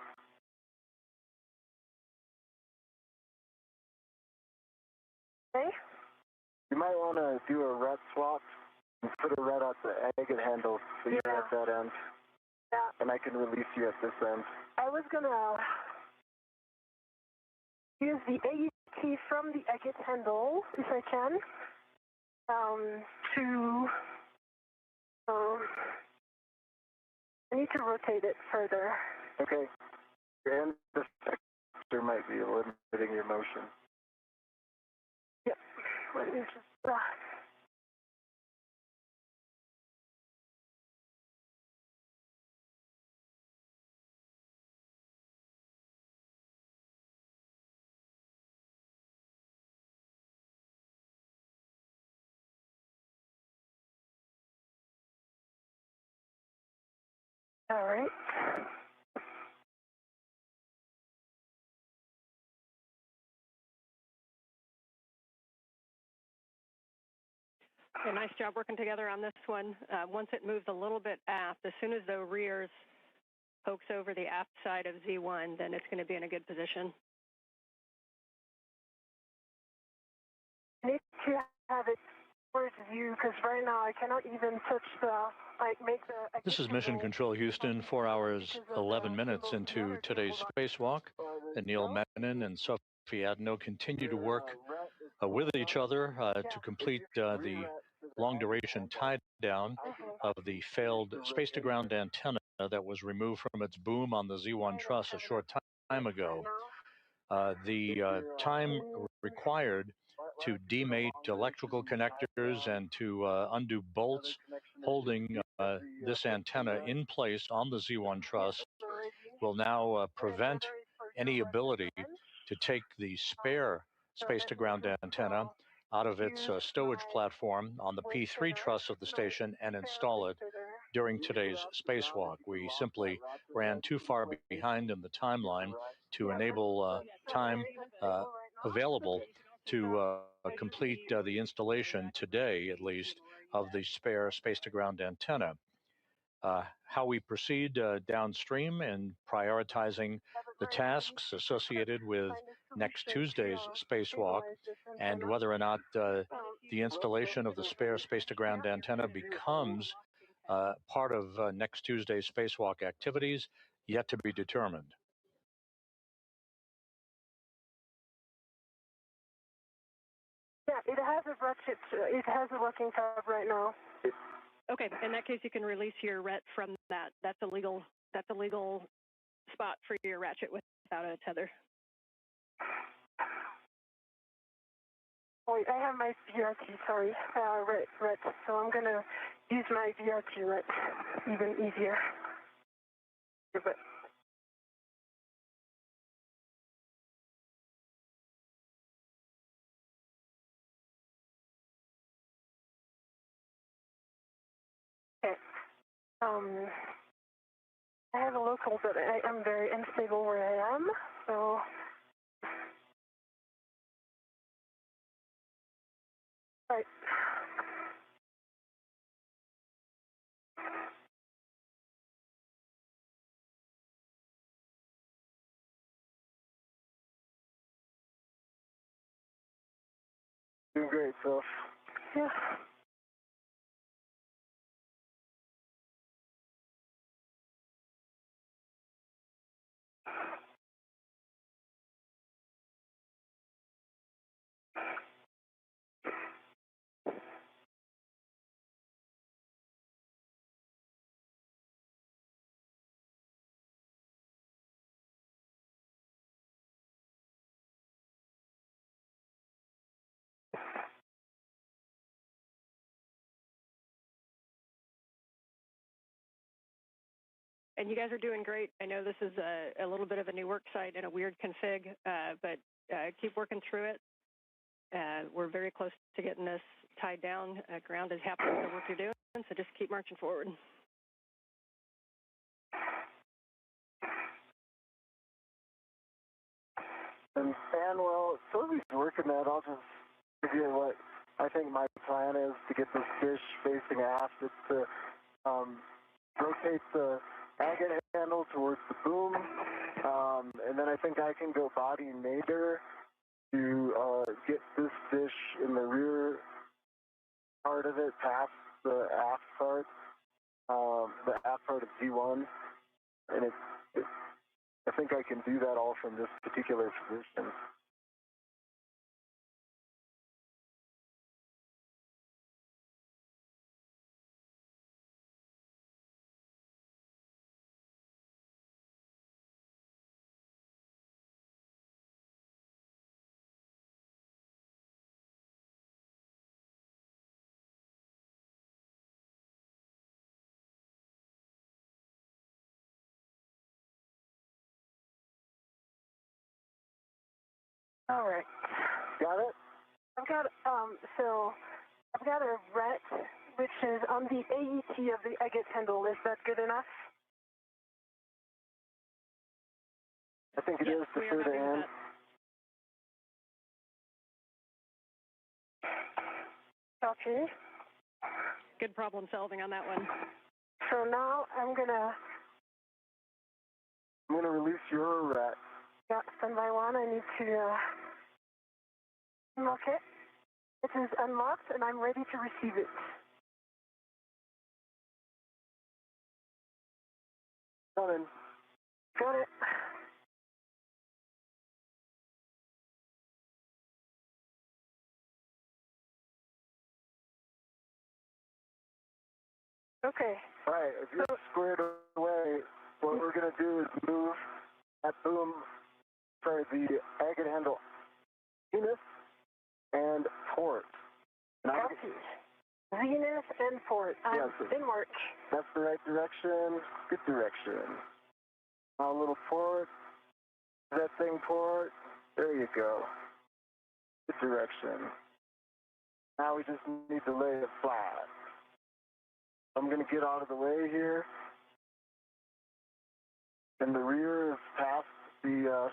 Okay. You might want to do a ret swap and put a ret at the agate handle so you're at that end. Yeah. And I can release you at this end. I was going to use the AET from the agate handle, if I can, I need to rotate it further. Okay. And the sector might be limiting your motion. Yep. Let me just... All right. A nice job working together on this one. Once it moves a little bit aft, as soon as the rears pokes over the aft side of Z1, then it's going to be in a good position. I need to have it towards you because right now I cannot even touch This is Mission Control Houston, 4 hours, 11 minutes into today's spacewalk. Anil Menon and Sophie Adenot continue to work with each other to complete the long-duration tie-down of the failed space-to-ground antenna that was removed from its boom on the Z1 truss a short time ago. The time required to demate electrical connectors and to undo bolts holding this antenna in place on the Z1 truss will now prevent any ability to take the spare space-to-ground antenna out of its stowage platform on the P3 truss of the station and install it during today's spacewalk. We simply ran too far behind in the timeline to enable time available to complete the installation today, at least, of the spare space-to-ground antenna. How we proceed downstream in prioritizing the tasks associated with next Tuesday's spacewalk and whether or not the installation of the spare space-to-ground antenna becomes part of next Tuesday's spacewalk activities, yet to be determined. Yeah, it has a ratchet. It has a working tab right now. Okay, in that case, you can release your RET from that. That's a legal spot for your ratchet without a tether. Oh, I have my VRT, sorry, RET. So I'm going to use my VRT RET even easier. But okay. I have a local, but I am very unstable where I am, so. Right. Doing great, Soph. Yeah. And you guys are doing great. I know this is a little bit of a new work site and a weird config, but keep working through it. We're very close to getting this tied down. Ground is happy with the work you're doing, so just keep marching forward. And well, Sophie's working that. I'll just give you what I think my plan is to get this dish facing aft. It's to rotate the agate handle towards the boom, and then I think I can go body nadir to get this dish in the rear part of it past the aft part of G1, and I think I can do that all from this particular position. All right. Got it? I've got a RET, which is on the AET of the agate handle. Is that good enough? I think it is to further end. Okay. Good problem solving on that one. So now I'm gonna release your rack. Yeah, standby one. I need to unlock it. It is unlocked, and I'm ready to receive it. Coming. Got it. Okay. All right, if you're squared away, what we're going to do is move that the agate handle Venus and port. Copy. Venus and port. I'm in work. That's the right direction. Good direction. Now a little port. That thing port. There you go. Good direction. Now we just need to lay it flat. I'm going to get out of the way here. And the rear is past the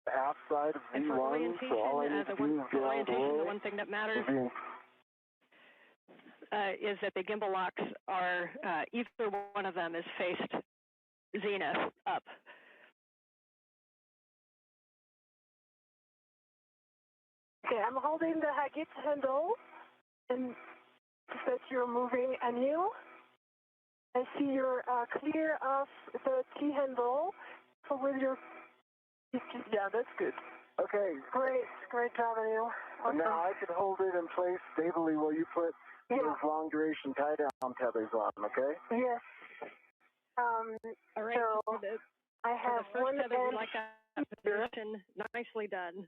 half side of And for V1, orientation, so all I need to do is get out of the way. the one thing that matters is that the gimbal locks are, either one of them is faced zenith up. Okay, I'm holding the agate handle, and that you're moving Anil. I see you're clear of the T handle. So with your, yeah, that's good. Okay. Great job, Anil. Awesome. Now I can hold it in place stably while you put those long duration tie down tethers on, okay? Yes. All right. So I have one tether, we end like that position. Nicely done.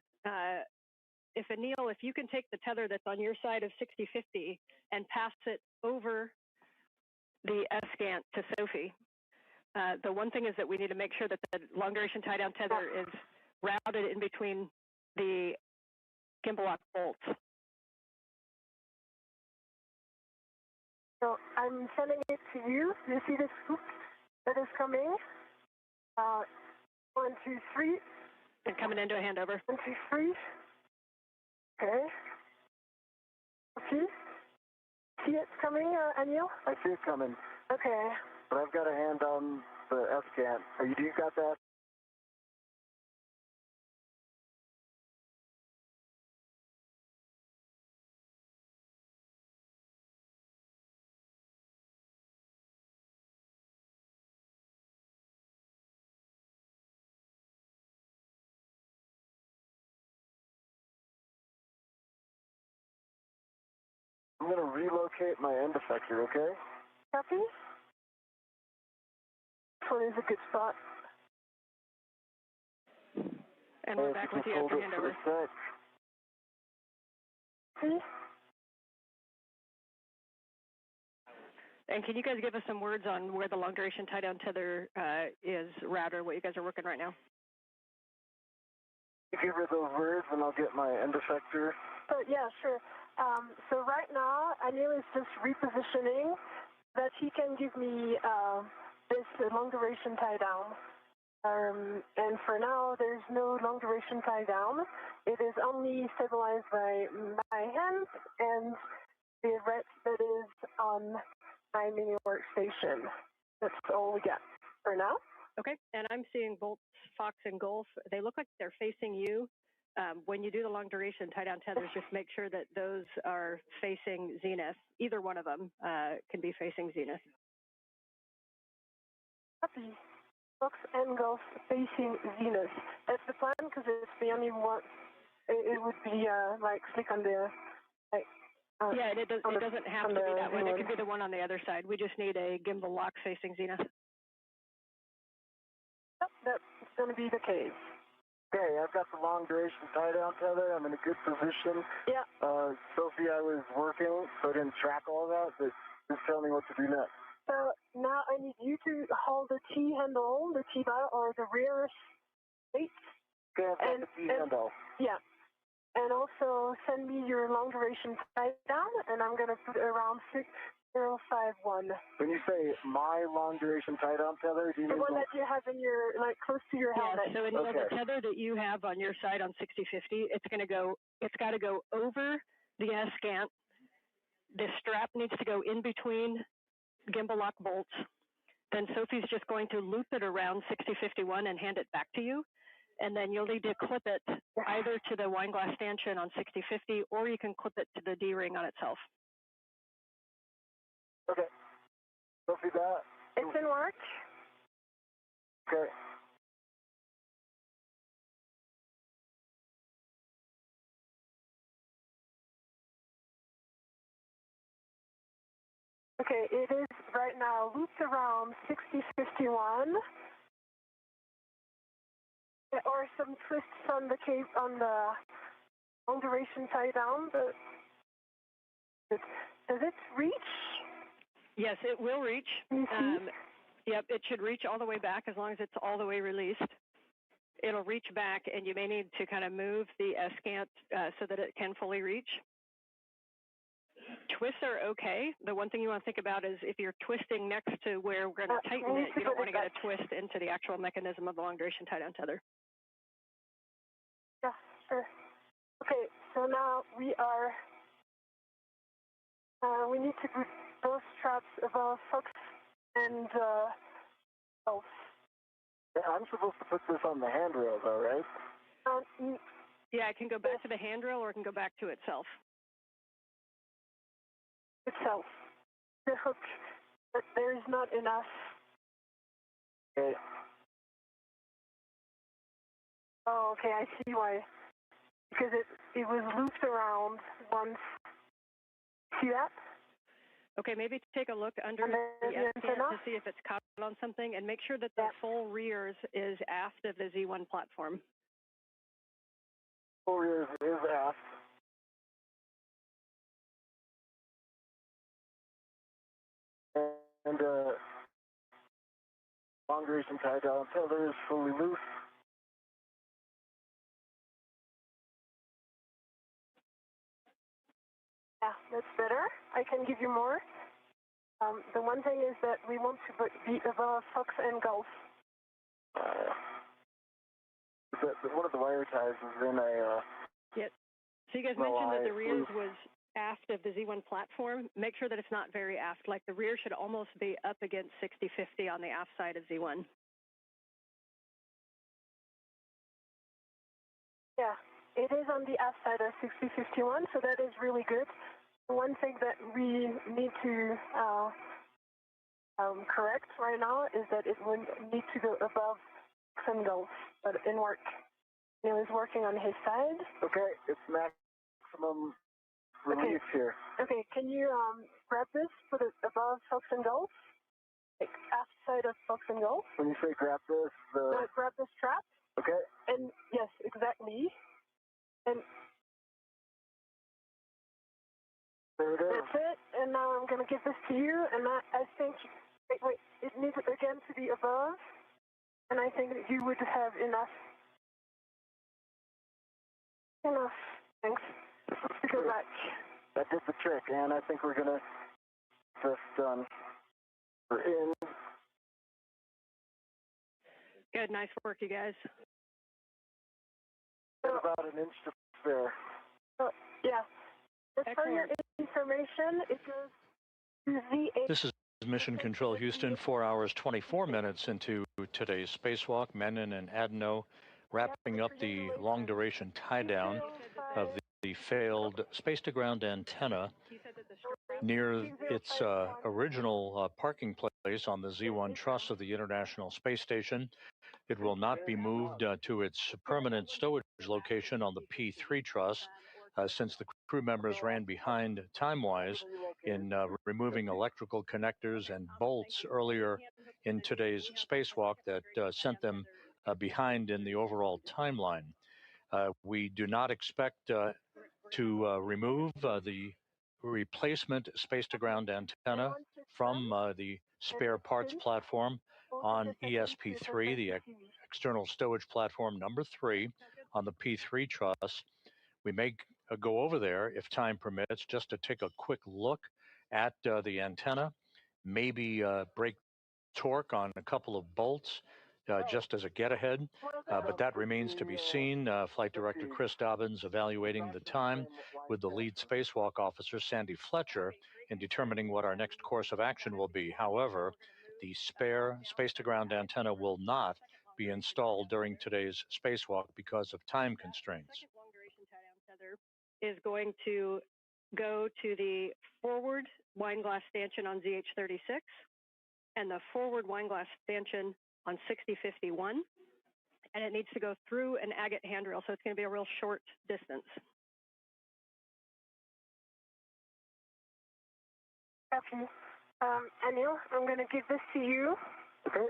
If Anil, if you can take the tether that's on your side of 6050 and pass it over the S-Scant to Sophie. The one thing is that we need to make sure that the long duration tie down tether is routed in between the gimbal lock bolts. So I'm sending it to you. You see this scoop that is coming? 1, 2, 3. And coming into a handover. 1, 2, 3. Okay. See it's coming, Anil? I see it coming. Okay. But I've got a hand on the S-Scant. You got that? I'm going to relocate my end effector, okay? Copy. This one is a good spot. And we're back with you after handover. See? And can you guys give us some words on where the long duration tie down tether is router, what you guys are working right now? Give her those words and I'll get my end effector. Yeah, sure. So right now, Anil is just repositioning that he can give me this long duration tie down. And for now, there's no long duration tie down. It is only stabilized by my hands and the red that is on my mini workstation. That's all we got for now. Okay, and I'm seeing bolts, Fox and Golf. They look like they're facing you. When you do the long duration tie down tethers, just make sure that those are facing zenith. Either one of them can be facing zenith. Copy. Fox and Golf facing zenith. That's the plan because it's the only one. It would be like click on the. Yeah, and it doesn't have to be that one. It could be the one on the other side. We just need a gimbal lock facing zenith. Yep, that's going to be the case. Okay, I've got the long duration tie down tether. I'm in a good position. Yeah. Sophie, I was working, so I didn't track all that, but just tell me what to do next. So now I need you to hold the T handle, the T bar, or the rear plate. Okay, I've got the T handle. Yeah. And also send me your long duration tie down, and I'm going to put around 6051. When you say my long duration tie down tether, do you mean the one that you have in your, like, close to your helmet? So the tether that you have on your side on 6050, it's got to go over the askant. The strap needs to go in between gimbal lock bolts. Then Sophie's just going to loop it around 6051 and hand it back to you. And then you'll need to clip it either to the wine glass stanchion on 6050, or you can clip it to the D-ring on itself. Okay. Sophie, that. It's in work. Okay. Okay, it is right now looped around 6051. Or some twists on the cape on the long duration tie down, but does it reach? Yes, it will reach. Yep, it should reach all the way back as long as it's all the way released. It'll reach back, and you may need to kind of move the askant so that it can fully reach. Twists are okay. The one thing you want to think about is if you're twisting next to where we're going to tighten it, you don't want to get a twist into the actual mechanism of the long duration tie-down tether. Yeah, sure. Okay, so now we are, we need to put those straps above Fox and Elf. Yeah, I'm supposed to put this on the handrail though, right? Yeah, it can go back to the handrail or it can go back to itself. Itself. The hook, but there is not enough. Okay. Oh, okay, I see why. Because it was looped around once. See that? Okay, maybe take a look under the askant to see if it's caught on something, and make sure that the full rears is aft of the Z1 platform. Full rears is aft. And long duration tie down tether is fully loose. Yeah, that's better. I can give you more. The one thing is that we want to be above Fox and Gulf. One of the wire ties is in a... Yes. So you guys mentioned that the rears was aft of the Z1 platform. Make sure that it's not very aft. Like the rear should almost be up against 6050 on the aft side of Z1. Yeah, it is on the aft side of 6051, so that is really good. One thing that we need to correct right now is that it would need to go above Fox and Gulf, but in work. It was working on his side. Okay, it's maximum relief here. Okay, can you grab this, put it above Fox and Gulf? Like aft side of Fox and Gulf? When you say grab this, grab the strap. Okay. And yes, exactly. And there it is. That's it. And now I'm going to give this to you. And I think, wait, it needs again to be above. And I think that you would have enough. Thanks. To go back. That did the trick, and I think we're going to just done. We're in. Good, nice work, you guys. About an inch to spare. Yeah. As for your information, it goes to Z8. This is Mission Control Houston, 4 hours, 24 minutes into today's spacewalk. Menon and Adenot wrapping up the long-duration tie-down of the failed space-to-ground antenna near its original parking place on the Z1 truss of the International Space Station. It will not be moved to its permanent stowage location on the P3 truss since the crew members ran behind time-wise in removing electrical connectors and bolts earlier in today's spacewalk that sent them behind in the overall timeline. We do not expect to remove the replacement space-to-ground antenna from the spare parts platform on ESP3, the external stowage platform number 3 on the P3 truss. We may go over there if time permits, just to take a quick look at the antenna, maybe break torque on a couple of bolts just as a get-ahead, but that remains to be seen. Flight Director Chris Dobbins evaluating the time with the lead spacewalk officer, Sandy Fletcher, in determining what our next course of action will be. However, the spare space-to-ground antenna will not be installed during today's spacewalk because of time constraints. Second long-duration tie-down tether is going to go to the forward wine glass stanchion on ZH-36 and the forward wine glass stanchion on 6051, and it needs to go through an agate handrail, so it's going to be a real short distance. Okay. Anil, I'm going to give this to you. Okay.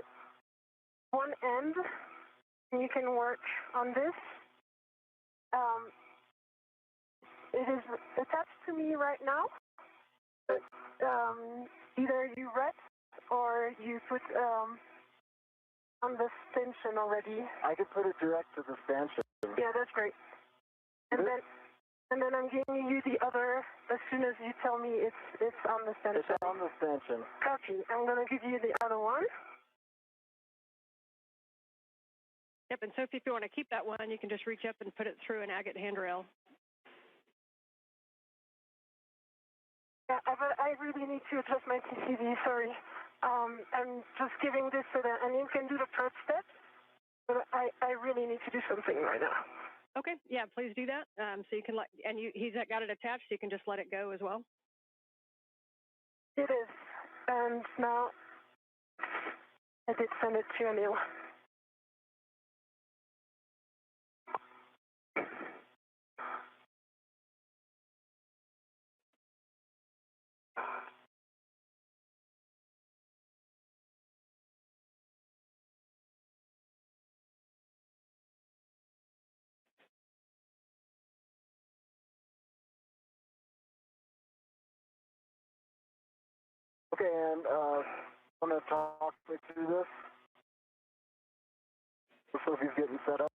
One end, and you can work on this. It is attached to me right now. Either you ret or you put on the stanchion already. I could put it direct to the stanchion. Yeah, that's great. And then I'm giving you the other as soon as you tell me it's on the stanchion. It's on the stanchion. Copy. I'm going to give you the other one. Yep, and Sophie, if you want to keep that one, you can just reach up and put it through an agate handrail. Yeah, but I really need to adjust my TCV, sorry. I'm just giving this so that Anil can do the first step, but I really need to do something right now. Okay, yeah, please do that. So you can he's got it attached, so you can just let it go as well. It is, and now I did send it to Anil. Okay, and I'm going to talk me through this. Sophie's getting set up.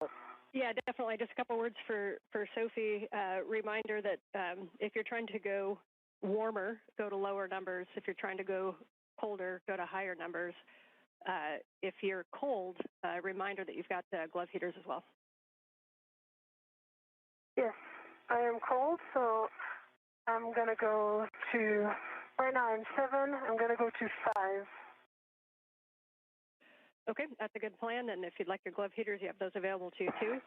Yeah, definitely. Just a couple words for Sophie. Reminder that if you're trying to go warmer, go to lower numbers. If you're trying to go colder, go to higher numbers. If you're cold, reminder that you've got glove heaters as well. Yes, I am cold, so I'm going to go to, right now I'm 7, I'm going to go to 5. Okay, that's a good plan. And if you'd like your glove heaters, you have those available to you too.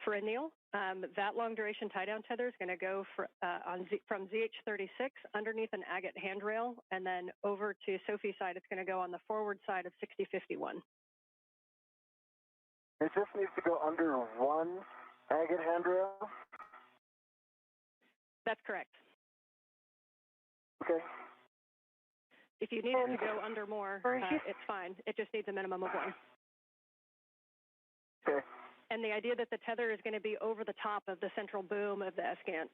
For Anil, that long duration tie down tether is going to go from ZH-36 underneath an agate handrail, and then over to Sophie's side, it's going to go on the forward side of 6051. It just needs to go under one agate handrail? That's correct. Okay. If you need it to go under more, it's fine. It just needs a minimum of one. Okay. And the idea that the tether is going to be over the top of the central boom of the ESCANT.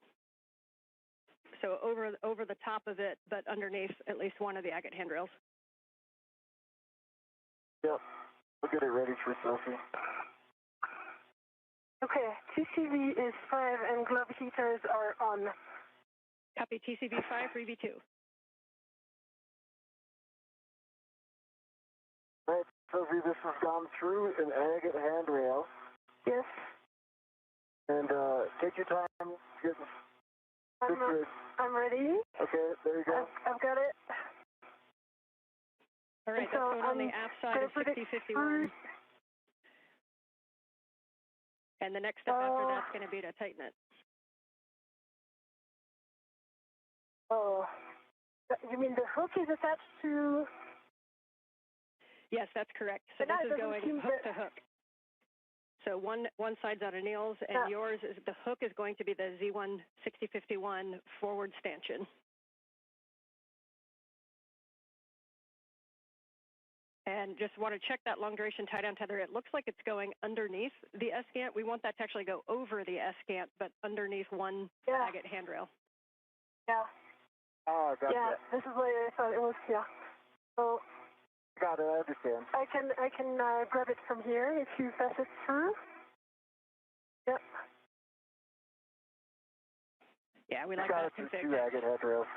So over the top of it, but underneath at least one of the agate handrails. Yep. We'll get it ready for Sophie. Okay, TCV is 5 and glove heaters are on. Copy TCV 5 for EV2. Right, Sophie, this has gone through an agate handrail. Yes. And take your time. I'm ready. Okay, there you go. I've got it. All right, that's going on the aft side of 6051. And the next step after that's going to be to tighten it. Oh, you mean the hook is attached to? Yes, that's correct. So this is going hook to hook. So one side's on Anil's, and yours is the hook is going to be the Z1 6051 forward stanchion. And just want to check that long duration tie down tether. It looks like it's going underneath the ESCANT. We want that to actually go over the ESCANT, but underneath one agate handrail. Yeah. Oh, I got that. This is what I thought it was. Yeah. So. Got it. I understand. I can grab it from here if you pass it through. Yep. Yeah, we like that config. Two agate handrails.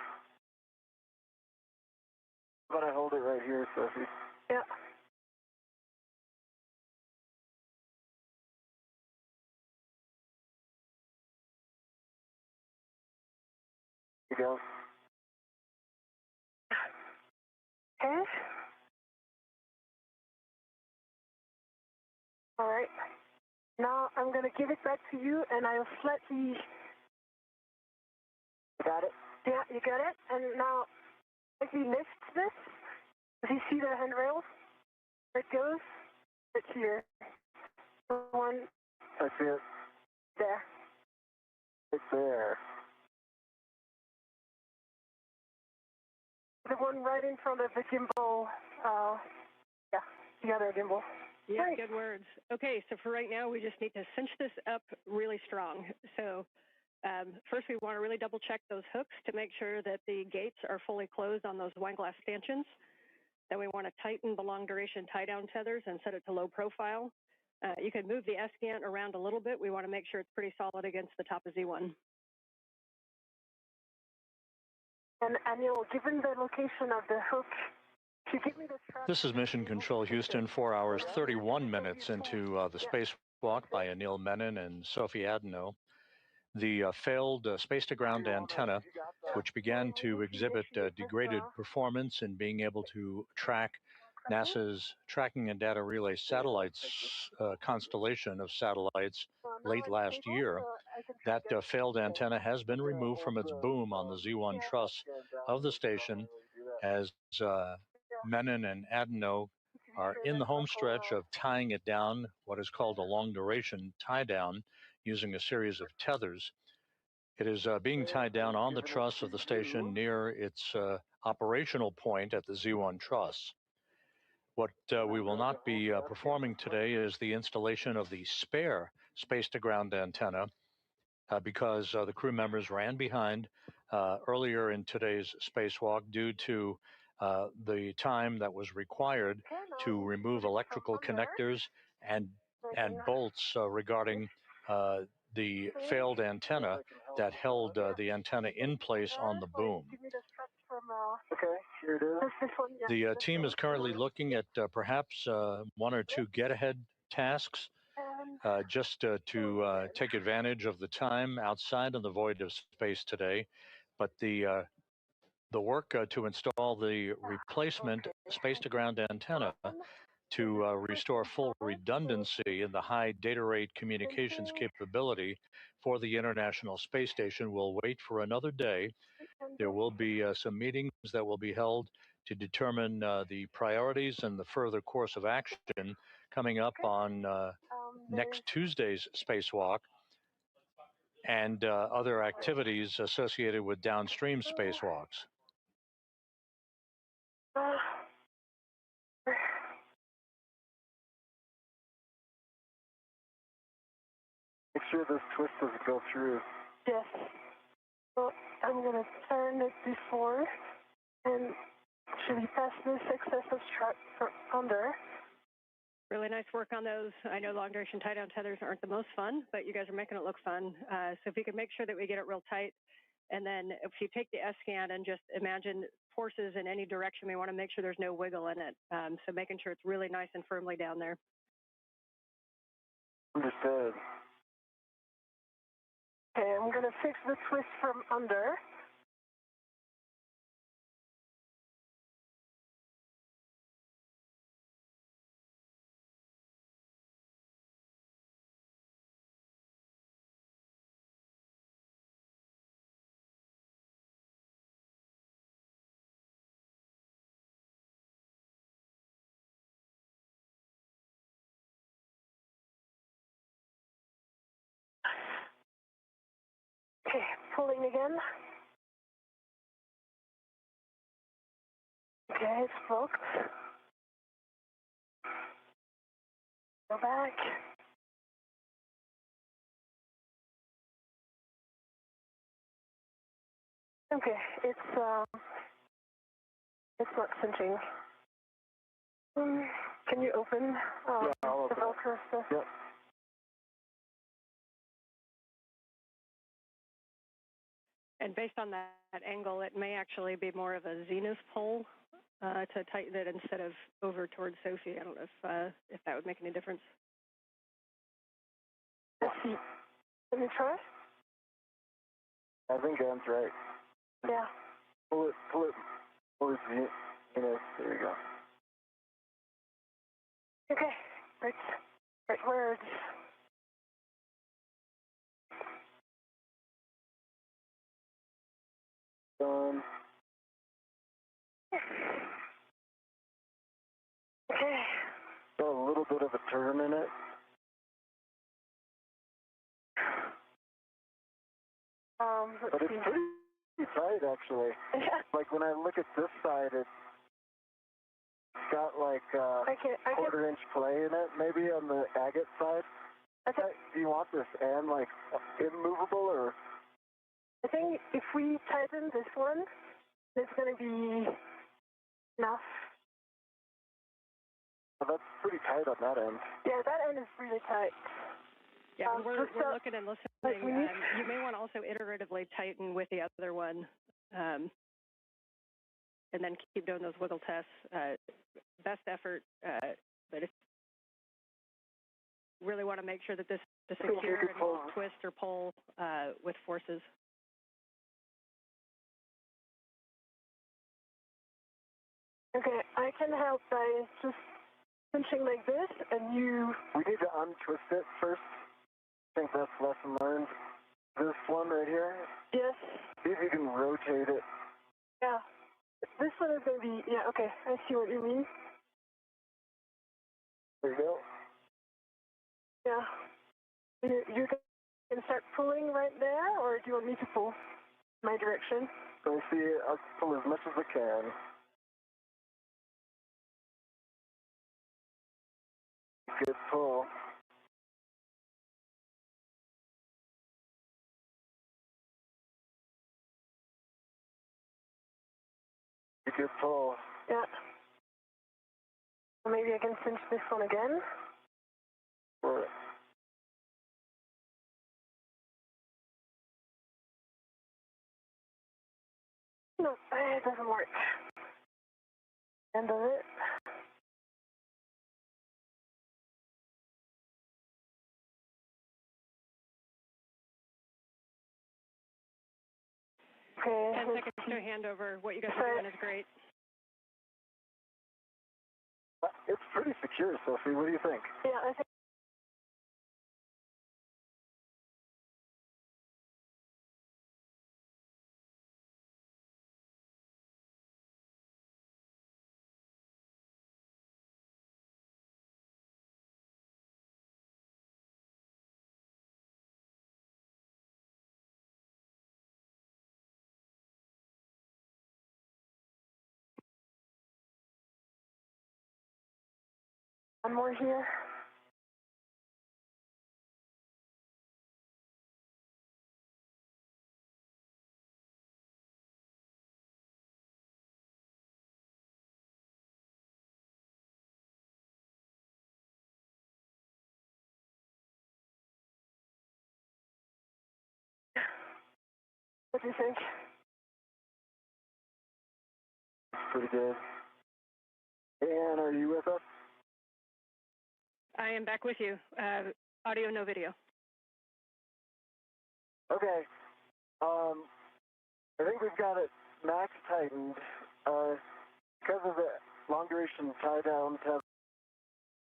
How about I hold it right here, Sophie? Yeah. You go. Okay. All right. Now I'm going to give it back to you, and I'll slightly... Got it? Yeah, you got it. And now, if you lift this, do you see the handrails? Where it goes? It's here. One. I see it. There. It's there. The one right in front of the gimbal. Yeah, the other gimbal. Yeah, Right. good words. Okay, so for right now, we just need to cinch this up really strong. So first, we want to really double check those hooks to make sure that the gates are fully closed on those wine glass stanchions. Then we want to tighten the long duration tie down tethers and set it to low profile. You can move the Escant around a little bit. We want to make sure it's pretty solid against the top of Z1. And Anil, given the location of the hook, could you give me the track? This is Mission Control Houston, 4 hours, 31 minutes into the spacewalk by Anil Menon and Sophie Adenot. The failed space-to-ground antenna, which began to exhibit degraded performance in being able to track NASA's Tracking and Data Relay Satellites constellation of satellites late last year. That failed antenna has been removed from its boom on the Z1 truss of the station as Menon and Adenot are in the home stretch of tying it down, what is called a long-duration tie-down, using a series of tethers. It is being tied down on the truss of the station near its operational point at the Z1 truss. What we will not be performing today is the installation of the spare space-to-ground antenna because the crew members ran behind earlier in today's spacewalk due to the time that was required to remove electrical connectors and bolts regarding the failed antenna that held the antenna in place on the boom. Okay, here it is. The team is currently looking at perhaps one or two get-ahead tasks just to take advantage of the time outside of the void of space today. But the work to install the replacement space-to-ground antenna to restore full redundancy in the high data rate communications capability for the International Space Station will wait for another day. There will be some meetings that will be held to determine the priorities and the further course of action coming up on next Tuesday's spacewalk and other activities associated with downstream spacewalks. Make sure this twist doesn't go through. Yes. So I'm going to turn it before and actually pass this excess of strap under. Really nice work on those. I know long duration tie down tethers aren't the most fun, but you guys are making it look fun. So if you can make sure that we get it real tight, and then if you take the Escant and just imagine forces in any direction, we want to make sure there's no wiggle in it. So making sure it's really nice and firmly down there. Understood. Okay, I'm going to fix the twist from under. Okay, pulling again. Okay, it's booked. Go back. Okay, it's not cinching. Can you open Yeah, I'll the open it. Velcro stuff? Yep. And based on that angle, it may actually be more of a zenith pull to tighten it instead of over towards Sophie. I don't know if that would make any difference. Let's see. Let me try. I think Anne's right. Yeah. Pull it towards the, there you go. Okay. Right words. Done. Okay. Got a little bit of a turn in it. But it's pretty tight, actually. Like when I look at this side, it's got like quarter-inch play in it, maybe on the agate side. Do you want this and like immovable or? I think if we tighten this one, it's going to be enough. Well, that's pretty tight on that end. Yeah, that end is really tight. Yeah, we're looking and listening. You may want to also iteratively tighten with the other one, and then keep doing those wiggle tests. Best effort, but if you really want to make sure that this is secure and won't twist or pull with forces. Okay, I can help by just pinching like this, and you... We need to untwist it first. I think that's lesson learned. This one right here? Yes. See if you can rotate it. Yeah. This one is going to be... Yeah, okay, I see what you mean. There you go. Yeah. You're going to start pulling right there, or do you want me to pull my direction? Let me see. I'll pull as much as I can. Good pull. Good pull. Yeah. Maybe I can cinch this one again. Or no, it doesn't work. And does it? Okay. 10 seconds to a handover. What you guys are doing is great. It's pretty secure, Sophie. What do you think? Yeah, I think. One more here. What do you think? Pretty good. And are you with us? I am back with you. Audio, no video. Okay. I think we've got it max tightened. Because of the long duration tie down tether.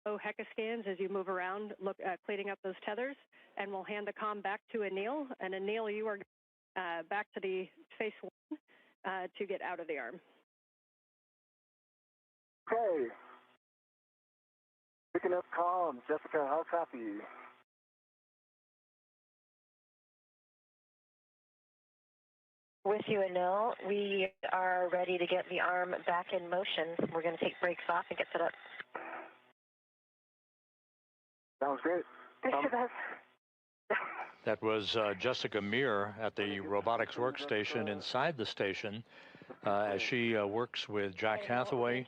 HECA scans as you move around, look cleaning up those tethers, and we'll hand the comm back to Anil. And Anil, you are back to the phase one to get out of the arm. Okay. Picking up comm. Jessica, how copy? With you, Anil. We are ready to get the arm back in motion. We're going to take brakes off and get set up. Sounds great. That was Jessica Meir at the robotics workstation inside the station as she works with Jack Hathaway,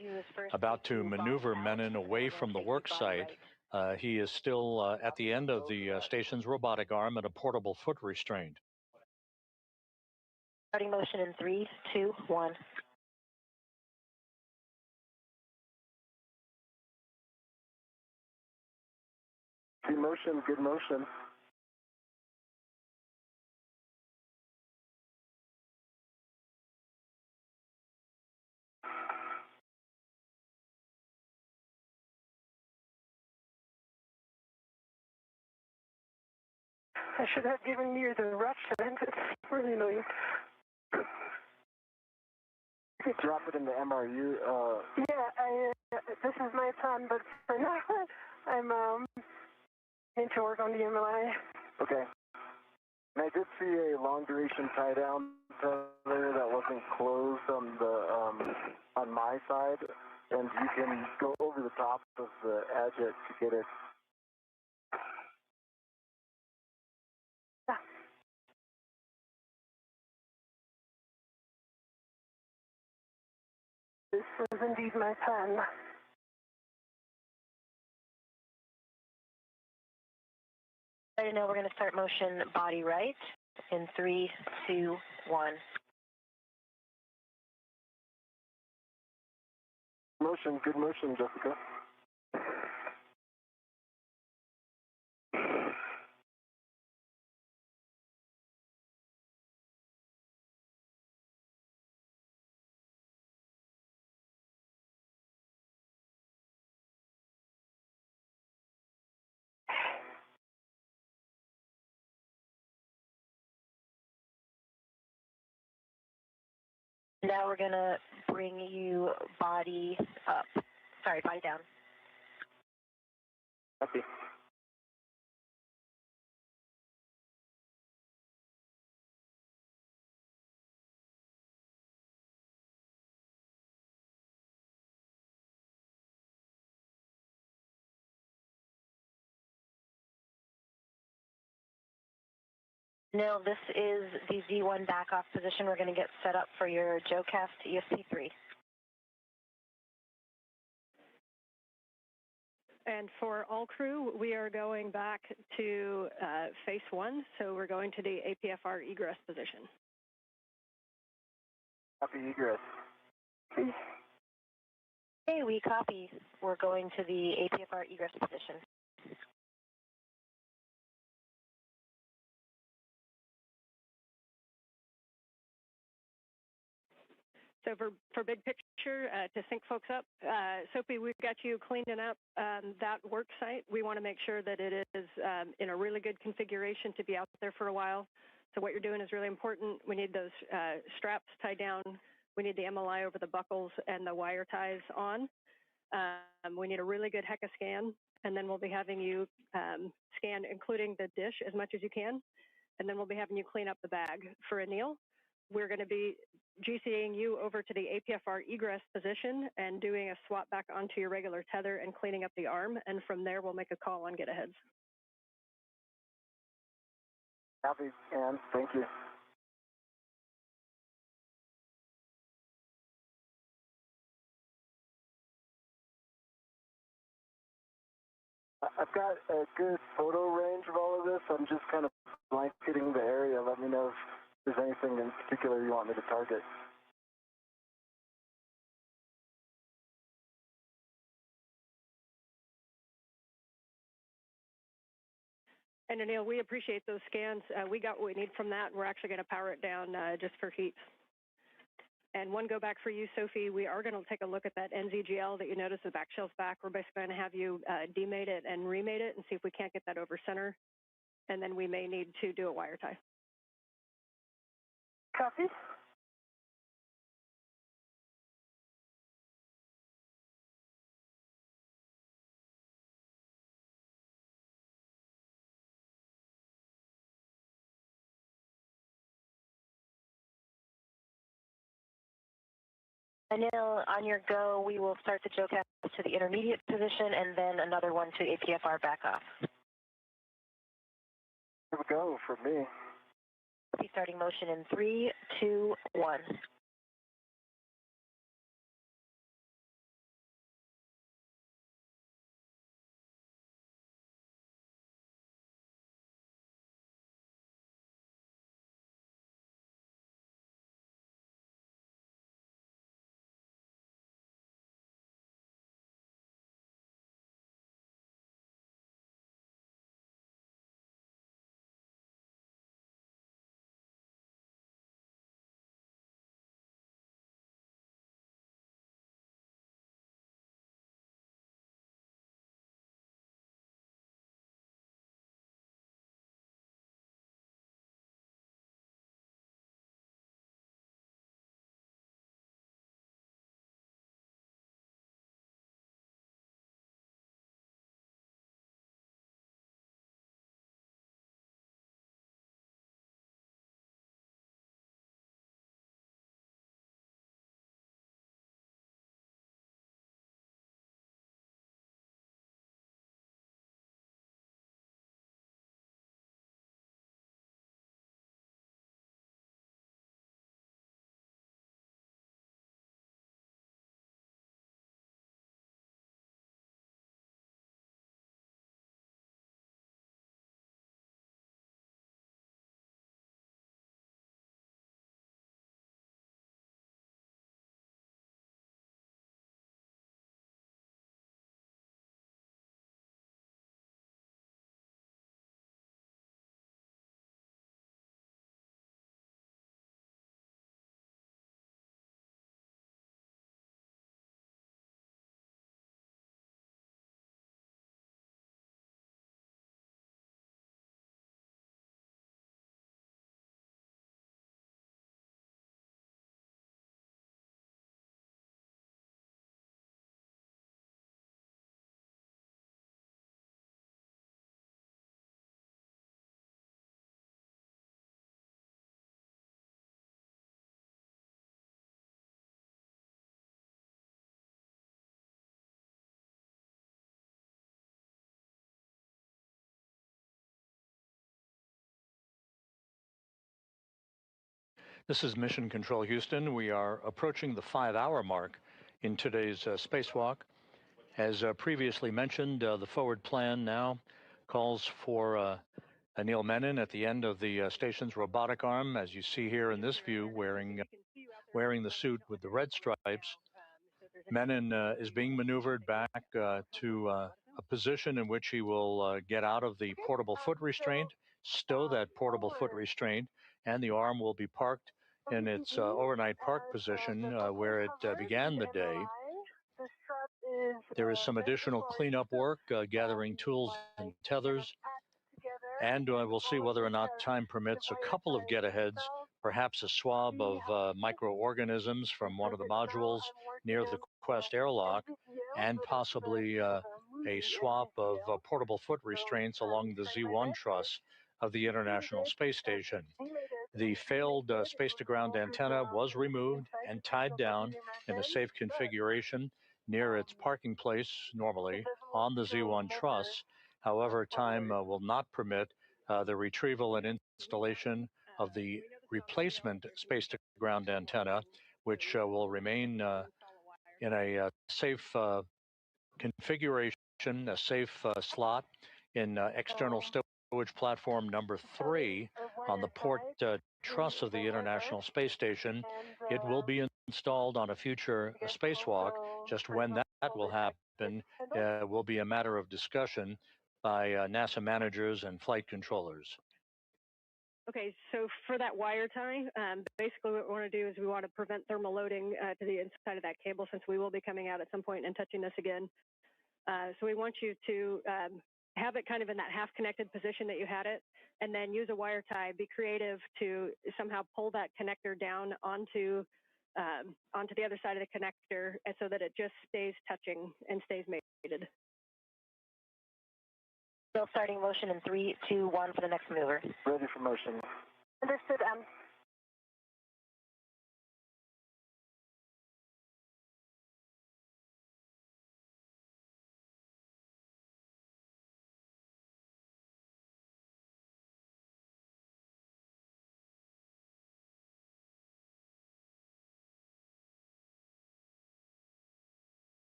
about to maneuver Menon away from the work site. He is still at the end of the station's robotic arm and a portable foot restraint. Starting motion in 3, 2, 1. Good motion, good motion. I should have given you the reference. It's really annoying. You could drop it in the MRU. Yeah, this is my plan, but for now, I'm need to work on the MLI. Okay. And I did see a long duration tie down tether that wasn't closed on the on my side, and you can go over the top of the edge to get it. This was indeed my plan. I know we're going to start motion body right in 3, 2, 1. Motion, good motion, Jessica. Now we're going to bring you body up. Sorry, body down. Copy. Now this is the Z1 back off position. We're going to get set up for your JoeCast ESP3. And for all crew, we are going back to phase 1, so we're going to the APFR egress position. Copy egress. Hey, we copy. We're going to the APFR egress position. So for big picture, to sync folks up, Sophie, we've got you cleaning up that work site. We want to make sure that it is in a really good configuration to be out there for a while. So what you're doing is really important. We need those straps tied down. We need the MLI over the buckles and the wire ties on. We need a really good HECA scan, and then we'll be having you scan, including the dish, as much as you can. And then we'll be having you clean up the bag. For Anil, we're going to be GCAing you over to the APFR egress position and doing a swap back onto your regular tether and cleaning up the arm. And from there, we'll make a call on get-aheads. Copy, and thank you. I've got a good photo range of all of this. I'm just kind of blanketing the area. Let me know if there's anything in particular you want me to target. And Anil, we appreciate those scans. We got what we need from that. We're actually going to power it down just for heat. And one go back for you, Sophie. We are going to take a look at that NZGL that you noticed the back shell's back. We're basically going to have you demate it and remate it and see if we can't get that over center. And then we may need to do a wire tie. Copy. Anil, on your go, we will start the JoeCast to the intermediate position and then another one to APFR back off. Here we go for me. Be starting motion in 3, 2, 1. This is Mission Control Houston. We are approaching the 5-hour mark in today's spacewalk. As previously mentioned, the forward plan now calls for Anil Menon at the end of the station's robotic arm, as you see here in this view, wearing the suit with the red stripes. Menon is being maneuvered back to a position in which he will get out of the portable foot restraint, stow that portable foot restraint, and the arm will be parked in its overnight park position where it began the day. There is some additional cleanup work, gathering tools and tethers, and we'll see whether or not time permits a couple of get-aheads, perhaps a swab of microorganisms from one of the modules near the Quest airlock, and possibly a swap of portable foot restraints along the Z1 truss of the International Space Station. The failed space-to-ground antenna was removed and tied down in a safe configuration near its parking place, normally, on the Z1 truss. However, time will not permit the retrieval and installation of the replacement space-to-ground antenna, which will remain in a safe configuration, a safe slot in external stowage platform number 3 on the port truss of the International Space Station. It will be installed on a future spacewalk. Just when that will happen will be a matter of discussion by NASA managers and flight controllers. Okay, so for that wire tie, basically what we want to do is we want to prevent thermal loading to the inside of that cable, since we will be coming out at some point and touching this again. So we want you to have it kind of in that half-connected position that you had it, and then use a wire tie. Be creative to somehow pull that connector down onto the other side of the connector, and so that it just stays touching and stays mated. Still starting motion in 3, 2, 1 for the next maneuver. Ready for motion. Understood,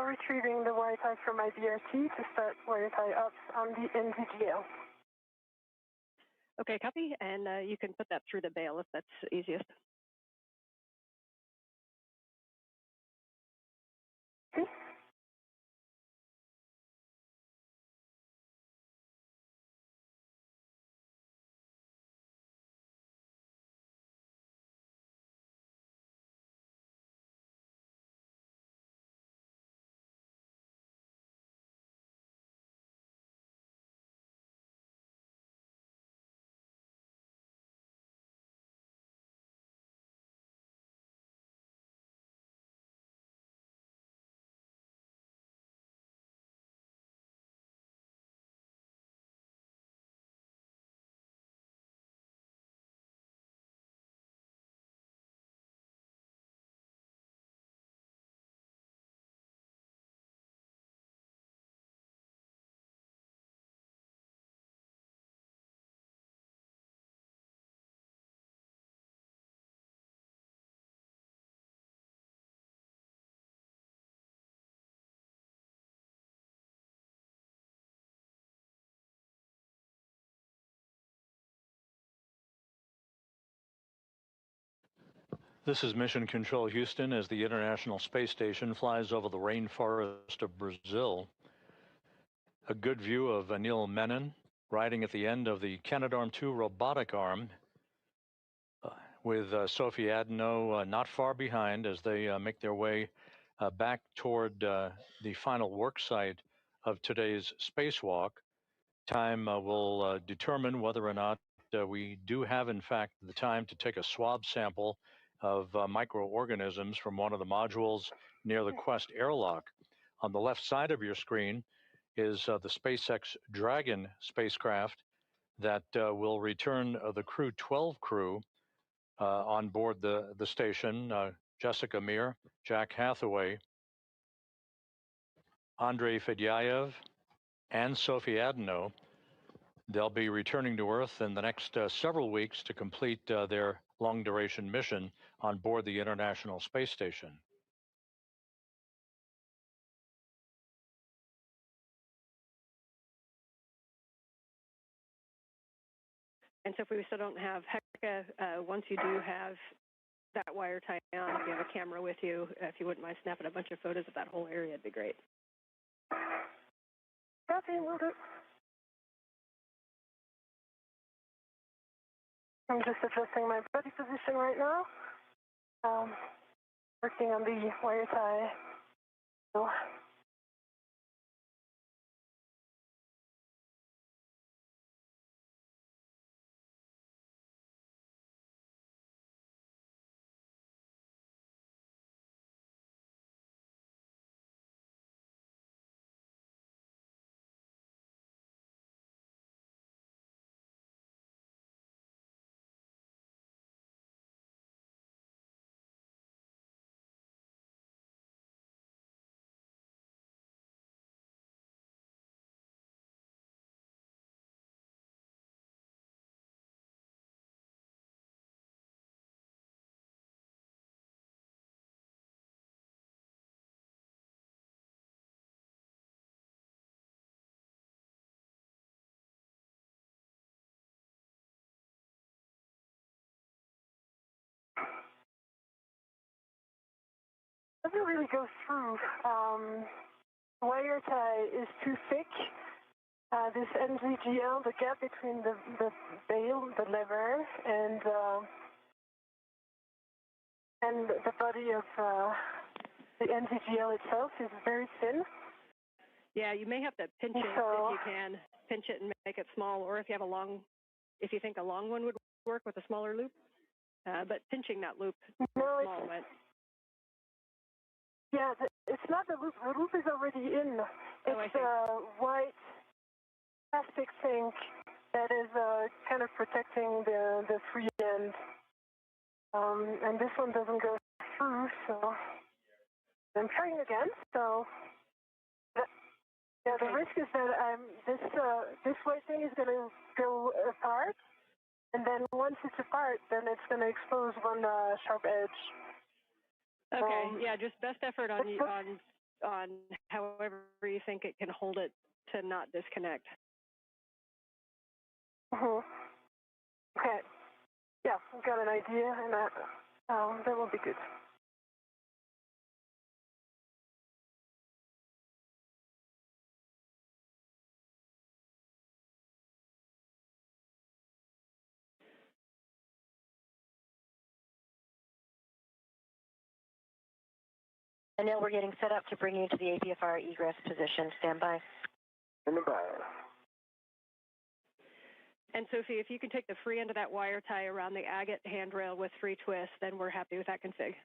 retrieving the wire tie from my BRT to start wire tie ups on the NVGL. Okay, copy, and you can put that through the bail if that's easiest. Okay. This is Mission Control Houston as the International Space Station flies over the rainforest of Brazil. A good view of Anil Menon riding at the end of the Canadarm2 robotic arm with Sophie Adenot not far behind as they make their way back toward the final work site of today's spacewalk. Time will determine whether or not we do have, in fact, the time to take a swab sample of microorganisms from one of the modules near the Quest airlock. On the left side of your screen is the SpaceX Dragon spacecraft that will return the Crew 12 crew on board the station. Jessica Meir, Jack Hathaway, Andrei Fedyaev, and Sophie Adenot. They'll be returning to Earth in the next several weeks to complete their long-duration mission on board the International Space Station. And so if we still don't have Hecka, once you do have that wire tie on, if you have a camera with you, if you wouldn't mind snapping a bunch of photos of that whole area, it'd be great. Copy, will do. I'm just adjusting my body position right now. Working on the wire tie. So. Doesn't really go through. Wire tie is too thick. This NZGL, the gap between the bail, the lever, and the body of the NZGL itself is very thin. Yeah, you may have to pinch it if you can. Pinch it and make it small, or if you have if you think a long one would work with a smaller loop. But pinching that loop, small one. Yeah, it's not the loop. The loop is already in. It's a white plastic thing that is kind of protecting the free end. And this one doesn't go through, so I'm trying again. So yeah, the risk is that this white thing is going to go apart, and then once it's apart, then it's going to expose one sharp edge. Okay, yeah, just best effort on however you think it can hold it to not disconnect. Okay. Yeah, I've got an idea, and that will be good. Anil, we're getting set up to bring you to the APFR egress position. Stand by. Stand by. And Sophie, if you can take the free end of that wire tie around the agate handrail with free twist, then we're happy with that config.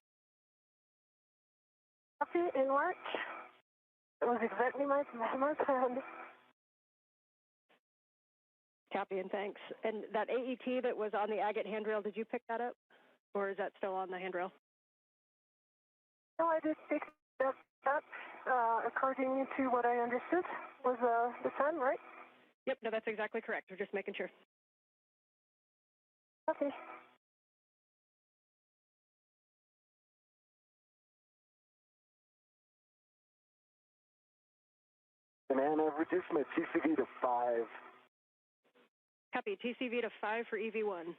Copy, in work. That was exactly my plan. Copy and thanks. And that AET that was on the agate handrail, did you pick that up? Or is that still on the handrail? No, I did pick that up, according to what I understood, was the plan, right? Yep, no, that's exactly correct. We're just making sure. Okay. And I've reduced my TCV to 5. Copy, TCV to 5 for EV1.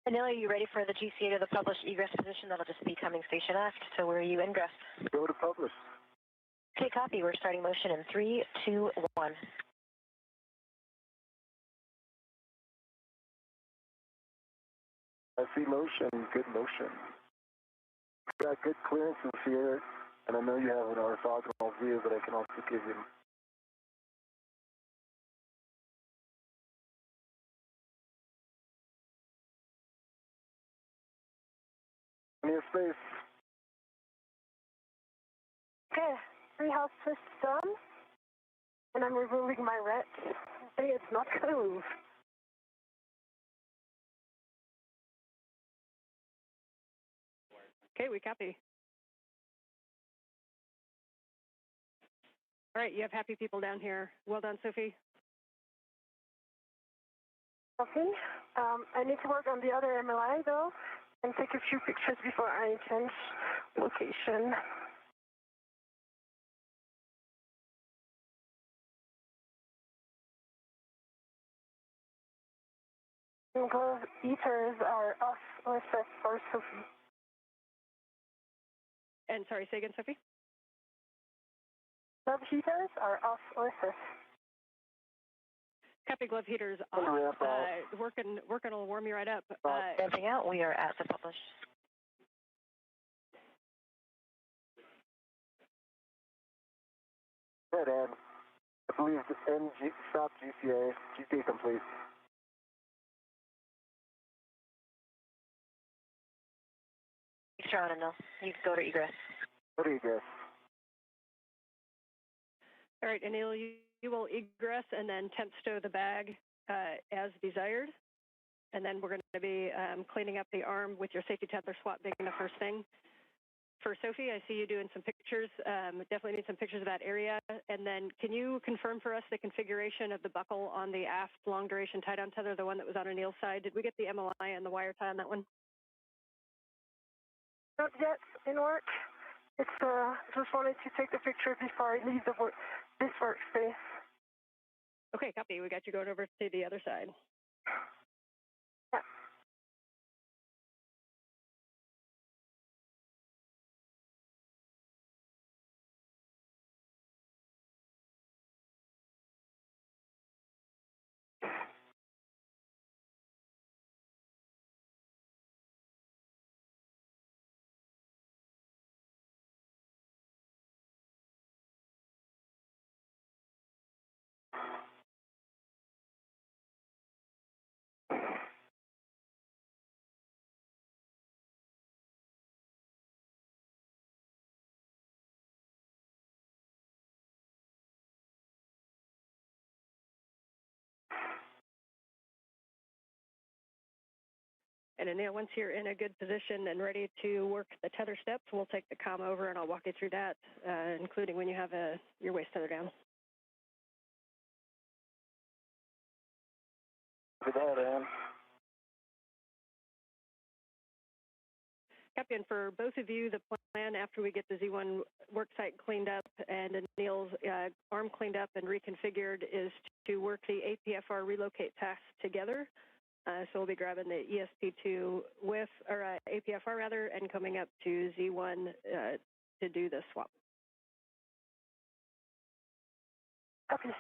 Anil, are you ready for the GCA to the published egress position? That'll just be coming station aft. So where are you ingress? Go to publish. Okay, copy. We're starting motion in 3, 2, 1. I see motion, good motion. Got good clearances here, and I know you have an orthogonal view, but I can also give you space. Okay, treehouse twist done. And I'm removing my ret. Say it's not going to move. Okay, we copy. All right, you have happy people down here. Well done, Sophie. Okay. I need to work on the other MLI though, and take a few pictures before I change location. Glove heaters are off OSS for Sophie. And sorry, say again, Sophie? Glove heaters are off OSS. Copy, glove heaters off. Working will warm you right up. Dancing out, we are at the publish. Good, Ann. I believe the NG stop GCA. GCA complete. Sure, Anil. You can go to egress. Go to egress. All right, Anil, you will egress and then temp stow the bag as desired. And then we're going to be cleaning up the arm with your safety tether swap being the first thing. For Sophie, I see you doing some pictures. Definitely need some pictures of that area. And then can you confirm for us the configuration of the buckle on the aft long duration tie down tether, the one that was on Anil's side? Did we get the MLI and the wire tie on that one? Not yet in work. It's just wanted to take the picture before I leave this workspace. Okay, copy. We got you going over to the other side. Yeah. And Anil, once you're in a good position and ready to work the tether steps, we'll take the comm over and I'll walk you through that, including when you have your waist tether down. Good night, Ann. Copy, and for both of you, the plan after we get the Z1 work site cleaned up and Anil's arm cleaned up and reconfigured is to work the APFR relocate task together. So we'll be grabbing the ESP2 with, or APFR rather, and coming up to Z1 to do the swap. Okay.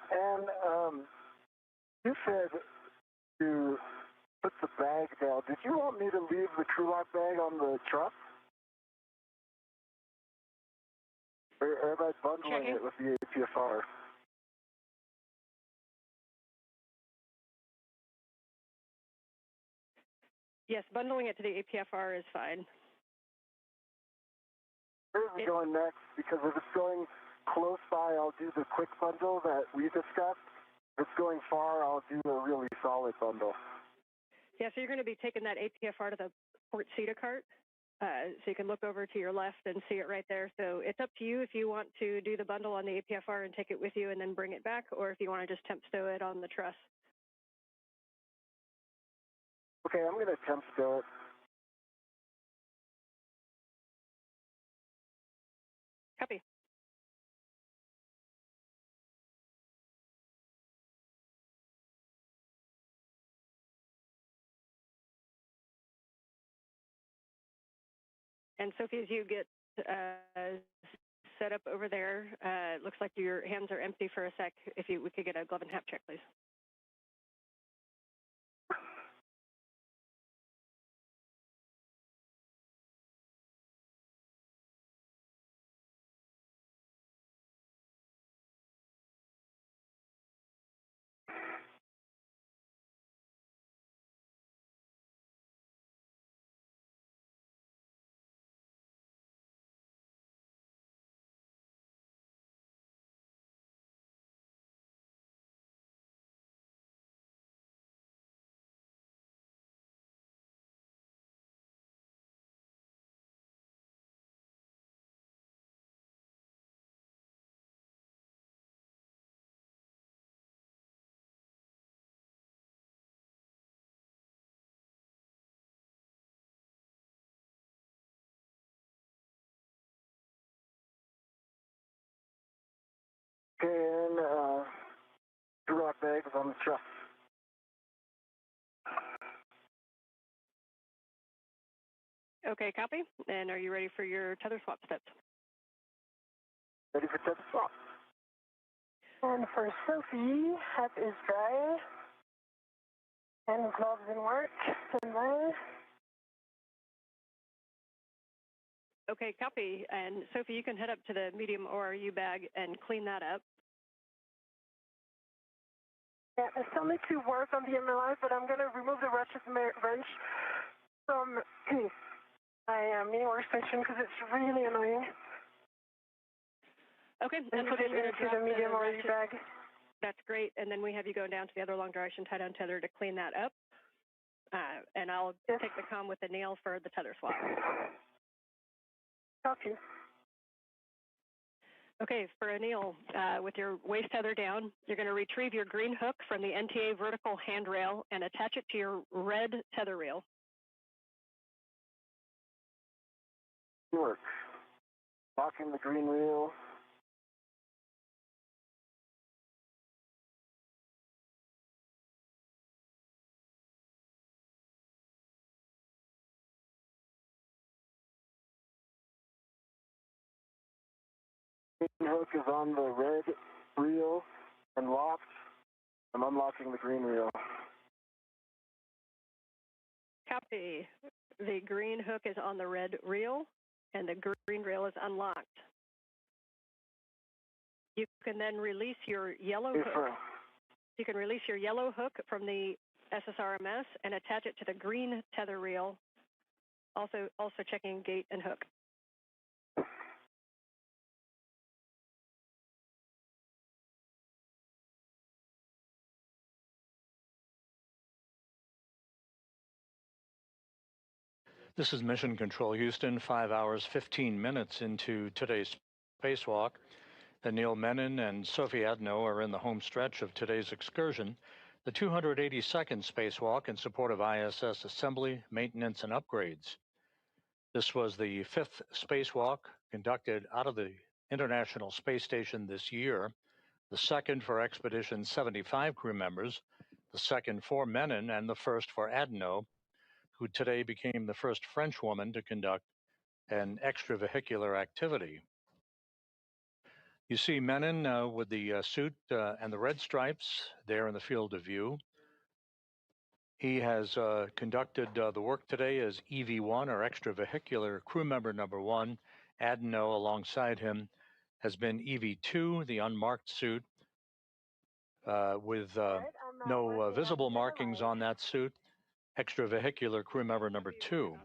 And you said to put the bag down. Did you want me to leave the crew lock bag on the truck? Or am I bundling it with the APFR? Yes, bundling it to the APFR is fine. Where is it going next? Because if it's going close by, I'll do the quick bundle that we discussed. If it's going far, I'll do a really solid bundle. Yeah, so you're going to be taking that APFR to the port CETA cart. So you can look over to your left and see it right there. So it's up to you if you want to do the bundle on the APFR and take it with you and then bring it back, or if you want to just temp stow it on the truss. Okay, I'm going to temp stow it. Copy. And Sophie, as you get set up over there, it looks like your hands are empty for a sec. If we could get a glove and hat check, please. Okay, and rock bags on the truck. Okay, copy. And are you ready for your tether swap steps? Ready for tether swap. And for Sophie, hat is dry. And gloves in work. And then... Okay, copy. And Sophie, you can head up to the medium ORU bag and clean that up. Yeah, I still need to work on the MLI, but I'm going to remove the wrench from my mini workstation because it's really annoying. Okay, and put it into the medium ORU bag. That's great. And then we have you going down to the other long duration tie-down tether to clean that up. And I'll take the comm with Anil for the tether swap. Copy. Okay, for Anil, with your waist tether down, you're going to retrieve your green hook from the NTA vertical handrail and attach it to your red tether reel. Work. Locking the green reel. Green hook is on the red reel and locked. I'm unlocking the green reel. Copy. The green hook is on the red reel, and the green reel is unlocked. You can then release your yellow hook. You can release your yellow hook from the SSRMS and attach it to the green tether reel, also checking gate and hook. This is Mission Control Houston, 5 hours, 15 minutes into today's spacewalk. Anil Menon and Sophie Adenot are in the home stretch of today's excursion, the 282nd spacewalk in support of ISS assembly, maintenance, and upgrades. This was the 5th spacewalk conducted out of the International Space Station this year, the 2nd for Expedition 75 crew members, the 2nd for Menon, and the 1st for Adenot, who today became the first French woman to conduct an extravehicular activity. You see Menon with the suit and the red stripes there in the field of view. He has conducted the work today as EV1, or extravehicular crew member number 1. Adenot, alongside him, has been EV2, the unmarked suit, with no visible markings on that suit. Extravehicular crew member number 2.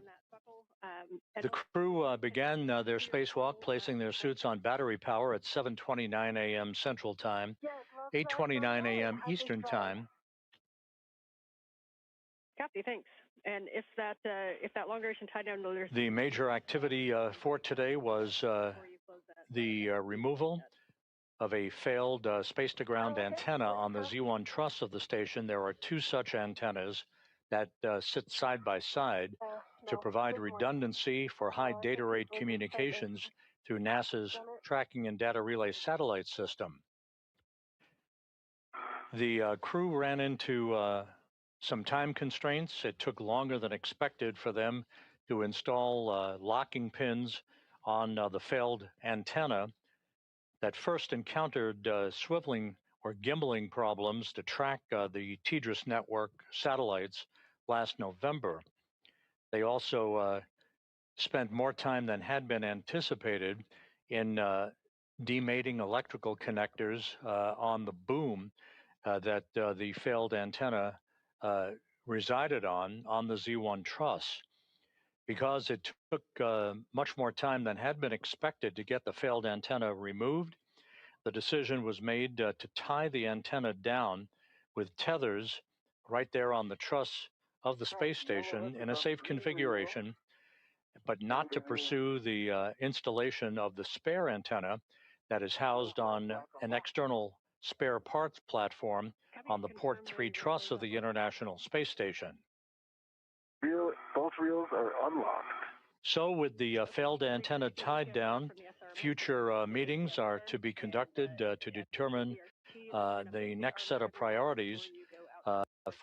The crew began their spacewalk placing their suits on battery power at 7:29 a.m. Central Time, 8:29 a.m. Eastern Time. Copy, thanks. And if that long duration tie down, the major activity for today was the removal of a failed space-to-ground antenna on the Z1 truss of the station. There are 2 such antennas that sit side by side to provide redundancy for high data rate communications through NASA's Tracking and Data Relay Satellite System. The crew ran into some time constraints. It took longer than expected for them to install locking pins on the failed antenna that first encountered swiveling or gimbaling problems to track the TDRS network satellites last November. They also spent more time than had been anticipated in demating electrical connectors on the boom that the failed antenna resided on the Z1 truss. Because it took much more time than had been expected to get the failed antenna removed, the decision was made to tie the antenna down with tethers right there on the truss of the space station in a safe configuration, but not to pursue the installation of the spare antenna that is housed on an external spare parts platform on the Port 3 truss of the International Space Station. Both reels are unlocked. So with the failed antenna tied down, future meetings are to be conducted to determine the next set of priorities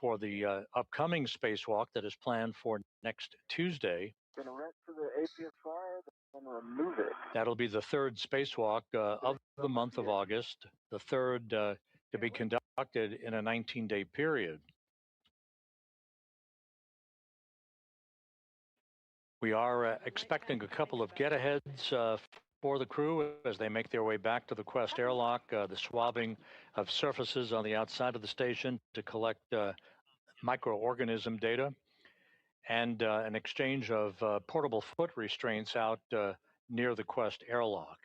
for the upcoming spacewalk that is planned for next Tuesday. Gonna rest to the APSR, then remove it. That'll be the third spacewalk of the month of August, the third to be conducted in a 19-day period. We are expecting a couple of get-aheads for the crew as they make their way back to the Quest airlock, the swabbing of surfaces on the outside of the station to collect microorganism data, and an exchange of portable foot restraints out near the Quest airlock.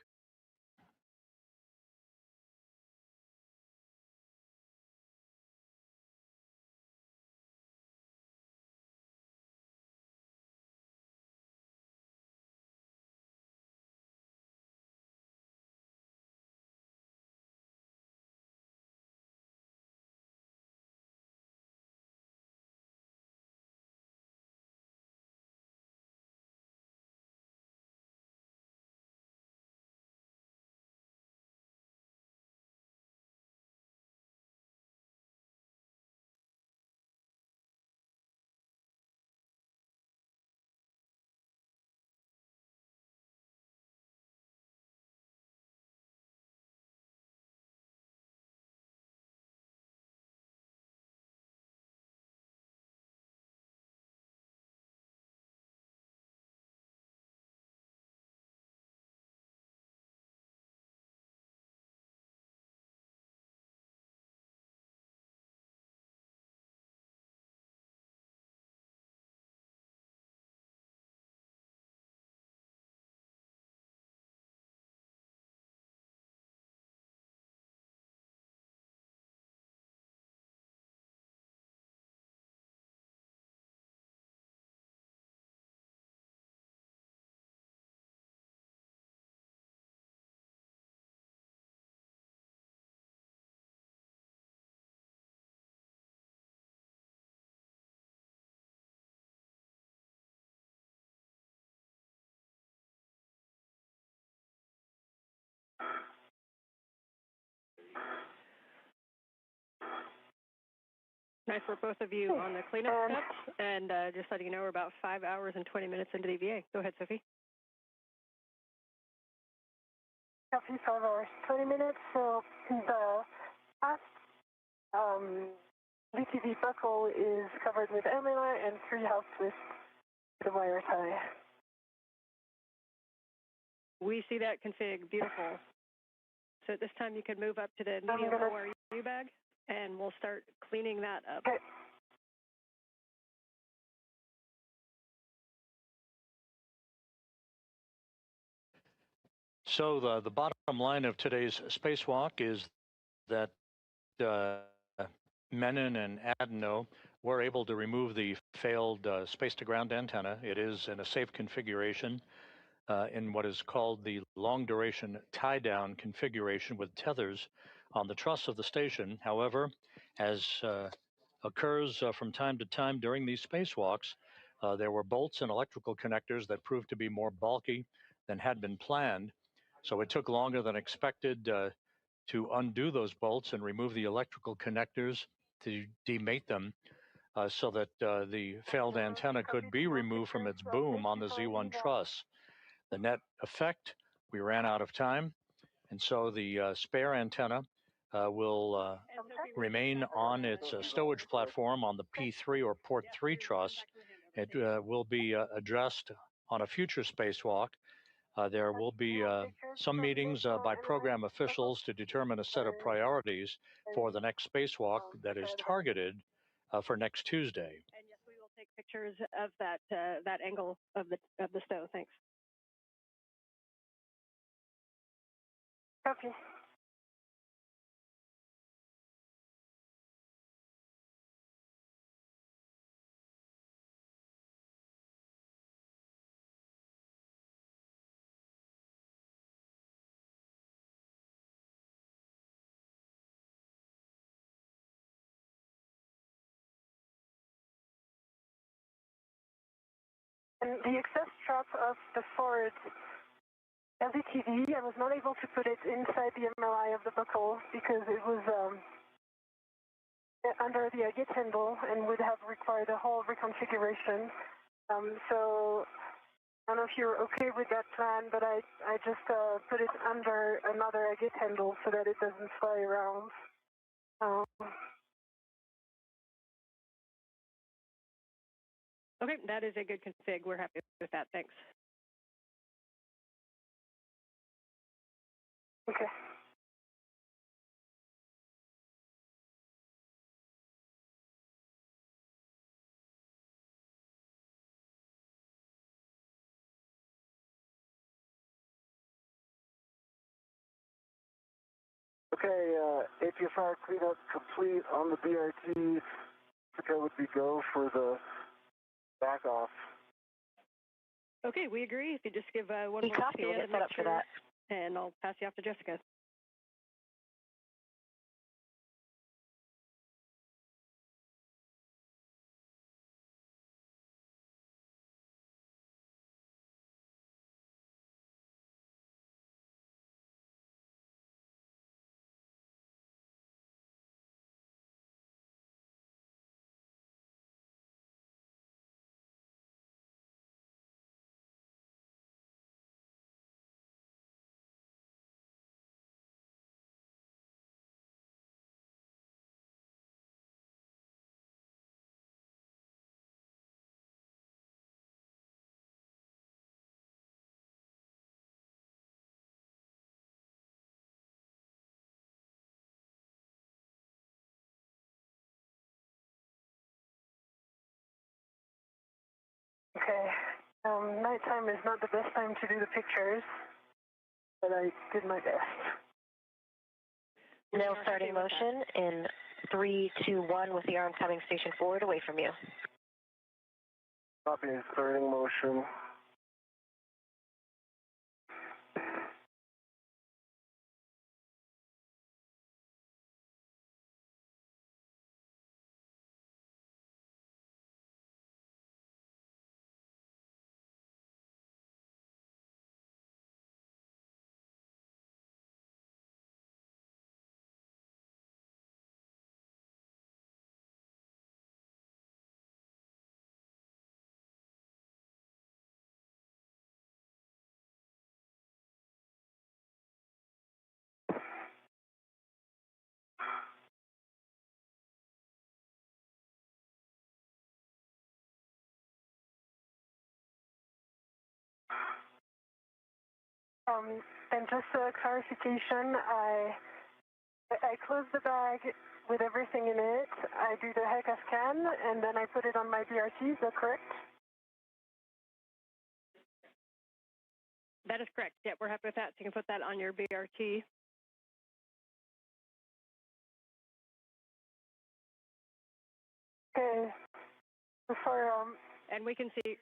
Nice for both of you on the cleanup steps, and just letting you know we're about 5 hours and 20 minutes into the EVA. Go ahead, Sophie. Copy, 5 hours, 20 minutes. So the last VTV buckle is covered with amylar and 3 helps with the wire tie. We see that config. Beautiful. So at this time, you can move up to the medium ORU bag, and we'll start cleaning that up. Okay. So the bottom line of today's spacewalk is that Menon and Adenot were able to remove the failed space-to-ground antenna. It is in a safe configuration in what is called the long-duration tie-down configuration with tethers on the truss of the station. However, as occurs from time to time during these spacewalks, there were bolts and electrical connectors that proved to be more bulky than had been planned. So it took longer than expected to undo those bolts and remove the electrical connectors to demate them so that the failed antenna could be removed from its boom on the Z1 truss. The net effect, we ran out of time, and so the spare antenna will remain on its stowage platform on the P3 or port 3 truss. It will be addressed on a future spacewalk. There will be some meetings by program officials to determine a set of priorities for the next spacewalk that is targeted for next Tuesday. And yes, we will take pictures of that that angle of the stow. Thanks. Copy. And the excess strap of the Ford LDTV, I was not able to put it inside the MLI of the buckle because it was under the agate handle and would have required a whole reconfiguration. So I don't know if you're okay with that plan, but I just put it under another agate handle so that it doesn't fly around. Okay, that is a good config. We're happy with that. Thanks. Okay. Okay, APFR cleanup complete on the BRT. Jessica would be go for the back off. Okay, we agree. If you just give one We more copy. scan We'll get to set make up for sure, that. and I'll pass you off to Jessica. Okay. Nighttime is not the best time to do the pictures, but I did my best. Now starting motion in 3, 2, 1 with the arm coming station forward away from you. Copy, starting motion. And just a clarification, I close the bag with everything in it. I do the HECA scan, and then I put it on my BRT. Is that correct? That is correct. Yeah, we're happy with that. So you can put that on your BRT. Okay. Before and we can see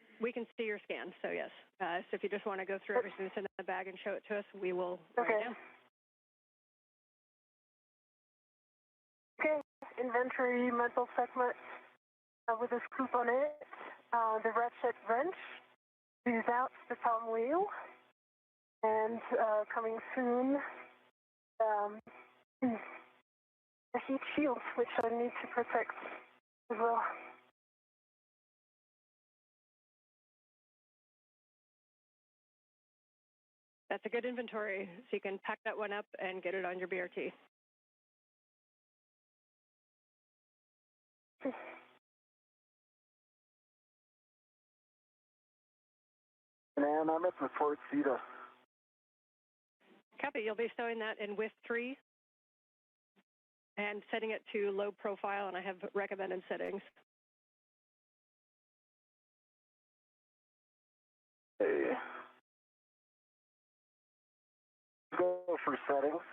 your scan. So yes. So if you just want to go through everything that's in the bag and show it to us, we will. Okay. Right now. Okay. Inventory metal segment with a scoop on it. The ratchet wrench. Squeeze out the palm wheel. And coming soon, the heat shields, which I need to protect as well. That's a good inventory, so you can pack that one up and get it on your BRT. And I'm at the Fort Cedar. Copy. You'll be stowing that in with 3 and setting it to low profile, and I have recommended settings. Okay. Go for settings.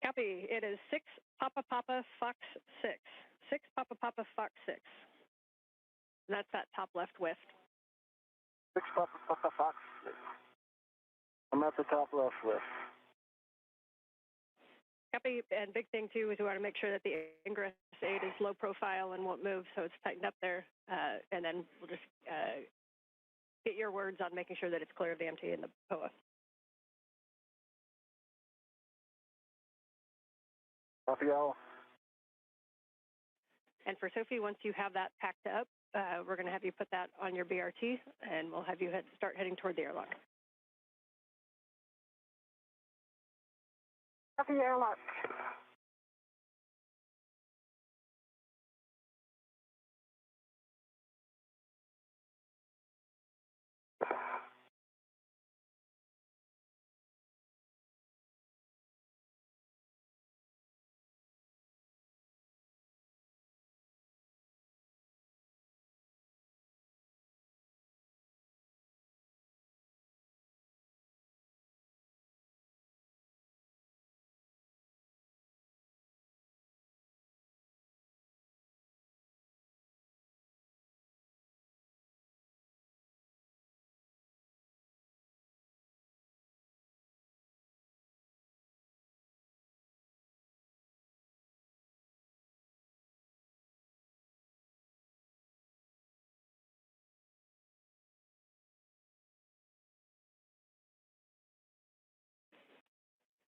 Copy. It is 6 Papa Papa Fox 6. 6 Papa Papa Fox 6. And that's that top left with. 6 Papa Papa Fox 6. I'm at the top left with. Copy. And big thing too is we want to make sure that the ingress aid is low profile and won't move, so it's tightened up there. And then we'll just get your words on making sure that it's clear of the MT and the POA. Copy all. And for Sophie, once you have that packed up, we're going to have you put that on your BRT, and we'll have you start heading toward the airlock. Copy airlock.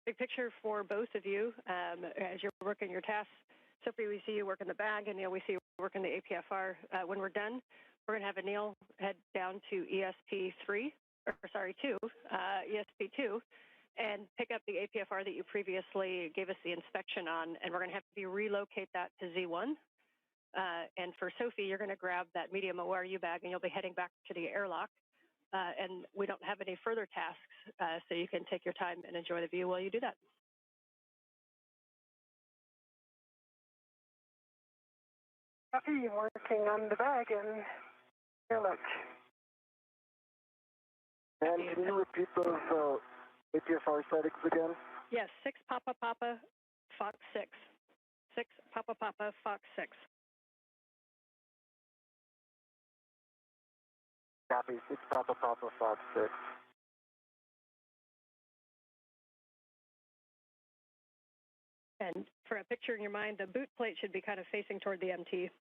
Big picture for both of you as you're working your tasks. Sophie, we see you working the bag, and Neil, we see you working the APFR. When we're done, we're going to have Anil head down to ESP2, and pick up the APFR that you previously gave us the inspection on, and we're going to have you relocate that to Z1. And for Sophie, you're going to grab that medium ORU bag, and you'll be heading back to the airlock. And we don't have any further tasks, so you can take your time and enjoy the view while you do that. Copy, working on the bag and airlock. And can you repeat those APFR settings again? Yes, 6 Papa Papa Fox 6. 6 Papa Papa Fox 6. Copy, 6 Papa Papa Fox 6. And for a picture in your mind, the boot plate should be kind of facing toward the MT.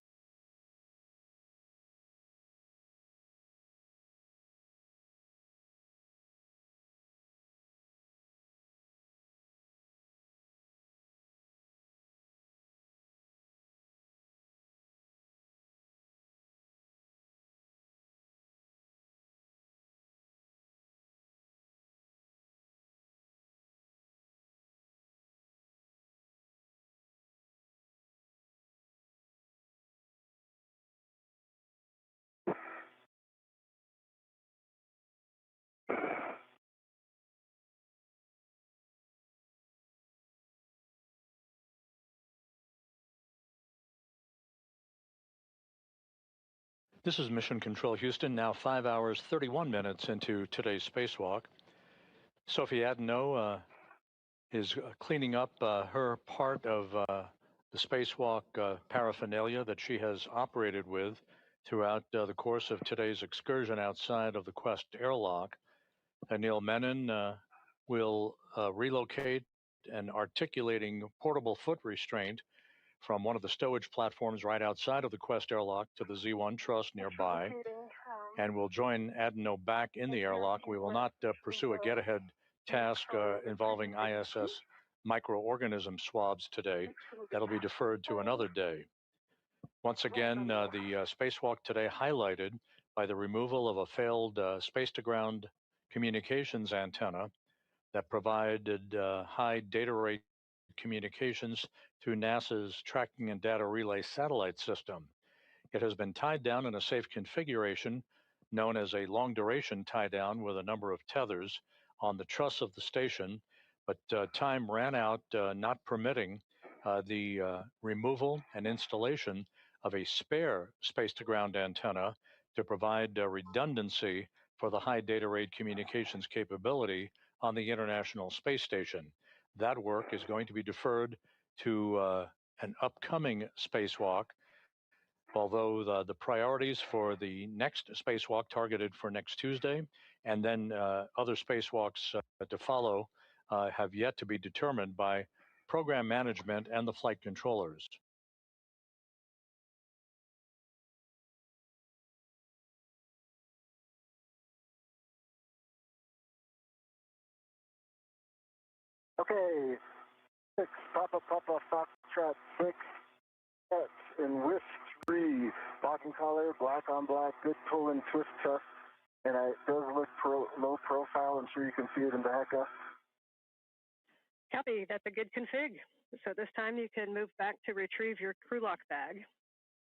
This is Mission Control Houston, now 5 hours, 31 minutes into today's spacewalk. Sophie Adenot is cleaning up her part of the spacewalk paraphernalia that she has operated with throughout the course of today's excursion outside of the Quest airlock. Anil Menon will relocate an articulating portable foot restraint from one of the stowage platforms right outside of the Quest airlock to the Z1 truss nearby, and we'll join Adenot back in the airlock. We will not pursue a get-ahead task involving ISS microorganism swabs today. That'll be deferred to another day. Once again, the spacewalk today highlighted by the removal of a failed space-to-ground communications antenna that provided high data rate communications through NASA's Tracking and Data Relay satellite system. It has been tied down in a safe configuration known as a long-duration tie-down with a number of tethers on the truss of the station, but time ran out, not permitting the removal and installation of a spare space-to-ground antenna to provide redundancy for the high data rate communications capability on the International Space Station. That work is going to be deferred to an upcoming spacewalk, although the priorities for the next spacewalk targeted for next Tuesday and then other spacewalks to follow have yet to be determined by program management and the flight controllers. Okay, 6, Papa, Foxtrot 6, set, and whisk 3, locking collar, black on black, good pull and twist test, and it does look low profile. I'm sure you can see it in the HECA. Copy, that's a good config. So this time you can move back to retrieve your crew lock bag,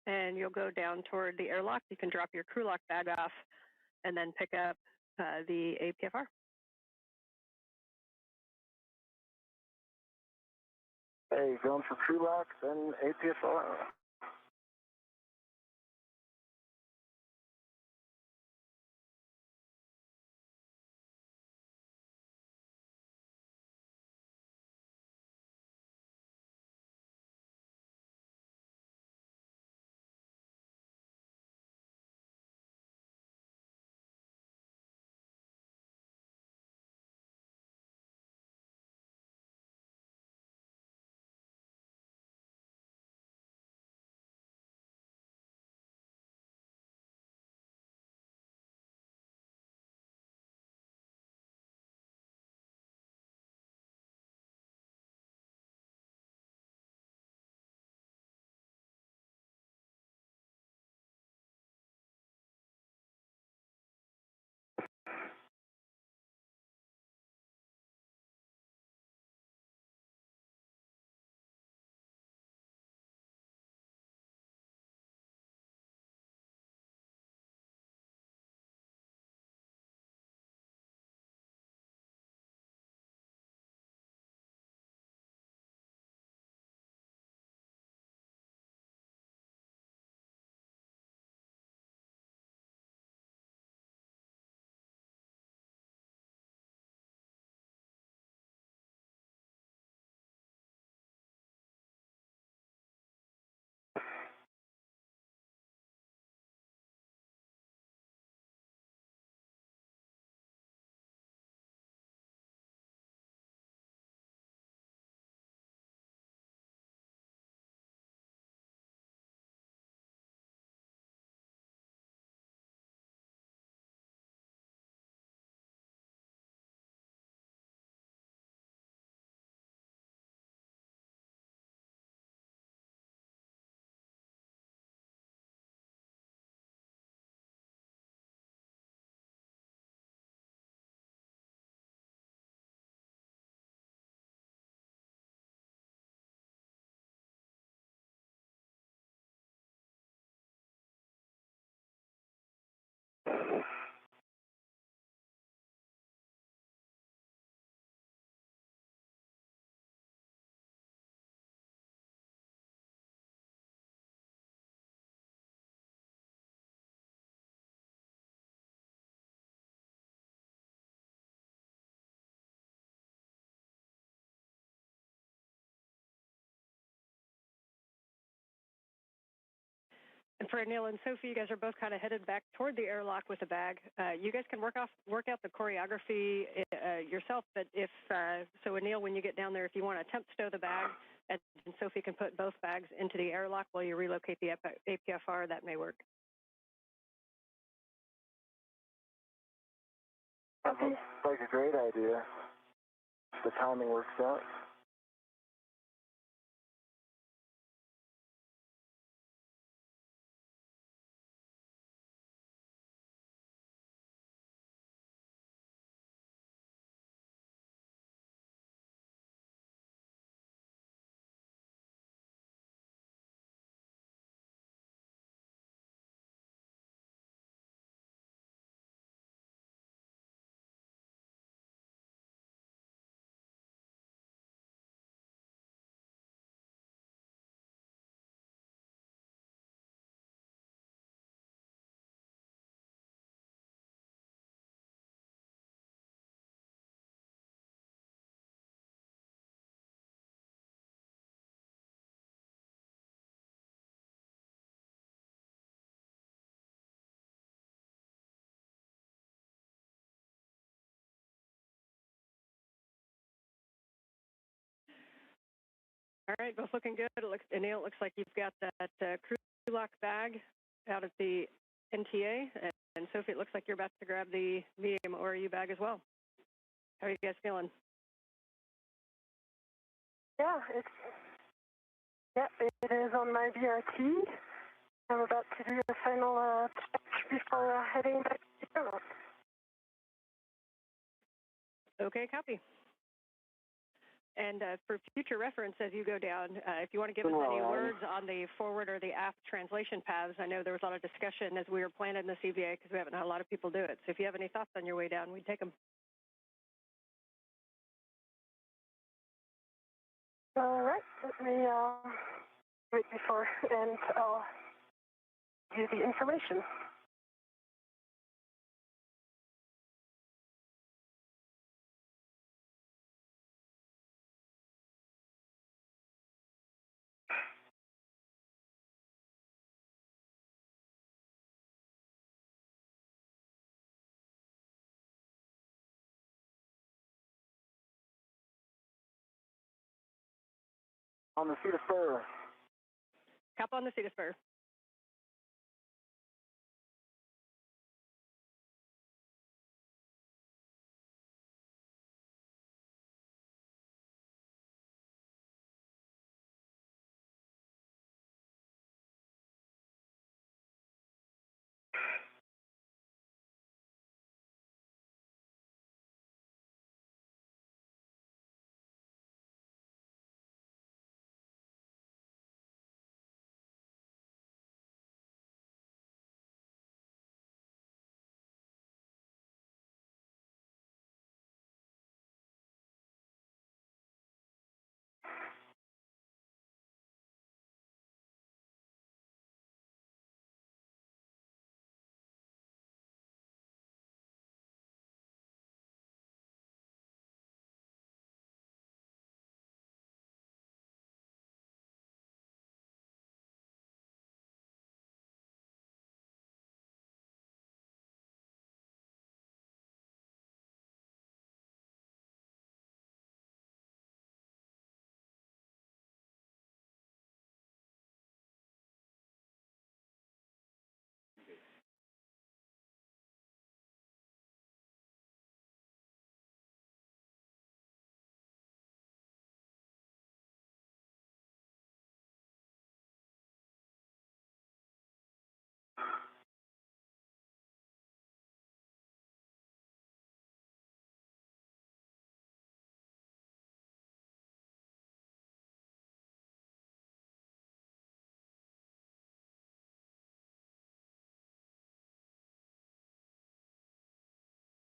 and you'll go down toward the airlock. You can drop your crew lock bag off and then pick up the APFR. Hey, going for crew lock, then APFR. And for Anil and Sophie, you guys are both kind of headed back toward the airlock with a bag. You guys can work out the choreography yourself, but so Anil, when you get down there, if you want to attempt to stow the bag, and Sophie can put both bags into the airlock while you relocate the APFR, that may work. That looks like a great idea. If the timing works out. All right, both looking good. Anil, it looks like you've got that crew lock bag out at the NTA, and Sophie, it looks like you're about to grab the medium ORU bag as well. How are you guys feeling? Yeah, it is on my VRT. I'm about to do the final check before heading back to the airlock. Okay, copy. And for future reference, as you go down, if you want to give us any words on the forward or the aft translation paths, I know there was a lot of discussion as we were planning the CBA because we haven't had a lot of people do it. So if you have any thoughts on your way down, we'd take them. All right, let me wait before, and I'll give you the information. On the seat of spur. Cap on the seat of spur.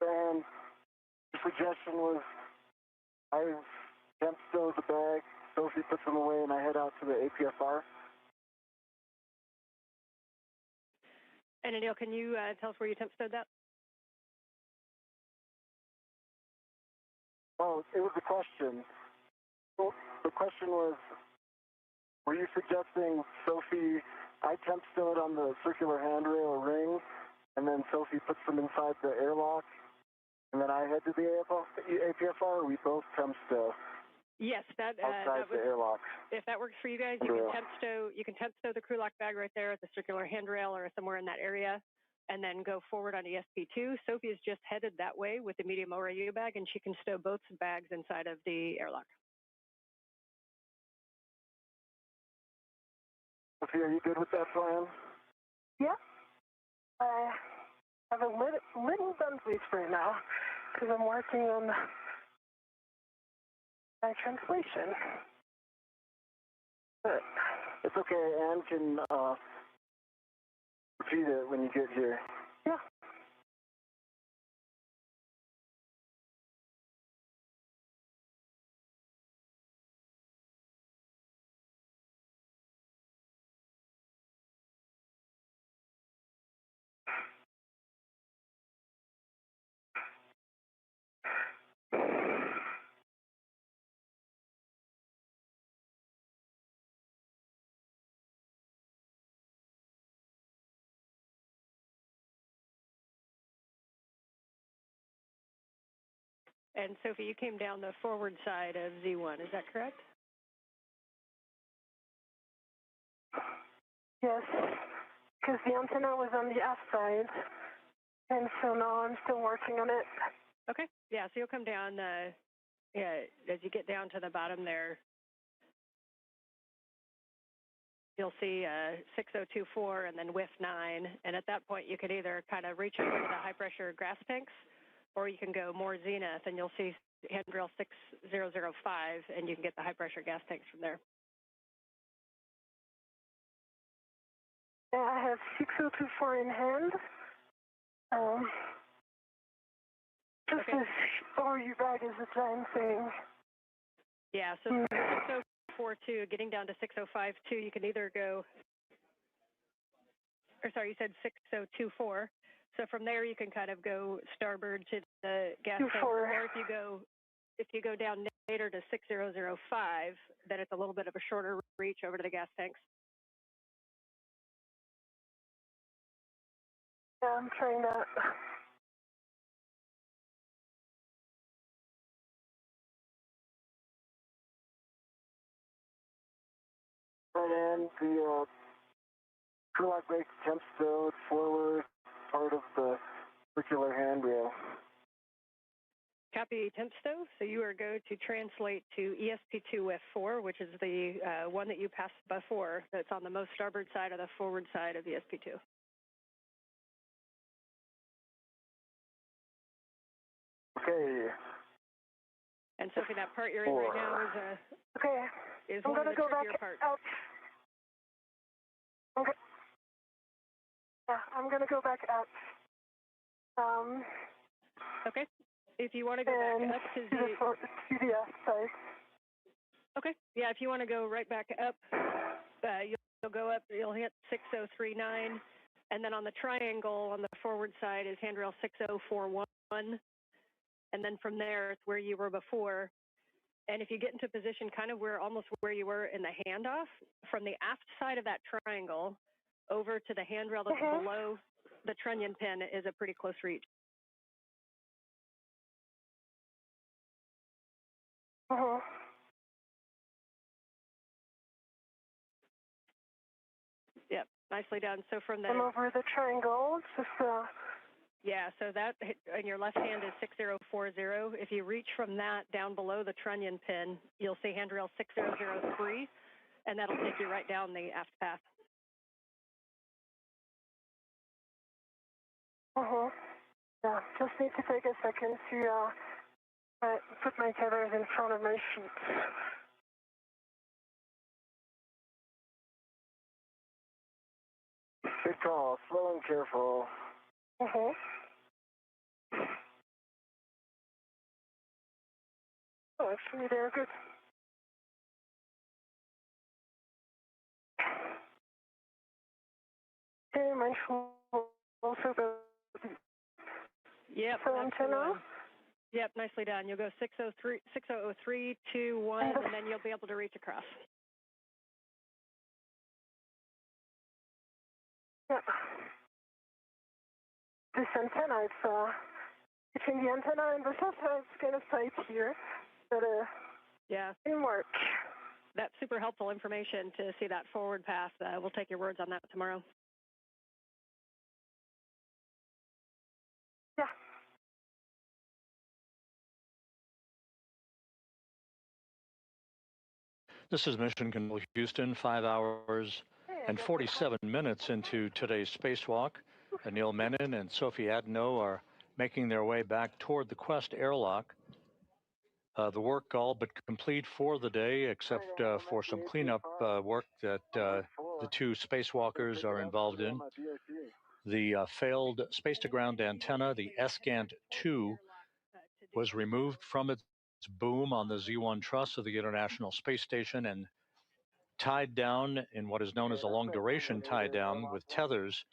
And the suggestion was I temp stow the bag, Sophie puts them away, and I head out to the APFR. And Anil, can you tell us where you temp stowed that? Oh, it was a question. Well, the question was, were you suggesting Sophie, I temp stow it on the circular handrail or ring, and then Sophie puts them inside the airlock, and then I head to the APFR, or we both temp stow? Yes, that outside was, the airlock. If that works for you guys, you can temp stow. You can temp stow the crew lock bag right there at the circular handrail or somewhere in that area, and then go forward on ESP2. Sophie has just headed that way with the medium ORU bag, and she can stow both bags inside of the airlock. Sophie, are you good with that plan? Yeah. I have a little done sleep right now because I'm working on my translation. But it's okay. Anne can repeat it when you get here. Yeah. And Sophie, you came down the forward side of Z1, is that correct? Yes, because the antenna was on the aft side, and so now I'm still working on it. Okay. Yeah, so you'll come down, as you get down to the bottom there, you'll see 6024 and then WIF 9. And at that point, you can either kind of reach over to the high-pressure gas tanks, or you can go more zenith, and you'll see handrail 6005, and you can get the high-pressure gas tanks from there. Yeah, I have 6024 in hand. Just Okay. as ORU bag is a giant thing. Yeah, so 6042, getting down to 6052, you can either go, or sorry, you said 6024. So from there, you can kind of go starboard to the gas tank, or if you go down later to 6005, then it's a little bit of a shorter reach over to the gas tanks. Yeah, I'm trying that. And the crew lock brake jump stowed forward, part of the circular handrail. Copy temp stow. So you are going to translate to ESP2F4, which is the one that you passed before, that's on the most starboard side of the forward side of ESP2. Okay. And Sophie, that part you're in right now is I'm one of gonna the go back trickier parts. out. Okay. Yeah, I'm gonna go back out. Okay. If you want to go back up to the side. Okay. Yeah, if you want to go right back up, you'll go up. You'll hit 6039, and then on the triangle on the forward side is handrail 6041, and then from there it's where you were before. And if you get into position kind of almost where you were in the handoff, from the aft side of that triangle over to the handrail that's below the trunnion pin is a pretty close reach. Yep, nicely done. So from the... I'm over the triangle, just Yeah, so that in your left hand is 6040. If you reach from that down below the trunnion pin, you'll see handrail 6003, and that'll take you right down the aft path. Yeah, just need to take a second to put my tethers in front of my feet. Good call, slow and careful. Oh, actually, they're good. Okay, my also the antenna. Yep, nicely done. You'll go 603, 6003, 2, 1, and then you'll be able to reach across. Yep. This antenna, it's between the antenna and the satellite, it's kind of tight here, but yeah, it didn't work. That's super helpful information to see that forward path. We'll take your words on that tomorrow. Yeah. This is Mission Control Houston, 5 hours and 47 minutes into today's spacewalk. Anil Menon and Sophie Adenot are making their way back toward the Quest airlock. The work all but complete for the day, except for some cleanup work that the two spacewalkers are involved in. The failed space-to-ground antenna, the SCANT-2, was removed from its boom on the Z1 truss of the International Space Station and tied down in what is known as a long-duration tie-down with tethers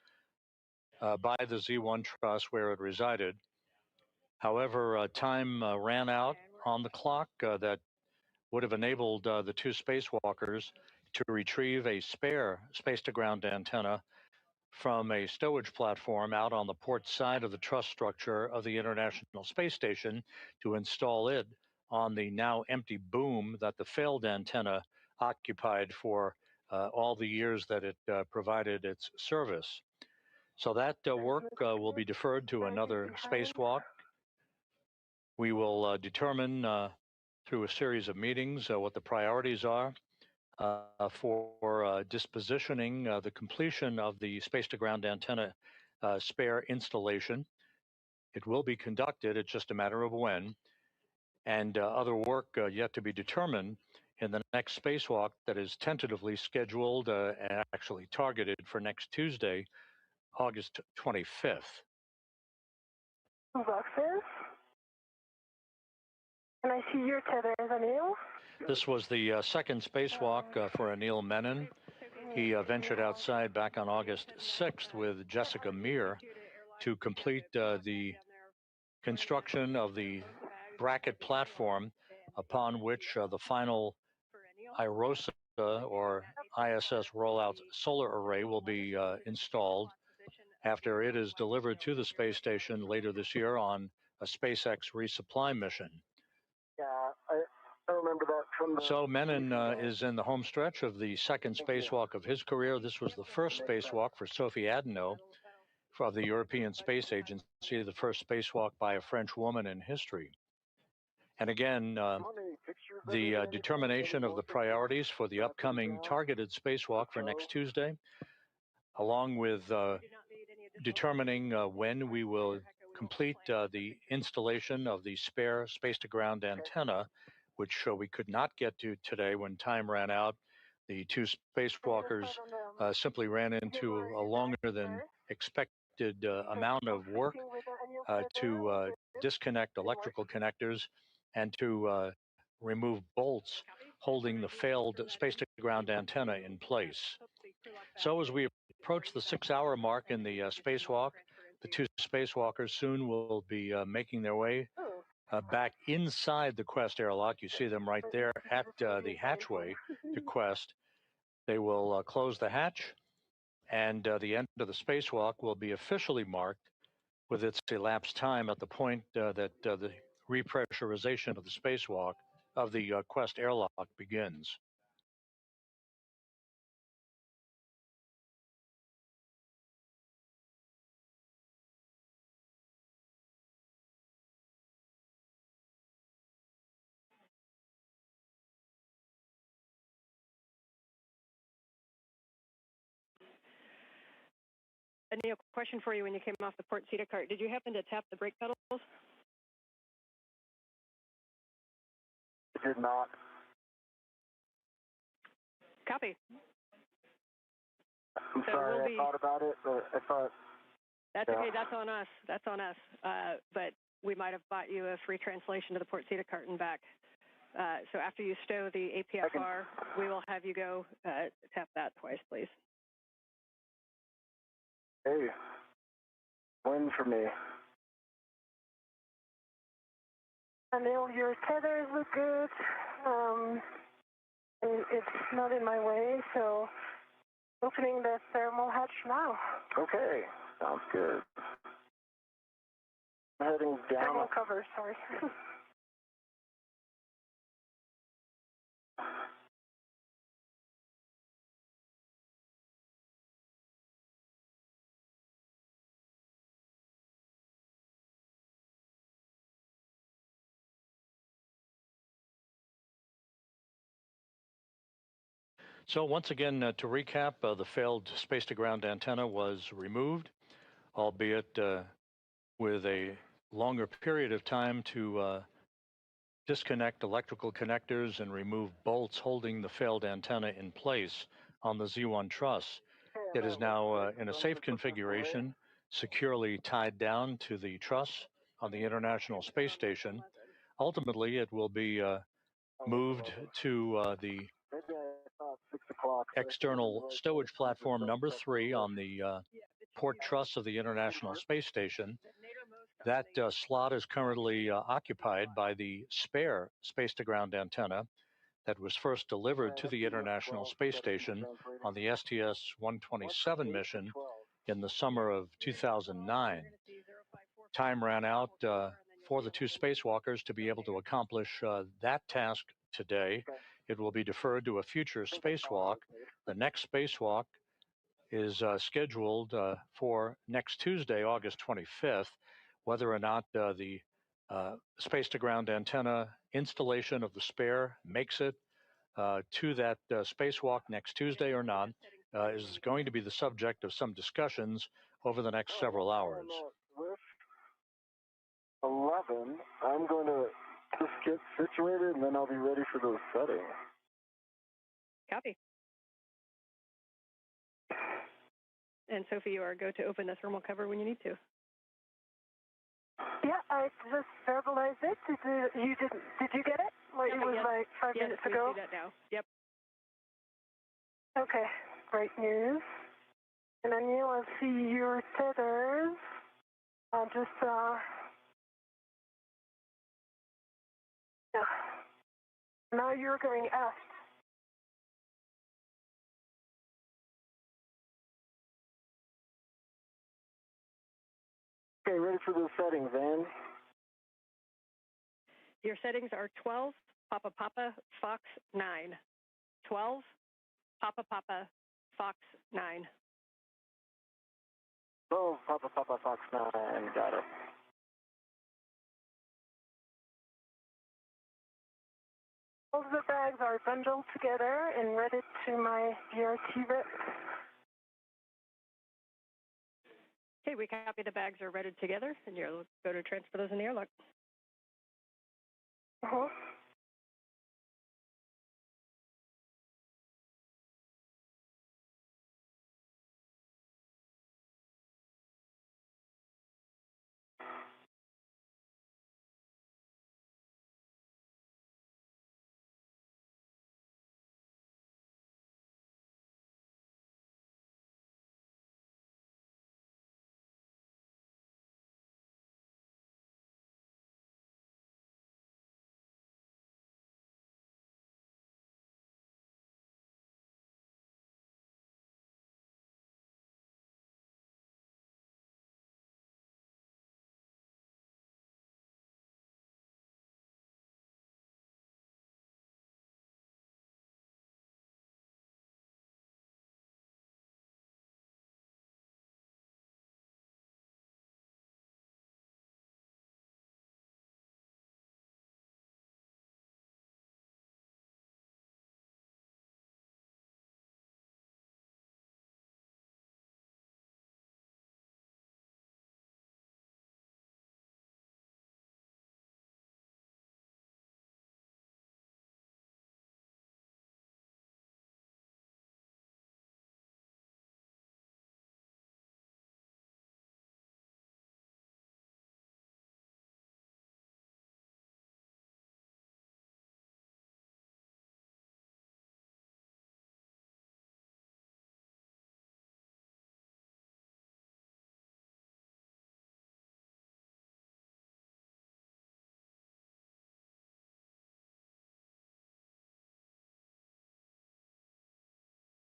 by the Z1 truss where it resided. However, time ran out on the clock that would have enabled the two spacewalkers to retrieve a spare space-to-ground antenna from a stowage platform out on the port side of the truss structure of the International Space Station to install it on the now empty boom that the failed antenna occupied for all the years that it provided its service. So that work will be deferred to another spacewalk. We will determine through a series of meetings what the priorities are for dispositioning the completion of the space-to-ground antenna spare installation. It will be conducted, it's just a matter of when, and other work yet to be determined in the next spacewalk that is tentatively scheduled and actually targeted for next Tuesday, August 25th. Boxes. Can I see your tethers, Anil? This was the second spacewalk for Anil Menon. He ventured outside back on August 6th with Jessica Meir to complete the construction of the bracket platform upon which the final IROSA or ISS rollout solar array will be installed after it is delivered to the space station later this year on a SpaceX resupply mission. Yeah, I remember that from the... So Menon is in the home stretch of the second spacewalk of his career. This was the first spacewalk for Sophie Adenot of the European Space Agency, the first spacewalk by a French woman in history. And again, the determination of the priorities for the upcoming targeted spacewalk for next Tuesday, along with determining when we will complete the installation of the spare space-to-ground antenna, which we could not get to today when time ran out. The two spacewalkers simply ran into a longer than expected amount of work to disconnect electrical connectors and to remove bolts holding the failed space-to-ground antenna in place. So as we approach the 6-hour mark in the spacewalk, the two spacewalkers soon will be making their way back inside the Quest airlock. You see them right there at the hatchway to Quest. They will close the hatch, and the end of the spacewalk will be officially marked with its elapsed time at the point that the repressurization of the spacewalk of the Quest airlock begins. Anil, question for you when you came off the port seater cart. Did you happen to tap the brake pedals? I did not. Copy. I'm sorry, I thought about it, but I thought... That's okay, that's on us. That's on us. But we might have bought you a free translation to the port seater cart and back. So after you stow the APFR, we will have you go tap that twice, please. Hey, win for me. Anil, your tethers look good. It's not in my way, so opening the thermal hatch now. Okay, sounds good. Heading down. Thermal cover, sorry. So once again, to recap, the failed space-to-ground antenna was removed, albeit with a longer period of time to disconnect electrical connectors and remove bolts holding the failed antenna in place on the Z1 truss. It is now in a safe configuration, securely tied down to the truss on the International Space Station. Ultimately, it will be moved to the external stowage platform number 3 on the port truss of the International Space Station. That slot is currently occupied by the spare space-to-ground antenna that was first delivered to the International Space Station on the STS-127 mission in the summer of 2009. Time ran out for the two spacewalkers to be able to accomplish that task today. It will be deferred to a future spacewalk The next spacewalk is scheduled for next Tuesday, August 25th. Whether or not the space-to-ground antenna installation of the spare makes it to that spacewalk next Tuesday or not is going to be the subject of some discussions over the next several hours. 11, I'm going to just get situated and then I'll be ready for those settings. Copy. And Sophie, you are go to open the thermal cover when you need to. Yeah, I just verbalized it. Did you get it? Like, it was like 5 minutes ago? We see that now. Yep. Okay, great news. And Anil, I see your tethers. I'll just, yeah. Now you're going aft. Okay, ready for those settings, Ann? Your settings are 12, Papa Papa, Fox 9. 12, Papa Papa, Fox 9. Oh, Papa Papa Fox 9, got it. All of the bags are bundled together and ready to my BRT rep. Okay, we copy the bags are ready together, and you'll go to transfer those in the airlock. Uh-huh.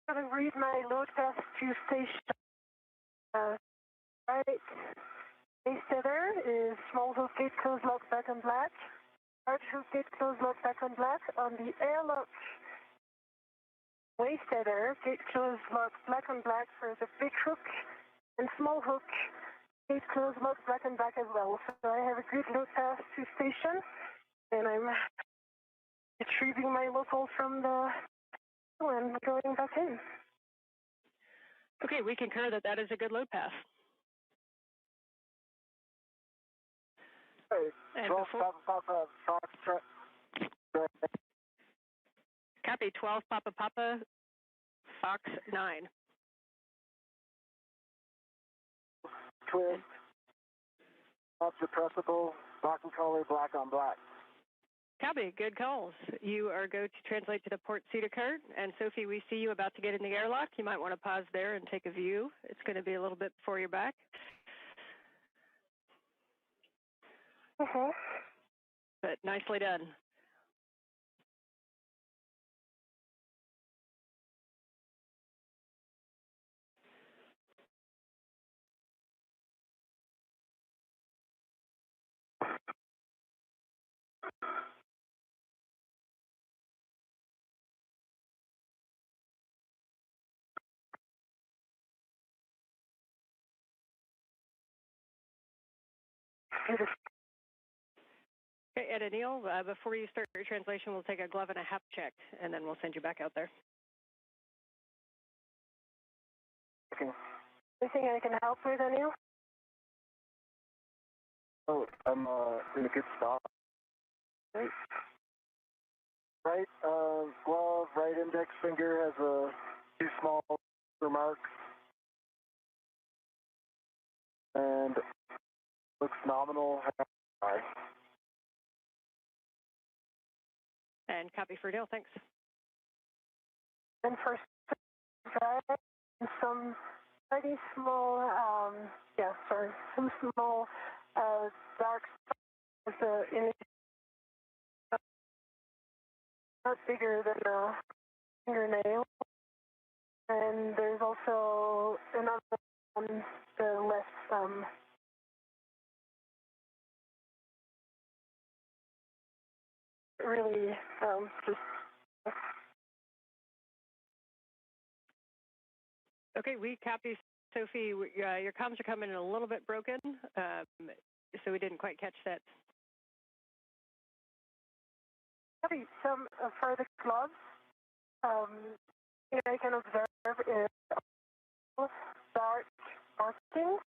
I'm going to read my load pass to station. Right. Base tether is small hook gate close lock back on black. Large hook gate close lock back on black. On the airlock waist tether, gate close lock black on black for the big hook, and small hook gate close lock black and black as well. So I have a good load pass to station, and I'm retrieving my local from the and going back in. Okay, we concur that that is a good load pass. Hey, 12 Papa Fox truck. Copy, 12 Papa Papa, Fox 9. Twist. Up suppressible, black and color, black on black. Copy, good calls. You are go to translate to the port seat occurred. And Sophie, we see you about to get in the airlock. You might want to pause there and take a view. It's going to be a little bit before you're back. But nicely done. Okay, and Anil, before you start your translation, we'll take a glove and a hap check, and then we'll send you back out there. Okay. Anything I can help with, Anil? Oh, I'm in a good spot. Right glove, right index finger has a two small marks, and looks nominal. High. And copy for Anil, thanks. And for some pretty small, some small dark spots in not bigger than a fingernail. And there's also another on the left thumb. Really, just. Okay, we copy, Sophie. Your comms are coming in a little bit broken, so we didn't quite catch that. Copy. Some for the gloves, I can observe is dark markings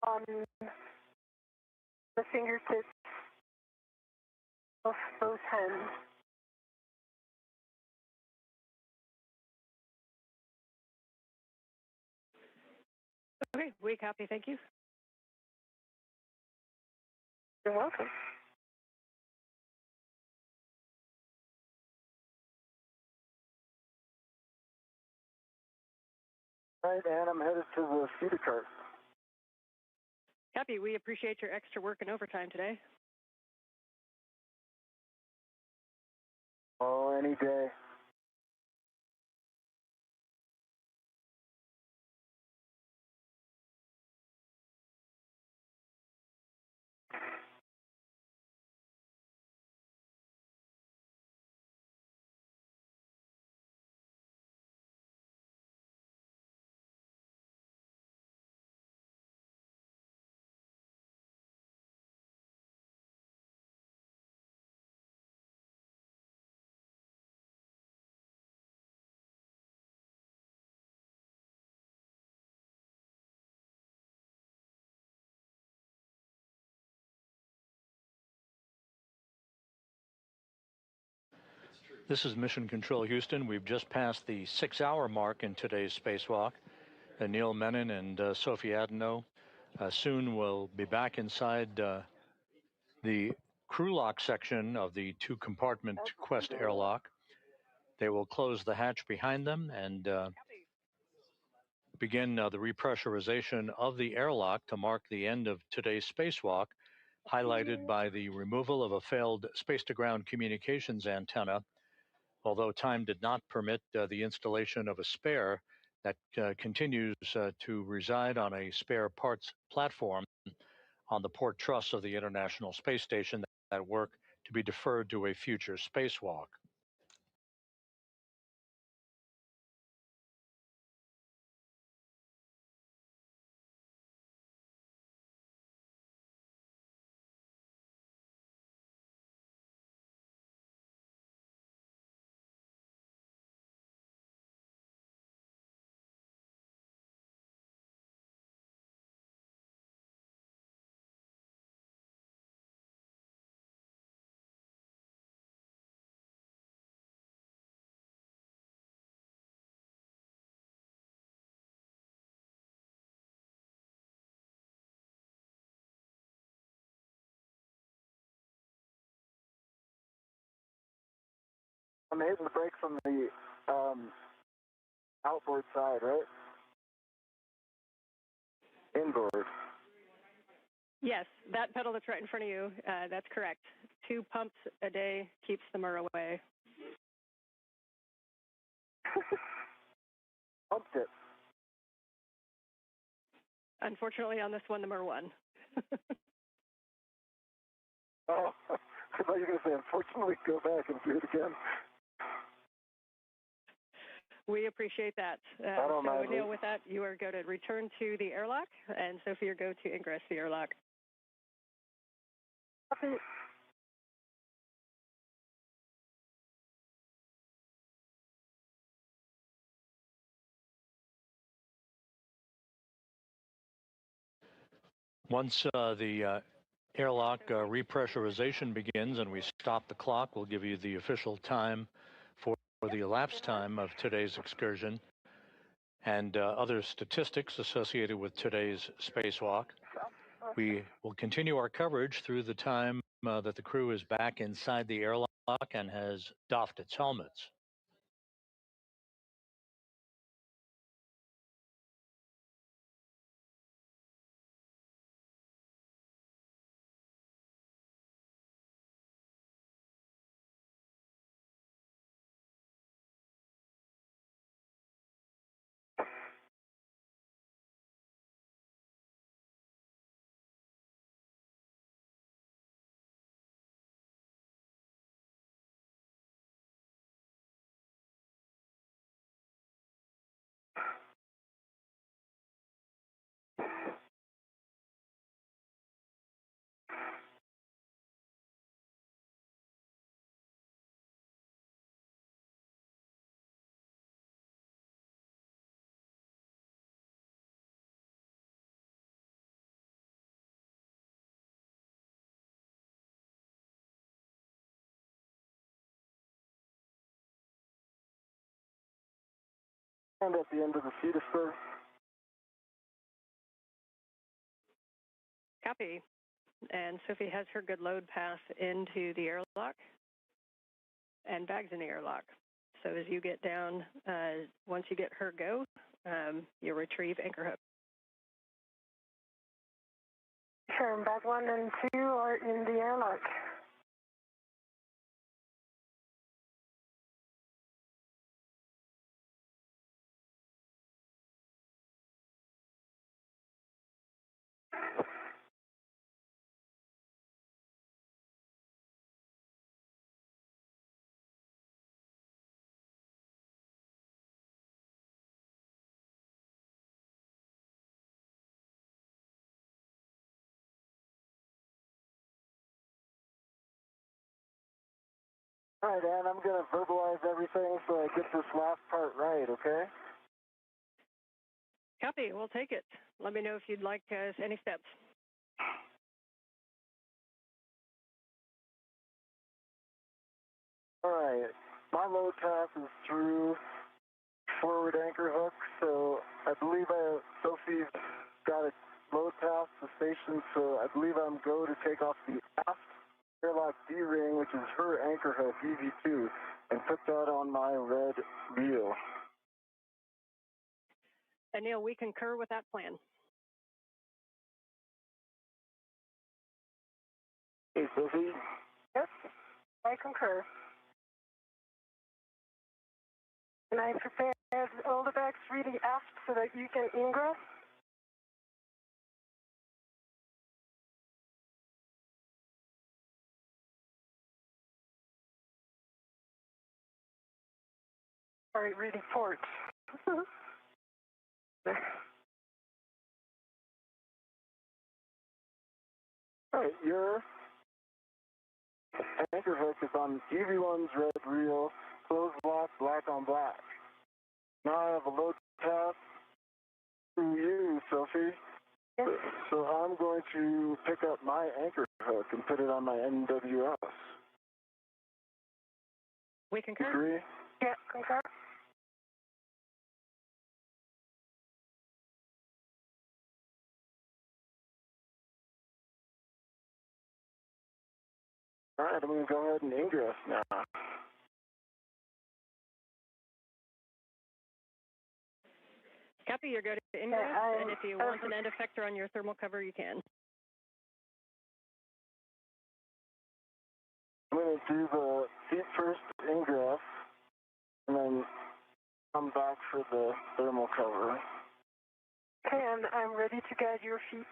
on the fingertips of both hands. Okay, we copy, thank you. You're welcome. Right, and I'm headed to the feeder cart. Copy, we appreciate your extra work and overtime today. Oh, any day. This is Mission Control Houston. We've just passed the 6-hour mark in today's spacewalk. Anil Menon and Sophie Adenot soon will be back inside the crew lock section of the two-compartment Quest airlock. They will close the hatch behind them and begin the repressurization of the airlock to mark the end of today's spacewalk, highlighted by the removal of a failed space-to-ground communications antenna, although time did not permit the installation of a spare that continues to reside on a spare parts platform on the port truss of the International Space Station that work to be deferred to a future spacewalk. I'm hitting the brakes on the outboard side, right? Inboard. Yes, that pedal that's right in front of you, that's correct. 2 pumps a day keeps the MER away. Pumped it. Unfortunately, on this one, the MER won. Oh, I thought you were going to say, unfortunately, go back and do it again. We appreciate that. I don't mind. Anil, with that, you are going to return to the airlock, and Sophie, you're going to ingress the airlock. Copy. Once the airlock repressurization begins and we stop the clock, we'll give you the official time for the elapsed time of today's excursion and other statistics associated with today's spacewalk. We will continue our coverage through the time that the crew is back inside the airlock and has doffed its helmets. And at the end of the feeder, sir. Copy. And Sophie has her good load pass into the airlock and bags in the airlock. So as you get down, once you get her go, you retrieve anchor hook. Sure, bag 1 and 2 are in the airlock. All right, Ann, I'm going to verbalize everything so I get this last part right, okay? Copy. We'll take it. Let me know if you'd like any steps. All right. My load pass is through forward anchor hook, so I believe Sophie's got a load pass to station, so I believe I'm go to take off the aft airlock D-ring, which is her anchor hook, EV2, and put that on my red reel. Anil, we concur with that plan. Hey, Sophie. Yes, I concur. And I prepared all the bags really aft so that you can ingress. Sorry, really port. All right, your anchor hook is on EV1's red reel, closed lock, black on black. Now I have a load pass through you, Sophie. Yes. So I'm going to pick up my anchor hook and put it on my NWS. We concur? Agree? Yeah, concur. All right, I'm going to go ahead and ingress now. Copy, you're going to ingress, and if you want an end effector on your thermal cover, you can. I'm going to do the feet first ingress, and then come back for the thermal cover. Okay, and I'm ready to guide your feet.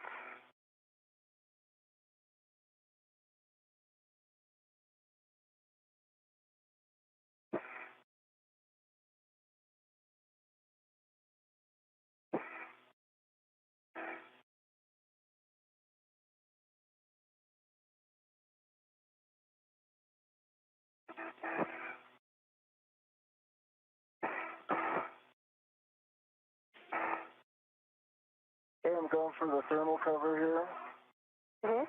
Okay, I'm going for the thermal cover here.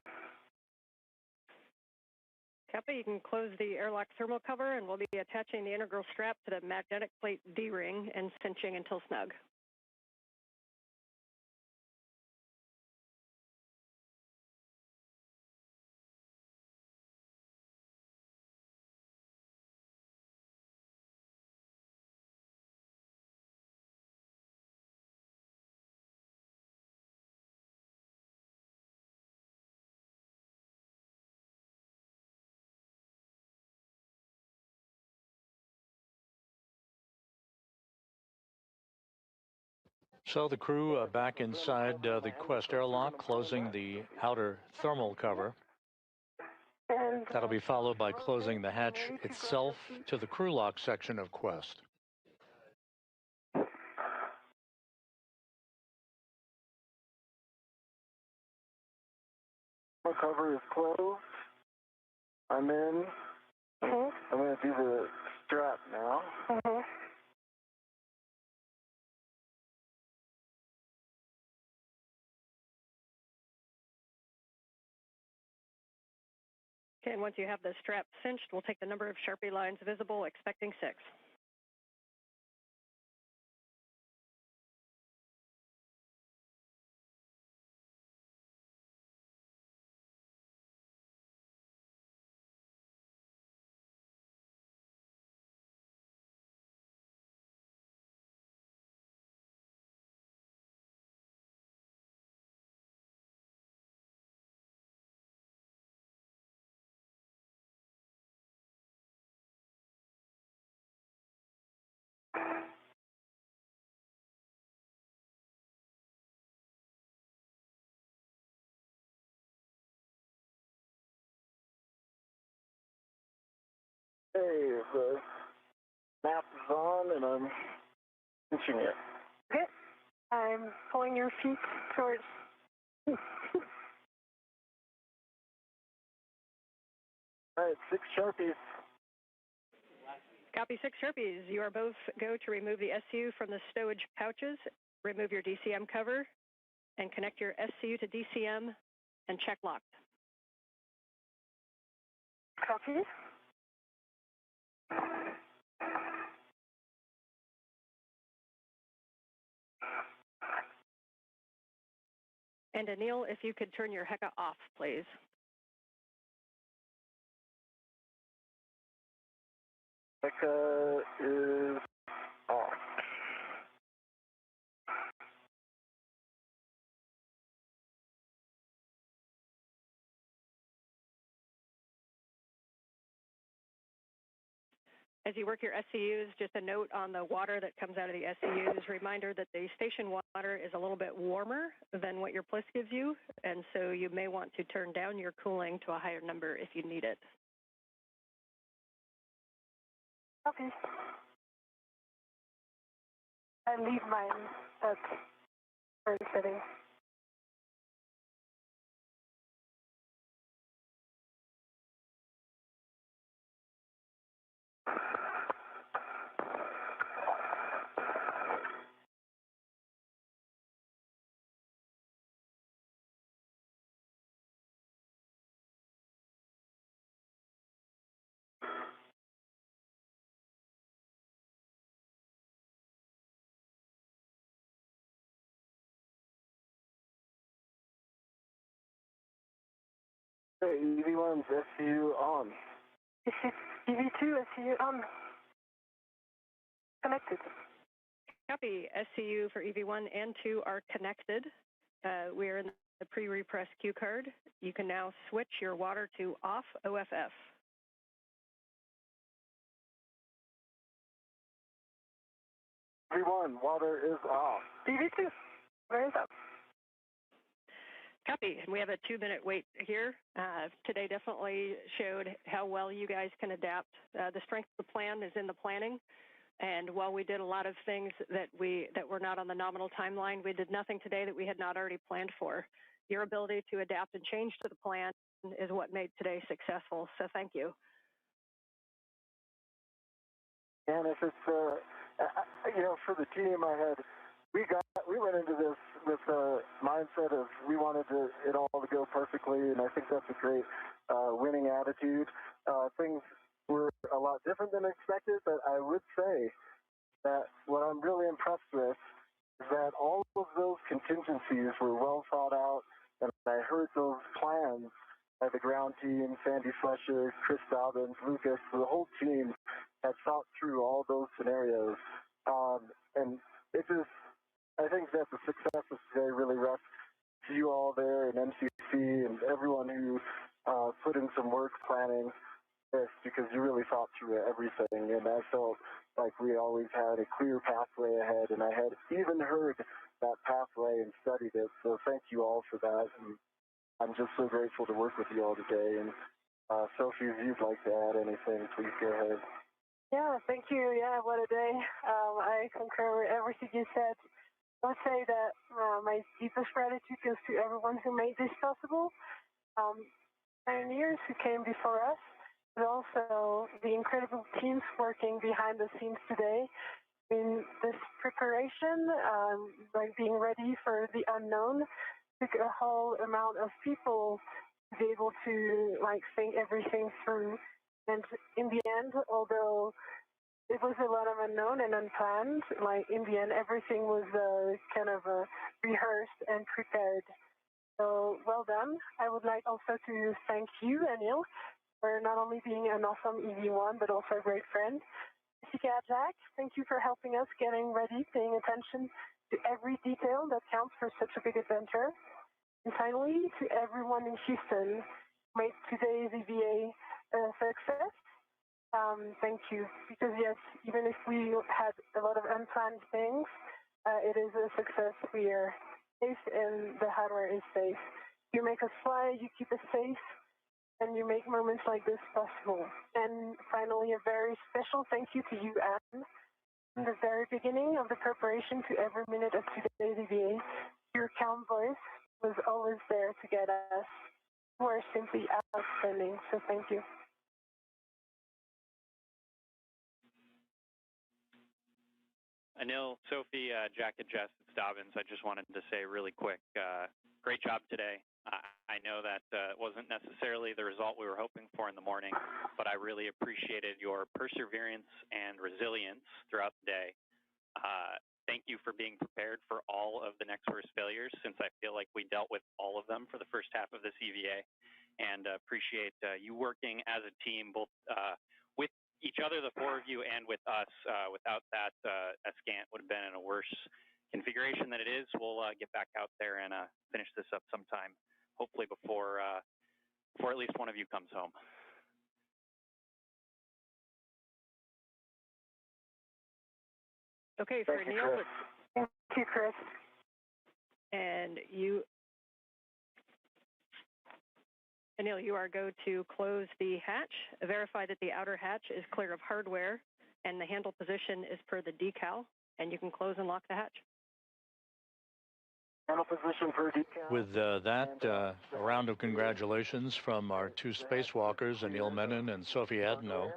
Copy, you can close the airlock thermal cover, and we'll be attaching the integral strap to the magnetic plate D-ring and cinching until snug. So the crew back inside the Quest airlock, closing the outer thermal cover. That'll be followed by closing the hatch itself to the crew lock section of Quest. My cover is closed. I'm in. I'm going to do the strap now. Okay, and once you have the strap cinched, we'll take the number of Sharpie lines visible, expecting 6. Hey, the map is on and I'm cinching it. Okay. I'm pulling your feet towards. All right, 6 Sharpies. Copy, 6 Sharpies. You are both go to remove the SCU from the stowage pouches, remove your DCM cover, and connect your SCU to DCM and check locked. Copy. And Anil, if you could turn your HECA off, please. HECA is off. As you work your SCUs, just a note on the water that comes out of the SCUs, reminder that the station water is a little bit warmer than what your PLIS gives you, and so you may want to turn down your cooling to a higher number if you need it. Okay. I leave mine at current setting. Hey, EV1's SCU on. EV2 SCU on. Connected. Copy. SCU for EV1 and 2 are connected. We are in the pre-repress cue card. You can now switch your water to off OFF. EV1, water is off. EV2, where is that? Copy. We have a 2-minute wait here. Today definitely showed how well you guys can adapt. The strength of the plan is in the planning. And while we did a lot of things that were not on the nominal timeline, we did nothing today that we had not already planned for. Your ability to adapt and change to the plan is what made today successful. So thank you. And if it's, for the team, I had we went into this with a mindset of we wanted it all to go perfectly, and I think that's a great winning attitude. Things were a lot different than expected, but I would say that what I'm really impressed with is that all of those contingencies were well thought out, and I heard those plans by the ground team, Sandy Fletcher, Chris Dobbins, Lucas, the whole team had thought through all those scenarios. And it just, I think that the success of today really rests to you all there and MCC and everyone who put in some work planning this, because you really thought through everything, and I felt like we always had a clear pathway ahead, and I had even heard that pathway and studied it, so thank you all for that, and I'm just so grateful to work with you all today. And Sophie, if you'd like to add anything, please go ahead. Yeah, thank you. Yeah, what a day. I concur with everything you said. I would say that my deepest gratitude goes to everyone who made this possible, pioneers who came before us, but also the incredible teams working behind the scenes today. In this preparation, like being ready for the unknown, took a whole amount of people to be able to like think everything through. And in the end, although it was a lot of unknown and unplanned, like in the end, everything was kind of rehearsed and prepared. So well done. I would like also to thank you, Anil, for not only being an awesome EV1, but also a great friend. Jessica, Jack, thank you for helping us getting ready, paying attention to every detail that counts for such a big adventure. And finally, to everyone in Houston who made today's EVA a success, thank you. Because yes, even if we had a lot of unplanned things, it is a success. We are safe and the hardware is safe. You make us fly, you keep us safe, and you make moments like this possible. And finally, a very special thank you to you, Anne. From the very beginning of the preparation to every minute of today's EVA, your calm voice was always there to get us. You are simply outstanding, so thank you. Anil, Sophie, Jack, and Jess, it's Dobbins. I just wanted to say really quick, great job today. I know that it wasn't necessarily the result we were hoping for in the morning, but I really appreciated your perseverance and resilience throughout the day. Thank you for being prepared for all of the next worst failures, since I feel like we dealt with all of them for the first half of this EVA, and appreciate you working as a team, both with each other, the four of you, and with us. Without that, Ascant would have been in a worse configuration than it is. We'll get back out there and finish this up sometime, hopefully before at least one of you comes home. Okay, for Anil, thank you, Chris. And you, Anil, you are go to close the hatch, verify that the outer hatch is clear of hardware, and the handle position is per the decal, and you can close and lock the hatch. Handle position per decal. With that, a round of congratulations from our two spacewalkers, Anil Menon and Sophie Adenot.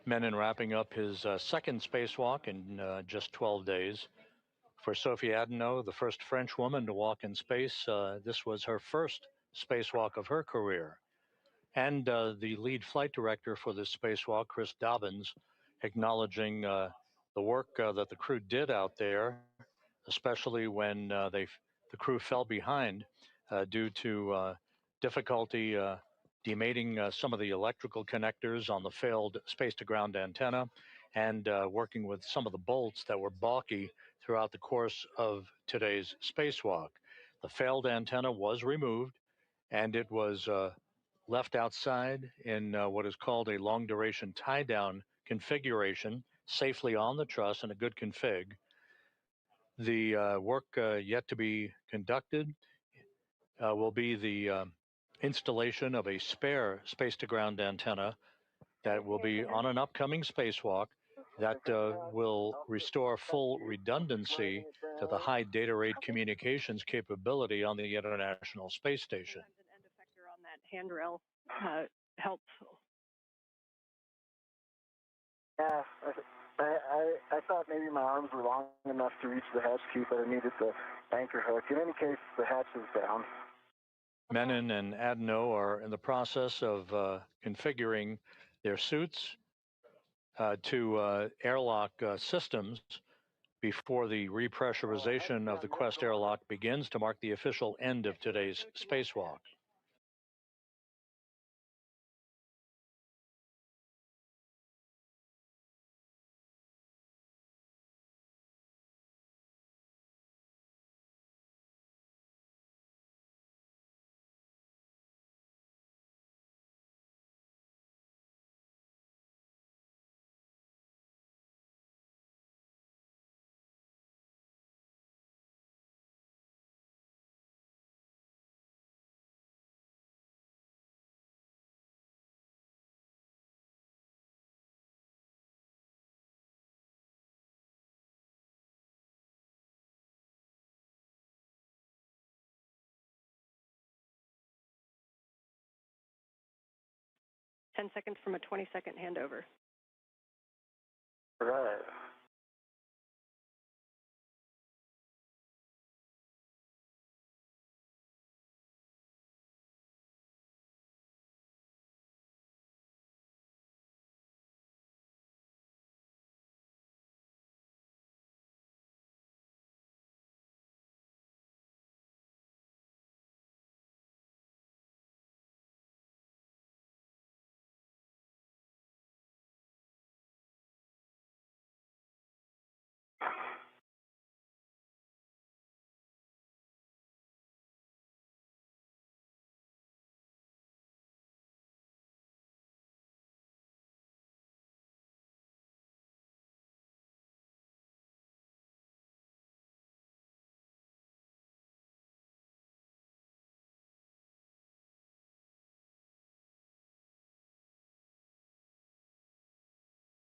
Menon wrapping up his second spacewalk in just 12 days. For Sophie Adenot, the first French woman to walk in space, this was her first spacewalk of her career. And the lead flight director for this spacewalk, Chris Dobbins, acknowledging the work that the crew did out there, especially when the crew fell behind due to difficulty demating some of the electrical connectors on the failed space-to-ground antenna, and working with some of the bolts that were balky throughout the course of today's spacewalk. The failed antenna was removed, and it was left outside in what is called a long-duration tie-down configuration, safely on the truss in a good config. The work yet to be conducted will be the installation of a spare space-to-ground antenna that will be on an upcoming spacewalk that will restore full redundancy to the high data rate communications capability on the International Space Station. An end effector on that handrail helps. Yeah, I thought maybe my arms were long enough to reach the hatch key, but I needed the anchor hook. In any case, the hatch is down. Menon and Adenot are in the process of configuring their suits to airlock systems before the repressurization of the Quest airlock begins to mark the official end of today's spacewalk. Ten seconds from a 20-second handover. Right.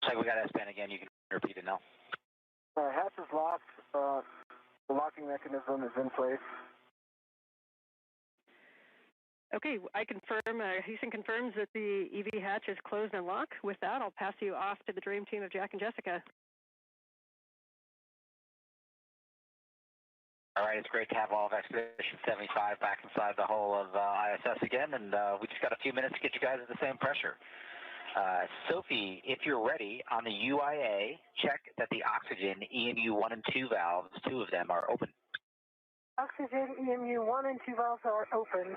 Looks like we got S-band again. You can repeat it now. Hatch is locked. The locking mechanism is in place. Okay, I confirm, Houston confirms that the EV hatch is closed and locked. With that, I'll pass you off to the dream team of Jack and Jessica. All right, it's great to have all of Expedition 75 back inside the hull of ISS again, and we just got a few minutes to get you guys at the same pressure. Sophie, if you're ready, on the UIA, check that the oxygen EMU 1 and 2 valves, two of them, are open. Oxygen EMU 1 and 2 valves are open.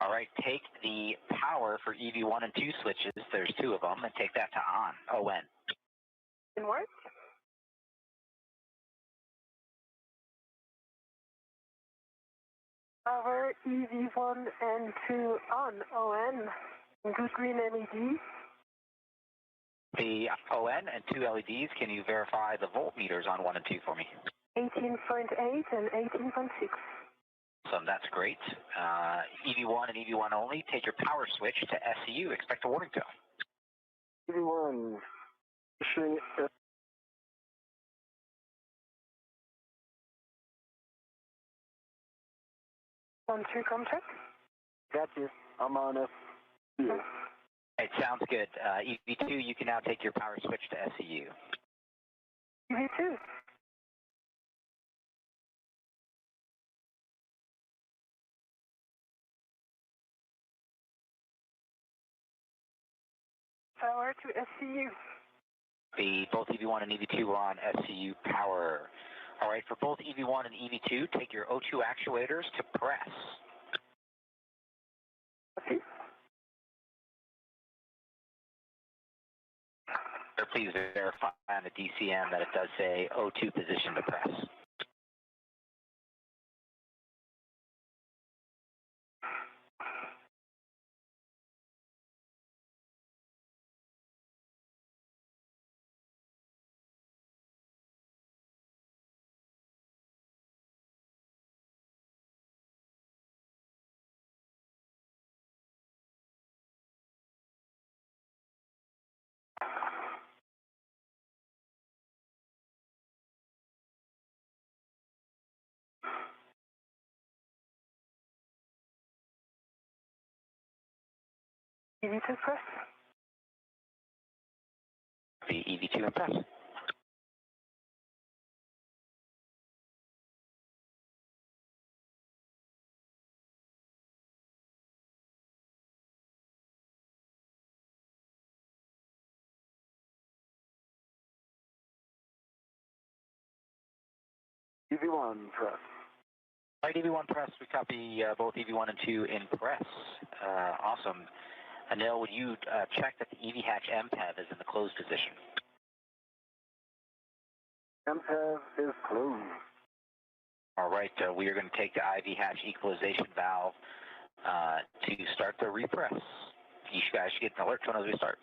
All right, take the power for EV 1 and 2 switches, there's two of them, and take that to on, ON. In what? Power EV 1 and 2 on, ON. Good green LED. The ON and two LEDs, can you verify the voltmeters on 1 and 2 for me? 18.8 and 18.6. So that's great. EV1 and EV1 only, take your power switch to SCU. Expect a warning tone. EV1, issuing 1-2 contact. Got you. I'm on it. Yeah. It sounds good. EV2, you can now take your power switch to SCU. EV2. Power to SCU. Both EV1 and EV2 are on SCU power. All right, for both EV1 and EV2, take your O2 actuators to press. Okay. Please verify on the DCM that it does say O2 position to press. EV2 press. The EV2 and press. EV1 press. All right, EV1 press. We copy both EV1 and 2 in press. Awesome. Anil, would you check that the EV hatch MPEV is in the closed position? MPEV is closed. All right, we are going to take the IV hatch equalization valve to start the repress. You guys should get an alert tone as we start.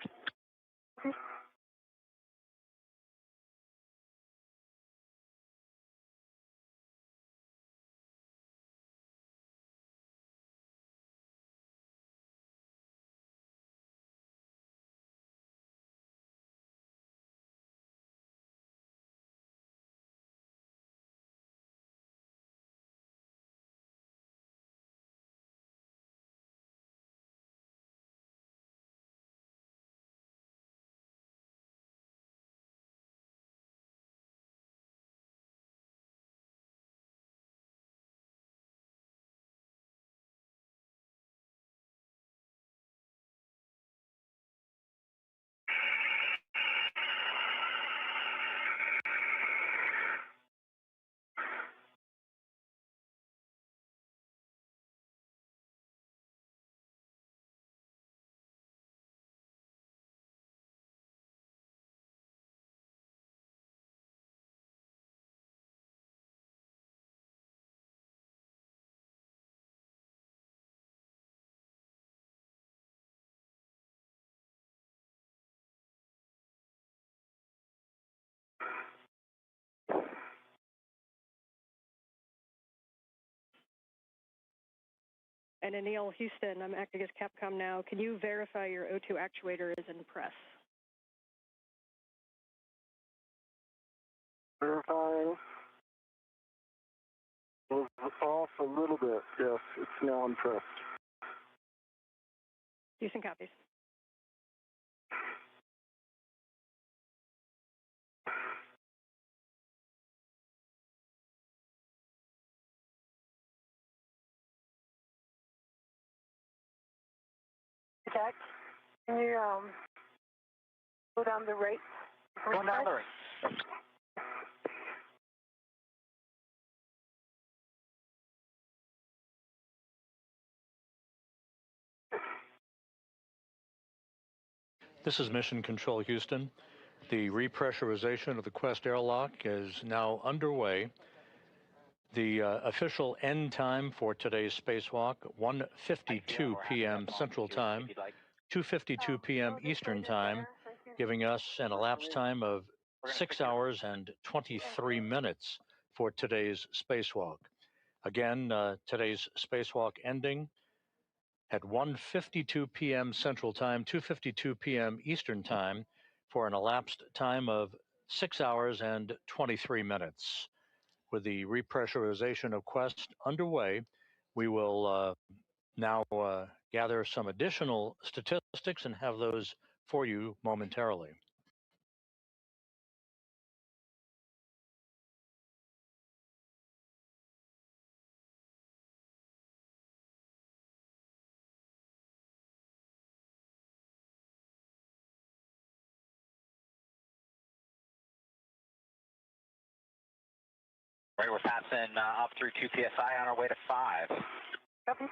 And Anil, Houston, I'm acting as Capcom now. Can you verify your O2 actuator is in press? Verifying. Was off a little bit. Yes, it's now in press. Houston copies. Jack, can you go down the rate? Go down the rate. This is Mission Control Houston. The repressurization of the Quest airlock is now underway. The official end time for today's spacewalk, 1:52 p.m. Central Time, 2:52 p.m. Eastern Time, giving us an elapsed time of 6 hours and 23 minutes for today's spacewalk. Again, today's spacewalk ending at 1:52 p.m. Central Time, 2:52 p.m. Eastern Time, for an elapsed time of 6 hours and 23 minutes. With the repressurization of Quest underway, we will now gather some additional statistics and have those for you momentarily. Right, we're passing up through 2 PSI on our way to 5. Copy.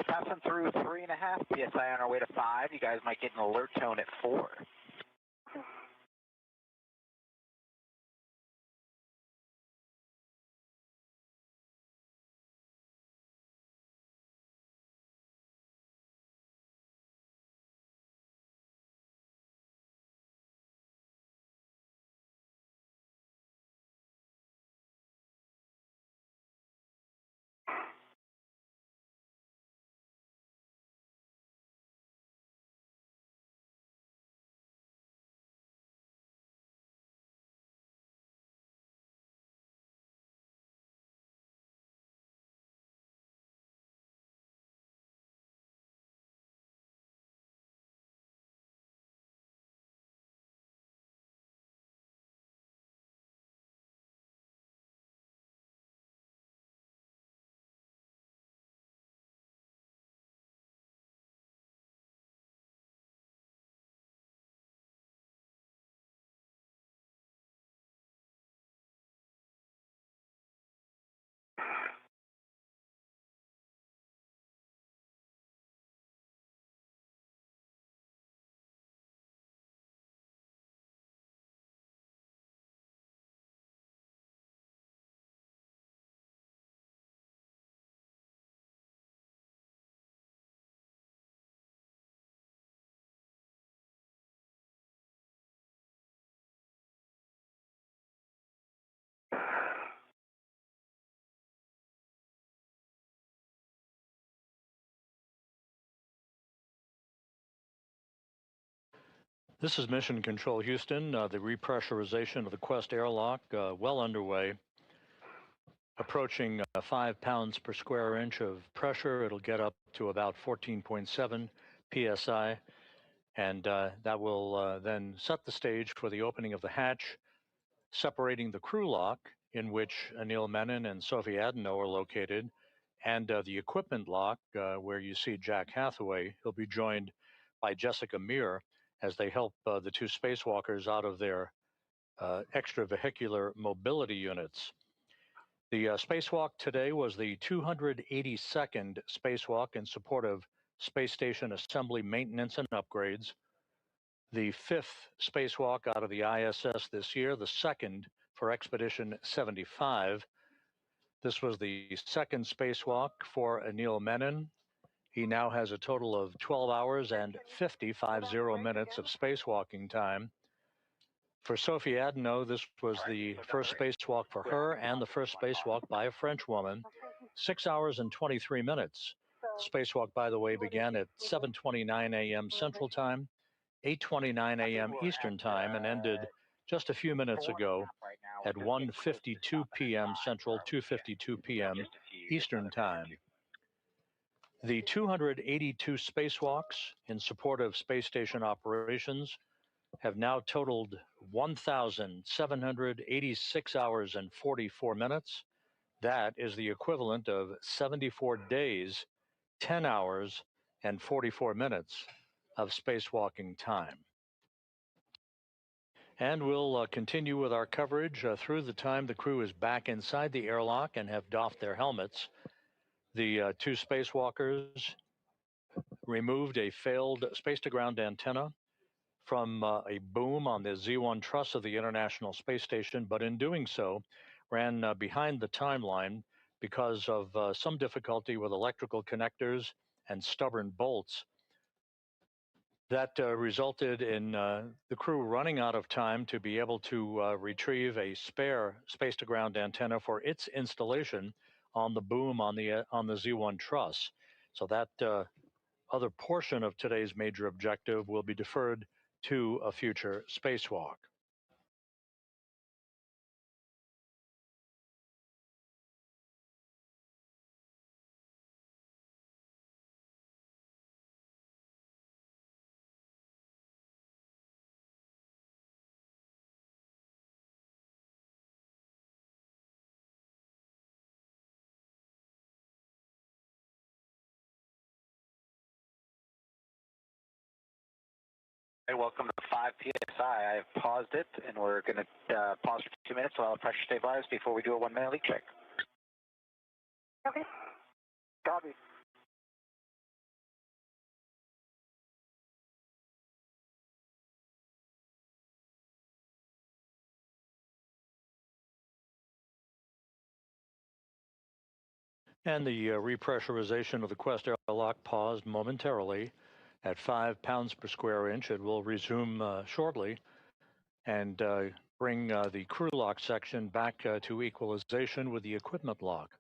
passing through 3.5 PSI on our way to 5. You guys might get an alert tone at 4. This is Mission Control Houston. The repressurization of the Quest airlock well underway, approaching 5 pounds per square inch of pressure. It'll get up to about 14.7 psi, and that will then set the stage for the opening of the hatch, separating the crew lock, in which Anil Menon and Sophie Adenot are located, and the equipment lock, where you see Jack Hathaway. He'll be joined by Jessica Meir as they help the two spacewalkers out of their extravehicular mobility units. The spacewalk today was the 282nd spacewalk in support of space station assembly maintenance and upgrades, the 5th spacewalk out of the ISS this year, the 2nd for Expedition 75. This was the 2nd spacewalk for Anil Menon. He now has a total of 12 hours and 50 minutes of spacewalking time. For Sophie Adenot, this was the first spacewalk for her and the first spacewalk by a French woman, 6 hours and 23 minutes. The spacewalk, by the way, began at 7:29 a.m. Central Time, 8:29 a.m. Eastern Time, and ended just a few minutes ago at 1:52 p.m. Central, 2:52 p.m. Eastern Time. The 282 spacewalks in support of space station operations have now totaled 1,786 hours and 44 minutes. That is the equivalent of 74 days, 10 hours, and 44 minutes of spacewalking time. And we'll continue with our coverage through the time the crew is back inside the airlock and have doffed their helmets. The two spacewalkers removed a failed space-to-ground antenna from a boom on the Z1 truss of the International Space Station, but in doing so, ran behind the timeline because of some difficulty with electrical connectors and stubborn bolts. That resulted in the crew running out of time to be able to retrieve a spare space-to-ground antenna for its installation on the boom on the Z1 truss. So that other portion of today's major objective will be deferred to a future spacewalk. Hey, welcome to 5 PSI. I've paused it, and we're going to pause for 2 minutes while the pressure stabilizes before we do a 1-minute leak check. Okay. Copy. And the repressurization of the Quest airlock paused momentarily at 5 pounds per square inch. It will resume shortly and bring the crew lock section back to equalization with the equipment lock.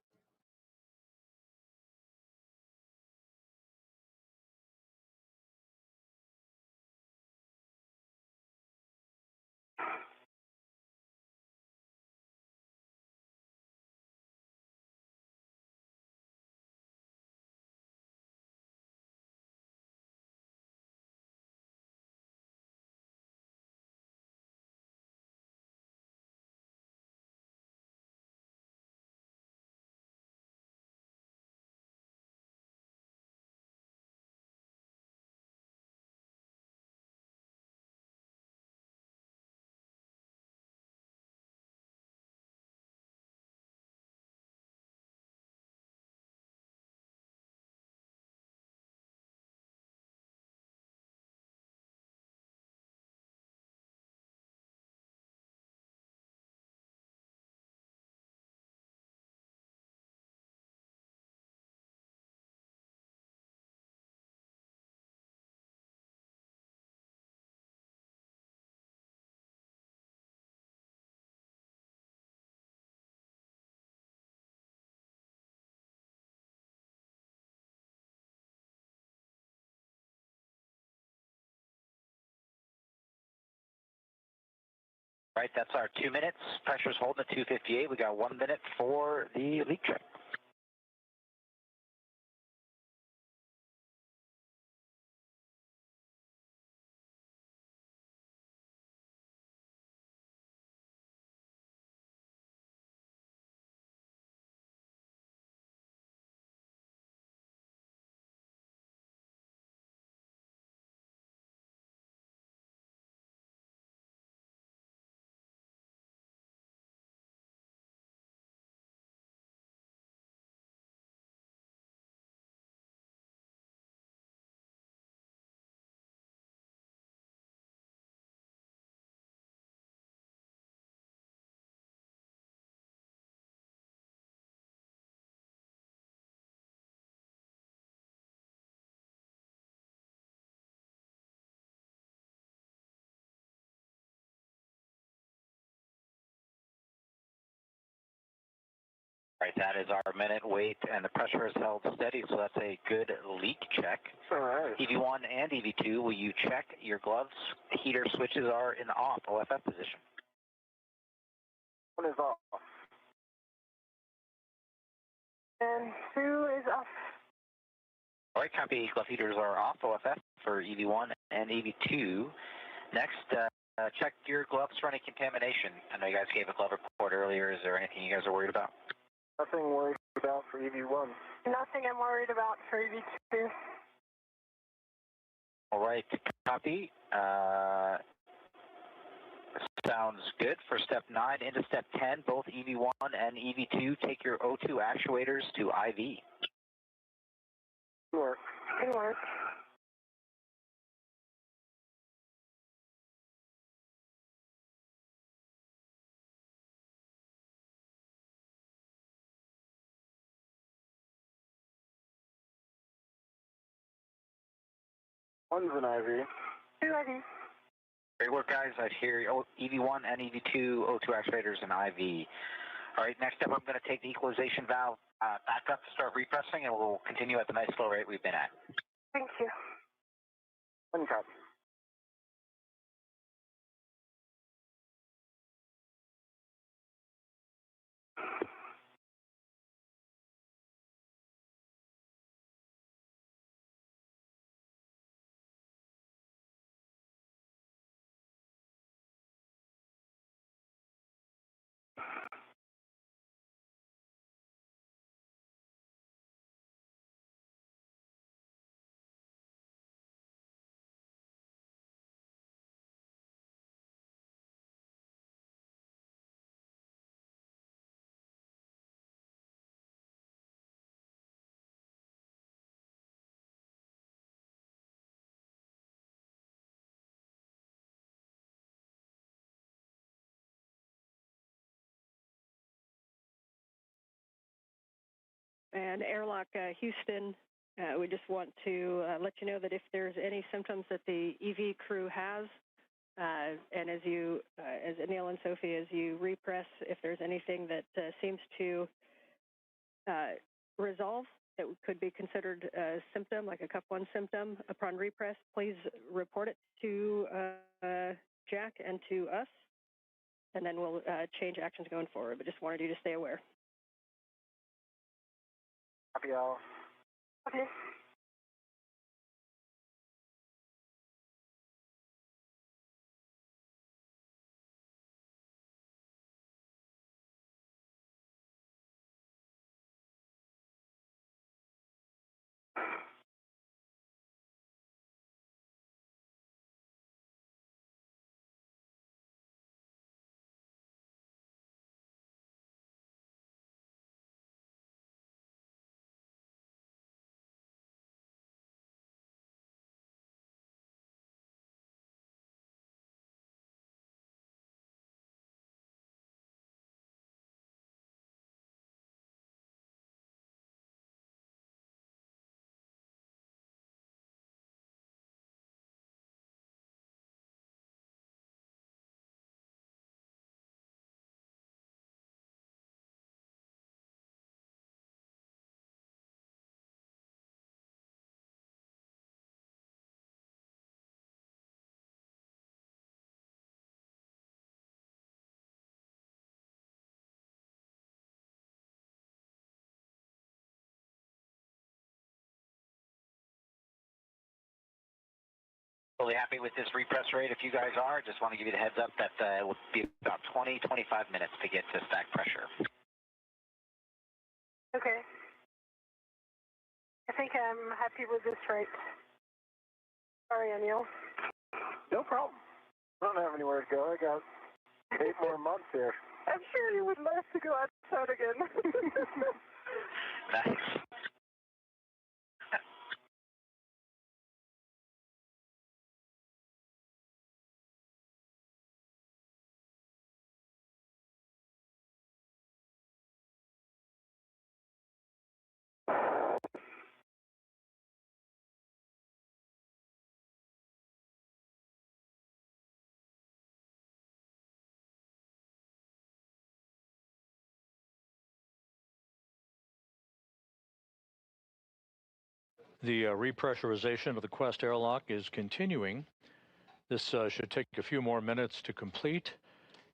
Right, that's our 2 minutes. Pressure's holding at 258. We got 1 minute for the leak check. Right, that is our minute wait, and the pressure is held steady, so that's a good leak check. All right. EV1 and EV2, will you check your gloves? Heater switches are in off, OFF position. One is off. And 2 is off. All right, copy. Glove heaters are off, OFF for EV1 and EV2. Next, check your gloves for any contamination. I know you guys gave a glove report earlier. Is there anything you guys are worried about? Nothing worried about for EV1. Nothing I'm worried about for EV2. All right, copy. Sounds good. For step 9 into step 10, both EV1 and EV2, take your O2 actuators to IV. Good work. Good work. One's an IV. 2 IV. Great work, guys. I hear EV1 and EV2, O2 actuators, and IV. All right, next up, I'm going to take the equalization valve back up to start repressing, and we'll continue at the nice slow rate we've been at. Thank you. One copy. And Airlock Houston, we just want to let you know that if there's any symptoms that the EV crew has, and as Anil and Sophie, as you repress, if there's anything that seems to resolve that could be considered a symptom, like a Cup 1 symptom, upon repress, please report it to Jack and to us, and then we'll change actions going forward. But just wanted you to stay aware. Copy all. Okay. Totally happy with this repress rate. If you guys are, just want to give you the heads up that it will be about 20-25 minutes to get to stack pressure. Okay. I think I'm happy with this rate. Sorry, Anil. No problem. I don't have anywhere to go. I got 8 more months here. I'm sure you would love to go outside again. Nice. The repressurization of the Quest airlock is continuing. This should take a few more minutes to complete,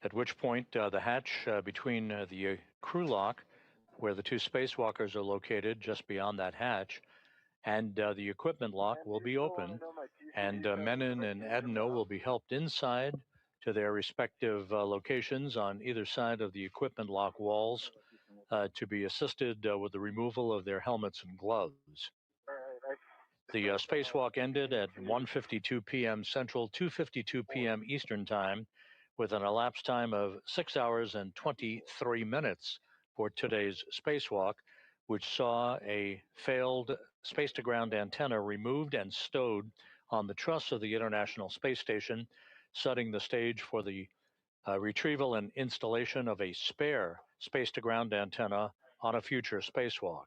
at which point the hatch between the crew lock, where the 2 spacewalkers are located just beyond that hatch, and the equipment lock will be open, and Menon and Adenot will be helped inside to their respective locations on either side of the equipment lock walls to be assisted with the removal of their helmets and gloves. The spacewalk ended at 1:52 p.m. Central, 2:52 p.m. Eastern Time, with an elapsed time of 6 hours and 23 minutes for today's spacewalk, which saw a failed space-to-ground antenna removed and stowed on the truss of the International Space Station, setting the stage for the retrieval and installation of a spare space-to-ground antenna on a future spacewalk.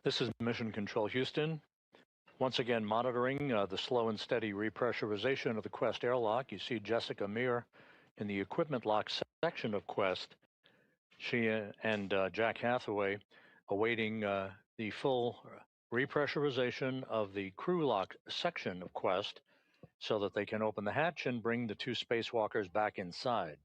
This is Mission Control Houston. Once again, monitoring the slow and steady repressurization of the Quest airlock. You see Jessica Meir in the equipment lock section of Quest. She and Jack Hathaway awaiting the full repressurization of the crew lock section of Quest so that they can open the hatch and bring the two spacewalkers back inside.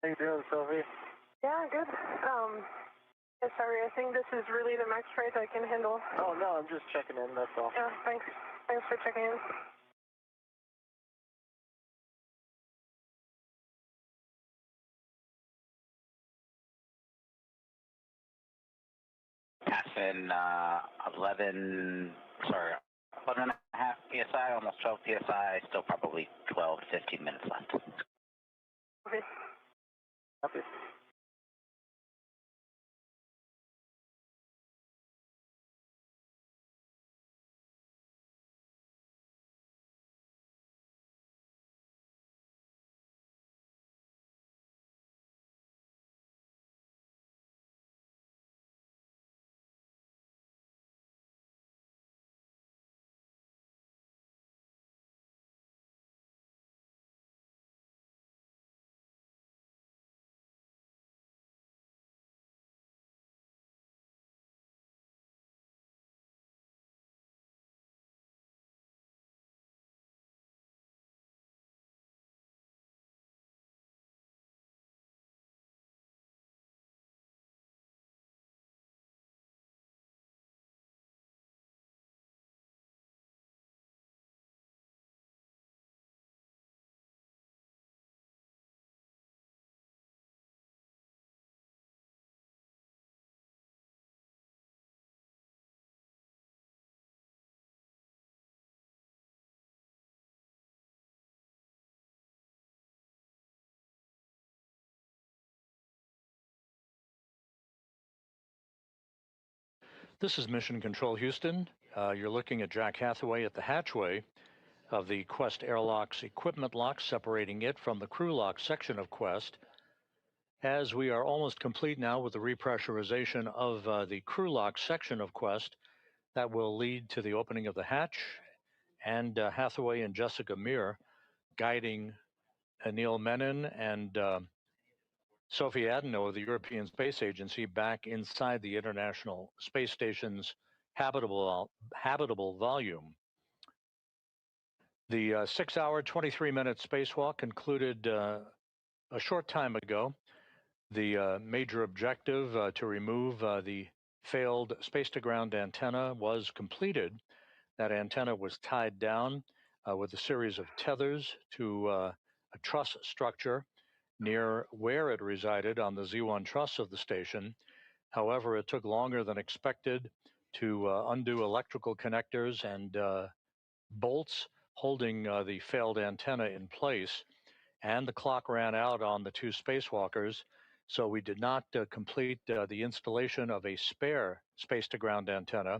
How you doing, Sophie? Yeah, good. Sorry, I think this is really the max rate I can handle. Oh, no, I'm just checking in, that's all. Yeah, thanks. Thanks for checking in. Passing 11 and a half PSI, almost 12 PSI, still probably 12 to 15 minutes left. Okay. Copy. This is Mission Control Houston. You're looking at Jack Hathaway at the hatchway of the Quest airlock's equipment lock, separating it from the crew lock section of Quest. As we are almost complete now with the repressurization of the crew lock section of Quest, that will lead to the opening of the hatch and Hathaway and Jessica Meir guiding Anil Menon and Sophie Adenot of the European Space Agency back inside the International Space Station's habitable volume. The 6-hour, 23-minute spacewalk concluded a short time ago. The major objective to remove the failed space-to-ground antenna was completed. That antenna was tied down with a series of tethers to a truss structure near where it resided on the Z1 truss of the station. However, it took longer than expected to undo electrical connectors and bolts holding the failed antenna in place, and the clock ran out on the two spacewalkers, so we did not complete the installation of a spare space-to-ground antenna,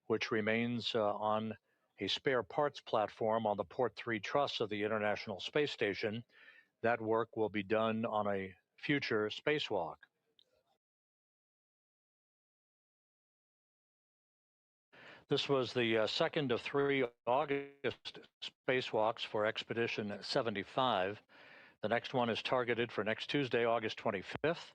which remains on a spare parts platform on the Port 3 truss of the International Space Station. That work will be done on a future spacewalk. This was the second of 3 August spacewalks for Expedition 75. The next one is targeted for next Tuesday, August 25th.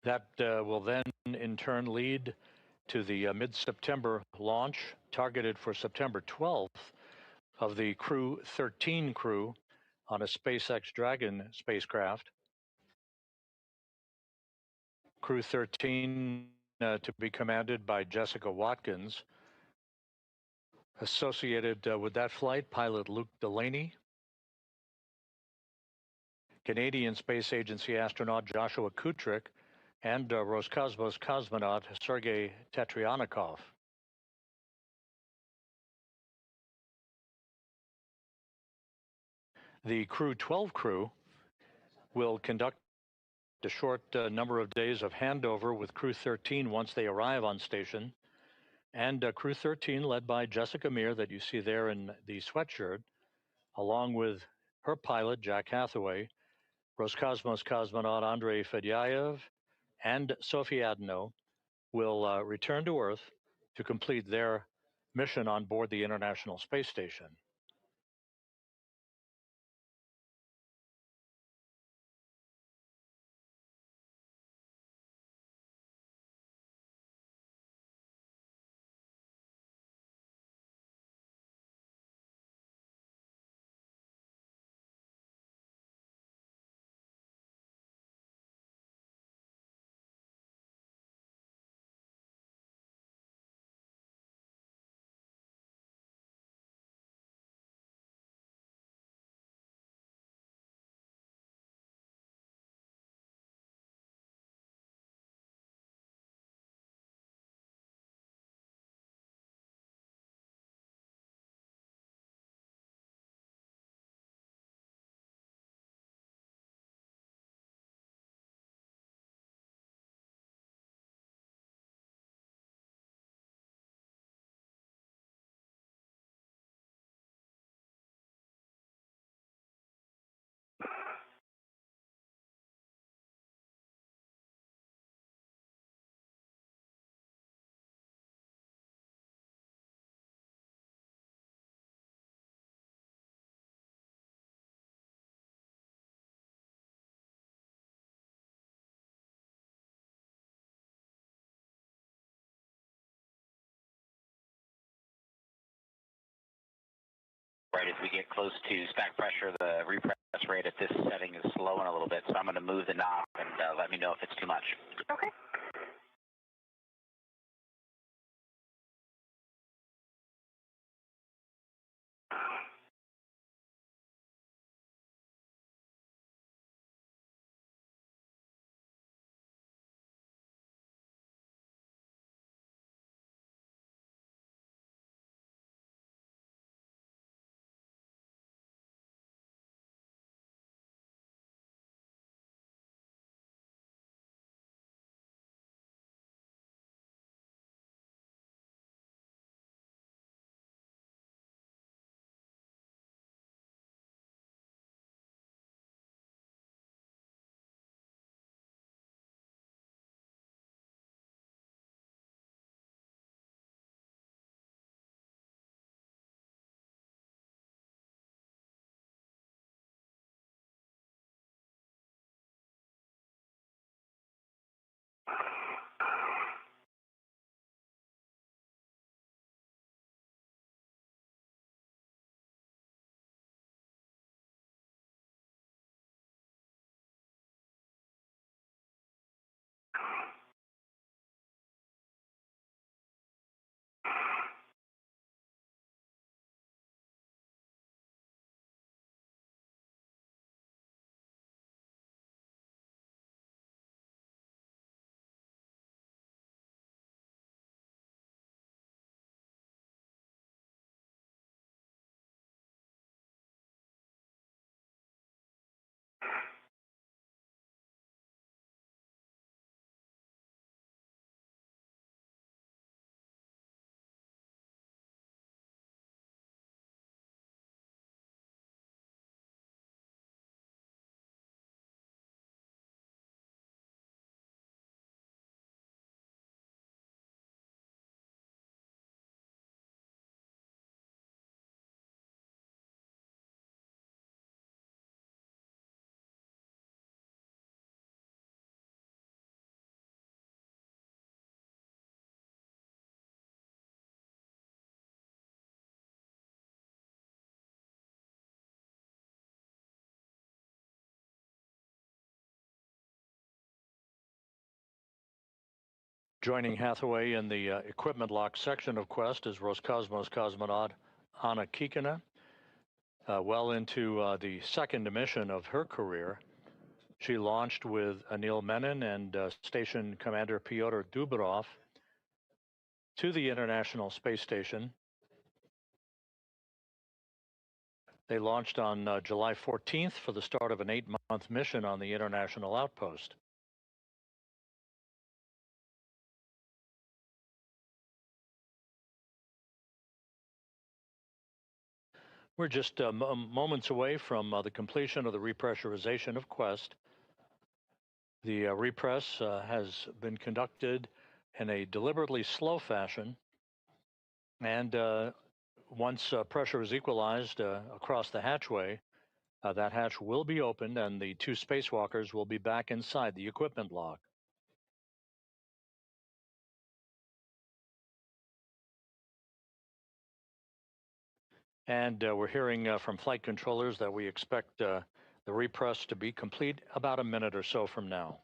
That will then in turn lead to the mid-September launch targeted for September 12th of the Crew 13 crew on a SpaceX Dragon spacecraft. Crew 13 to be commanded by Jessica Watkins. Associated with that flight, pilot Luke Delaney, Canadian Space Agency astronaut Joshua Kutrick, and Roscosmos cosmonaut Sergei Tetryanikov. The Crew 12 crew will conduct a short number of days of handover with Crew 13 once they arrive on station. And Crew 13, led by Jessica Meir, that you see there in the sweatshirt, along with her pilot, Jack Hathaway, Roscosmos cosmonaut Andrei Fedyaev, and Sophie Adenot, will return to Earth to complete their mission on board the International Space Station. right as we get close to stack pressure, the repress rate at this setting is slowing a little bit, so I'm going to move the knob and let me know if it's too much. Okay. Joining Hathaway in the equipment lock section of Quest is Roscosmos cosmonaut Anna Kikina, well into the second mission of her career. She launched with Anil Menon and Station Commander Pyotr Dubrov to the International Space Station. They launched on July 14th for the start of an 8-month mission on the International Outpost. We're just moments away from the completion of the repressurization of Quest. The repress has been conducted in a deliberately slow fashion, and once pressure is equalized across the hatchway, that hatch will be opened and the 2 spacewalkers will be back inside the equipment lock. And we're hearing from flight controllers that we expect the repress to be complete about a minute or so from now.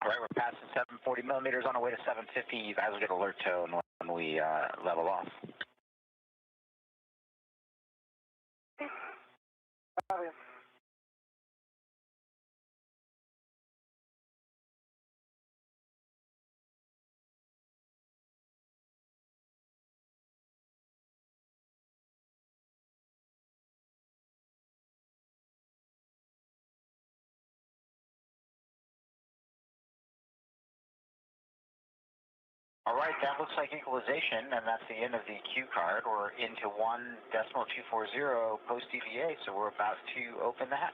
All right, we're passing 740 millimeters on our way to 750. You guys will get alert tone when we level off. All right, that looks like equalization, and that's the end of the cue card. We're into 1.240 post-EVA, so we're about to open the hatch.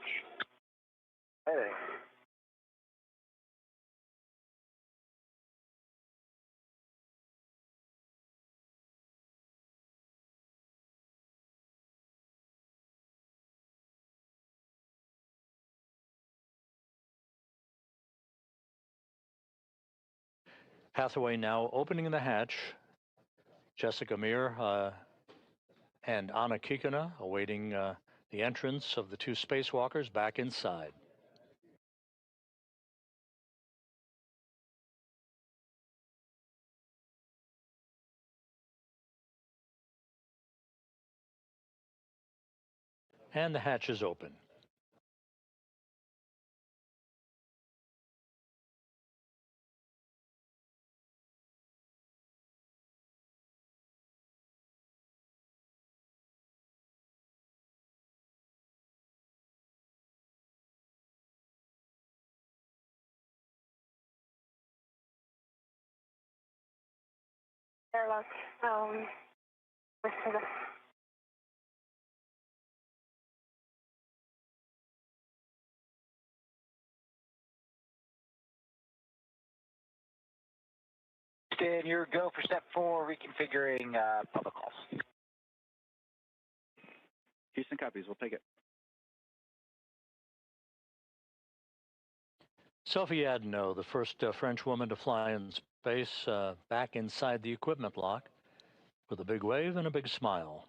Hey. Hathaway now opening the hatch. Jessica Meir and Anna Kikina awaiting the entrance of the two spacewalkers back inside. And the hatch is open. Airlock. Listen to Houston, your go for step 4, reconfiguring public calls. Houston copies. We'll take it. Sophie Adenot, the first French woman to fly in space, back inside the equipment lock with a big wave and a big smile.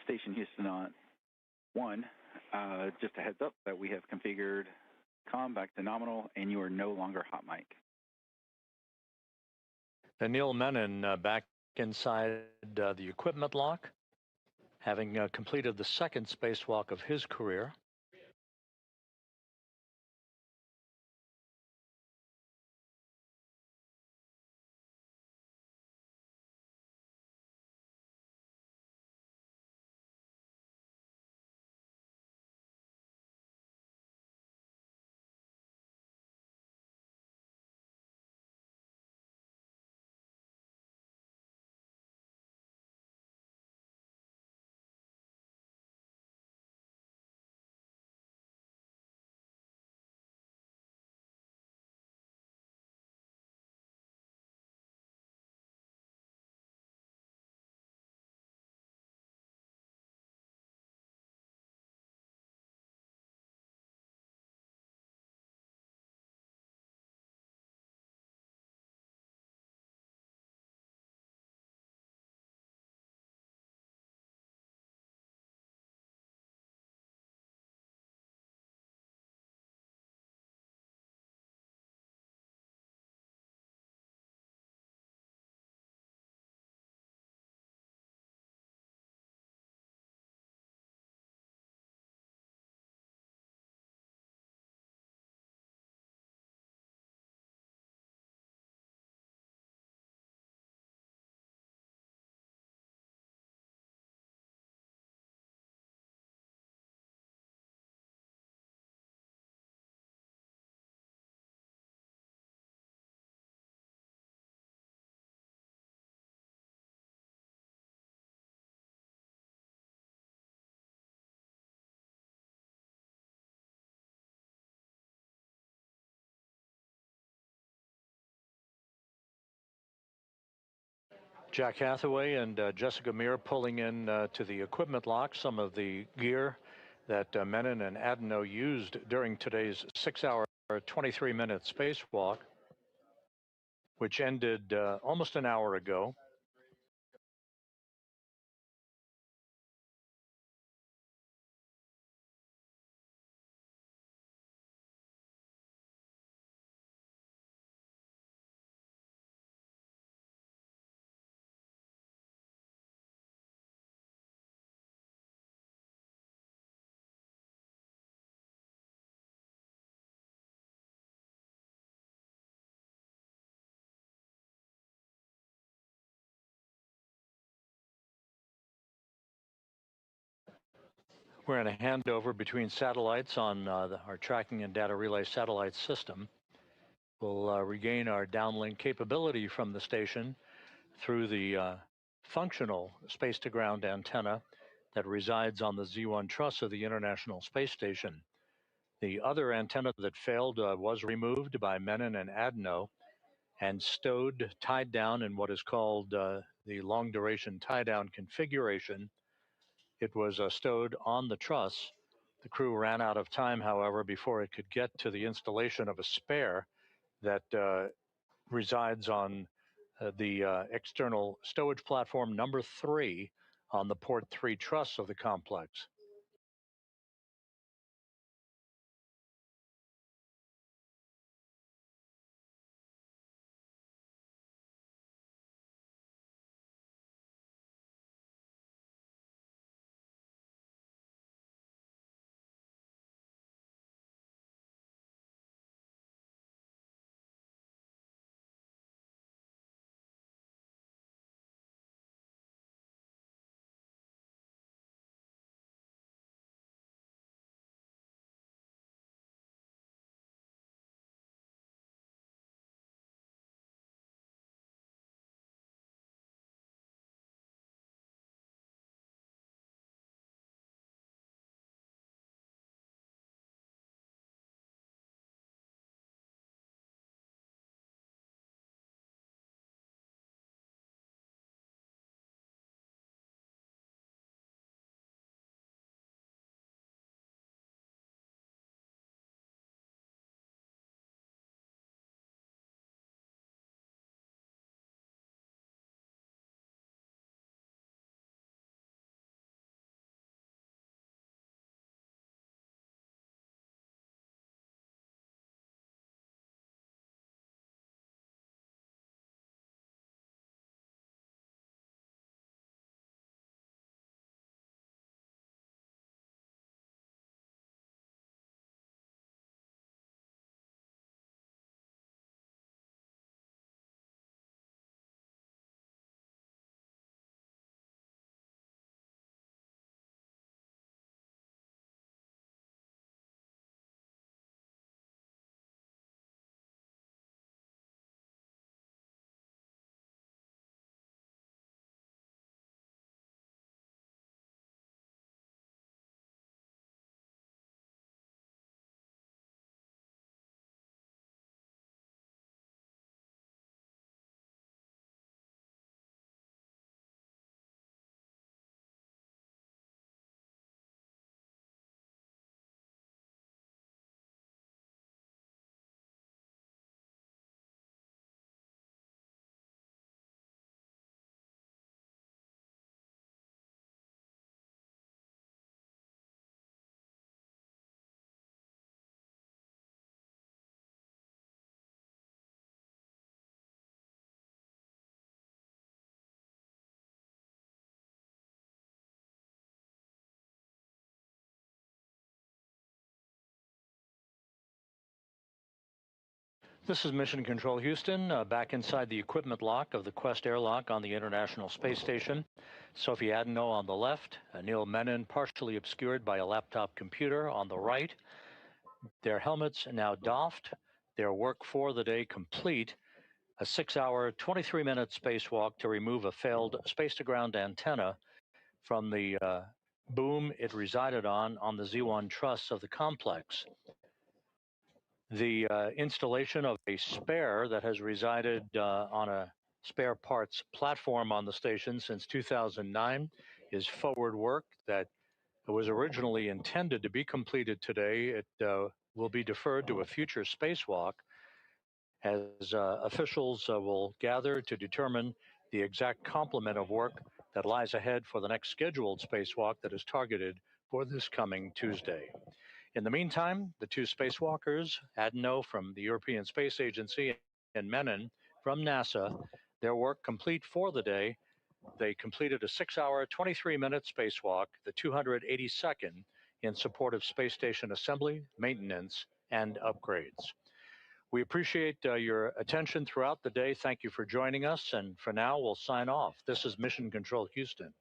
Station Houston on 1. Just a heads up that we have configured comm back to nominal, and you are no longer hot mic. Anil Menon back inside the equipment lock, having completed the second spacewalk of his career. Jack Hathaway and Jessica Meir pulling in to the equipment lock some of the gear that Menon and Adenot used during today's 6-hour, 23-minute spacewalk, which ended almost an hour ago. We're in a handover between satellites on our tracking and data relay satellite system. We'll regain our downlink capability from the station through the functional space-to-ground antenna that resides on the Z1 truss of the International Space Station. The other antenna that failed was removed by Menon and Adenot and stowed, tied down in what is called the long-duration tie-down configuration. It was stowed on the truss. The crew ran out of time, however, before it could get to the installation of a spare that resides on the external stowage platform number 3 on the port 3 truss of the complex. This is Mission Control Houston, back inside the equipment lock of the Quest airlock on the International Space Station. Sophie Adenot on the left, Anil Menon partially obscured by a laptop computer on the right. Their helmets now doffed, their work for the day complete. A 6-hour, 23-minute spacewalk to remove a failed space-to-ground antenna from the boom it resided on the Z1 truss of the complex. The installation of a spare that has resided on a spare parts platform on the station since 2009 is forward work that was originally intended to be completed today. It will be deferred to a future spacewalk as officials will gather to determine the exact complement of work that lies ahead for the next scheduled spacewalk that is targeted for this coming Tuesday. In the meantime, the two spacewalkers, Adenot from the European Space Agency and Menon from NASA, their work complete for the day. They completed a 6-hour, 23-minute spacewalk, the 282nd in support of space station assembly, maintenance, and upgrades. We appreciate your attention throughout the day. Thank you for joining us. And for now, we'll sign off. This is Mission Control Houston.